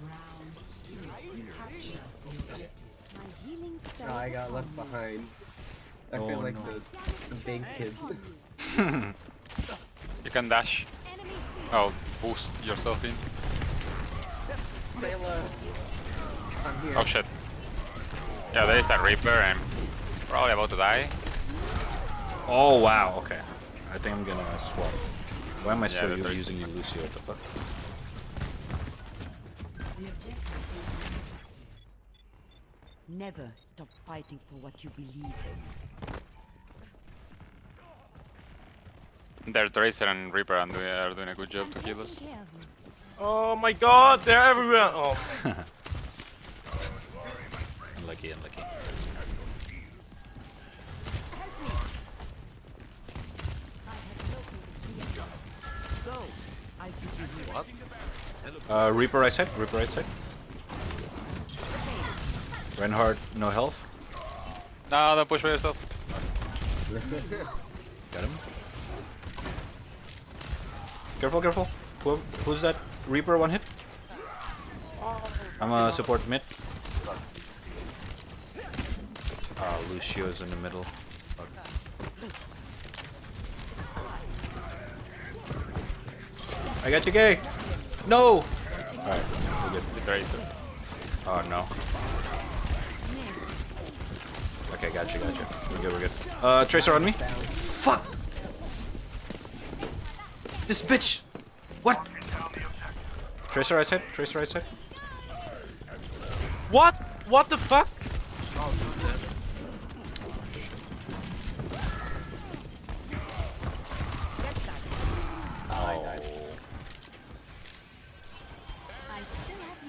Round 2. Capture the objective. My healing spells Oh, I got upon left me. behind. I Oh, feel like no. the big kid. You can dash. Oh, boost yourself in. Sailor. I'm here. Oh shit. Yeah, there is a Reaper and probably about to die. Oh wow, okay. I think I'm gonna swap. Why am I still there's- using you, Lucio? What the fuck? The objective is Never stop fighting for what you believe in. Their Tracer and Reaper are doing a good job to heal us. Oh my god, they're everywhere! Oh, Unlucky, unlucky. Go. I give you what? Reaper right side, Reaper right side. Reinhardt, no health. No, don't push by yourself. Got him. Careful, careful. Who's that? Reaper one hit? I'm a support mid. Ah, Lucio's in the middle. Fuck. I got you, gay! No! Alright, we're good. The Tracer. Oh no. Okay, got you. We're good, we're good. Tracer on me? Fuck! This bitch! What? Tracer right side, Tracer right side. What? What the fuck? Oh.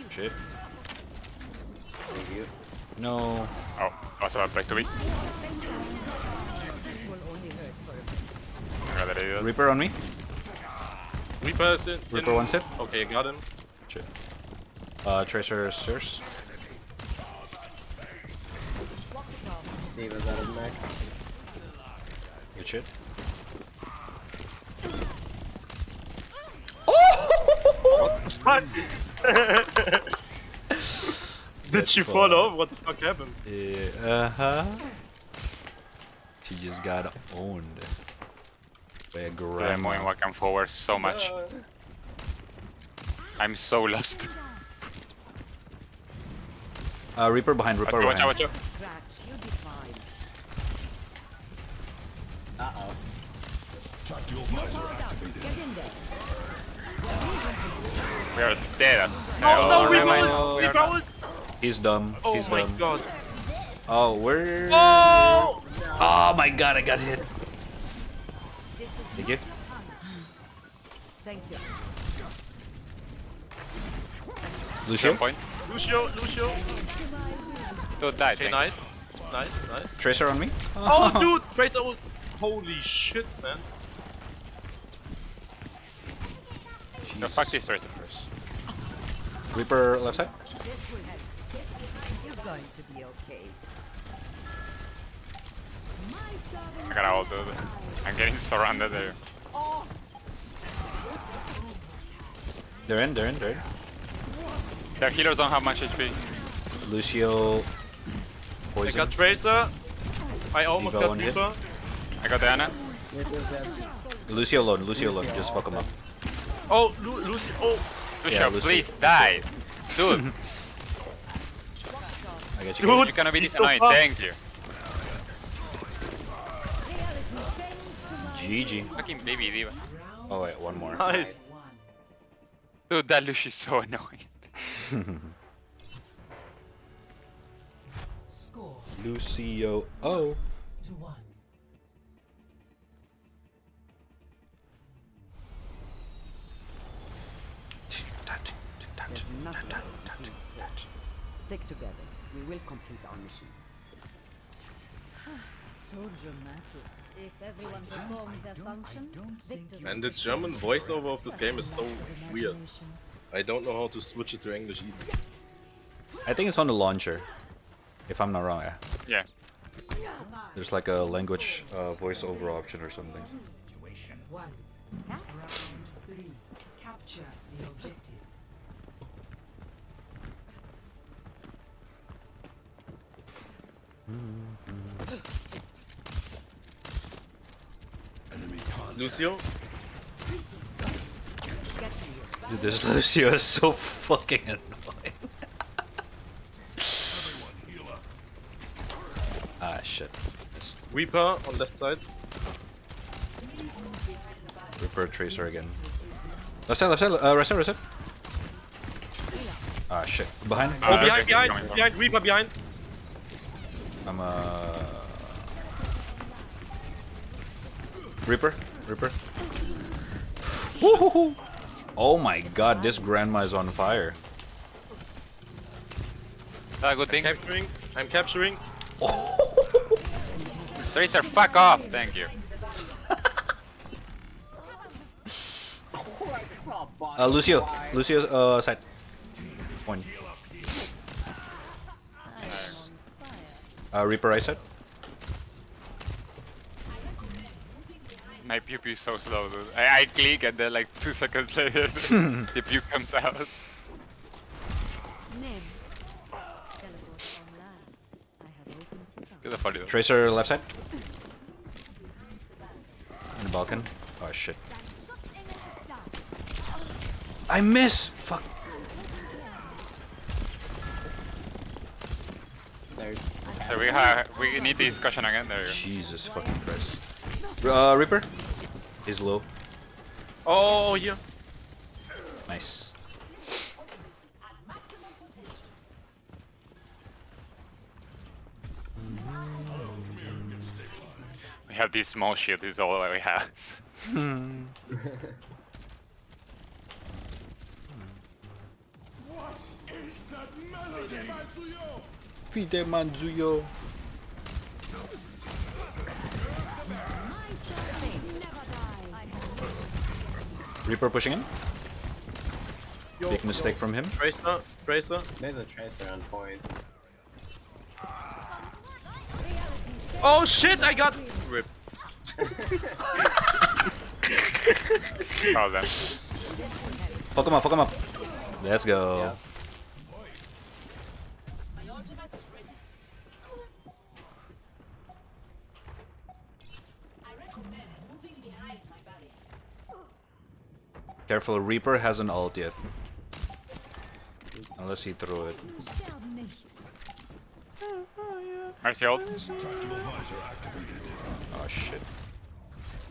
Shit. Thank you. No. Oh, that's a bad place to be. I got that idiot. Reaper on me. Reaper is in. Reaper one hit. Okay, got him. Shit. Tracer stairs. Diva's out of mech. Good shit. Fuck! Did she fall off? What the fuck happened? Yeah, uh-huh. She just got owned by a I'm grandma. moving back and forward so much. I'm so lost. Reaper behind, Reaper Watch out, behind. watch out. Cracks, you'll be fine. Uh-oh. Tactical visor activated. Get in there. We are dead as No, hell. no, Never mind. Reaper! We are Reaper! not. He's dumb. Oh He's my dumb. god. Oh, where? Oh! Oh my god, I got hit. Thank you. Thank you. Lucio? Jump point. Lucio! Don't die, Okay, thank nice. Tracer on me? Oh, dude! Tracer ult. Holy shit, man. you. No, fuck this Tracer. Reaper left side? This will help. You're going to be okay. I got ult, dude. I'm getting surrounded there. They're in. Their healers don't have much HP. Lucio. I Poison. got Tracer. I almost Diva got one hit. Reaper. I got Diana. Lucio alone, just fuck him up. Oh, Lucio. Oh, Lucio, Yeah, Lucio. please die. Dude, I got you. Dude, You're gonna be he's this so annoying. fast. Thank you. GG. Fucking baby diva. Oh wait, one more. Nice. Dude, that Lush is so annoying. Score Lucio. Oh. 2-1. There's nothing to forge. Stick together. We will complete our mission. So dramatic. If everyone performs their function, victory. And the German voiceover of this game is so weird. I don't know how to switch it to English either. I think it's on the launcher. If I'm not wrong, yeah. Yeah. There's like a language voiceover option or something. 1. Round 3. Capture the objective. Lucio? Dude, this Lucio is so fucking annoying. Ah, shit. Reaper on left side. Reaper Tracer again. Left side, right side. Ah, shit. Behind? Oh, okay, behind, Reaper behind. I'm Reaper. Woohoo! Oh my god, this grandma is on fire. Is that a good thing? I'm capturing. Tracer, fuck off! Thank you. Lucio's side. One. Reaper right side. My pew pew is so slow, dude. I click and then like 2 seconds later the pew comes out. Name. Teleport online. I have opened the door. Get a funny though. Tracer left side. In the Balkan. Oh shit. I miss! Fuck. So we need the discussion again. There you go. Jesus fucking Christ. Reaper? He's low. Oh, here. Nice. We have this small shield, this is all that we have. What is that melody? Fide Manzuyo. Reaper pushing in. Big mistake from him. Tracer. There's a Tracer on point. Oh shit, I got rip. Oh, then. Fuck him up. Let's go. Yeah. Careful, Reaper hasn't ult yet. Unless he threw it. Mercy ult. Oh shit.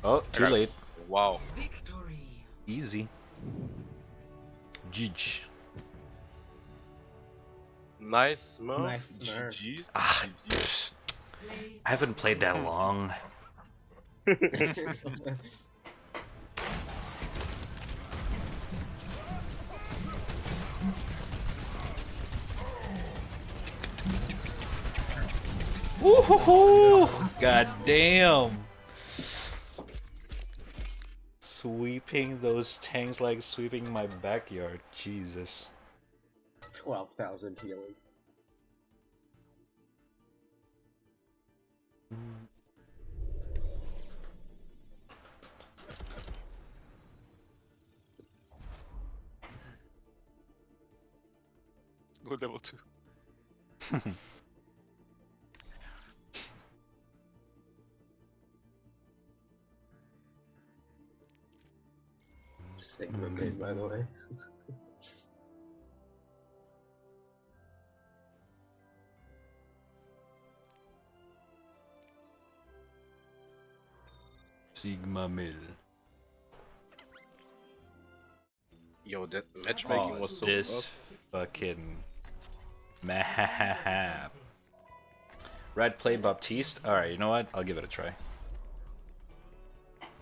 Oh, too late. Wow. Victory. Easy. GG. Nice Smurf. Nice Smurf. GG. Ah, I haven't played that long. Woohoo! God damn! Sweeping those tanks like sweeping my backyard. Jesus. 12,000 healing. Good level 2. Sigma made, by the way. Sigma Mill. Yo, that matchmaking was so this fucked. fucking map. Rad play Baptiste. All right, you know what? I'll give it a try.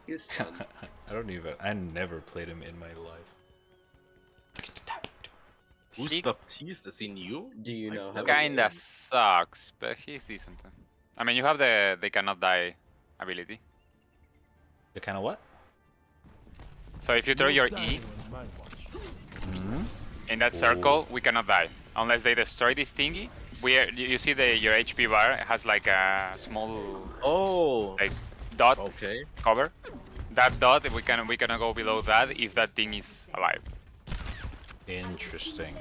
He's fun. I never played him in my life. Who's He Baptiste? Is he new? Do you know how? kinda sucks, but he's decent. I mean, you have the they cannot die ability. The kind of what? So if you throw your E in that circle, we cannot die unless they destroy this thingy. You see your HP bar has like a small Oh, like dot okay. cover. That dot, we cannot go below that if that thing is alive. Interesting.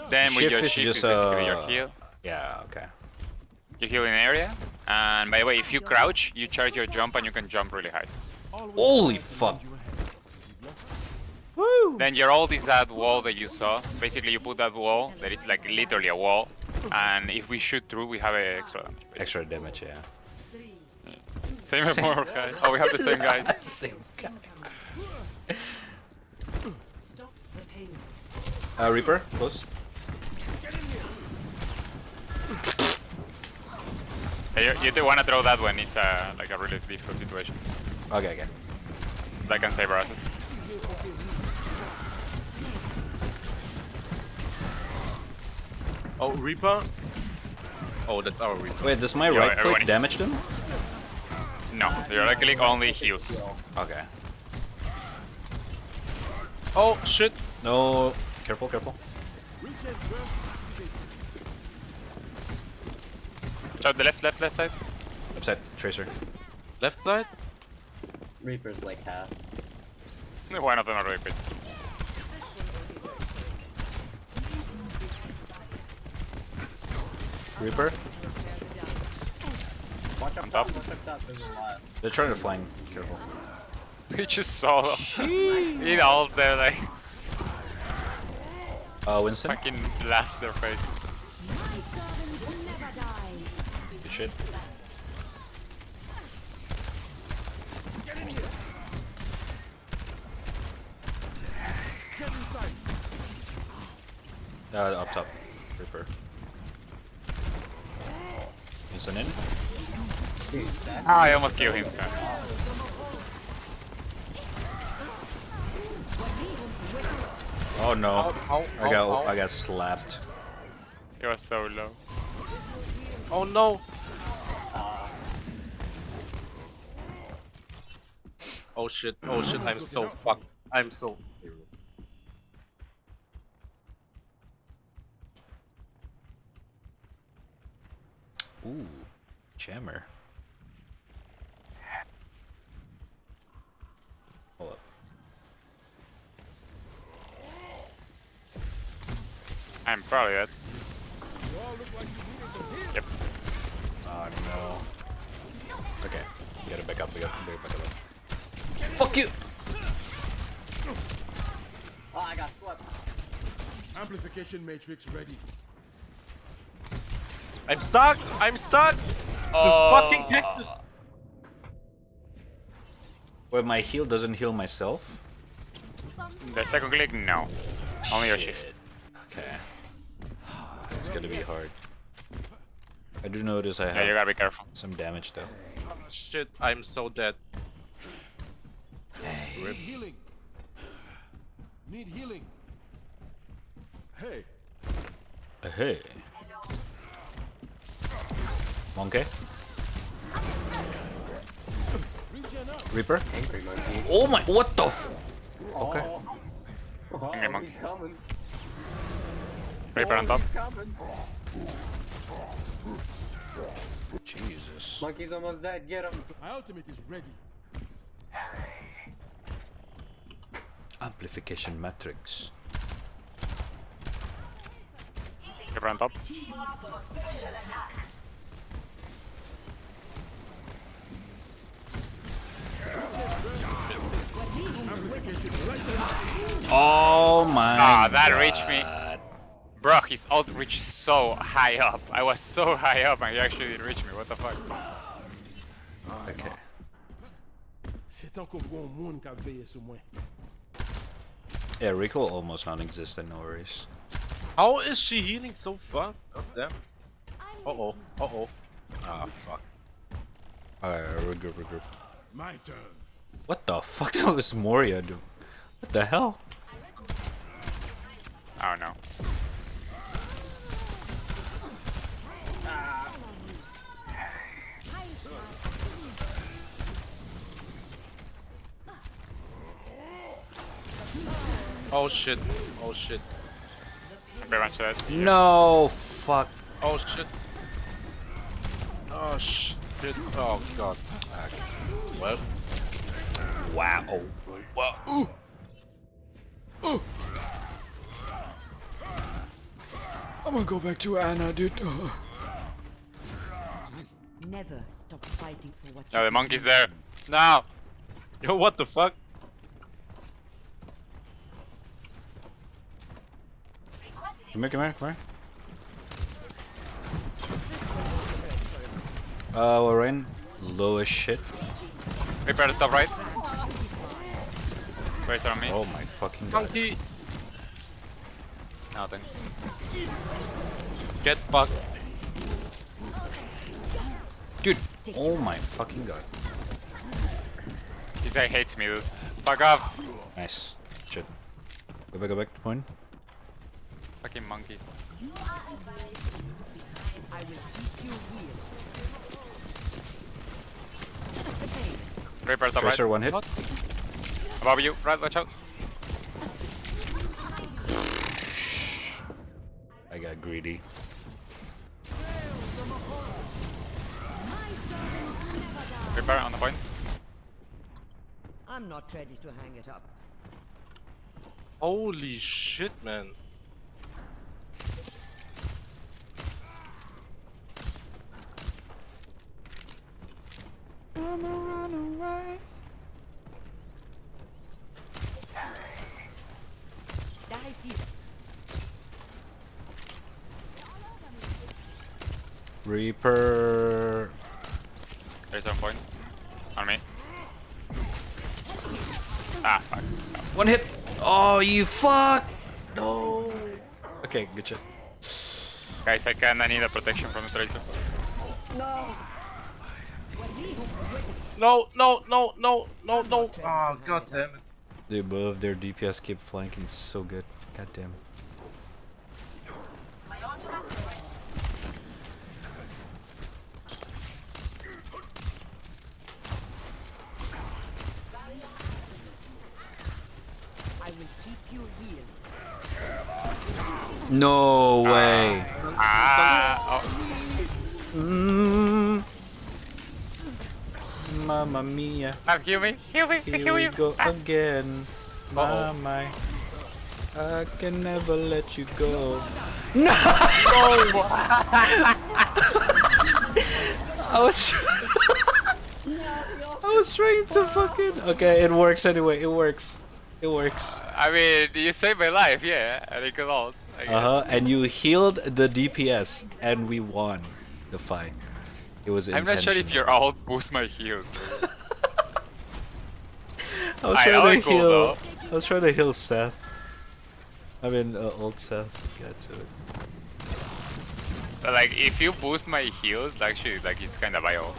Then with Shift your is shift just is basically your heal. Yeah. Okay. You heal in area, and by the way, if you crouch, you charge your jump and you can jump really high. Holy fuck! Then your ult is that wall that you saw. Basically, you put that wall, that it's like literally a wall, and if we shoot through, we have a extra damage. basically. Extra damage, yeah. Same as more guys. Oh, we have the same guy. Same guy. Stop the pain. Reaper, close. Hey, you do want to throw that when it's like a really difficult situation. Okay. That can save our asses. Oh, Reaper? Oh, that's our Reaper. Wait, does my Yo, right everyone click is- damage them? No, your right click only heals. Okay. Oh, shit. No. Careful. So the left side. Upside, Tracer. Left side? Reaper's like half. One of them are really quick. Reaper. Watch On top. Watch up top. There's a lot. They're trying to flank. Careful. He just solo. He all there like Winston. fucking blast their face. My servants never die. Good shit. Up top. Reaper. Winston in. Ah, I almost killed him. Oh no. I Ow. got slapped. He was so low. Oh no. Oh shit, I'm so fucked. I'm so... Ooh, jammer. Hold up. I'm probably dead. Yep. Oh no. Okay, we gotta back up. Fuck you! Oh, I got swept. Amplification matrix ready. I'm stuck! Oh. This fucking cactus! Wait, my heal doesn't heal myself? The second click, no. Only your shift. Shit. Okay. It's gonna be hard. I do notice I Yeah, you have gotta be careful. some damage though. Shit, I'm so dead. Need healing. Need healing. Hey. Hey. Monkey. Reaper. Angry monkey. Oh my, what the f— Okay. Oh, Angry monkey. he's coming. Reaper on top. He's coming. Jesus. Monkey's almost dead. Get him. My ultimate is ready. Amplification matrix. Reaper on top. Oh my Ah, that God. reached me. Bro, his ult reached so high up. I was so high up and he actually didn't reach me. What the fuck? Okay. C'est tant qu'on voit un monde qui a veillé sur moi. Yeah, recoil almost non-existent, no worries. How is she healing so fast? God damn. Uh-oh. Uh-oh. Ah, fuck. Alright, regroup. My turn. What the fuck? That was Moria, dude. What the hell? Oh no. Oh shit. Oh shit. Very much dead. No, fuck. Oh shit. Oh shit. Oh god. Well. Wow. Well. I'm gonna go back to Anna, dude. Never stop fighting for what No, you the monkey's there. No. Yo, what the fuck? Come here. We're in. Low as shit. Reaper at the top right. Razor on me. Oh my fucking god. Monkey. No, thanks. Get fucked. Dude, oh my fucking god. This guy hates me, dude. Fuck off. Nice. Shit. Go back to point. Fucking monkey. I will keep you here. Reaper at the right. Tracer, one hit. Above you. Right, watch out. I got greedy. Reaper on the point. I'm not ready to hang it up. Holy shit, man. Die here. Reaper. Razor on point. On me. Ah, fuck. One hit. Oh, you fuck. No. Okay, good shit. Guys, I need a protection from the Tracer. No. Oh, god damn it. They above their DPS keep flanking so good. God damn. I will keep you here. No way. Ah, oh. Mamma mia. Heal me, heal me, Here heal we you. go Ah. again. Mama. I can never let you go. No! I was trying to fucking. Okay, it works anyway. It works. I mean, you saved my life, yeah. I think a lot. And you healed the DPS, and we won the fight. It was I'm not sure if your ult boosts my heals. I was trying to heal Seth. I mean, old Seth. Get to it. But like, if you boost my heals, actually, like, it's kind of IO.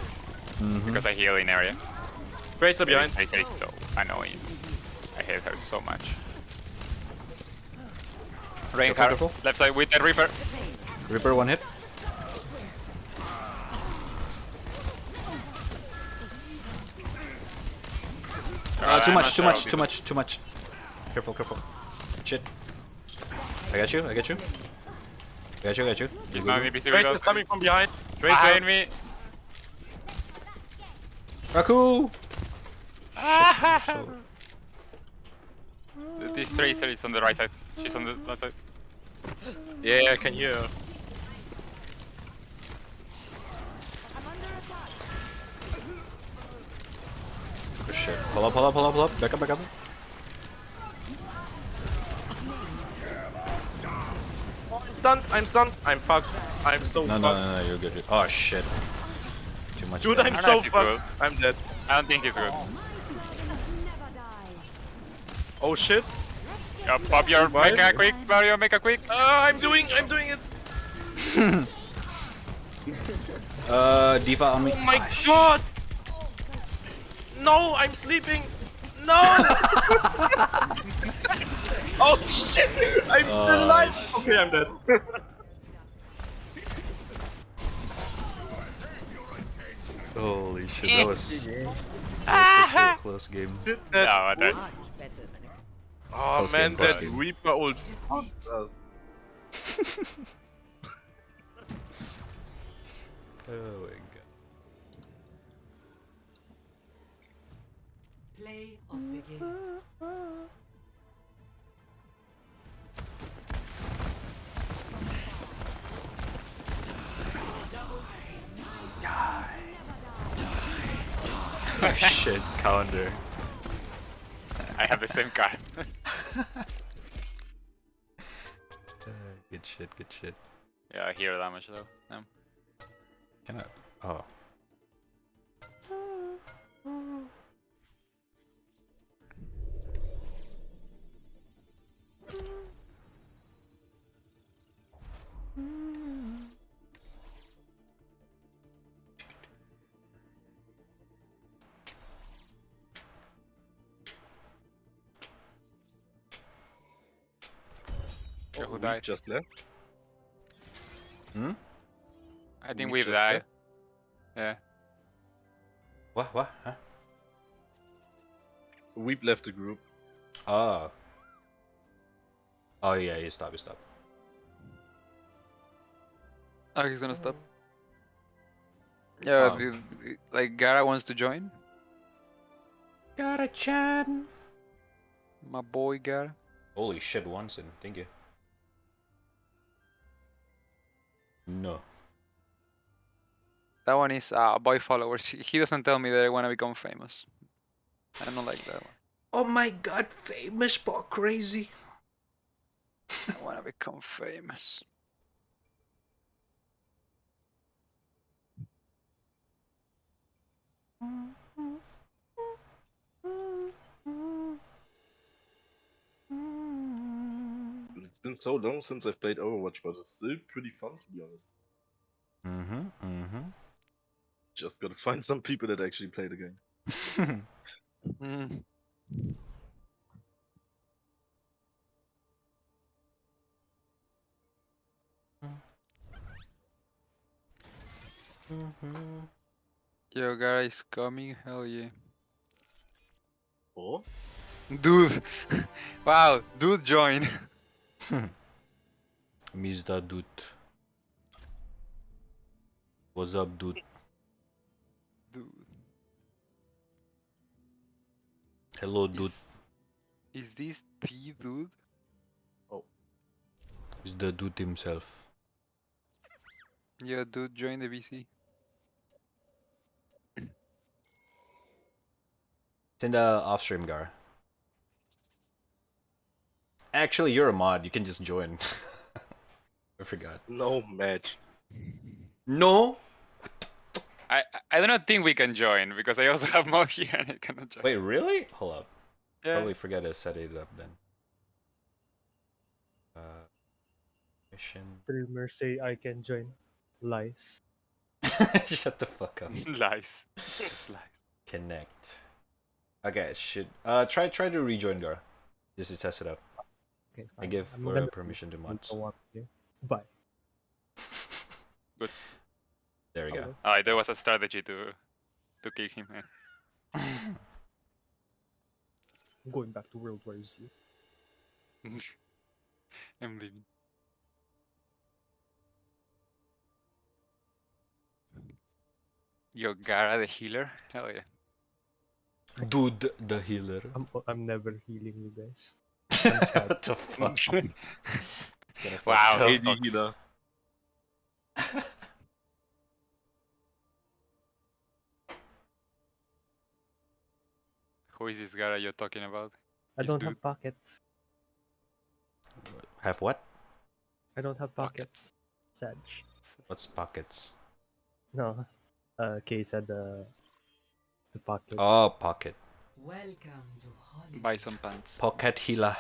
Because I heal in area. Tracer behind. I say so annoying. I hate her so much. Rain car, Careful. left side with the Reaper. Reaper one hit. Too much. Careful. Shit. I got you. He's not in BC Tracer's coming from behind. behind me. Raku! This Tracer is on the right side. She's on the left side. Yeah, I can hear her. Oh shit. Pull up. Back up. I'm stunned. I'm fucked. I'm so fucked. No, you're good. Oh shit. Too much. Dude, damage. I'm I don't know so if he's fucked. good. I'm dead. I don't think he's good. Oh shit! Pop your Why? mecha quick, Mario, mecha quick. I'm doing it! Diva on me. Oh my god! No, I'm sleeping! No! Oh shit! I'm still alive! Okay, I'm dead. Holy shit, that was such a close game. Shit, No, that I don't. Much better than a Oh Close man, game, close that game. Reaper ult fucked us. Oh my god. Play of the game. Oh shit, counter. I have the same card. Good shit, good shit. Yeah, hero damage though. Yeah. Can I? Oh. Who We died? just left. Hmm? I think We we've just died. left? Yeah. What? Huh? We've left the group. Oh. Oh yeah, you stop, you stop. Oh, he's gonna stop. Yeah, Um. like Gara wants to join. Got a chat. My boy Gara. Holy shit, once in. Thank you. No. That one is boy followers. He doesn't tell me that I wanna become famous. I don't like that one. Oh my god, famous but crazy. I wanna become famous. It's been so long since I've played Overwatch, but it's still pretty fun to be honest. Just gotta find some people that actually play the game. Mm. Yo, Gara is coming. Hell yeah. Oh? Dude. Wow, dude join. Mizda dude. What's up, dude? Dude. Hello, dude. Is this P dude? He's the dude himself. Yeah, dude, join the VC. It's in the off stream, Gara. Actually, you're a mod. You can just join. I forgot. No match. No. I do not think we can join because I also have mod here and I cannot join. Wait, really? Hold up. Yeah. Probably forgot to set it up then. Mission. Streamers say I can join. Lies. Shut the fuck up. Lies. Just lies. Connect. Okay, should try to rejoin, Gara. Just to test it out. Okay, I fine. give I'm gonna permission to do mods. one here. Bye. Good. There we go. Okay. Oh, there was a strategy to kick him. I'm going back to World War Z. I'm leaving. Yo, Gara the healer? Hell yeah. Dude, the healer. I'm never healing you guys. What the fuck? It's gonna fuck Wow. up. AD healer. Who is this Gara you're talking about? I This don't dude. have pockets. Have what? I don't have pockets. Sad. What's pockets? No. Kay said the pocket. Oh, pocket. Welcome to Hollywood. Buy some pants. Pocket healer.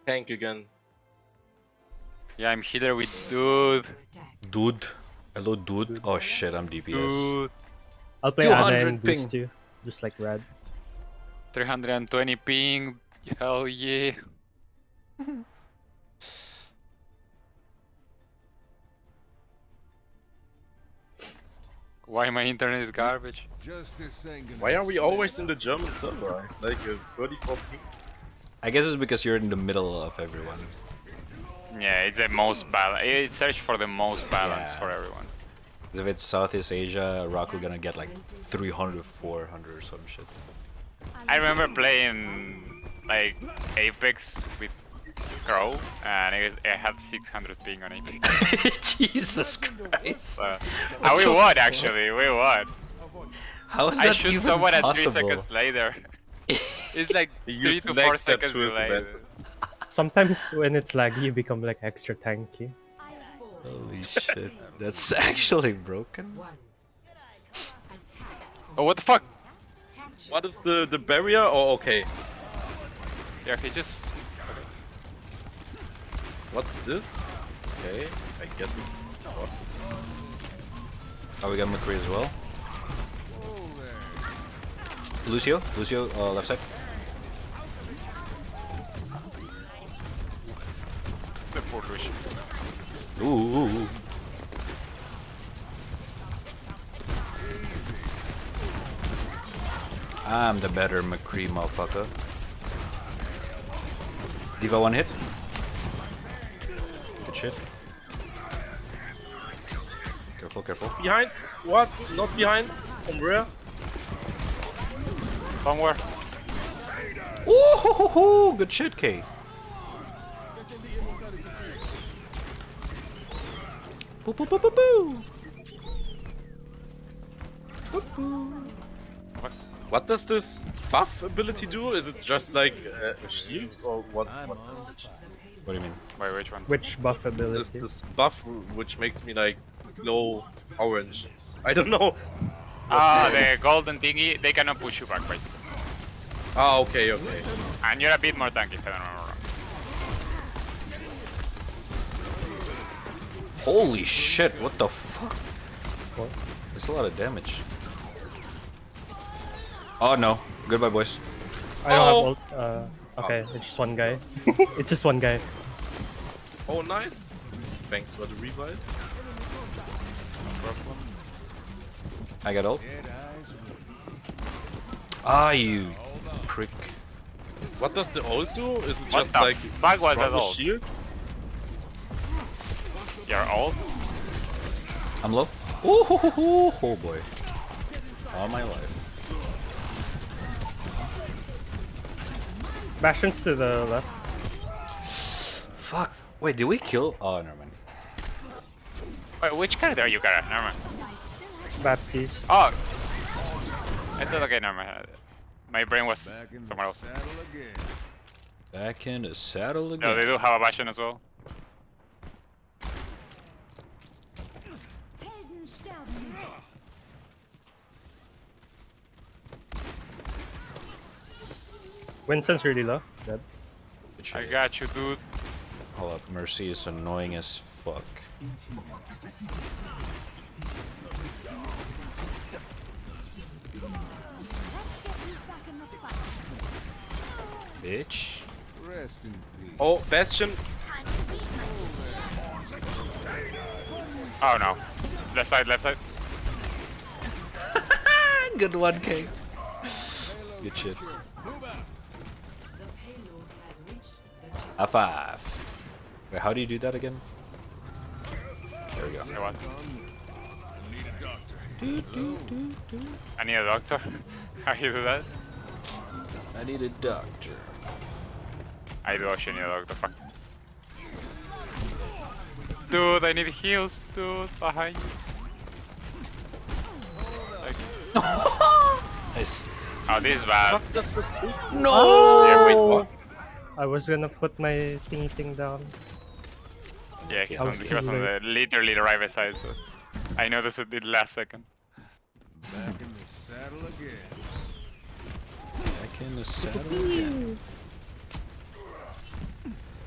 Tank again. Yeah, I'm healer with dude. Dude. Hello, dude. Oh shit, I'm DPS. Dude. I'll play Ana 200 and boost you, just like Rad. 320 ping. Hell yeah. Why my internet is garbage? Why are we always in the German server? Like a 34 ping? I guess it's because you're in the middle of everyone. Yeah, it's the most balance. It search for the most balance Yeah. for everyone. If it's Southeast Asia, Raku gonna get like 300, 400 or some shit. I remember playing like Apex with Crow, and it had 600 ping on Apex. Jesus Christ. And we won actually, we won. How is I that shoot even someone at 3 possible? seconds later. It's like You 3 to 4 select that seconds towards the later. bed. Sometimes when it's laggy, you become like extra tanky. Holy shit. That's actually broken? Oh, what the fuck? What is the barrier? Oh, okay. Yeah, he just... What's this? Okay, I guess it's... What? Oh, we got McCree as well. Lucio, left side. The poor Lucian. Ooh. I'm the better McCree motherfucker. Diva one hit. Good shit. Careful. Behind? What? Not behind? From where? Somewhere. Ooh, good shit, K. Boo, boo, boo, boo, boo. Boo, boo. What does this buff ability do? Is it just like a shield or what is it? What do you mean? Wait, which one? Which buff ability? This buff which makes me like glow orange. I don't know. Ah, the golden thingy, they cannot push you back basically. Ah, okay. And you're a bit more tanky if I don't remember wrong. Holy shit, what the fuck? What? That's a lot of damage. Oh no. Goodbye, boys. I don't have ult. Okay, it's just one guy. It's just one guy. Oh, nice. Thanks for the revive. I got ult. Ah, you prick. What does the ult do? Is it What just the like fuck was that stronger ult? shield? You're old? I'm low. Ooh, oh boy. All my life. Bastion's to the left. Fuck. Wait, did we kill? Oh, never mind. Wait, which character are you, Gara? Never mind. Baptiste. Oh! I thought, okay, never mind. My brain was somewhere else. Back in the saddle again. No, they do have a Bastion as well. Winston's really low. Dead. I got you, dude. Hold up, Mercy is annoying as fuck. Bitch. Oh, Bastion. Oh no. Left side, left side. Good one, K. Good shit. High five. Wait, how do you do that again? There we go. Okay, what? I need a doctor. How you do that? I need a doctor. I do actually need a doctor. Fuck. Dude, I need heals, dude. Behind you. Nice. Oh, this is bad. No! Yeah, wait, what? I was gonna put my thingy thing down. Yeah, he I was was on too the literally the right side, so I noticed it last second. Back in the saddle again. in the saddle again.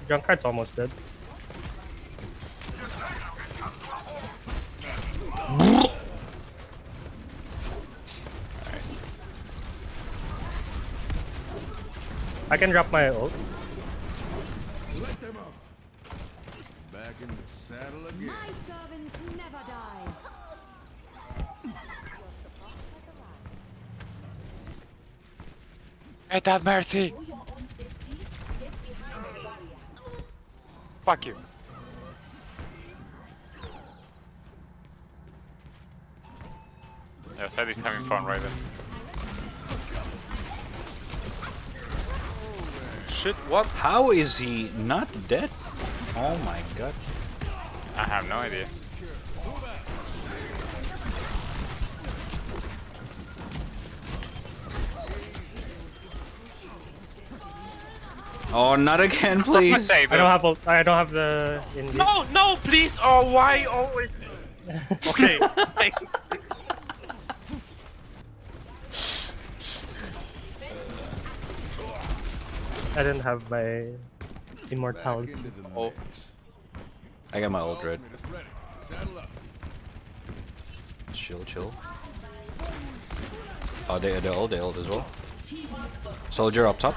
Junkrat's almost dead. I can drop my ult. Let them up. Back in the saddle again. My servants never die. Get that mercy! Fuck you. Yeah, Sadie's having fun right there. Shit, what? How is he not dead? Oh my god. I have no idea. Oh, not again, please. I don't have the Indy. No, no, please! Oh, why always? Okay, thanks. I didn't have my immortality. Oh, I got my ult red. Ready. Saddle up. Chill, chill. Oh, they ult as well. Soldier up top.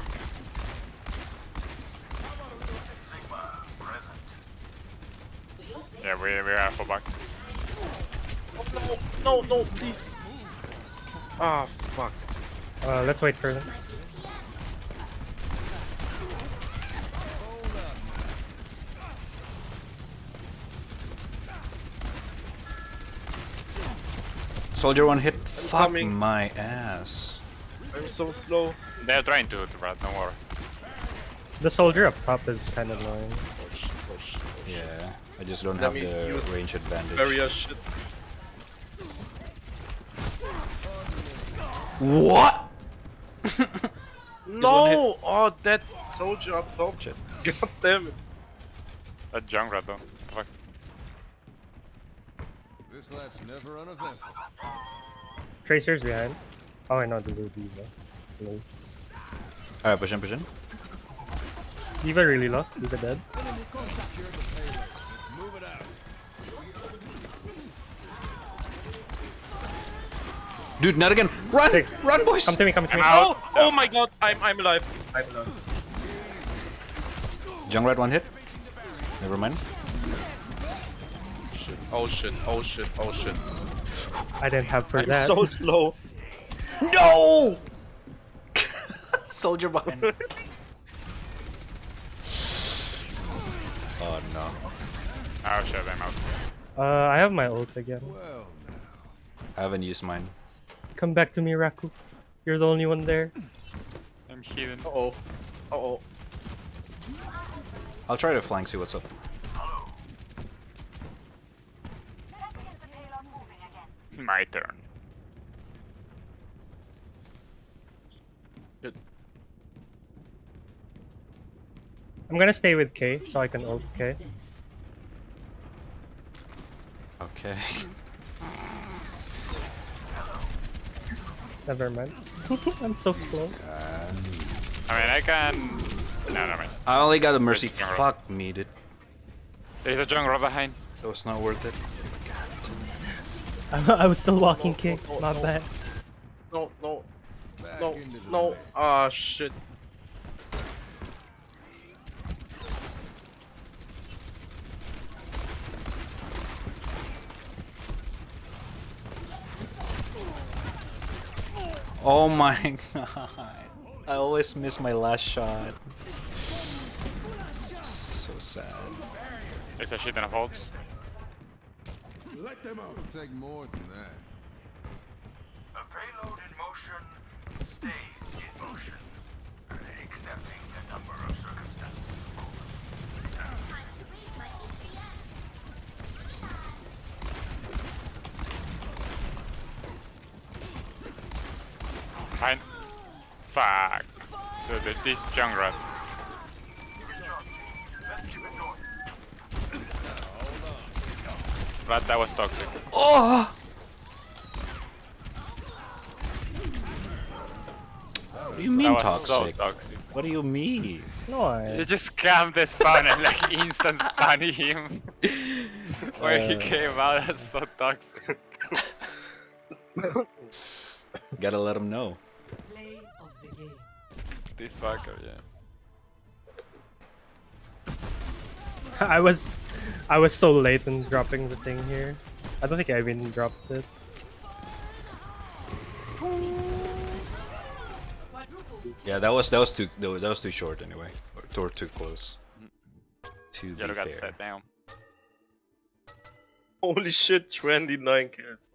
Yeah, we are full back. oh no, no, no, please. Ah, fuck. Let's wait for them. Soldier one hit. Fuck coming. my ass. I'm so slow. They're trying to Brad, don't worry. The soldier up top is kind of annoying. Oh shit, oh shit, oh shit. Yeah, I just don't Let have me the use range advantage. Barrier shit. What? No! Oh, that soldier up top. Shit. God damn it. That Junkrat though. Fuck. This lap's never uneventful. Tracer's behind. Oh, I know there's a Diva. Low. Alright, push in, push in. Diva really low. Diva dead. Move it out. Dude, not again. Run! Hey. Run, boys! Come to me, come to me. Oh, oh my god, I'm alive. I'm alive. Junkrat one hit. Never mind. Shit, oh shit, oh shit, oh shit. I didn't have for I'm that. so slow. No! Soldier behind. Oh no. Oh shit, I'm out. I have my ult again. Well, I haven't used mine. Come back to me, Raku. You're the only one there. I'm healing. Uh-oh. Uh-oh. I'll try to flank, see what's up. My turn. I'm gonna stay with K so I can ult K. Okay. Never mind. I'm so slow. I mean, I can. No, never mind. I only got a mercy. There's a Junkrat. Fuck me, dude. There's a Junkrat behind. It was not worth it. I was still walking K. My bad. No, no, back no, into the no. match. Ah, shit. Oh my god. I always miss my last shot. So sad. There's a shit ton of ults. Let them out. It'll take more than that. The payload in motion stays in motion, accepting a number of circumstances. Fine. Fuck. This Junkrat. That was toxic. Oh! you mean That was toxic? so toxic. What do you mean? No, You just camped the spawn and like instant stun him. Where he came out, that's so toxic. Gotta let him know. Play of the game. This fucker, yeah. I was so late in dropping the thing here. I don't think I even dropped it. Yeah, that was too short anyway, or too close. To be Yellow got fair. set down. Holy shit, 29 cats.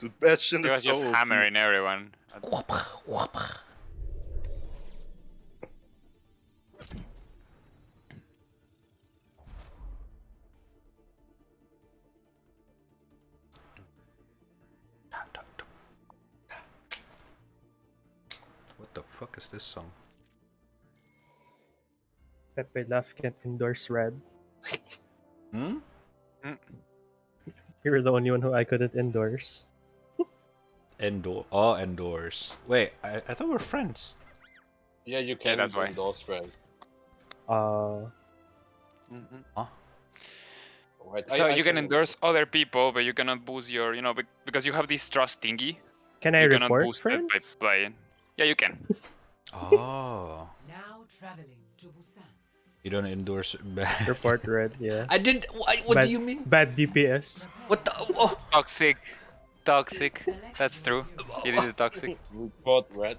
Dude, Bastion He is was just so OP. hammering everyone. What the fuck is this song? Pepe Love can't endorse Red. Hmm? You were the only one who I couldn't endorse. Endorse. Wait, I thought we were friends. Yeah, you can that's why. endorse friends. Huh? Right. So I you can endorse other people, but you cannot boost your, because you have this trust thingy. Can I You cannot report boost friends? it by playing. Yeah, you can. Oh. Now traveling to Busan. You don't endorse bad. Report Red, yeah. I did. What Bad- do you mean? Bad DPS. What the? Oh. Toxic. Toxic. That's true. He did it toxic. Report Red.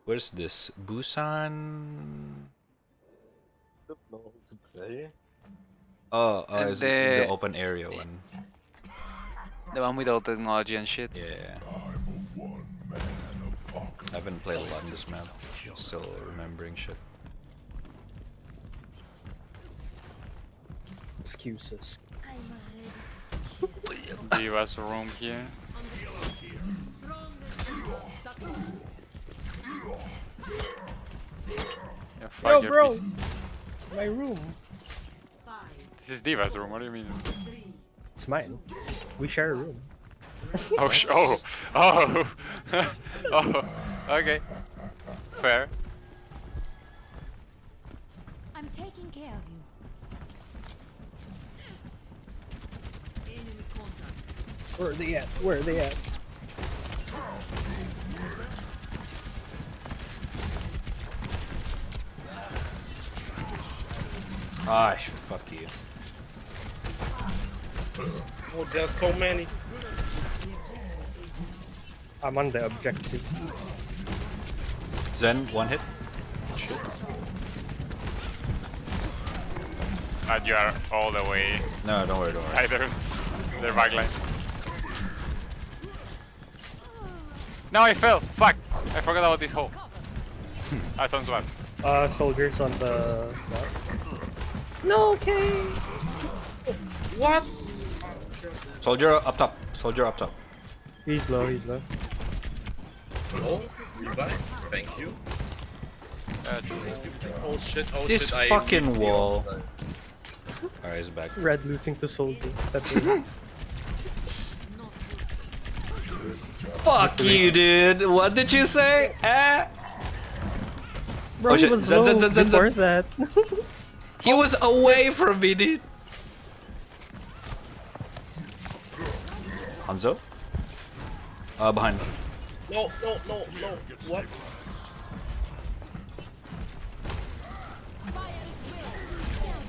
Where's this? Busan. Don't know how to play. Oh, And is it the open area one? The one with all technology and shit. Yeah. I haven't played a lot in this map. Still remembering shit. Excuses. Give us room here. Yeah, fuck Yo, your bro! piece. My room. This is Diva's room, what do you mean? It's mine. We share a room. Oh, oh, oh, okay. Fair. I'm taking care of you. Enemy contact. Where are they at? Where are they at? Ah, fuck you. Oh, there's so many. I'm on the objective. Zen, one hit. Shit. And you are all the way No, don't worry, don't worry. either their backline. No, I fell! Fuck! I forgot about this hole. I sounds bad. Soldiers on the... No, okay. What? Soldier up top. Soldier up top. He's low, he's low. Oh, revive. Thank you. Oh shit, oh This shit. fucking wall. Alright, he's back. Red losing to Soldier. That's it. Fuck you, dude. What did you say? Bro, Oh, he shit. was Zen, low Zen, Zen, Zen, before Zen. that. He was away from me, dude. Hanzo? Behind. No, no, no, no. What?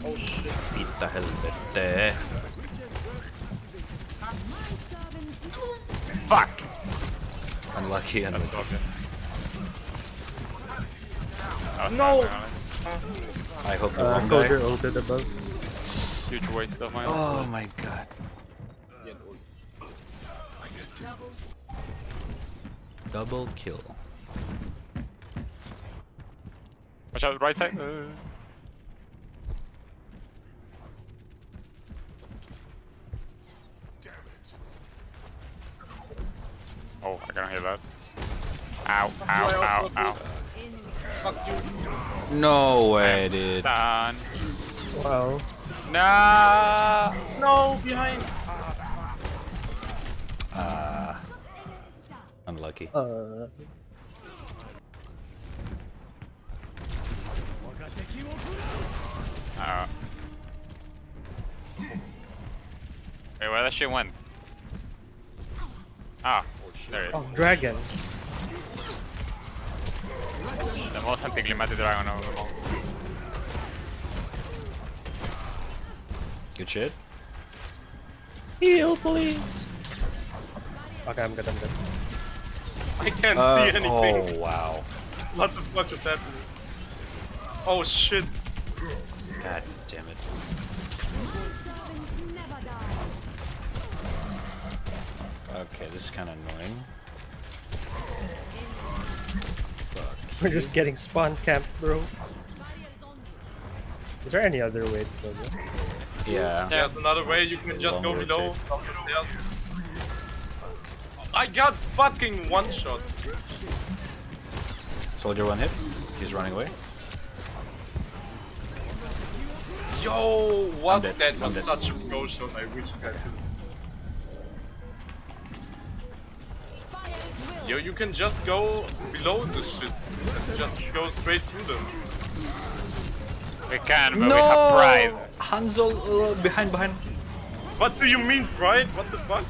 Oh shit. Pita helvete. Fuck! Unlucky, That's unlucky. okay. No! I hope the wrong guy. Soldier ulted above. Huge waste of my Oh my god. Double kill. Watch out, right side. Oh, I can't hear that. Ow, ow, ow, ow. Fuck you. No way, dude. Done. Wow. No! No, behind. unlucky. Wait, where that shit went? Ah, there it is. Oh, dragon. The most anticlimactic dragon of them all. Good shit. Heal, please. Okay, I'm good. I can't see anything. Oh wow. What the fuck is happening? Oh shit. God damn it. Okay, this is kind of annoying. Fuck. We're just getting spawn camped, bro. Is there any other way to go there? Yeah. There's another way. You can just go below down the stairs. I got fucking one shot. Soldier one hit. He's running away. Yo, what? Dead. That was Dead. such a pro shot. I wish you guys could. Yo, you can just go below this shit. And just go straight through them. We can, but we have pride. Hanzo behind. What do you mean, pride? What the fuck?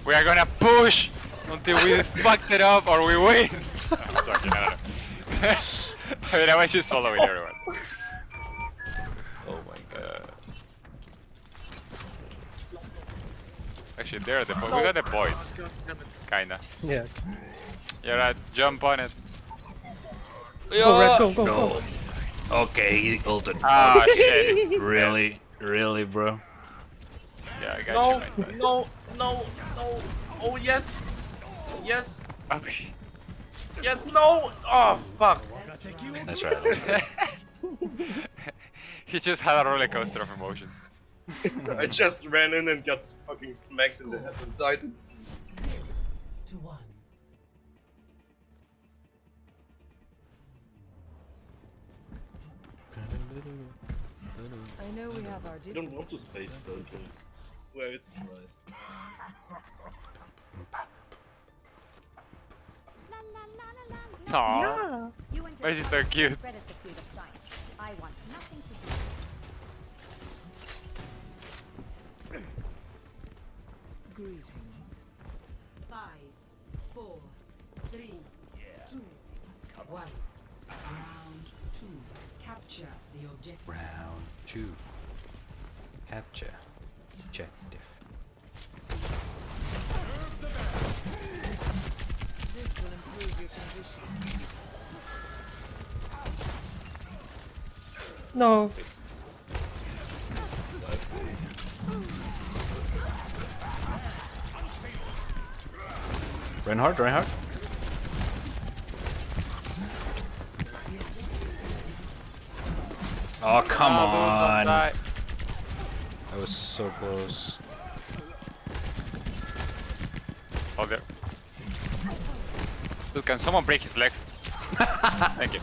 We are gonna push until we fucked it up or we win. I'm joking, I don't know. I mean, I was just following everyone. Oh my god. Actually, they're the point. We got the point. Kinda. Yeah. You're right, jump on it. Go, Red, go. Okay, he ulted. Ah, shit. Really, bro. Yeah, I got you, my side. No. Oh, yes. Yes. Okay. Yes, no. Oh, fuck. That's right. He just had a roller coaster of emotions. I just ran in and got fucking smacked in the head and died. 0-1. I know we have our I don't want to space circle. Where it's nice. Aww. Why is he so cute? I want nothing to do. Greetings. 5, 4, 3, 2, 1. Round 2. Capture the objective. Round 2. Capture. Objective. This will improve your condition. No. Reinhardt. Oh, come on. That was so close. Oh, there. Dude, can someone break his legs? Thank you.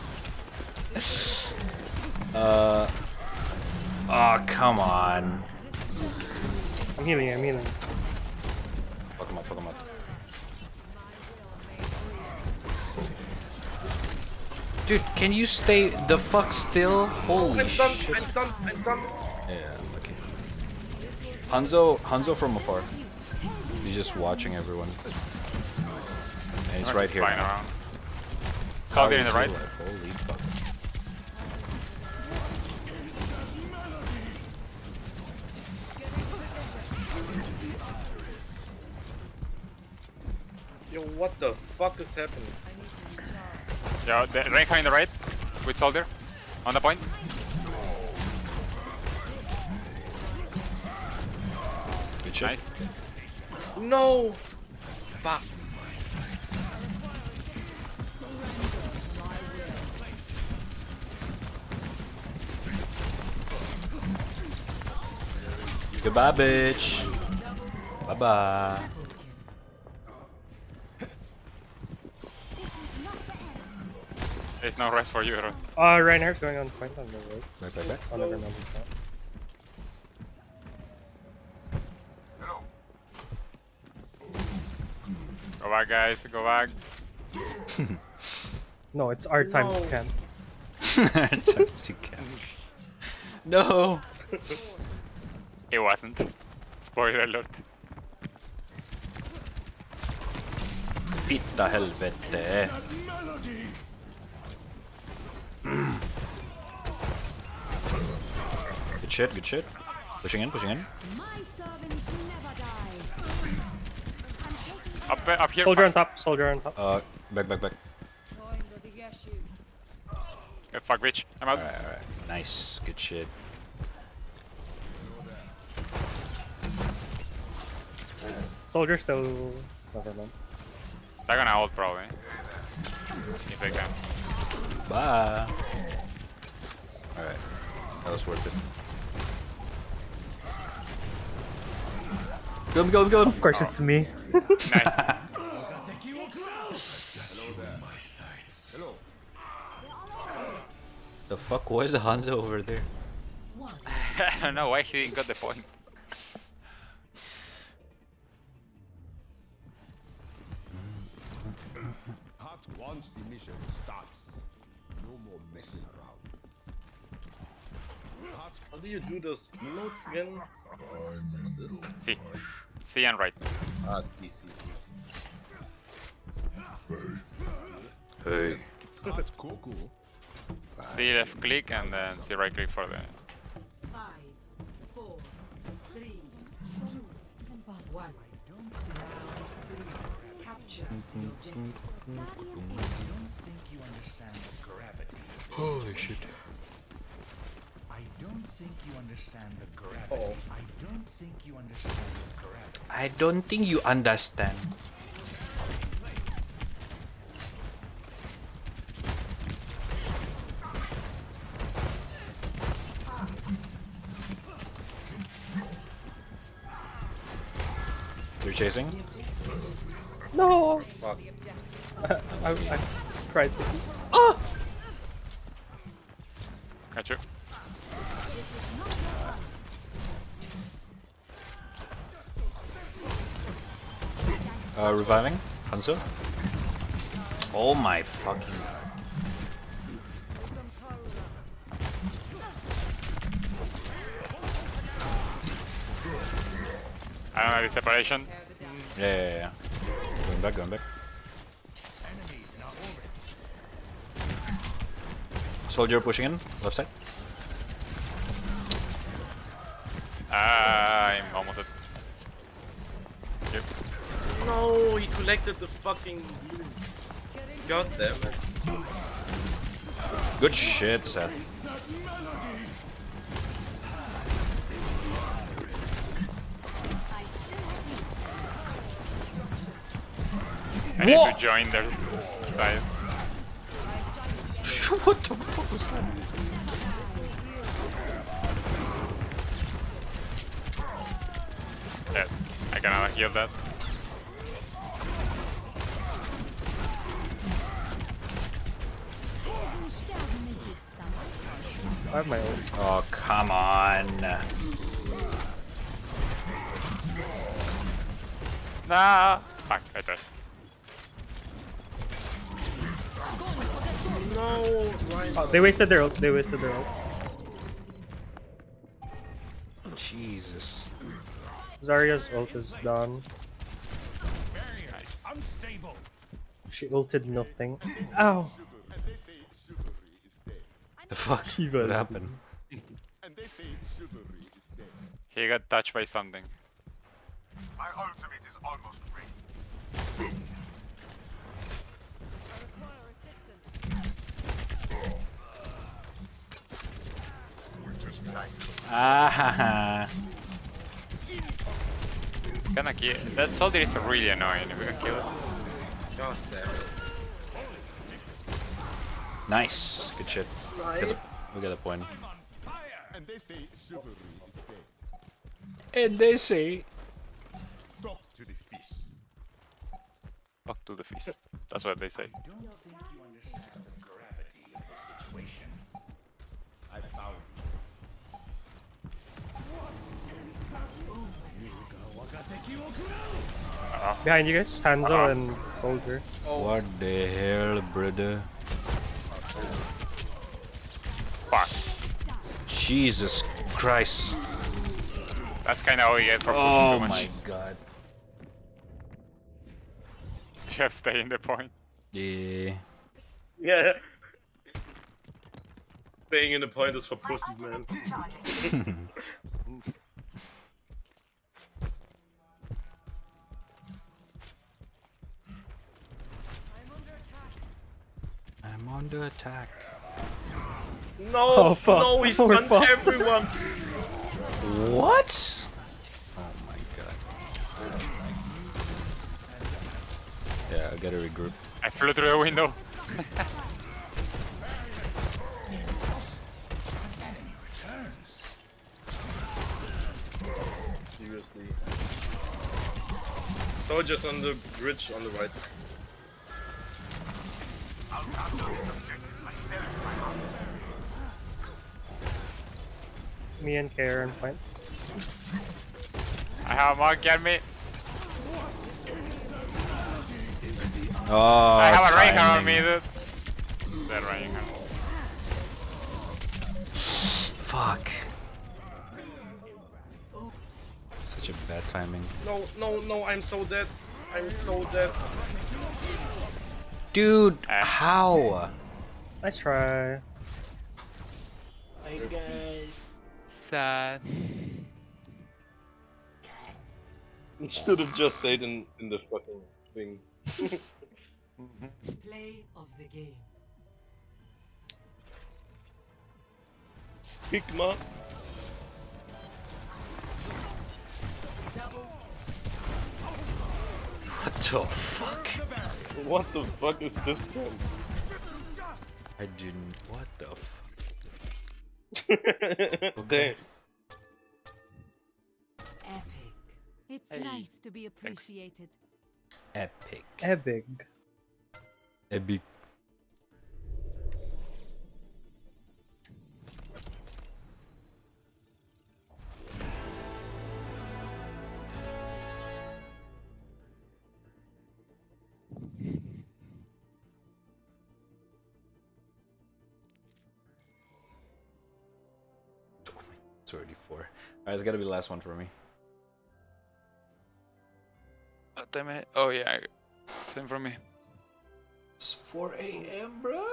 Oh, come on. I'm healing. Fuck him up. Dude, can you stay the fuck still? Holy shit. I'm stunned. Yeah, I'm lucky. Hanzo from afar. He's just watching everyone. And he's right here. Flying now. around. Soldier in the right. Holy fuck. Yo, what the fuck is happening? Yeah, the Reinhardt in the right. With Soldier. On the point. Good shit. Nice. No! Fuck. Goodbye, bitch. Bye-bye. There's no rest for you, Ron. Reinhardt's going on point on the road. Right. I'll never know that. Go back, guys. Go back. No, it's our time to camp. No. It wasn't. Spoiler alert. Fitta helvete. Good shit, good shit. Pushing in, pushing in. My servants never die. Up here. Soldier on top, soldier on top. Back. Fuck, bitch. I'm out. Alright. Nice, good shit. Soldier still. Never mind. They're gonna ult probably. If they can. Bye. Alright. That was worth it. Go. Of course, it's me. Nice. The fuck was the Hanzo over there? I don't know why he didn't got the point. Heart once the mission starts. No more messing around. How do you do those emotes again? What's this? C and right. Ah, C. Hey. Heart Coco. C left click and then C right click for the. 5, 4, 3, 2, 1. Capture the objective. Holy shit. I don't think you understand the gravity. I don't think you understand the gravity. I don't think you understand. You're chasing? No! Fuck. I tried to. Oh! Got you. Reviving? Hanzo? Oh my fucking god. I don't know the separation. Yeah. Going back. Soldier pushing in, left side. I'm almost at. Yep. No, he collected the fucking blue. God damn it. Good shit, Seth. I need to join their side. What the fuck was that? Yeah, I cannot heal that. I have my own. Oh, come on. Nah. Fuck, I tried. No, Ryan. Oh, they wasted their ult. Jesus. Zarya's ult is done. Unstable. She ulted nothing. Ow! And they say chivalry is dead. The fuck? Shiva. What happened? And they say chivalry is dead. He got touched by something. My ultimate is almost ready. Ah, Gonna kill. That soldier is really annoying. If we can kill it. God damn it. nice. Good shit. Nice. We got a point. And they say chivalry is dead. And they say. Talk to the fish. Fuck to the feast. That's what they say. I don't think you understand the gravity of the situation. I found Behind you guys, Hanzo and Soldier. What the hell, brother? Fuck. Jesus Christ. That's kind of how we get for pushing Oh too much. my god. You have to stay in the point. Yeah. Yeah. Staying in the point is for pussies, man. I'm under attack. No, Oh, fuck. no, he Poor stunned fuck. everyone. What? Oh my god. Yeah, I gotta regroup. I flew through the window. Seriously. Soldiers on the bridge on the right. Me and Karen are in point. I have a mark, get me. Oh, I have a rain gun on timing. me, dude. That rain gun. Fuck. Such a bad timing. No, no, no, I'm so dead. I'm so dead. Dude, how? Nice try. Sad. Should have just stayed in the fucking thing. Play of the game. Sigma. What the fuck? What the fuck is this from? I didn't. What the fuck? Damn. Epic. It's nice to be appreciated. Epic. Epic. Epic. It's already 4. Alright, it's gotta be the last one for me. Oh, damn it. Oh, yeah. Same for me. It's 4 AM, bro.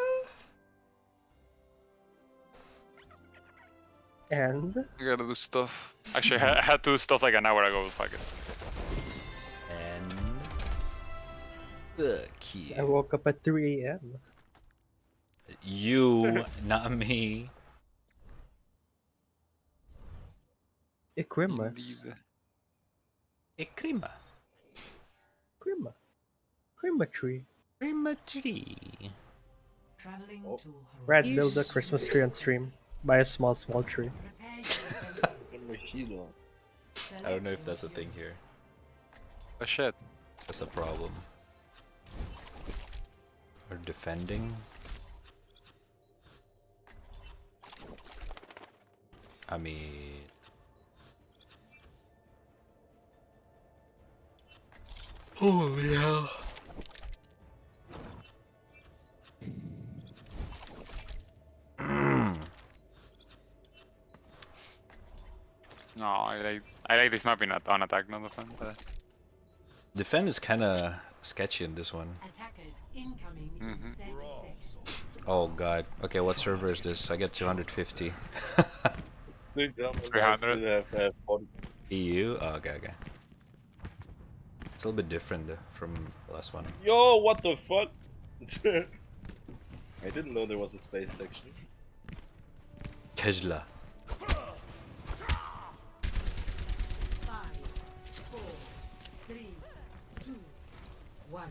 And I gotta do stuff. Actually, I had to do stuff like an hour ago. Fuck it. And fuck you. I woke up at 3 AM. You, not me. Ikrimas. Ikrima. Krima. Krima tree. Krima tree. Traveling to Rad build a Christmas tree on stream. Buy a small tree. I don't know if that's a thing here. Oh shit. That's a problem. Or defending. I mean... Holy hell. No, I like this map in on attack, not defend. Defend is kinda sketchy in this one. Attackers incoming in 30 seconds. Oh god. Okay, what server is this? I get 250. 300. EU? Oh, okay, okay. It's a little bit different from the last one. Yo, what the fuck? I didn't know there was a space section. Kejla. 5, 4, 3, 2, 1.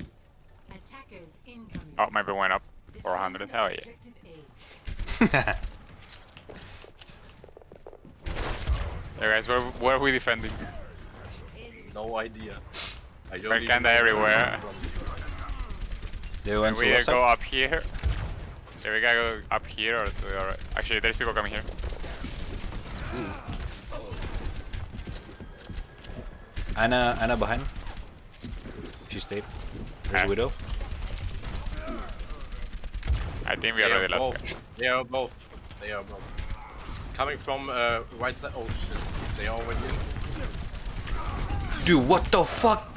Attackers incoming. Oh, maybe went up 400. Hell yeah. Objective A. Hey guys, where are we defending? No idea. I don't We're even kinda know where everywhere. They went We to either left go side? up here. Yeah, we gotta go up here or to the other. Actually, there's people coming here. Ana behind. She stayed. There's Widow. I think we They already are lost. both. They are both. They are both. Coming from right side. Oh shit. They all went in. Dude, what the fuck?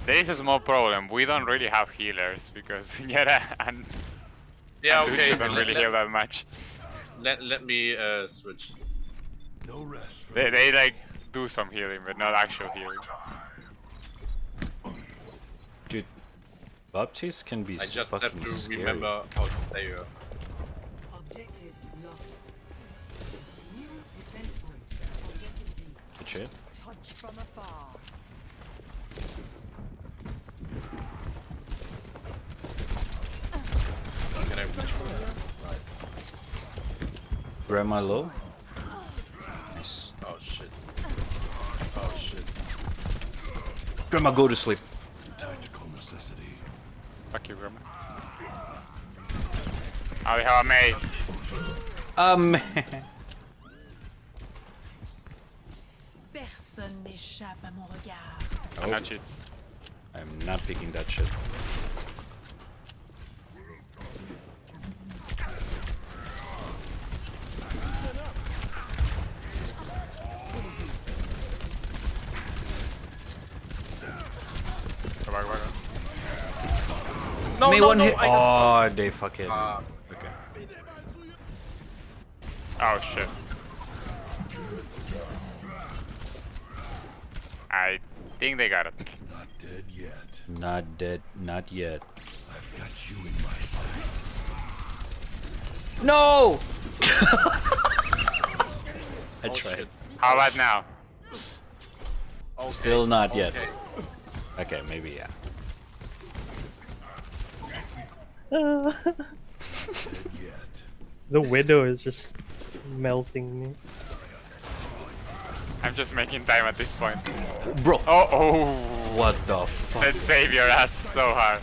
There is a small problem. We don't really have healers because Yara and Yeah, and okay. Lucio don't really heal that much. Let me switch. No rest for They like do some healing, but not actual healing. Dude, Baptiste can be I just fucking have to scary. remember how to play her. Objective lost. New defense point. Objective B. Good shit. Touch from afar. Can I reach for her? Nice. Grandma low. Nice. Oh shit. Oh shit. Grandma, go to sleep. tactical necessity. Fuck you, Grandma. Oh, how I made. Personne n'échappe à mon regard. Oh. No cheats. I'm not picking that shit. Go back, go back. No, May no, one no, hit. I got- Oh, they fuck it. Ah. Okay. Oh shit. I think they got it. Not dead yet. Not dead. Not yet. I've got you in my sights. No! I Oh, tried. shit. How about now? Okay. Still not yet. Okay. Okay, maybe yeah. Dead yet. The Widow is just melting me. I'm just making time at this point. Bro, Oh, oh. what the fuck? Let's save your ass so hard.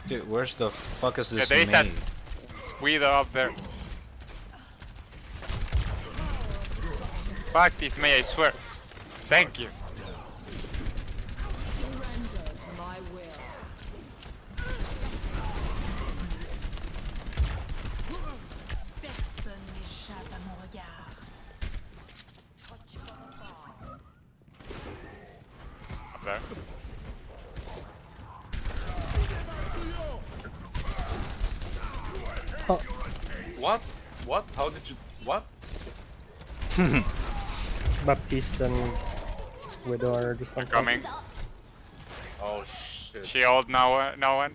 Dude, where's the fuck is this Yeah, there is that maid? Widow up there. Fuck this May, I swear. Thank you. Surrender to my will. Personne n'échappe à mon regard. Touch from afar. Up there. What? What? How did you? What? Baptiste and Widow are just on top. Coming. Oh shit. Shield, no one.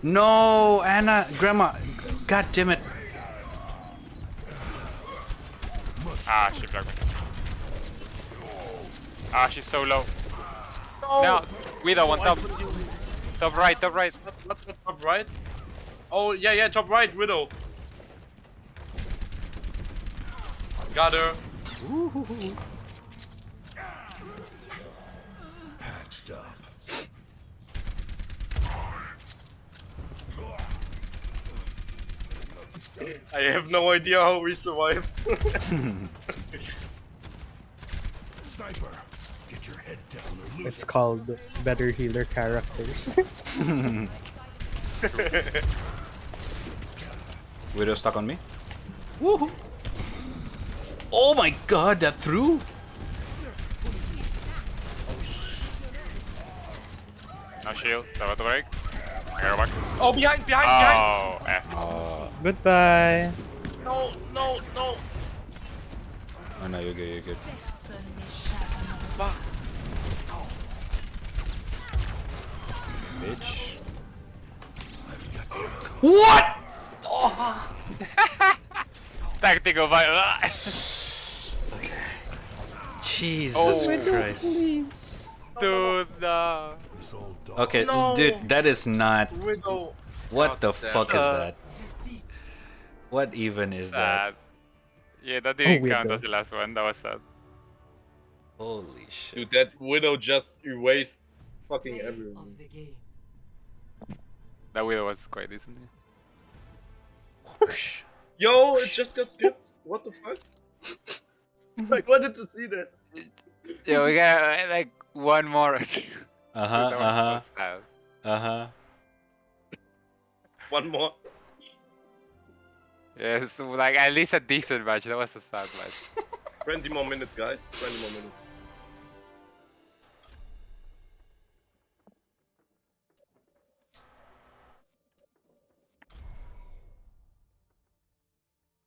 No, Anna, Grandma, god damn it. Ah, she blocked me. Ah, she's so low. No, Widow on top. Top right, top right. What, top right? Oh yeah, yeah, top right, Widow. Got her. Patched up. I have no idea how we survived. Sniper, get your head down or lose It's called better healer characters. Widow stuck on me. Woohoo! Oh my god, that threw? No shield, about to break. I gotta go back. Oh, behind, behind, Oh, F. Goodbye. behind! No, no, no. Oh no, you're good, you're good. Personne n'échappe à mon regard. Bitch. What? Tactical violence. Jesus Christ. Dude, no. Okay, No. dude, that is not. Widow. What the God damn. fuck is that? What even is that? Sad. Yeah, that didn't weird count though. as the last one. That was sad. Holy shit. Dude, that Widow just erased fucking Play everyone. of the game. That Widow was quite decent. Yo, it just got skipped. What the fuck? I wanted to see that. Yeah, we got like one more. Uh-huh, That one's so sad. Uh-huh. One more. Yeah, so like at least a decent match. That was a sad match. 20 more minutes, guys. 20 more minutes.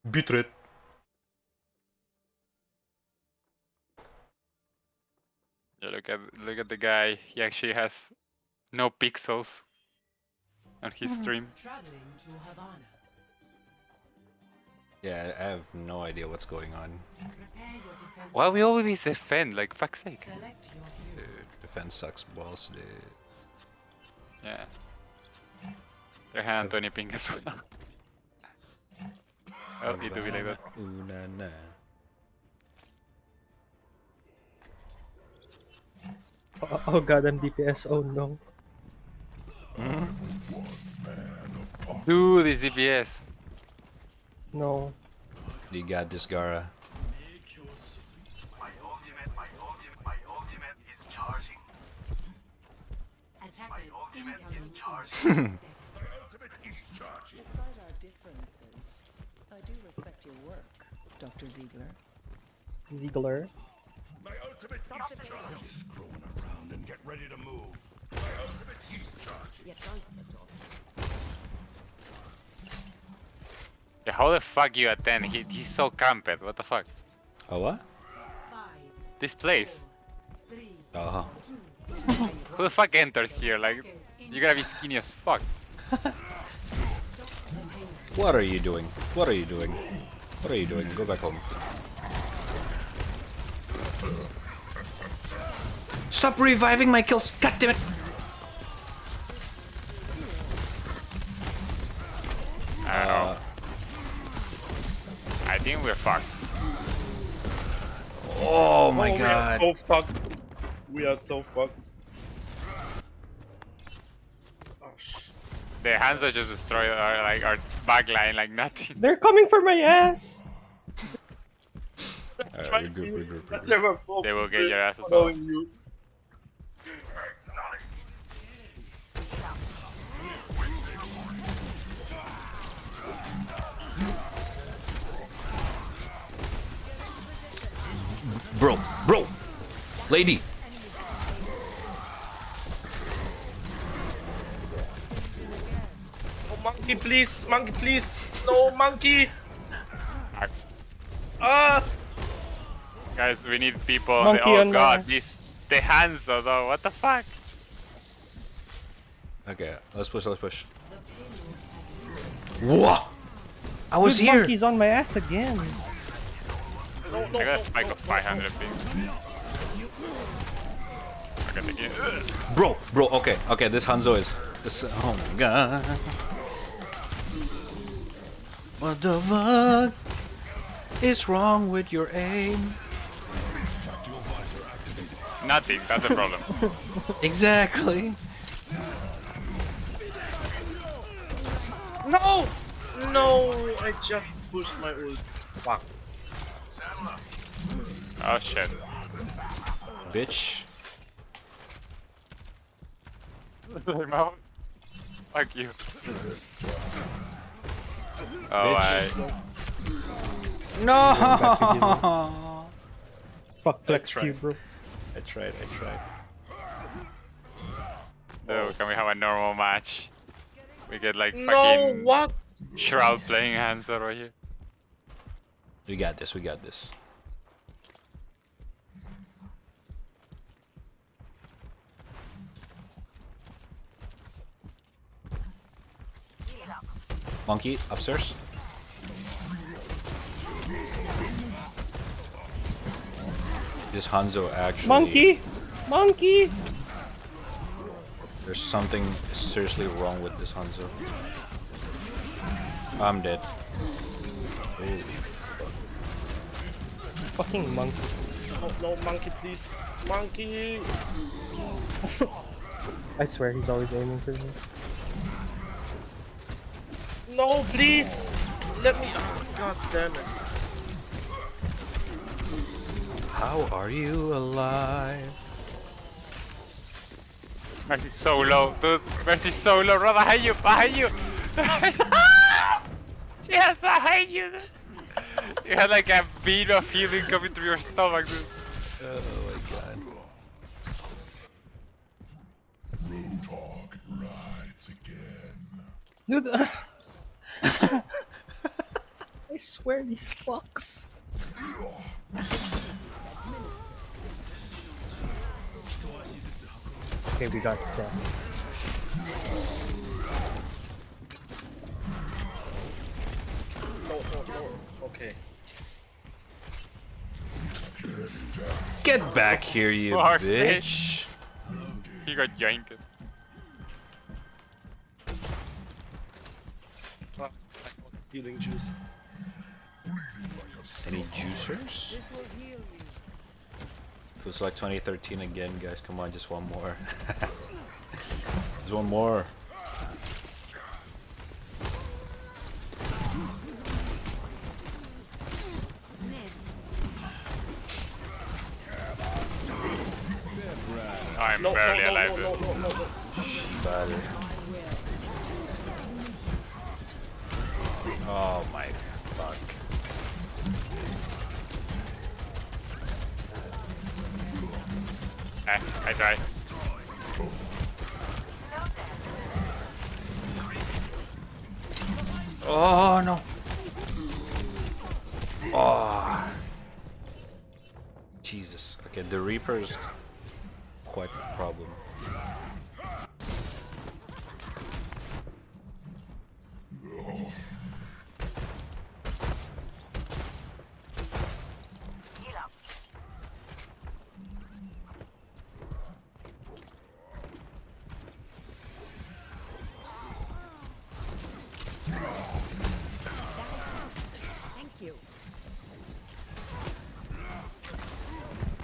Bitrate. Yeah, look at the guy. He actually has no pixels on his stream. Traveling to Havana. Yeah, I have no idea what's going on. Prepare your defense. Why we always defend? Like fuck's sake. Select your Dude, hero. defense sucks balls, dude. Yeah. They're hand 20 ping as well. Oh, it do be like that. Ooh, na, na. Oh god, I'm DPS. Oh no. Dude, this DPS. No. You got this, Gara. My ultimate is charging. Attackers ultimate is incoming. charging. My ultimate is charging. Despite our differences, I do respect your work, Dr. Ziegler. Ziegler. My ultimate is charging. Screwing around and get ready to move. My ultimate is charging. Yeah, how the fuck you at 10? He's so camped. What the fuck? Oh, what? 5, This place. 3, Oh. 2, Who the fuck enters here? Like, you gotta be skinny as fuck. What are you doing? What are you doing? What are you doing? Go back home. Stop reviving my kills! God damn it! I don't know. I think we're fucked. Oh my Oh, god. We are so fucked. We are so fucked. Oh, shit. The Hanzo just destroyed our backline like nothing. They're coming for my ass. Regroup. They will get your ass as well. Following you. Bro! Lady! Oh, monkey, please! Monkey, please! No, monkey! Ah! Guys, we need people. Monkey Oh on god, my- the Hanzo though. What the fuck? Okay, let's push. Whoa! I was Dude, here! monkey's on my ass again. No, I got a spike of 500 ping. Okay, thank you. Bro, okay, this Hanzo is... oh my god. What the fuck is wrong with your aim? Nothing, that's a problem. Exactly. No! No! I just pushed my ult. Fuck. Oh shit. Bitch. Fuck you. Oh, No! Fuck flex tried. Q, bro. I tried. So can we have a normal match? We get like No, fucking what? Shroud playing Hanzo right here. We got this. Monkey, upstairs. This Hanzo actually... Monkey! There's something seriously wrong with this Hanzo. I'm dead. Holy fuck. Fucking monkey. No, monkey, please. Monkey! I swear he's always aiming for me. No, please! let me. Oh, God damn it. How are you alive? Mercy's so low, dude. Mercy's so low. Run behind you, behind you. Yes, behind you. Dude. You had like a beam of healing coming through your stomach, dude. Oh my god. Roadhog rides again. Dude, I swear these fucks. Okay, we got set. No. Okay. Get back here, you Fuck, bitch! He got yanked. Healing juice. Any juicers? Feels like 2013 again, guys. Come on, just one more. There's one more. I'm barely alive. Bad. Oh my fuck. I die. Oh no. Oh. Jesus. Okay, the Reaper's quite a problem.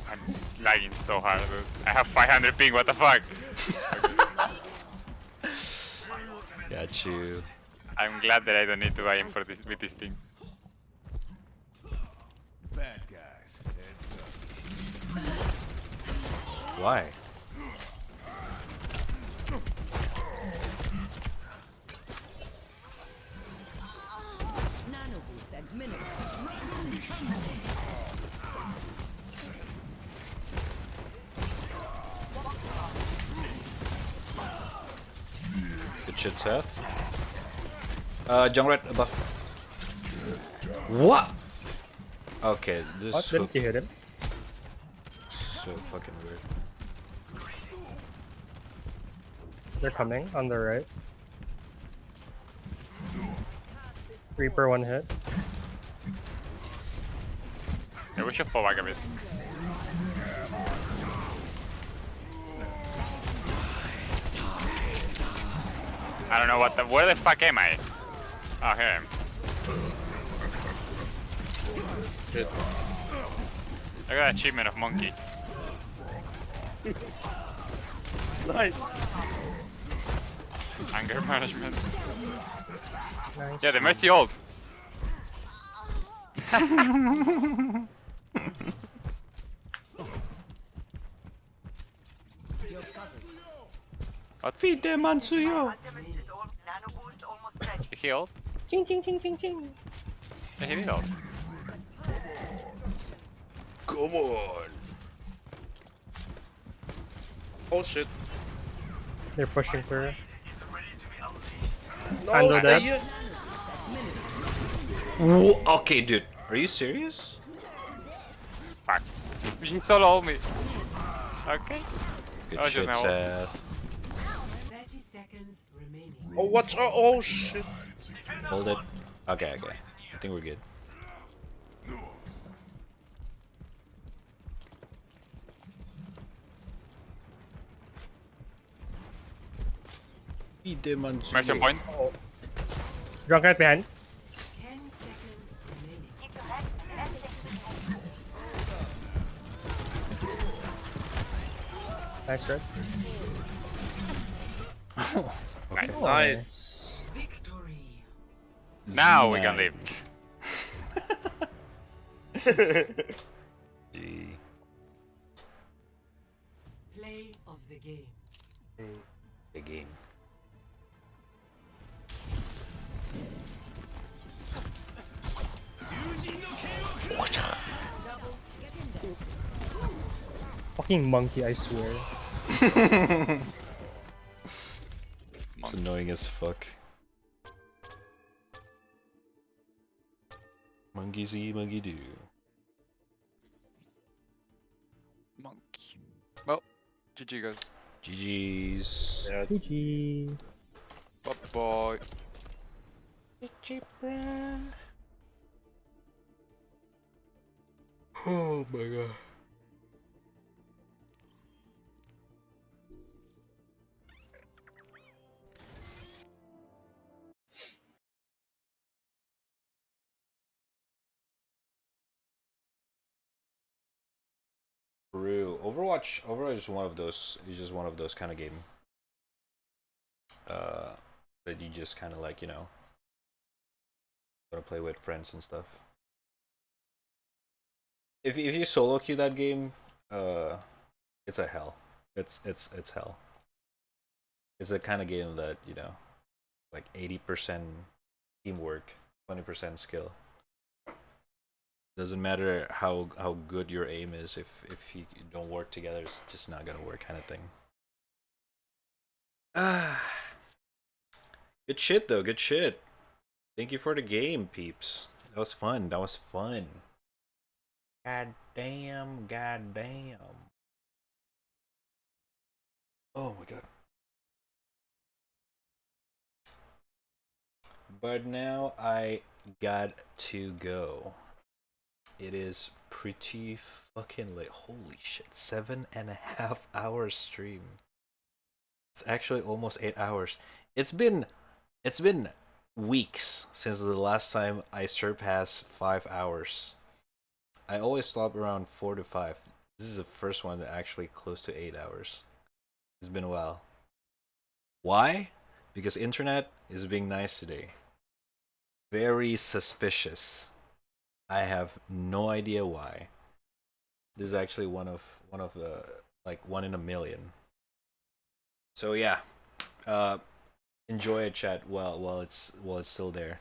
I'm lagging so hard, dude. I have 500 ping, what the fuck? Got you. I'm glad that I don't need to buy him for this with this thing. Bad guys, heads up. Why? Nano boost and minute. Good shit, Seth. Jungrat above. What? Okay, this What? Didn't you hit him? so fucking weird. They're coming on the right. Reaper one hit. Yeah, we should fall back a bit. I don't know what the. Where the fuck am I? Oh, here I am. Shit. I got achievement of monkey. Nice. Anger management. Nice. Yeah, the Mercy ult. What? Feed them, Mansuyo! Did he ult? Ching ching ching ching ching. Yeah, he did ult. Come on. Oh shit. They're pushing through. No, Handle stay that. here. Okay, dude. Are you serious? Fuck. You solo me. Okay. Good Oh, shit, just now. Seth. 30 seconds remaining. Oh, watch out. Oh shit. Hold it. Okay, okay. I think we're good. Feed them, Mansuyo. Mercy on point. Drunk right behind. 10 seconds remaining. Nice, Red. Nice. Nice. Victory. Now we can Z9. leave. G. Play of the game. The game. Fucking monkey, I swear. It's annoying as fuck. Monkey see, monkey do. Monkey. Well, GG guys. GG's. Yeah, GG. Bye bye. GG, bruh. Oh my god. True. Overwatch is one of those. Is just one of those kind of game. That you just kind of like, you know, want to play with friends and stuff. If you solo queue that game, it's a hell. It's hell. It's the kind of game that, you know, like 80% teamwork, 20% skill. Doesn't matter how good your aim is, if you don't work together, it's just not gonna work, kind of thing. Good shit though, good shit. Thank you for the game, peeps. That was fun. That was fun. God damn, god damn. Oh my god. But now I got to go. It is pretty fucking late. Holy shit, 7.5 hour stream. It's actually almost 8 hours. It's been weeks since the last time I surpassed 5 hours. I always stop around 4 to 5. This is the first one that actually close to 8 hours. It's been a while. Why? Because internet is being nice today. Very suspicious. I have no idea why. This is actually one of the, like, 1 in a million. So yeah, enjoy it, chat, while it's still there.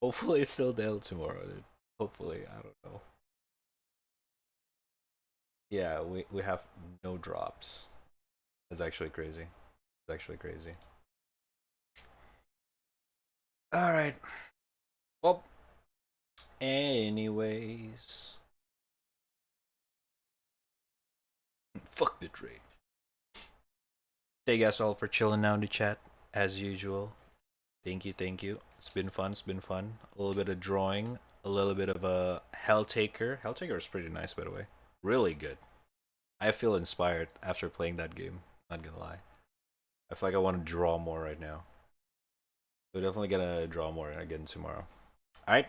Hopefully it's still there tomorrow. Dude. Hopefully, I don't know. Yeah, we have no drops. It's actually crazy. It's actually crazy. All right. Well, anyways, fuck bitrate. Thank you guys all for chilling now in the chat, as usual. Thank you, thank you. It's been fun, it's been fun. A little bit of drawing, a little bit of a Helltaker. Helltaker is pretty nice, by the way. Really good. I feel inspired after playing that game, not gonna lie. I feel like I want to draw more right now. So definitely gonna draw more again tomorrow. Alright?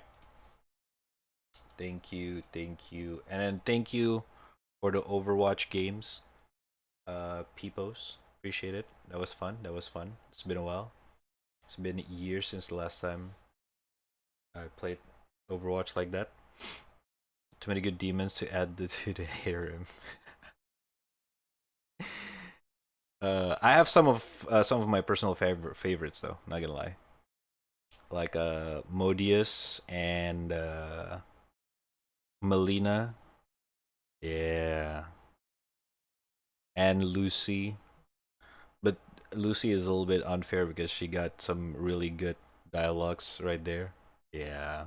Thank you, thank you. And then thank you for the Overwatch games. Peepos. Appreciate it. That was fun. That was fun. It's been a while. It's been years since the last time I played Overwatch like that. Too many good demons to add to the harem. I have some of my personal favorites though. Not gonna lie. Like Modius and Melina. Yeah. And Lucy. But Lucy is a little bit unfair because she got some really good dialogues right there. Yeah.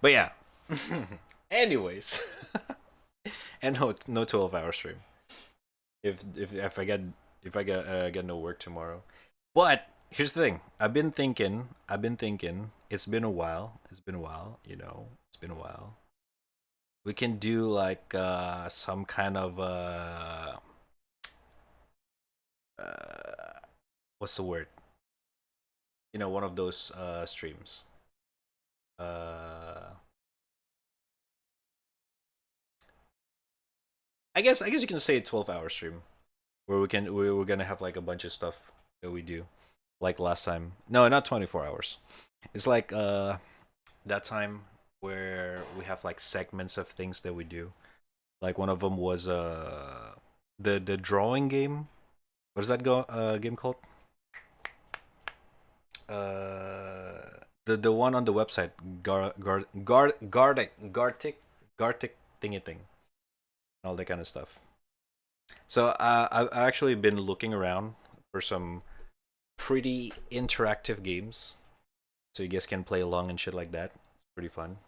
But yeah. Anyways. And no 12-hour stream. If I get no work tomorrow. But here's the thing. I've been thinking. It's been a while. You know. It's been a while. We can do like some kind of what's the word? You know, one of those streams. I guess you can say a 12-hour stream where we're gonna have like a bunch of stuff that we do. like last time. No, not 24 hours. It's like that time where we have like segments of things that we do. Like one of them was the drawing game. What is that game called? The one on the website, Gartic thingy thing, all that kind of stuff. So I've actually been looking around for some pretty interactive games, so you guys can play along and shit like that. It's pretty fun.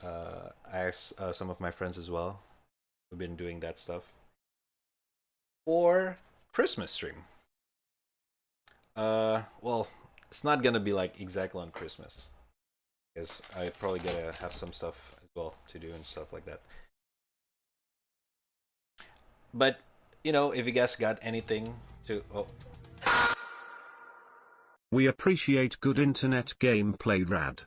I asked some of my friends as well. We've been doing that stuff for Christmas stream. Well, it's not gonna be like exactly on Christmas, because I probably gotta have some stuff as well to do and stuff like that. But you know, if you guys got anything to, We appreciate good internet gameplay, Rad.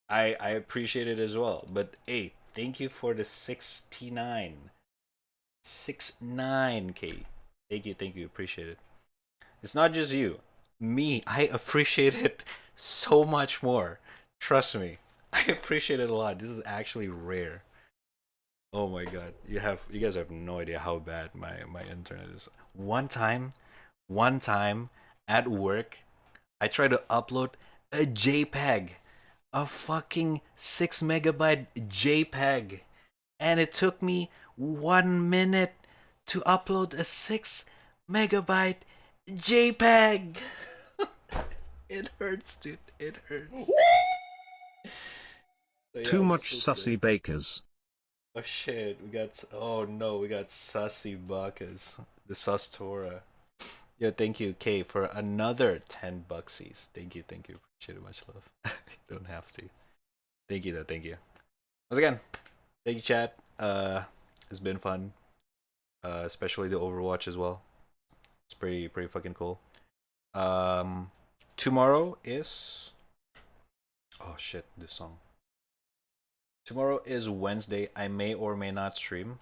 I appreciate it as well. But hey, thank you for the 69K. Thank you, appreciate it. It's not just you, me. I appreciate it so much more. Trust me, I appreciate it a lot. This is actually rare. Oh my god, you guys have no idea how bad my internet is. One time at work, I tried to upload a JPEG, a fucking 6 megabyte JPEG, and it took me 1 minute to upload a 6 megabyte JPEG. It hurts, dude. It hurts. So, yeah, Too much sussy bakers. Oh shit, oh no, we got Sussy Bacchus, the Sustora. Yo, thank you, Kay, for another 10 bucksies. Thank you, appreciate it, much love. Don't have to. Thank you though, thank you. Once again, thank you, chat. It's been fun. Especially the Overwatch as well. It's pretty fucking cool. Tomorrow is, oh shit, this song. Tomorrow is Wednesday. I may or may not stream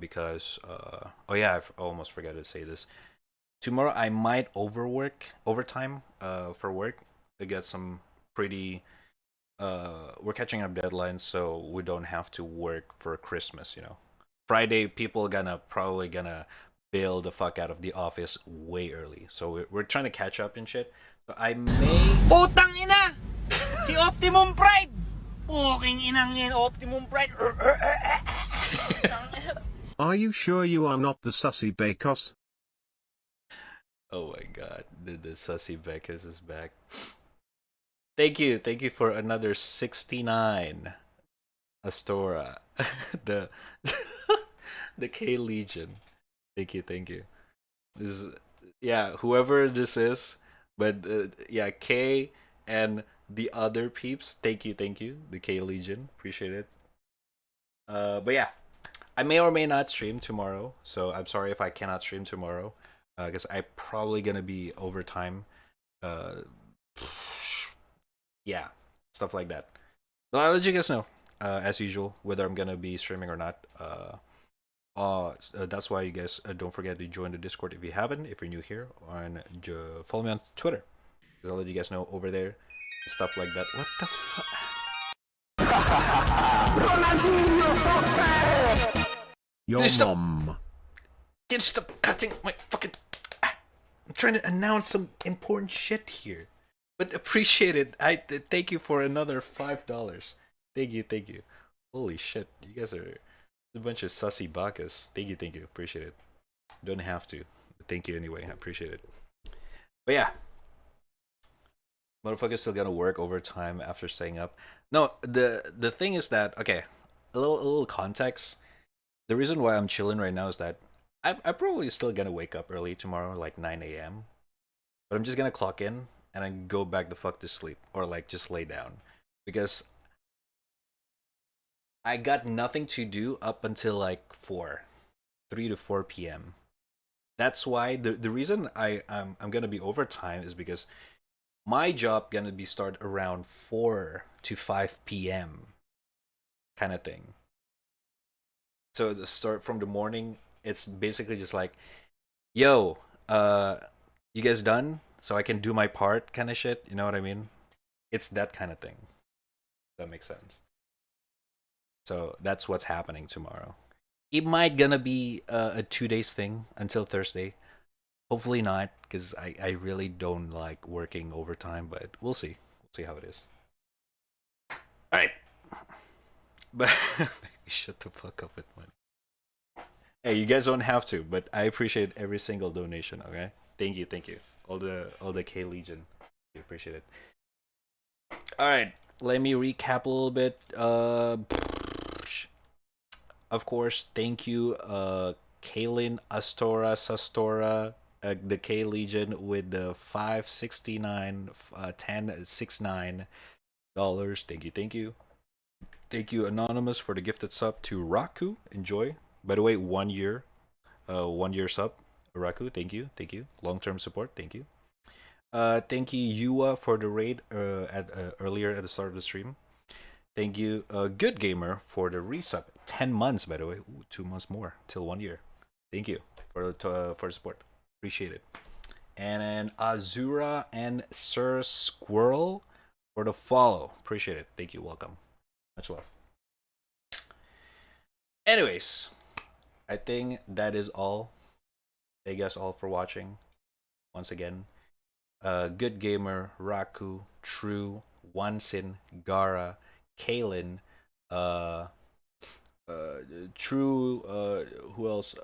because oh yeah, I almost forgot to say this. Tomorrow I might overtime for work to get some pretty we're catching up deadlines, so we don't have to work for Christmas, you know. Friday people probably gonna bail the fuck out of the office way early. So we're trying to catch up and shit. So I may Putang ina! Si Optimum Pride! Fucking inang yan, Optimum Pride! Are you sure you are not the sussy bakos? Oh my god, the Sussy Beckus is back. Thank you for another 69 Astora. the the K Legion. Thank you. This is, yeah, whoever this is, but yeah, K and the other peeps, thank you, the K Legion, appreciate it. But yeah, I may or may not stream tomorrow, so I'm sorry if I cannot stream tomorrow, because I'm probably gonna be overtime. Yeah, stuff like that. But I'll let you guys know, as usual, whether I'm gonna be streaming or not. That's why you guys don't forget to join the Discord if you haven't, if you're new here, and follow me on Twitter, because I'll let you guys know over there, stuff like that. What the fuck? Your mom. Can you stop cutting my fucking... I'm trying to announce some important shit here. But appreciate it. I thank you for another $5. Thank you. Holy shit, you guys are a bunch of sussy bacchus. Thank you. Appreciate it. Don't have to. But thank you anyway. I appreciate it. But yeah. Motherfucker's still gonna work overtime after staying up. No, the thing is that, okay, a little context. The reason why I'm chilling right now is that I'm probably still gonna wake up early tomorrow, like 9 a.m. But I'm just gonna clock in and then go back the fuck to sleep, or like just lay down, because I got nothing to do up until like 3 to 4 p.m. That's why the reason I'm gonna be overtime is because my job gonna be start around 4 to 5 p.m. kind of thing. So the start from the morning, it's basically just like, yo, You guys done? So I can do my part kind of shit. You know what I mean? It's that kind of thing. That makes sense. So that's what's happening tomorrow. It might gonna be a 2 days thing until Thursday. Hopefully not, because I really don't like working overtime, but we'll see. We'll see how it is. Alright. But shut the fuck up with money. Hey, you guys don't have to, but I appreciate every single donation, okay? Thank you, thank you. All the K Legion. We appreciate it. Alright, let me recap a little bit. Of course, thank you, Kaylin Astora Sastora, the K Legion with the 569 $10.69. Thank you, thank you. Thank you, Anonymous, for the gifted sub to Raku. Enjoy. By the way, 1 year, 1 year sub. Raku, thank you, thank you. Long-term support, thank you. Thank you, Yua, for the raid earlier at the start of the stream. Thank you, Good Gamer, for the resub. 10 months, by the way. Ooh, 2 months more till 1 year. Thank you for the support. Appreciate it. And then Azura and Sir Squirrel for the follow. Appreciate it. Thank you. Welcome. Much love. Anyways, I think that is all. Thank you guys all for watching. Once again, Good Gamer, Raku, True, Wansin, Gara, Kaylin, True, who else?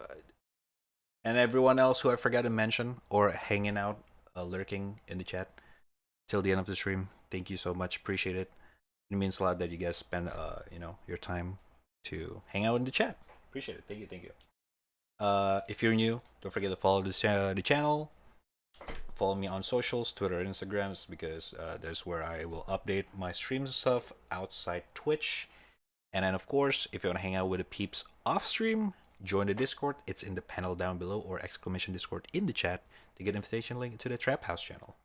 And everyone else who I forgot to mention or hanging out, lurking in the chat till the end of the stream. Thank you so much. Appreciate it. It means a lot that you guys spend, your time to hang out in the chat. Appreciate it. Thank you. Thank you. If you're new, don't forget to follow the channel. Follow me on socials, Twitter and Instagrams, because that's where I will update my streams and stuff outside Twitch. And then, of course, if you want to hang out with the peeps off stream, join the Discord. It's in the panel down below, or exclamation Discord in the chat to get invitation link to the Trap House channel.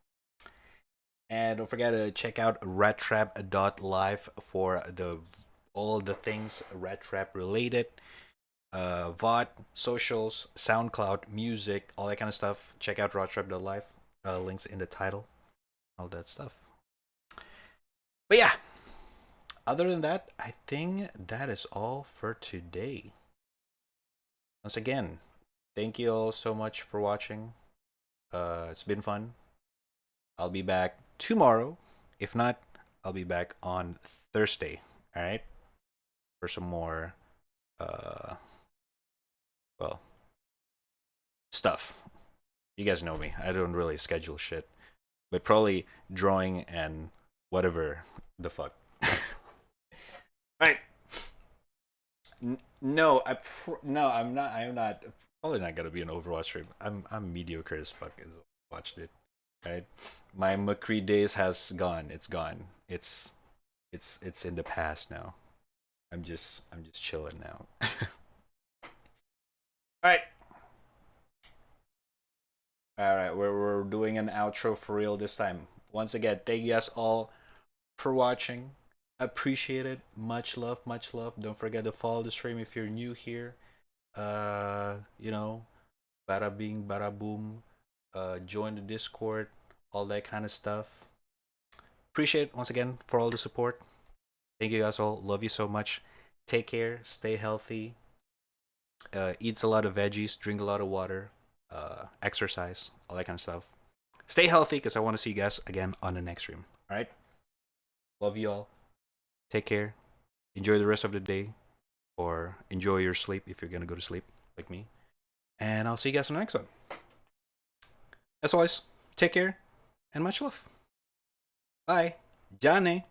And don't forget to check out raddtrap.live for all the things raddtrap related. VOD, socials, SoundCloud, music, all that kind of stuff. Check out raddtrap.live. Links in the title. All that stuff. But yeah. Other than that, I think that is all for today. Once again, thank you all so much for watching. It's been fun. I'll be back tomorrow. If not, I'll be back on Thursday. Alright? For some more stuff. You guys know me. I don't really schedule shit. But probably drawing and whatever the fuck. Right. No, I'm not. Probably not gonna be an Overwatch stream. I'm mediocre as fuck as watched it. Right. My McCree days has gone. It's gone. It's in the past now. I'm just chilling now. Alright. Alright, we're doing an outro for real this time. Once again, thank you guys all for watching. Appreciate it. Much love, much love. Don't forget to follow the stream if you're new here. Bada bing, bada boom. Join the Discord, all that kind of stuff. Appreciate it once again for all the support. Thank you guys all. Love you so much. Take care. Stay healthy. Eat a lot of veggies. Drink a lot of water. Exercise. All that kind of stuff. Stay healthy, because I want to see you guys again on the next stream. Alright? Love you all. Take care. Enjoy the rest of the day. Or enjoy your sleep if you're going to go to sleep, like me. And I'll see you guys on the next one. As always, take care and much love. Bye. Jane.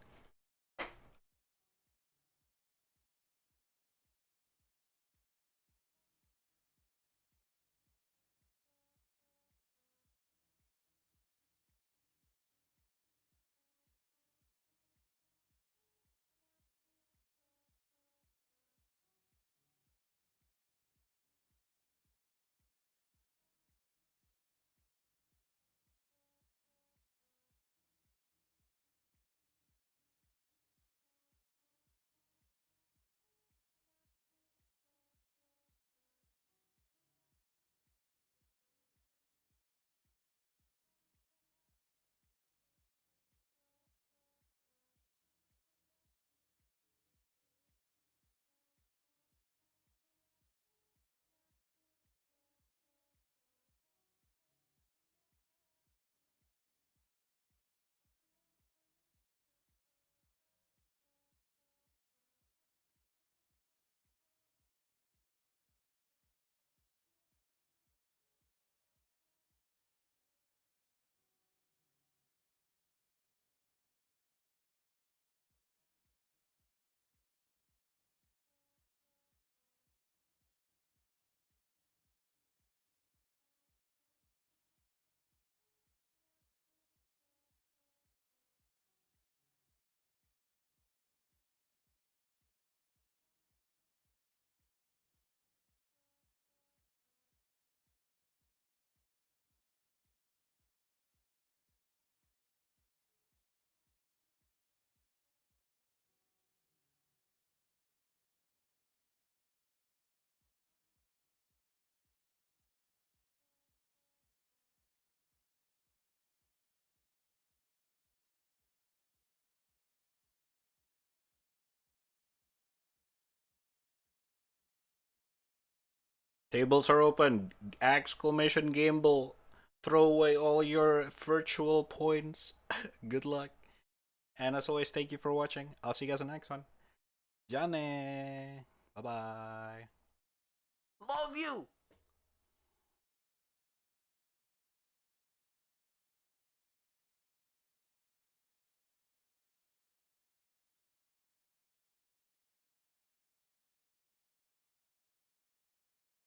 Tables are open. Exclamation gamble. Throw away all your virtual points. Good luck. And as always, thank you for watching. I'll see you guys in the next one. Jane. Bye-bye. Love you!